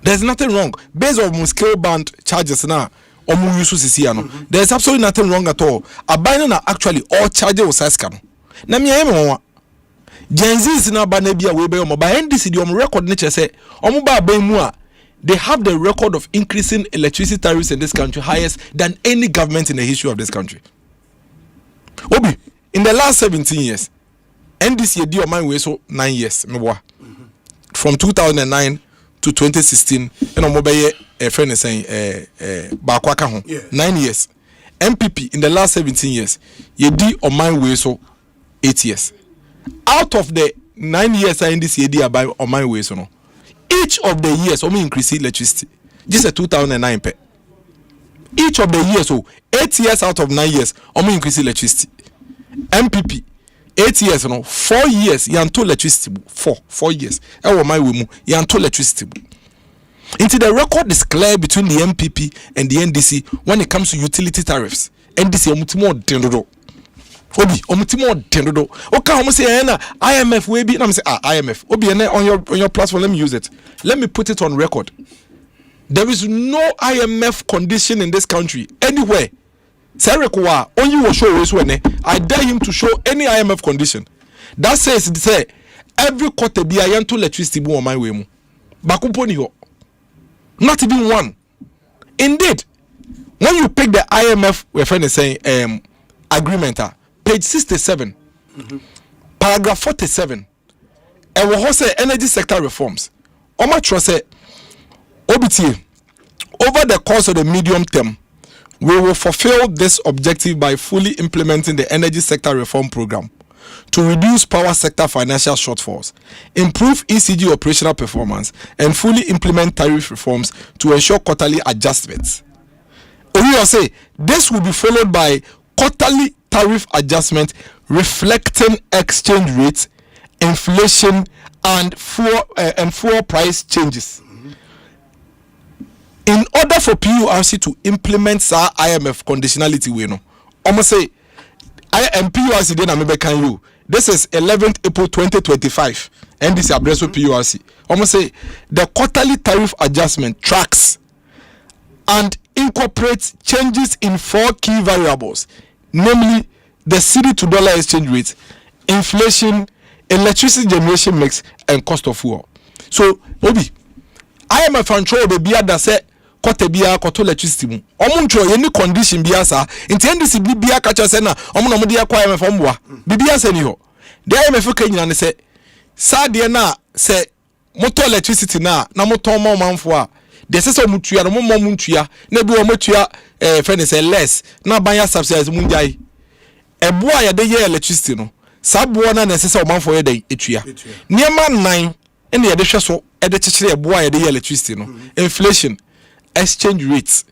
Speaker 9: There's nothing wrong. Based on scale band charges now, or no. There's absolutely nothing wrong at all. A binding actually all charger was asicano. Nami Gen Z is now banebia way by by NDC the record nature say they have the record of increasing electricity tariffs in this country highest than any government in the history of this country. Obi, in the last 17 years, NDC did my way so 9 years. From 2009 to 2016, and mobile a friend is saying 9 years. MPP in the last 17 years, you did on my way so 8 years. Out of the 9 years I in this year by on my way so no. Each of the years only increase electricity. Just a 2009 pe. Each of the years so 8 years out of 9 years only increase electricity. MPP 8 years no 4 years yanto electricity 4 years. E my way mu yanto electricity. Into the record is clear between the MPP and the NDC when it comes to utility tariffs. NDC omutimo dendodo. Obi omutimo dendodo. Oka homo say na IMF we be na me say IMF. Obi on your platform, let me use it. Let me put it on record. There is no IMF condition in this country anywhere. Serekwa only will show us when I dare him to show any IMF condition. That says say every quarter be ayanto electricity bu on my way mu. Bakumponi ho. Not even one. Indeed, when you pick the IMF, we're friend is saying agreement, page 67, paragraph 47, and we say energy sector reforms. Oma trust OBT over the course of the medium term, we will fulfill this objective by fully implementing the energy sector reform program to reduce power sector financial shortfalls, improve ECG operational performance, and fully implement tariff reforms to ensure quarterly adjustments. We will say this will be followed by quarterly tariff adjustment reflecting exchange rates, inflation, and fuel price changes. In order for PURC to implement IMF conditionality, we know almost say PURC then I'm can you. This is 11th April 2025, and this is Abreso PURC. Almost say the quarterly tariff adjustment tracks and incorporates changes in 4 key variables, namely the cedi to dollar exchange rate, inflation, electricity generation mix, and cost of fuel. So, Obi, IMF control the bia that say quarter bia quarter electricity mu. Omuncho any condition bia sa. Inti NDC bia kacha say na omo no dia kwa IMF omboa. Bibia say ni ho. The IMF ka nyina ne say sa de na say motor electricity na motor ma manfo a the sesa mutua no mo muntua na bi wo mutua friend say less na ban subsidize munjai eboa ya de ye electricity no sabo na na sesa o manfo ye de etua niema nan ene ye de hwe so e de kekere eboa ya de ye electricity no inflation exchange rates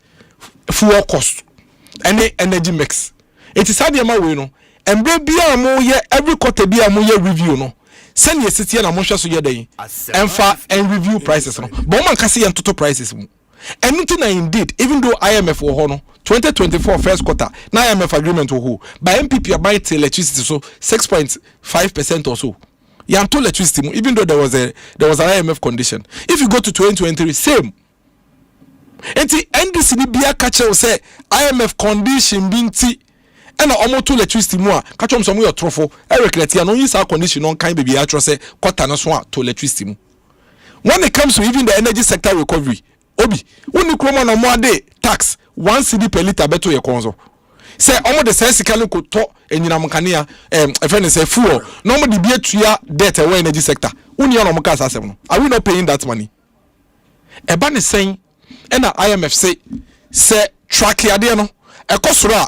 Speaker 9: fuel cost any energy mix it is how ma we no embre bia mo ye every quarter bia mo ye review no send ye city na mo hwe so ye den emfa and review prices no but man kase ye total prices mu anything na indeed even though IMF wo ho no 2024 first quarter na IMF agreement wo ho by MPP buy electricity so 6.5% or so yan to electricity mu even though there was an IMF condition. If you go to 2023 same enti NDC ni bia ka che say IMF condition binti ena omo to electricity mu a ka chom so mu your trofo recreate ya no use our condition on kind baby atro say quarter no so a to electricity mu. When it comes to even the energy sector recovery obi uni kroma na mo ade tax 1 cedi per liter beto ye konzo say omo de say sika no ko to enyina mkania friend say fuel no mo de bia tua debt away energy sector uni on mo ka asem no are we not paying that money eba ne sen ena IMF say track ade no ekosoro a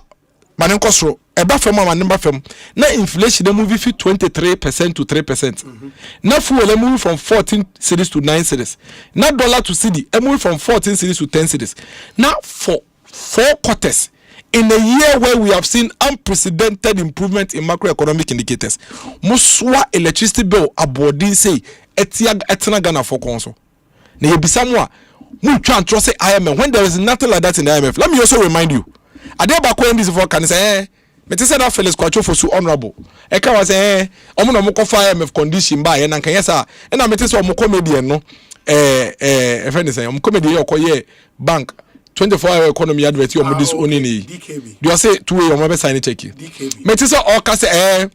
Speaker 9: mane nkosoro eba fam ma number fam na inflation dey move 23% to 3%. Na fuel dey move from 14 cedis to 9 cedis. Na dollar to cedi dey move from 14 cedis to 10 cedis. Now for 4 quarters in a year where we have seen unprecedented improvement in macroeconomic indicators, muswa electricity bill aboarding say etina Ghana for konso. Na yebisa mo a mu twa antro say IMF when there is nothing like that in the IMF. Let me also remind you. Adeba ko NDC for can say me say that Felix Kwacho for so honorable e ka was omo no mo ko fa IMF condition ba ye na kan yesa e na me say omo comedian no friend say omo comedian ko ye bank 24-hour economy advert omo this only ni do say two way omo be sign check me say o ka say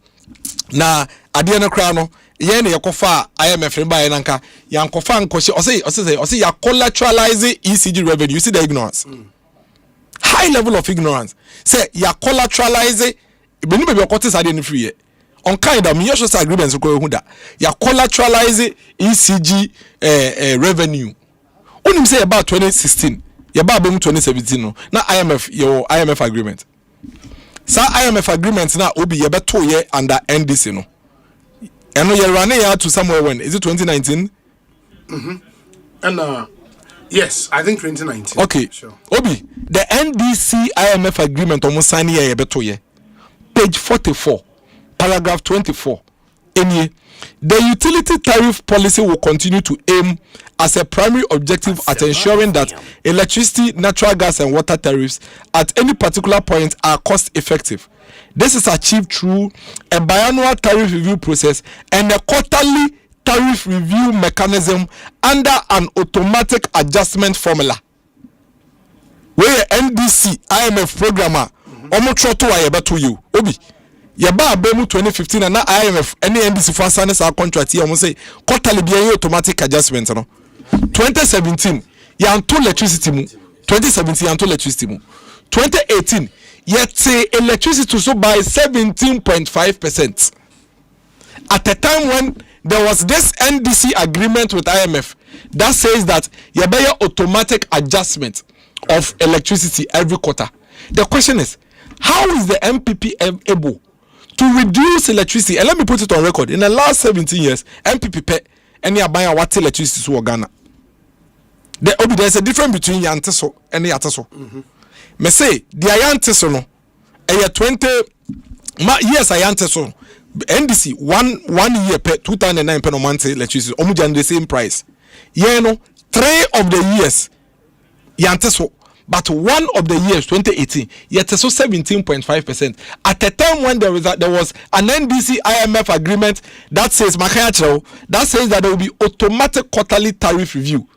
Speaker 9: na ade no kra no ye na ye ko fa IMF ba ye na kan yan ko fa nko o say ya collateralize ECG revenue. You see the ignorance. High level of ignorance. Say ya collateralize beni be okote sade ni free on kind of me social agreements ko hu da ya collateralize ECG revenue. Unim say about 2016 ya ba bem 2017 no na IMF agreement. Sa IMF agreement na obi ye beto ye under NDC no. Eno ye run ya to somewhere when is it 2019?
Speaker 5: And yes, I think 2019.
Speaker 9: Okay, sure. Obi, the NDC IMF agreement almost signed here betoye. Page 44, paragraph 24. The utility tariff policy will continue to aim as a primary objective at ensuring that electricity, natural gas, and water tariffs at any particular point are cost effective. This is achieved through a biannual tariff review process and a quarterly tariff review mechanism under an automatic adjustment formula. Where NDC IMF programmer omo troto wa yeba to you obi yeba abemu 2015 na IMF any NDC for sign our contract here omo say quarterly be automatic adjustment no 2017 yanto electricity mu 2017 yanto electricity mu 2018 yet electricity so by 17.5% at a time when there was this NDC agreement with IMF that says that you have automatic adjustment of electricity every quarter. The question is, how is the MPP able to reduce electricity? And let me put it on record. In the last 17 years, MPP pay any abaya what electricity to Ghana. There's a difference between Yanteso and Yataso. Me say the Yanteso no, 20 years Yanteso. NDC 1 year per 2009 per month electricity almost the same price. Yeah, no 3 of the years yanteso, but 1 of the years 2018 yet so 17.5% at a time when there was an NDC IMF agreement that says that says that there will be automatic quarterly tariff review.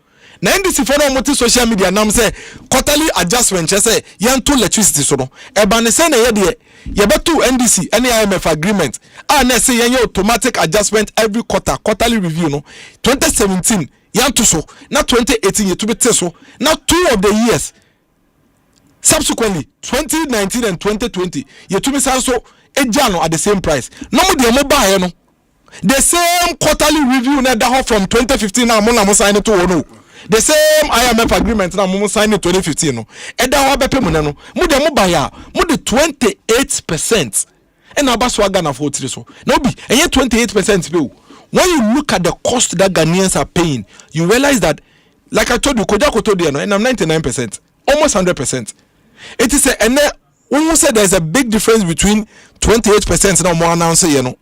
Speaker 9: Na NDC for no social media nam say quarterly adjustment say yanto electricity so no e ba ne say na ye de ye beto NDC any IMF agreement na say yan automatic adjustment every quarterly review no 2017 yanto so na 2018 ye to be so na 2 of the years subsequently 2019 and 2020 ye to be so ejano at the same price no mo de mo buy no the same quarterly review na da from 2015 na mo sign to no The same IMF agreement na mo sign in 2015 no. Eda ho bepe mu na no. Mo de mo buy a, mo de 28%. And abaswa Ghana for three so. Now be 28% bill. When you look at the cost that Ghanaians are paying, you realize that, like I told you, and I'm 99%, almost 100%. It is a, and then when you say there's a big difference between 28% now more announced, you know.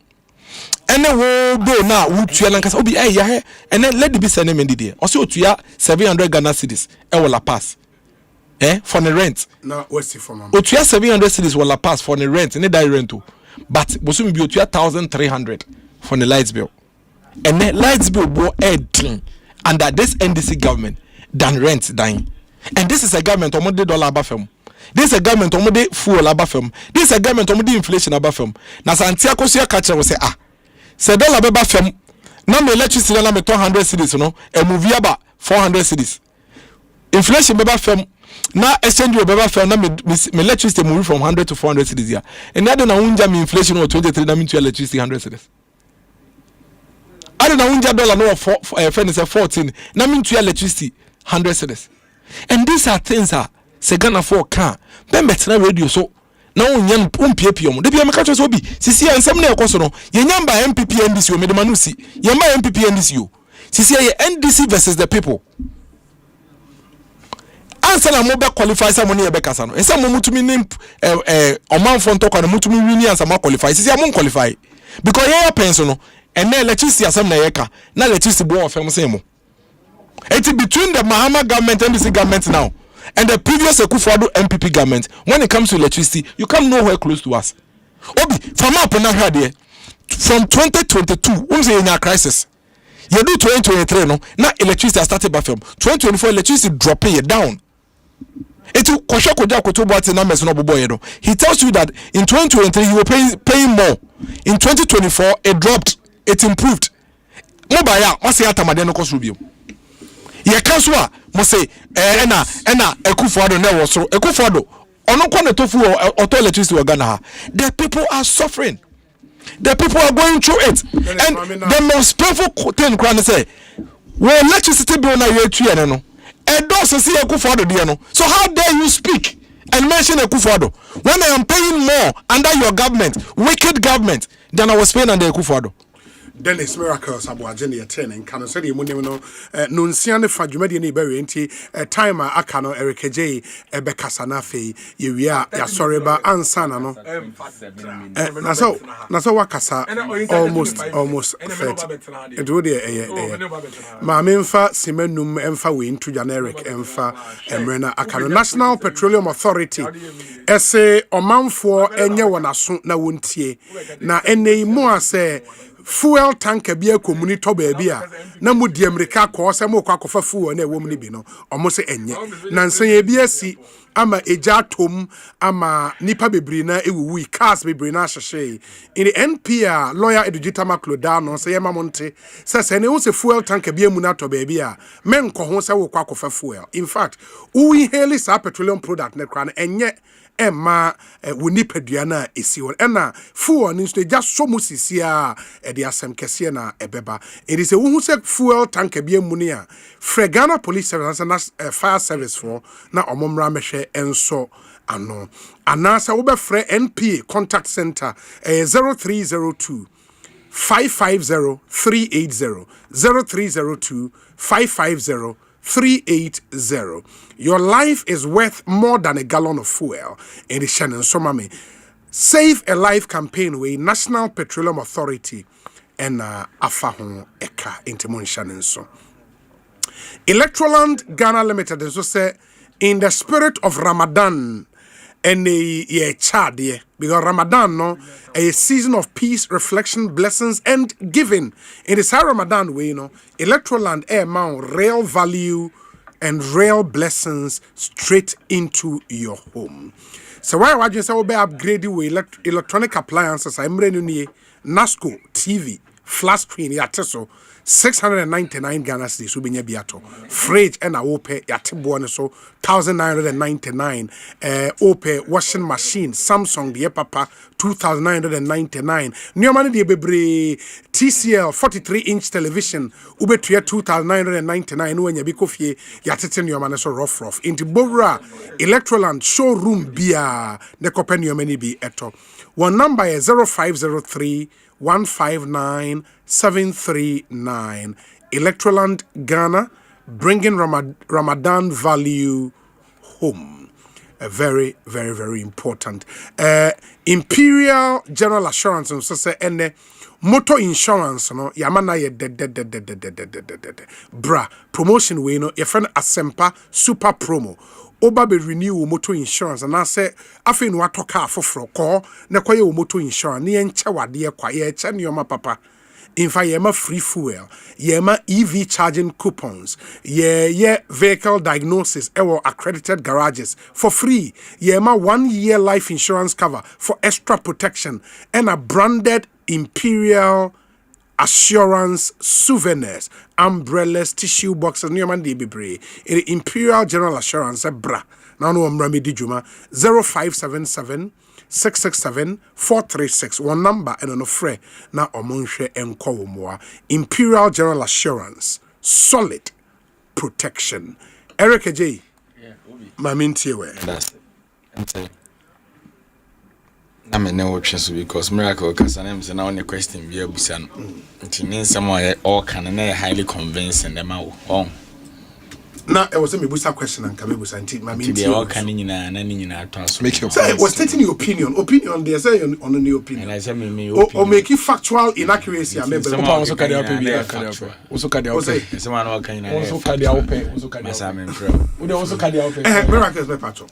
Speaker 9: And then we go now, and then let the be send him in the day. Also, to ya 700 Ghana cedis, will pass. For the rent.
Speaker 5: Now, what's it for, mama?
Speaker 9: To ya 700 cedis will pass for the rent, and the rent too. But Bosumi be to ya 1,300 for the lights bill. And then lights bill will add under this NDC government than rent dying. And this is a government on the dollar above them. This is a government on the fuel above them. This is a government on the inflation above them. Now, Santiago Sia catcher will say, say dollar above them. Now, my electricity na me 200 cedis, no, and move about 400 cedis. Inflation above them. Now, exchange rate above them. Now, my electricity move from 100 to 400 cedis here. And now, na unja me inflation or 23. Now, me to electricity 100 cedis. I don't know $100 no for 14. Now mean to electricity 100 cedis. And these are things that say Ghana for can. Ben better radio so now unyan PPM. The PM catches will be. Sisi and some near Cosono. Yamba MPP NDC, Medamanusi. Yamba MPP NDC. Sisi NDC versus the people. Answer na mobile qualify some money Ebekasano. And some mutumi name a man from talk and mutumi wini and some qualify. Sisi amon qualify. Because yeah pensiono. And then electricity asem na yeka na electricity bo of same. It's between the Mahama government and NDC government now and the previous Akufo-Addo MPP government. When it comes to electricity, you come nowhere close to us. Obi from up on here from 2022 we say in a crisis. You do 2023 no now electricity has started back from 2024 electricity dropping it down. He tells you that in 2023 you were paying more. In 2024 it dropped. It improved. Mobile, must say atamadeno cost review. Ye kanswa must say ena Akufo-Addo never so Akufo-Addo ono kwa ne tofu auto electricity wa Ghana. The people are suffering. The people are going through it. And the most painful thing can say when electricity bill na you tue no. E do so see Akufo-Addo dey no. So how dare you speak and mention Akufo-Addo when I am paying more under your government, wicked government, than I was paying under Akufo-Addo?
Speaker 5: Dennis Miracles Abuajeni attending can say the money no nunsiane fa dwumade ni bewe nti timer aka no Eric J ebekasa na fe yewia ya soreba ansa na no na so wakasa almost it would ma memfa simenum emfa we into generic emfa emrena aka no National Petroleum Authority ese omanfo enye wonaso na wontie na enei mu ase fuel tanker bia komuni to baabi a na mu di America ko se mo kwa kofa fuel na ewom ni bi no omo se enye na nsan ye bia si ama eja tom ama nipa bebri na ewuwu cars bebri na hyehye in the NPR lawyer Edugita Maklodano say yema monte se ne wo se fuel tanker bia mu na to baabi a men ko ho se wo kwa kofa fuel. In fact we hail sa petroleum product ne kra na enye Emma woni padua na esi won ena fuel ni so just so musisia e de asem kese na ebeba it is a wo se fuel tanker bia mu ne a Fregana Police Service and fire service for na omomra mehwe enso ano anasa wo be frɛ NPA contact center 0302 550 380 0302 550 380. Your life is worth more than a gallon of fuel. In the Shannon Somame Save a Life campaign with National Petroleum Authority and Afahon Eka Intimon Shannon so. Electroland Ghana Limited is also in the spirit of Ramadan and a chad because Ramadan no a season of peace, reflection, blessings and giving. In this Ramadan way, Electroland air mount real value and real blessings straight into your home. So why would you say we upgrade with electronic appliances? I'm running Nasco TV, flat screen, yateso. 699 Ghana cedis ubenya biato. Fridge and a ope yatebo so 1999. Ope washing machine Samsung the papa 2999. Nyomani the bebre TCL 43-inch television ube 2999 when you be coffee yatete nyomani so rough. Into Bora Electroland showroom bia ne kopen nyomani bi eto. One number is 0503 159 739. Electroland Ghana, bringing Ramadan value home. Very, very, very important. Imperial General Assurance and so say and motor insurance no yamana ye de bra promotion we no your friend Asempa super promo. Oba be renew motor insurance and I say afi no atoka afoforo ko na kwaye motor insurance ne enche wade kwa ye eche ne yoma papa. In fact, yema free fuel, yema EV charging coupons, ye vehicle diagnosis, accredited garages for free, yema 1 year life insurance cover for extra protection, and a branded Imperial Assurance souvenirs, umbrellas, tissue boxes, Newman DB Imperial General Assurance, bra. Now no Rami Dijuma 0577 667-436. One number and on a fre na omonhwe enko more. Imperial General Assurance, solid protection. Eric J. Yeah, Maminti we.
Speaker 13: That's it. I mean, no options because miracle because I am saying now the question we are busan. It means someone all can highly convincing them out.
Speaker 5: Now, it was a Mibusa question and Kamibusa and Tit Mammy. Was stating your opinion. Opinion, they say on a new opinion. And I said, or make it factual inaccuracy. I maybe also carry out also carry out someone can also carry out also carry out miracles by Pacho.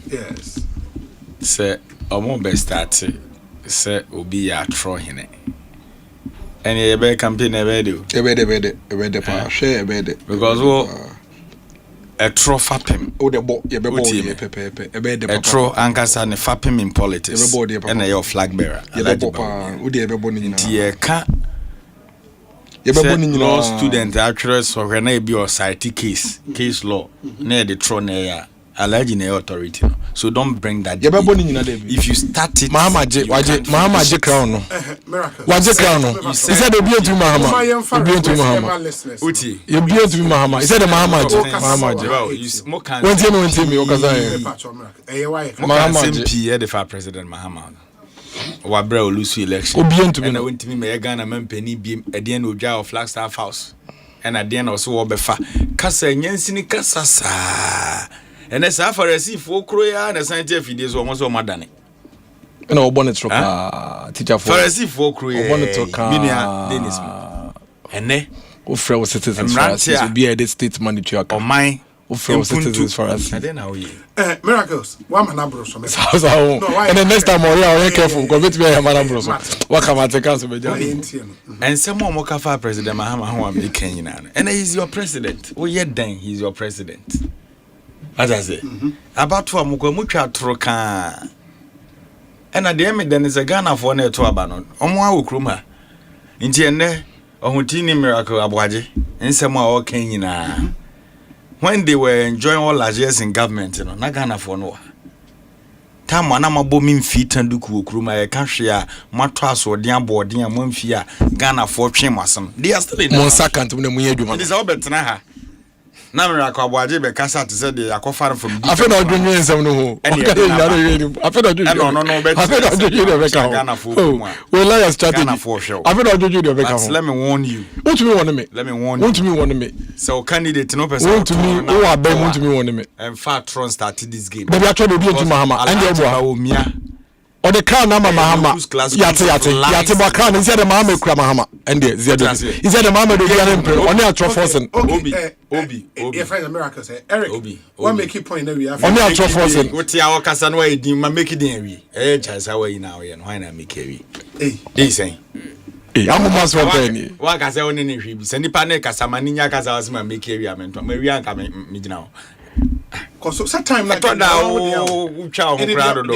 Speaker 5: Yes.
Speaker 13: Say, I'm best at say, Obi a throw hine. And you be campaign every do.
Speaker 9: Every pa share every
Speaker 13: because a tro fapim.
Speaker 9: Oh the bo ye be bo ye pepe.
Speaker 13: A tro ankasa ne fapim in politics. And your flag bearer.
Speaker 9: Ye be bo pa. O de be bo ni na.
Speaker 13: Tie ka.
Speaker 9: Ye be bo ni na.
Speaker 13: Law student actually so when e be society case law. Na the tro na ya. Allergy na authority. So don't bring that. If you start it,
Speaker 9: Mahama je crown no. Waje crown no. He said obi otu Mahama. Obi otu Mahama.
Speaker 13: Uti.
Speaker 9: Obi otu Mahama. He said Mahama je. Won't me okaza ye.
Speaker 13: Mahama MP the for President Mahama. Wabra olusu election.
Speaker 9: Obi otu me
Speaker 13: na wontimi me Ghana mampani biem ade na odwa of Flagstaff House. And ade na so wo befa. Kasa nyansini kasa sa. And as I for receive for Korea and a scientific days almost all madane.
Speaker 9: And our bonnet teacher for
Speaker 13: receive for Korea.
Speaker 9: Bonnet
Speaker 13: Dennis. And ne?
Speaker 9: Who frail citizens for us will be a state money to your
Speaker 13: mine.
Speaker 9: Who frail citizens for us.
Speaker 13: I don't know you.
Speaker 5: Miracles. One man abros.
Speaker 9: And the next time we are careful. Commit me a man abros. What come at the council?
Speaker 13: And someone will cover President Mahama who are making and he's your president. Oh, yet then he's your president. As I say, about to Mucha Troka. And at the end, then is a Ghana for near to Abanon. Omwa Ukruma. In Tiene, Ohutini Miracle Abwaji, and some more Kenya. When they were enjoying all largesse in government, you know, not Ghana for no. Tamanama booming feet and Duku Kruma, a country, Matras or Diambo, Diam Mumfia, Ghana for Chimasam. They are still in
Speaker 9: Monsacant when we do.
Speaker 13: It is all better now. Namira Kwabaji be kasa to say they are far from.
Speaker 9: I feel not doing some no. I feel not doing. I feel not doing the Ghana for. Well, liars chatting
Speaker 13: for show.
Speaker 9: I feel not doing the Ghana.
Speaker 13: Let me warn you.
Speaker 9: What do you want me?
Speaker 13: Let me warn you.
Speaker 9: What do you want me?
Speaker 13: So candidate no person.
Speaker 9: Want to me? Oh, I beg want to me want me.
Speaker 13: And far Tron started this game.
Speaker 9: But we are trying to be to Mahama and the or the crown number Mahama. Yate Bakan is the Mahama Mahama and the is the Mahama the emperor on the actual forcing.
Speaker 5: Obi. If I America say Eric. Obi. One make it point that we have
Speaker 9: on the actual forcing.
Speaker 13: What your Casan way do make it in we. Chas away now and why not make it. Hey, saying.
Speaker 9: I'm almost penny.
Speaker 13: What I say on any trip. Send the panic as a maniac as I was my make area. I mean, Marian coming me now.
Speaker 5: Cause so time like
Speaker 13: that
Speaker 5: the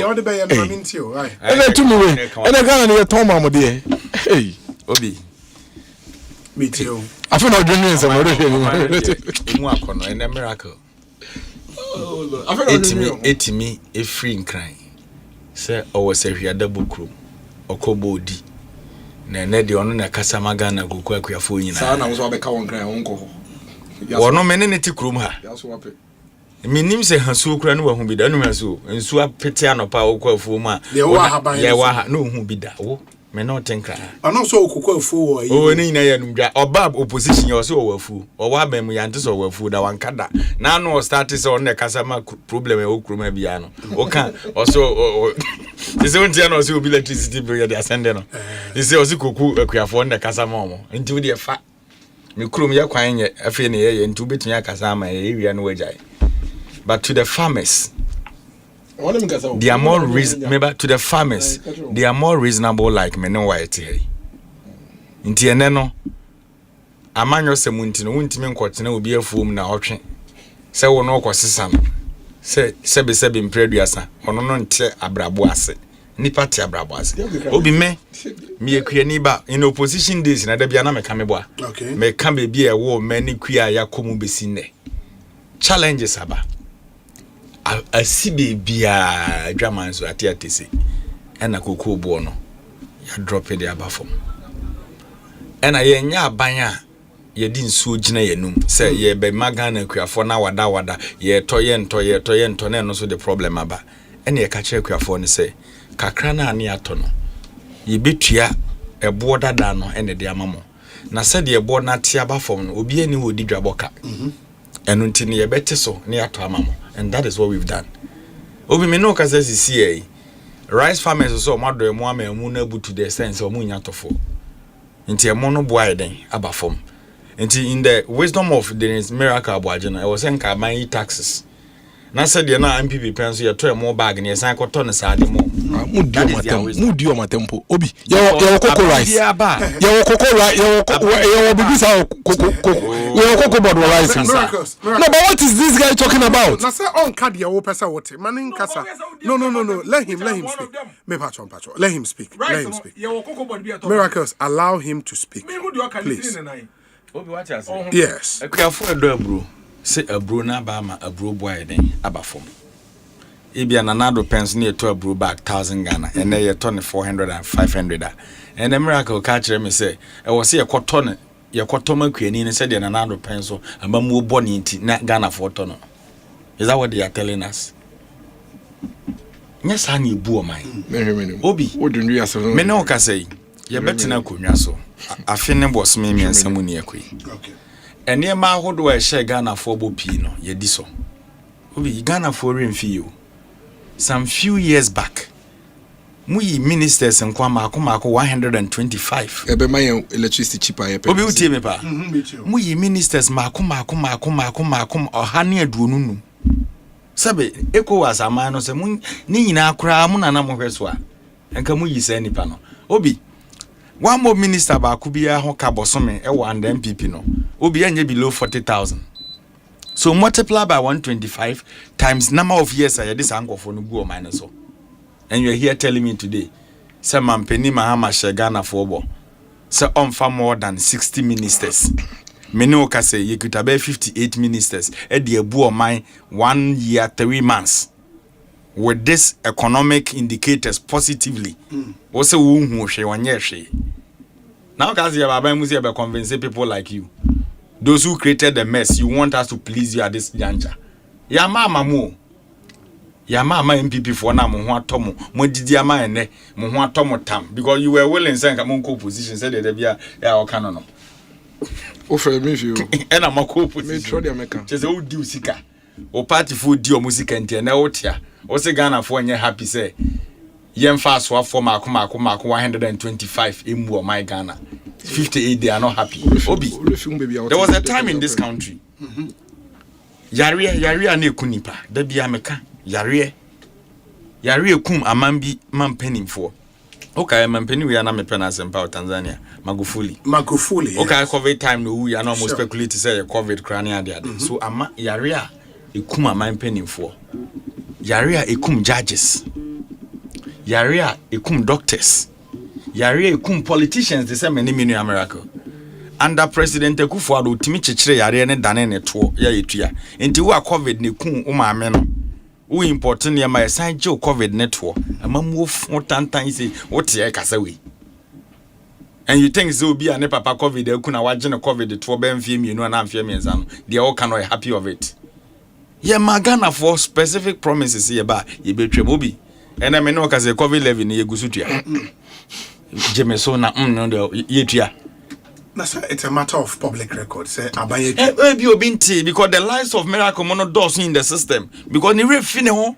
Speaker 5: other bay and I'm into you, right?
Speaker 9: And then to me, and I got any Tom Mamma dear. Hey,
Speaker 13: Obi.
Speaker 5: Me too.
Speaker 9: I feel not drinking some other
Speaker 13: thing. And a miracle. It me a free in crying. Sir, or say we are double crew or cobodi. Ned, the honor Casamagana go quack your phone.
Speaker 9: Sana was what I can't cry, uncle.
Speaker 13: Or no menenity crew. Minim se hansu kura no hu bi da no hansu nsu apete anopa okwa fuma ye wa no hu bi da wo me no tenkra
Speaker 5: ano so okwa fu wo yi
Speaker 13: o ni na ya numdwa obab opposition yo so wafu o wa ba mu ya nte so wafu da wankada na no start se on ne kasama problem e okruma bia no o kan o so this one tia no so obi electricity bill ya dey ascend no this o si koku akuafo ne kasama omo nti wo de fa me krum ya kwan ye afi ne ye nti obetumi akasama ye wi no wajai. But to the farmers, they are more to the farmers, they are more reasonable like me no white here. Inti eneno amanyo se muntino wuntimi nkwotene obi afuom na otwe se wo no kwosesa no se sebe mpreduasa ono no nte abrabo ase nipa te abrabo ase obi me ekuani ba in opposition days na da bia na meka mebo
Speaker 5: okay
Speaker 13: me ka be bia wo mani kua ya komu besi ne challenges aba asibe bia dwaman so atiatese ena kokoo bo no ya drop it abafom ena ye nya abanya ye di nsuo gina yanum se ye be magana kuafo na wada ye toye nto na no so the problem aba ena ye ka kire kuafo ne se kakra na ane ato no ye betua ebo dada no ene de amamo na se de ebo na tia abafom no obi ani wodi dwaboka enu ntini ye bete so ne ato amamo. And that is what we've done. Obi me no ka say CCA rice farmers so mo do mo amamu na butu the sense o munya tofo. Nti e mo no boa eden abafom. Nti in the wisdom of the miracle aboaje no e was enka ban taxes. Na said ye na MPP penso ye to e mo bag ne san ko to ne saade mo.
Speaker 9: Mudi o matempo. Obi ye koko rice. Ye koko rice. Ye bibi sa koko. Ye koko board rice. No, but what is this guy talking about?
Speaker 5: Na say on card ye wo pesa what? Manin kasa. No. Let him speak. Me patron. Let him speak. Miracles, allow him to speak. Please.
Speaker 13: Obi what you say?
Speaker 5: Yes.
Speaker 13: Akuafo edo bro. Say abro na ba ma abro boy den abafom. Ebia nanado pens near to abro back 1,000 Ghana and they turn 400 and 500. And the miracle catcher me say, I was see a cotton, your cotton queen and said nanado pencil and bamu bonny na Ghana for ton. Is that what they are telling us? Yes, honey, boo mine. Obi, what do you say? Menoka say, you better na kunyaso. I feel was me and someone near queen. Okay. And near my who do I share Ghana for Bopino, ye diso. Obi Ghana for you. Some few years back, we ministers and Kwama 125.
Speaker 9: Ebe my electricity cheaper.
Speaker 13: Obi uti me pa. We ministers makuma ohani adununu. Sabe eko was a man se mun ni nyina akra mu na na mo hweso a. Enka mu yi se nipa no. Obi one more minister ba ku bia ho ka bosome e wa and MPP no. Obi anye below 40,000. So multiply by 125 times number of years I this angle for no go minus so. And you're here telling me today, say Mampeni Mahama Shagana for say on far more than 60 ministers. Menoka say you could have 58 ministers at the abu of mine 1 year 3 months. With this economic indicators positively. What's a womb who she 1 year she. Now cause you have convincing people like you. Those who created the mess, you want us to please you at this juncture. Ya mama mo. Ya mama MPP for na mo ho atomo. Mo didi ama ene, mo ho atomo tam because you were willing say come on co-position said there bia ya o kan no.
Speaker 9: O for me you.
Speaker 13: E na mo co-position.
Speaker 9: Me tro dey America.
Speaker 13: Che say o di usika. O party for di o musika ntia na o tia. O say Ghana for nye happy say yem fast for makoma 125 emu o my Ghana. 58 they are not happy. Obi. There was a time in this country. Yare ane kunipa. Da bia meka. Yare kum amambi mampenim for. Okay, mampeni we are na mepe na Asempa Tanzania. Magufuli. Okay, COVID time no we are not more speculate say COVID crania there. So ama yare ekum aman penimfo yare a ekum judges yare a ekum doctors yare a ekum politicians the same in America under President Akufo-Addo timi chechire yare ne dane ne to ya yetua enti wo covid ne kum o maame no wo important ya ma san je covid ne to amamu tantan say what ye kasa we. And you think so be a papa COVID they kuna wagene COVID to be mfie mienu na mfie mienza no they all cannot happy of it. Yeah, magana for specific promises here ba ye betwem obi. And I know cause COVID 11 ye gusutua. Jemeso na no ye tua.
Speaker 5: It's a matter of public record. Say abaye
Speaker 13: be obi nti because the lives of miracle mono doors in the system because ni refine ho.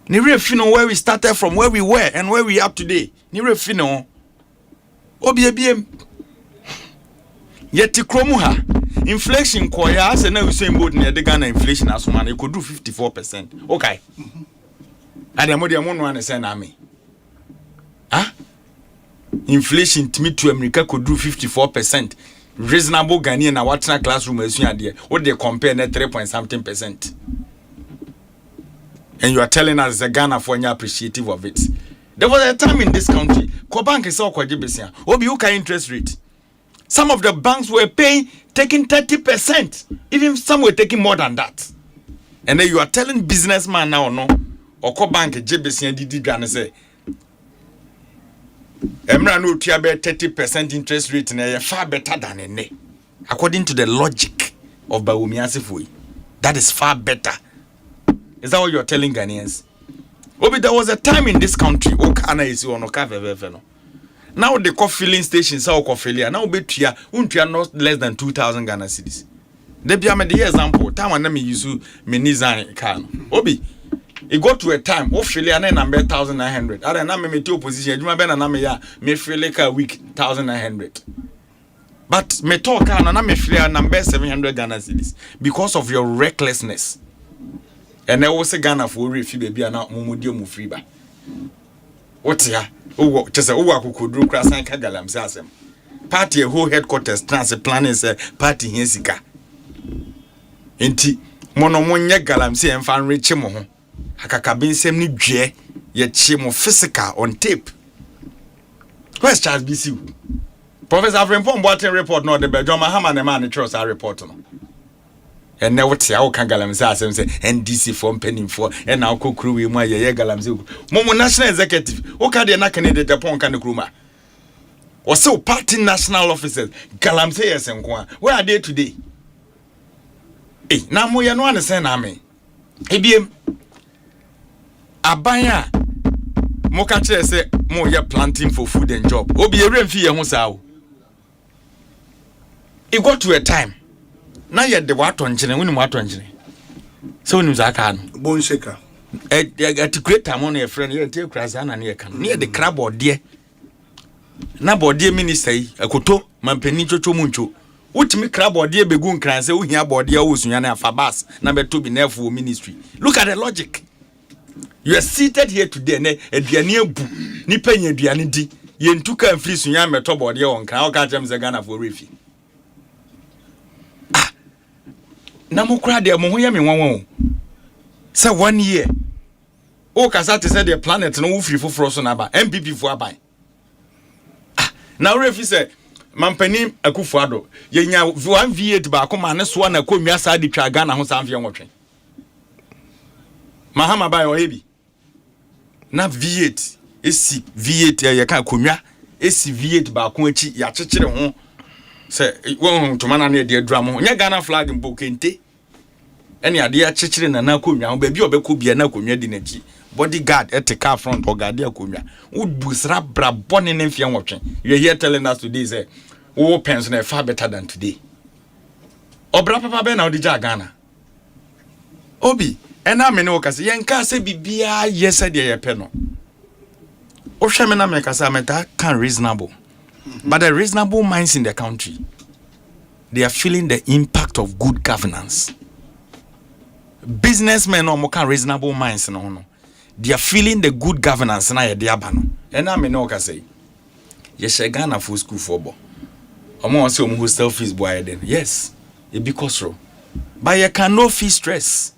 Speaker 13: Ni refine where we started from, where we were and where we are today. Ni refine ho. Obiebiem yeti kromu ha inflation koya say na we say both near the Ghana inflation as man e could do 54%. Okay. And the no one say na me. Inflation timi to America could do 54%. Reasonable Ghanaian na what na classroom asua there. What they compare na 3.something%. And you are telling us the Ghana for any appreciative of it. There was a time in this country, Kobank is all kwajibesia. Obi uka interest rate. Some of the banks were taking 30%. Even some were taking more than that. And then you are telling businessman now, no, or Kobank jibesia didi gana say, Emra no tiabe 30% interest rate na far better than ene. According to the logic of Bawumi Asifui, that is far better. Is that what you are telling Ghanaians? Obi, there was a time in this country, now they call filling stations, now not less than 2,000 Ghana cedis. They be the example, time when me use Meniza car. Obi, it got to a time, Australia number 1,900. I don't know me two position, you remember me feel like a week 1,900. But me talk and me feel number 700 Ghana cedis because of your recklessness. And there was a Ghana for refi baby and now Mumudio Mufriba. What's ya? Oh, just a could do crass and Kagalam Sasem. Party a whole headquarters transit planning say party Hensika. Inti monomonia galam say and fan rich mo. Hakakabin semni dre yet chimo physical on tape. Where's Charles BC? Professor Afrempon Boatin report no the Belgium Mahama the man trust our report no. And now what's your Galam say NDC from penning for and now cook crew with my Galam. Momo national executive, okay, they're not Canadian Japan can kruma. Or so party national officers, Galam say yes and where are they today? Eh, now mo ya no understand ame. Ebiem Abaya mo ka kire say mo ya planting for food and job. Obi eremfi ye ho saa o. It got to a time. Now you're the water engine, when you water engine. So when I can
Speaker 5: Bonsheka.
Speaker 13: At great time on your friend, you take Krazan and you can near the crab or dear. Nabo dear minister, a koto, Mampenicho Chomuncho. Which me crab or dear begun cran say we have body Usuana Fabas, number 2 be near for ministry. Look at the logic. You are seated here today, a near Nipenya Dianity, Yen took and free Suyan Metobody on Crown Catchams Ghana for Riffy. Namu cry there, Mohoya me one. Say 1 year. O Kasati said the planet no free for frozen aba, MPP for abai. Now Refi said, Mampeni Akufo-Addo, yenya 1 V8 ba koma ne so na komia sa di twa Ghana ho samfie nwotwe. Mahama bai o hebi. Na V8 esi V8 ya kan komia esi V8 ba ko achi ya chechire ho. Say won to mana na de drum ho nya Ghana flag mpo kente ene ade a chechire na konwa ho ba bi obekọ bia na konwa di nachi bodyguard at the car front or guard konwa would busra bra bonne ne mfia nwotwe. You are here telling us today say wo pens na far better than today. Obra papa be na odija Ghana obi ena me ne okase yenka se bibia yesa de ye pe no o hwe me na me kasa meta can reasonable. But the reasonable minds in the country, they are feeling the impact of good governance. Businessmen no more reasonable minds no. They are feeling the good governance na ye dia ba no. And I me no ka say. Ye she Ghana for school for bo. Omo say omo hostel fees boy den. Yes. E because ro. but you can no feel stress.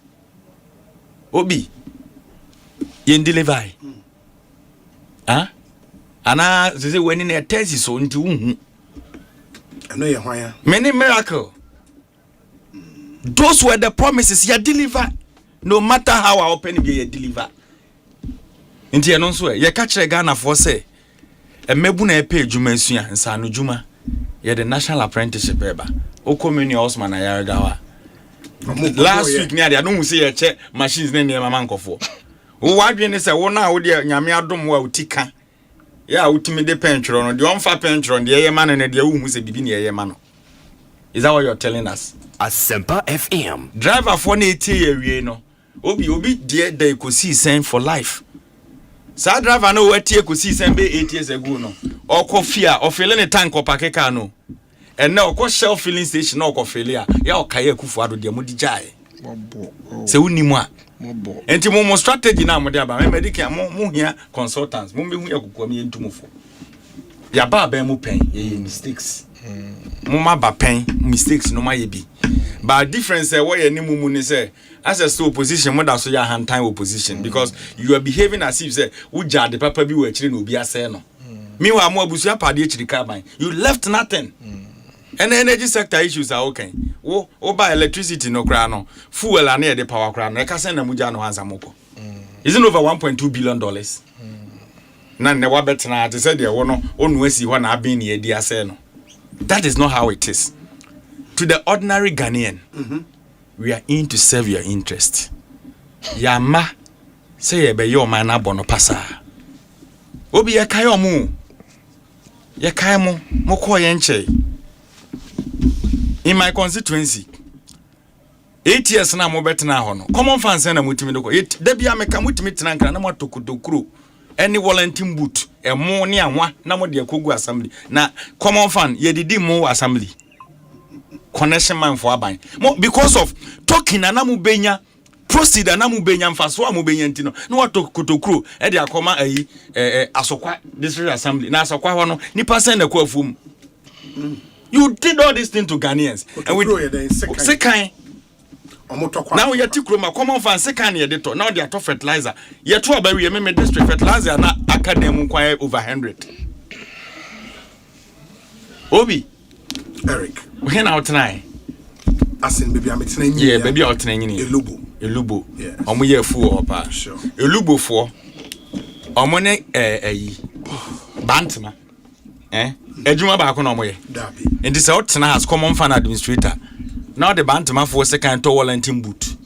Speaker 13: Obi, you deliver. Huh? And I say when in a test is on to
Speaker 5: I know you're why.
Speaker 13: Many miracle. Those were the promises you deliver. No matter how open you deliver. Inti anonso ye catch Ghana for say e mebu na e pay juma nsua nsa no juma ye the national apprenticeship eba o community Osman ayargawa last week near I don't say ye check machines ne mama nkofo wo wadwe say wo na wo de nyame adom wa utika ya utimi de pentro no de onfa pentro de ye man ne de wo say bibi ne ye man no. Is that what you're telling us?
Speaker 17: Asempa FM
Speaker 13: driver for na etie ye wie no obi de ko see sign for life. Sa driver no wetie ko see sign be 8 years ago no okọ fia o fill ne tank opake car no and now okọ shell filling station no okọ fill ya okaye kufu ado de mudi jai se unimu a enti mo strategy na mo de aba medical mo hia consultants mo be hu yakukwa me entumufo ya ba mo pen ye mistakes mama ba pen mistakes no ma ye bi but difference what ye nimu mu ni say as a so opposition mo da so ya hand time opposition because you are behaving as if say uja the papa bi we chire no obi ase no meanwhile mo abusu apade chire carbon you left nothing and energy sector issues are okay wo buy electricity no kra no fuel and the power kra no e ka sen na muja no hansa moko isn't over 1.2 billion dollars na ne wa betena te say de wo no onu asi ho na abin ne edi ase no. That is not how it is. To the ordinary Ghanaian, we are in to serve your interest. Yama say ebe yo man abono pasa. Obi ye kayo mu. Ye kayo mu mo ko ye nche. In my constituency, 8 years na mo betena ho no. Common fans na mutimi do ko. Da bia meka mutimi tena nkra na mo tokudokuro. Any volunteer boot e mo ne anwa na mo de akogu assembly na common fan ye didi mo assembly connection man for aban mo because of talking na mo benya proceed na mo benya mfaso a mo benya ntino na wato kotokuro e de akoma ayi asokwa district assembly na asokwa ho no nipa sen na kwa afum you did all this thing to Ghanaians and we second now we are tikroma common fan second year to now they are to fertilizer ye to about we me district fertilizer na academy kwai over 100 Obi
Speaker 5: Eric
Speaker 13: we na tonight
Speaker 5: asin baby am tena
Speaker 13: yeah baby out tena nyini elubo omo ye fu opa elubo fo omo ne bantama ejuma ba ko na omo ye dabi and this out tena as common fan administrator. Now the bantama for second to volunteer boot.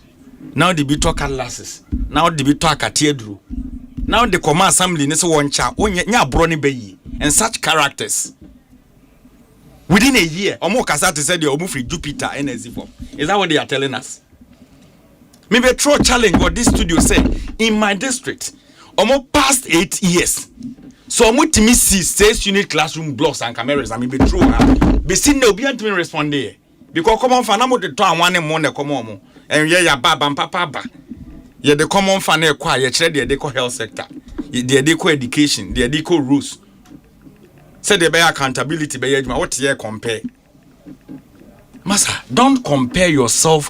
Speaker 13: Now the bito classes. Now the bito akatiedru. Now the command assembly nese woncha nya broni beyi and such characters. Within a year, omo kasate said they omo free Jupiter energy form. Is that what they are telling us? Maybe throw challenge what this studio said in my district. Omo past 8 years. So omo timi see 6 unit classroom blocks and cameras. I mean be true. Be seen no be to respond there. Because common fan am de to anwane mo na common mo en ye ya baba papa ba ye the common fan e kwa ye kire de health sector de ko education de ko rules say the be accountability be adwuma what ye compare massa don't compare yourself,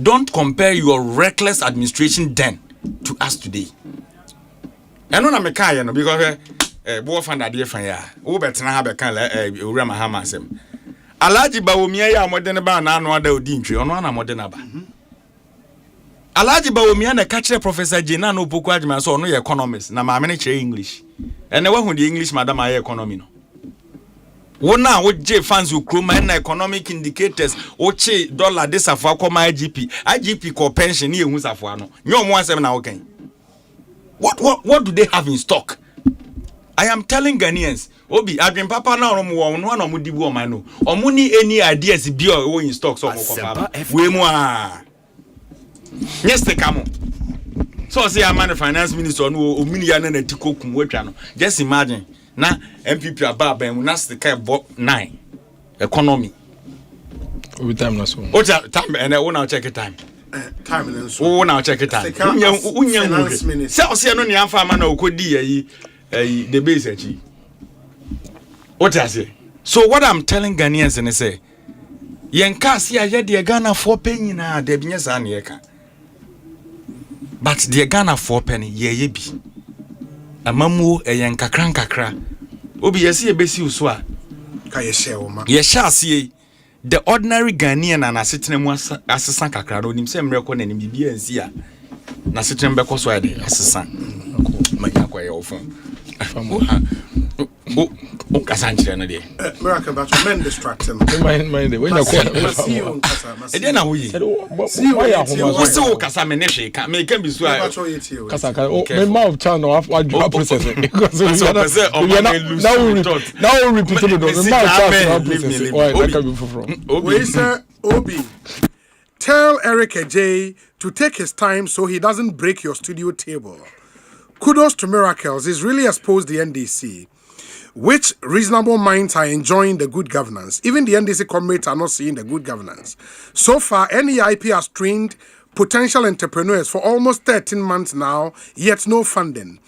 Speaker 13: don't compare your reckless administration then to us today. And no na me kai no because bo fan da de fan ya wo betena ha be kan la owura mahama asem Alaji ba omia ya modern ba na anu ada odi ntwe ono na modern aba Alaji ba omia na ka kire Professor Jena no poku adwuma so ono ye economist na ma me ne kire English ene wa hu the English madam aye economy no wona wo je fans ukroma na economic indicators wo che dollar this afọ akoma IGP ko pension ni ehun safo ano nyo mo asem na wo kan what do they have in stock? I am telling Ghanaians, Obi, Adrian Papa now no no mu dibu o man no. Omo ni any ideas bi o in stock so mo papa. We mu a. Yes te kamo. So say am finance minister no o mini ya na tikokum watwa no. Just imagine na MPP aba mu na steka bo 9 economy.
Speaker 9: Over time na so.
Speaker 13: O time and I wanna check time.
Speaker 5: Time and so.
Speaker 13: O now check time. Unya say o say no ni amfa ma na okodi yi the base achi. What I say? So what I'm telling Ghanaians and I say, Yenka si aye de Ghana for penny na de binya sa na yeka. But the Ghana for penny ye bi. Amamu eyen kakra. Obi yesi ebesi uso a
Speaker 5: ka ye share o ma.
Speaker 13: Ye sha sie the ordinary Ghanaian na asetena mu asesa kakra no nim se mreko na nim bibia nsi a na asetena beko so ade asesa. Ma yakwa ye ofon. O kasanchire no de.
Speaker 5: Miracle but men distract him.
Speaker 9: Mind when you call.
Speaker 13: E dey na wo yi.
Speaker 9: Why ya homa?
Speaker 13: Wo se wo kasa me ne hwe ka me kan bi so a.
Speaker 9: Kasa ka me mouth channel I process it because now we repeat it. Me mouth channel process it. Why that can be from.
Speaker 5: We say Obi, tell Eric J to take his time so he doesn't break your studio table. Kudos to Miracles. He's really exposed the NDC. Which reasonable minds are enjoying the good governance? Even the NDC comrades are not seeing the good governance. So far, NEIP has trained potential entrepreneurs for almost 13 months now, yet no funding.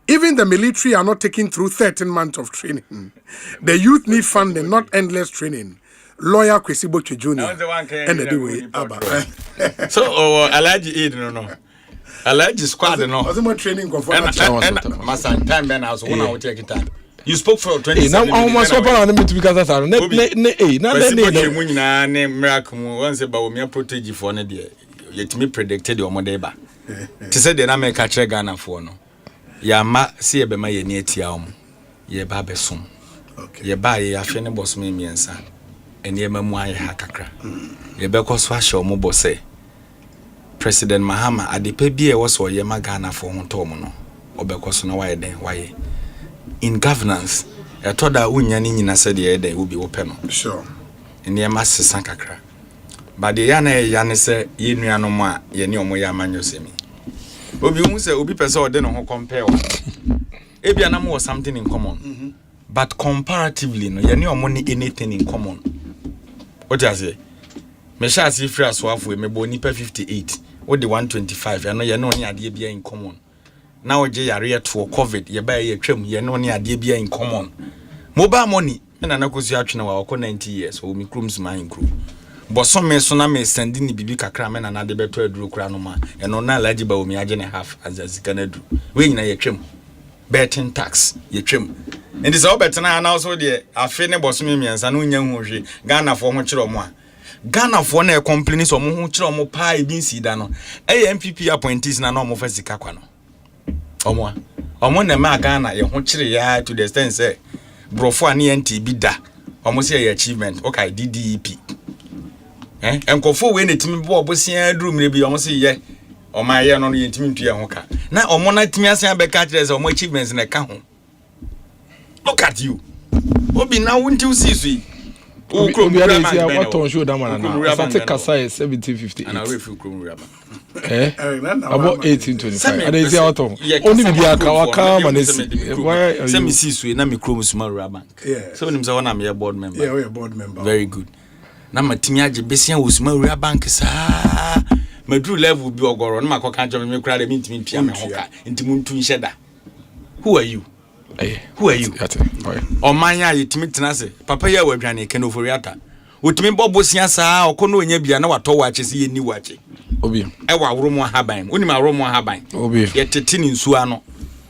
Speaker 5: Even the military are not taking through 13 months of training. The youth need funding, not endless training. Lawyer Kwesi Boche Jr. And the way Abba.
Speaker 13: So, Alaji Aid, no. Alaji squad, no.
Speaker 5: Was more training
Speaker 13: and Massa time ben house one hour take time. You spoke for 20
Speaker 9: now how much on me to because that's
Speaker 13: na miracle once about me protege for ne de yet me predicted your model ba. Ti said the na make catch Ghana for no. Ya ma se ye be ma ye ne atia om. Ye ba be som. Okay. Ye ba ye afwe ne boss me miensa. Ene ye mamu aye ha kakra. Ye be ko so ahye omo bosse. President Mahama adepa bi e wo so ye ma Ghana for ho to mo no. Obekọ na waye den waye. In governance, I thought that unya ni nyina said the day will be open.
Speaker 5: Sure.
Speaker 13: In the mass sankakra. But the yana say ye nuano ma ye ni omo ya manyo semi. Obi un say obi person or den ho compare. Ebianam was something in common. But comparatively no ye ni omo ni anything in common. What you say? Me sha see free as wafu me bo nipa 58. What the 125 and no ye no ni ade bia in common. Now je yare to COVID ye ba ye twam ye no ne ade bia in common. Mobile money me na nakosu atwena wa oko 90 years o mi krums man kru. Boso me so na me send ni bibi kakra me na de beto aduru kra no ma e no na alaji ba o mi age ne half azazika na du. We nyina ye twam. Betting tax ye twam. And this all better na also de afi ne boso me miensa no nya hu hwe Ghana fo ho kire mo a. Ghana fo na e complain so mo ho kire mo pa e bin si da no. E MPP appointees na no mo fa sika kwa no. Omo na ma Ghana ye ho kire ya to the extent say brofo ani NTB da omo say ye achievement okay DDEP enkofo we na timi bo obosia drum ne bi omo say ye oma ye no ye timi ntua ho ka na omo na timi asan be ka kire say omo achievements na ka ho. Look at you obi na wonti usisi
Speaker 9: Obi ya dey say what on show that man na take kasa 1758
Speaker 13: and away from Krom Raba
Speaker 9: about 1825 and they say what on only be aka waka manesi why
Speaker 13: say me see so na me Krom Small Raba so nim say one am your board member.
Speaker 5: Yeah, we are board member.
Speaker 13: Very good. Na matimi age besia wo Small Raba sa madru level bi ogoro na makoka njo me kura de mintimi ntua me hoka ntimu ntu nheda. Who are you? Who are you? Omanya yetimi tenase papa ya wadwane ke no foriata wotimi bobosia saa okono onya bia na wato wache se yeni wache
Speaker 9: obi
Speaker 13: e wa woro mo haban oni ma woro mo haban
Speaker 9: obi
Speaker 13: yetete ni nsu ano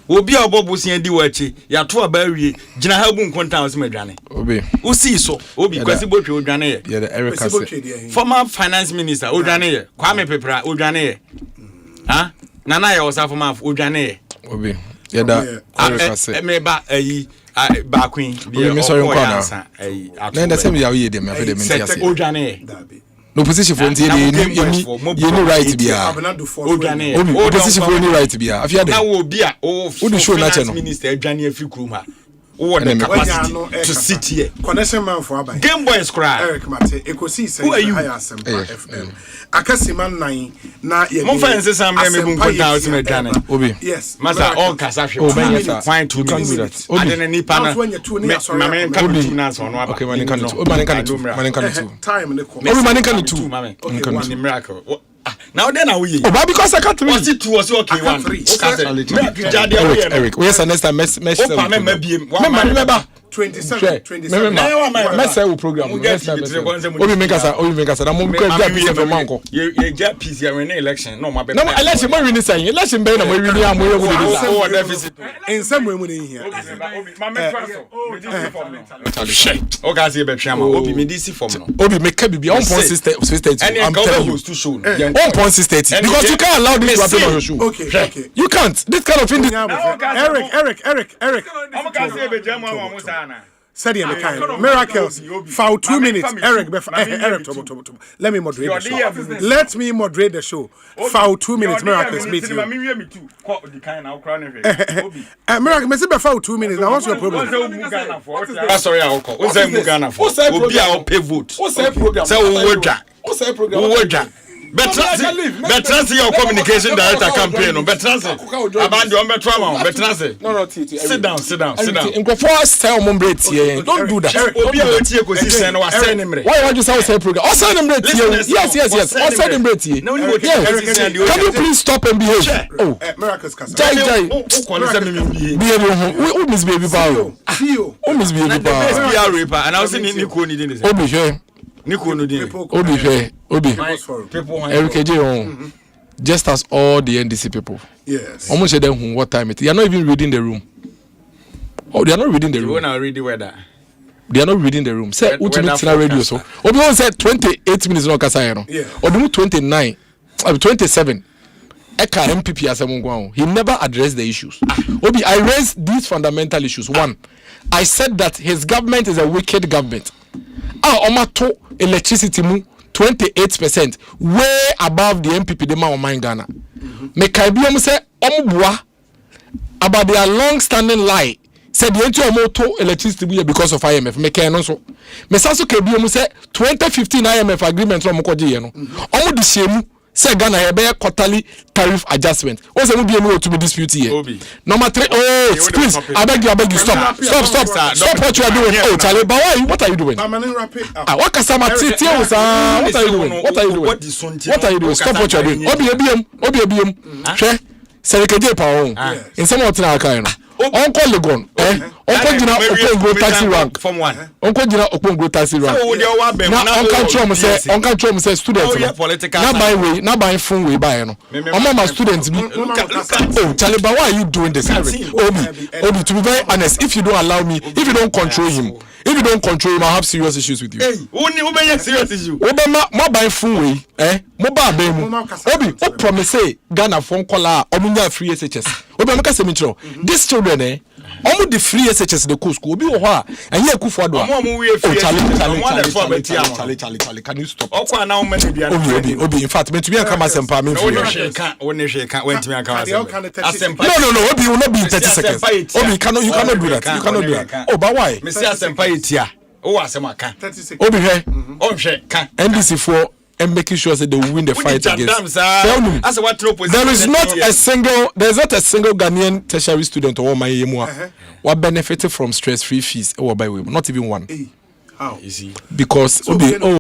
Speaker 13: obi a obobosia di wache ya to aba wie gina ha bu nkonta o se madwane
Speaker 9: obi
Speaker 13: usi so obi kwasi botwe odwane ye
Speaker 9: yeah the Eric
Speaker 13: former finance minister odwane ye Kwame Pepra odwane ye ha nana ye osafo odwane ye
Speaker 9: obi yeah that
Speaker 13: me ba ba queen
Speaker 9: me sorry nkwana na nda sem ya we dem afa dem ntiase
Speaker 13: odwane
Speaker 9: no position for ntie you no right bia
Speaker 13: odwane
Speaker 9: position for no right bia afia dem
Speaker 13: na wo bia o
Speaker 9: show na che no
Speaker 13: minister adwane afi krum ha wo the capacity to sit here
Speaker 5: connection man for abai
Speaker 13: Game Boys cry
Speaker 5: Eric Mate ekosi say Asempa FM akasima nan na ye
Speaker 13: mo fa nse sam me bu nkonta o se madwane
Speaker 9: obi
Speaker 5: yes
Speaker 13: masa all kasa hwe fine to do that adene nipa na mame kan tu na so no aba
Speaker 9: okay man kan tu
Speaker 5: time ne ko
Speaker 9: obi man kan tu
Speaker 13: mame okay miracle now then are we
Speaker 9: but because I can't read
Speaker 13: was it two was okay one
Speaker 9: Eric we yes next time mesh
Speaker 13: remember
Speaker 5: 27.
Speaker 9: Messa will program. Obi make us a manko.
Speaker 13: You get peace election. No, my
Speaker 9: election, my winning saying, election, Ben, my winning, I'm
Speaker 13: going deficit.
Speaker 5: In some way, in here.
Speaker 13: Okay, see a better Obi Medisi form.
Speaker 9: Obi make a be on point system. I'm telling you to show. On point system. Because you can't allow this to happen on your shoe.
Speaker 5: Okay.
Speaker 9: You can't. This kind of thing.
Speaker 5: Eric. Said him miracles. For 2 minutes. Eric, let me moderate the show. Let me moderate the show. For 2 minutes, miracles meet you. Miracle, me say for 2 minutes. Now what's your problem?
Speaker 13: Sorry, I'll call. What's that Mugana for? We'll be our pay vote.
Speaker 9: What's that program?
Speaker 13: So what's that program? Better see your communication director campaign. Better see. Abandon on betrayal. Better see.
Speaker 9: No,
Speaker 13: sit down.
Speaker 9: In first tell Mumbre, don't do that. Why would you say program? I'll send him yes. I'll send him Can you please stop and behave? Oh,
Speaker 5: miracles.
Speaker 9: Jai. Who miss baby power? Who miss baby power?
Speaker 13: And I was saying Nico needing this.
Speaker 9: Obi. Eric J. Just as all the NDC people.
Speaker 5: Yes.
Speaker 9: Almost said them what time it. They are not even reading the room. Oh, they are not reading the room.
Speaker 13: You wanna read the weather?
Speaker 9: They are not reading the room. Say ultimate radio so. Obi one said 28 minutes no kasa no.
Speaker 5: Yeah.
Speaker 9: Obi 29, 27. Eka MPP asemungwa. He never addressed the issues. Obi, I raised these fundamental issues. One, I said that his government is a wicked government. Omato electricity mu 28%, way above the MPP de ma o man Ghana. Me kaibiom say omubua about their long standing lie. Said the omoto electricity bu because of IMF. Me kai no so. Me saso kaibiom say 2015 IMF agreement no mokoje ye no. Omo di shemu say Ghana here be quarterly tariff adjustment. O say mo be enu to be dispute here. Number 3, please, I beg you, stop what you are doing. Oh, Charlie, but why? What are you doing? What customer what are you doing? What are you doing? Stop what you are doing. Obi. Share. Serikeje pa on. In some of na kai no. Uncle Legon, Uncle Jina Okongro taxi rank.
Speaker 13: From one.
Speaker 9: Uncle Jina Okongro taxi rank. Uncle Chom say students. Not buying phone way buy no. My students be. Oh, Charlie, but why are you doing this? Obi, to be very honest, if you don't allow me, if you don't control him, I have serious issues with you.
Speaker 13: Who serious issue?
Speaker 9: Obi, ma buying phone way, mobile be. Obi, what promise Ghana phone caller, omunya free SHS. Obi, make us a this children almost the free SHS the school obi wo ho a enye akufo do Charlie can you stop obi in fact me to be an kama Asempa me free Asempa no obi will not be in 30 seconds obi you cannot do that oh but why
Speaker 13: me say Asempa etia o asema kan
Speaker 9: obi he o hwe kan NDC for and making sure that they will win the fight against. There's not a single Ghanaian tertiary student or my what benefited from stress-free fees or by way, not even one.
Speaker 5: How?
Speaker 9: Because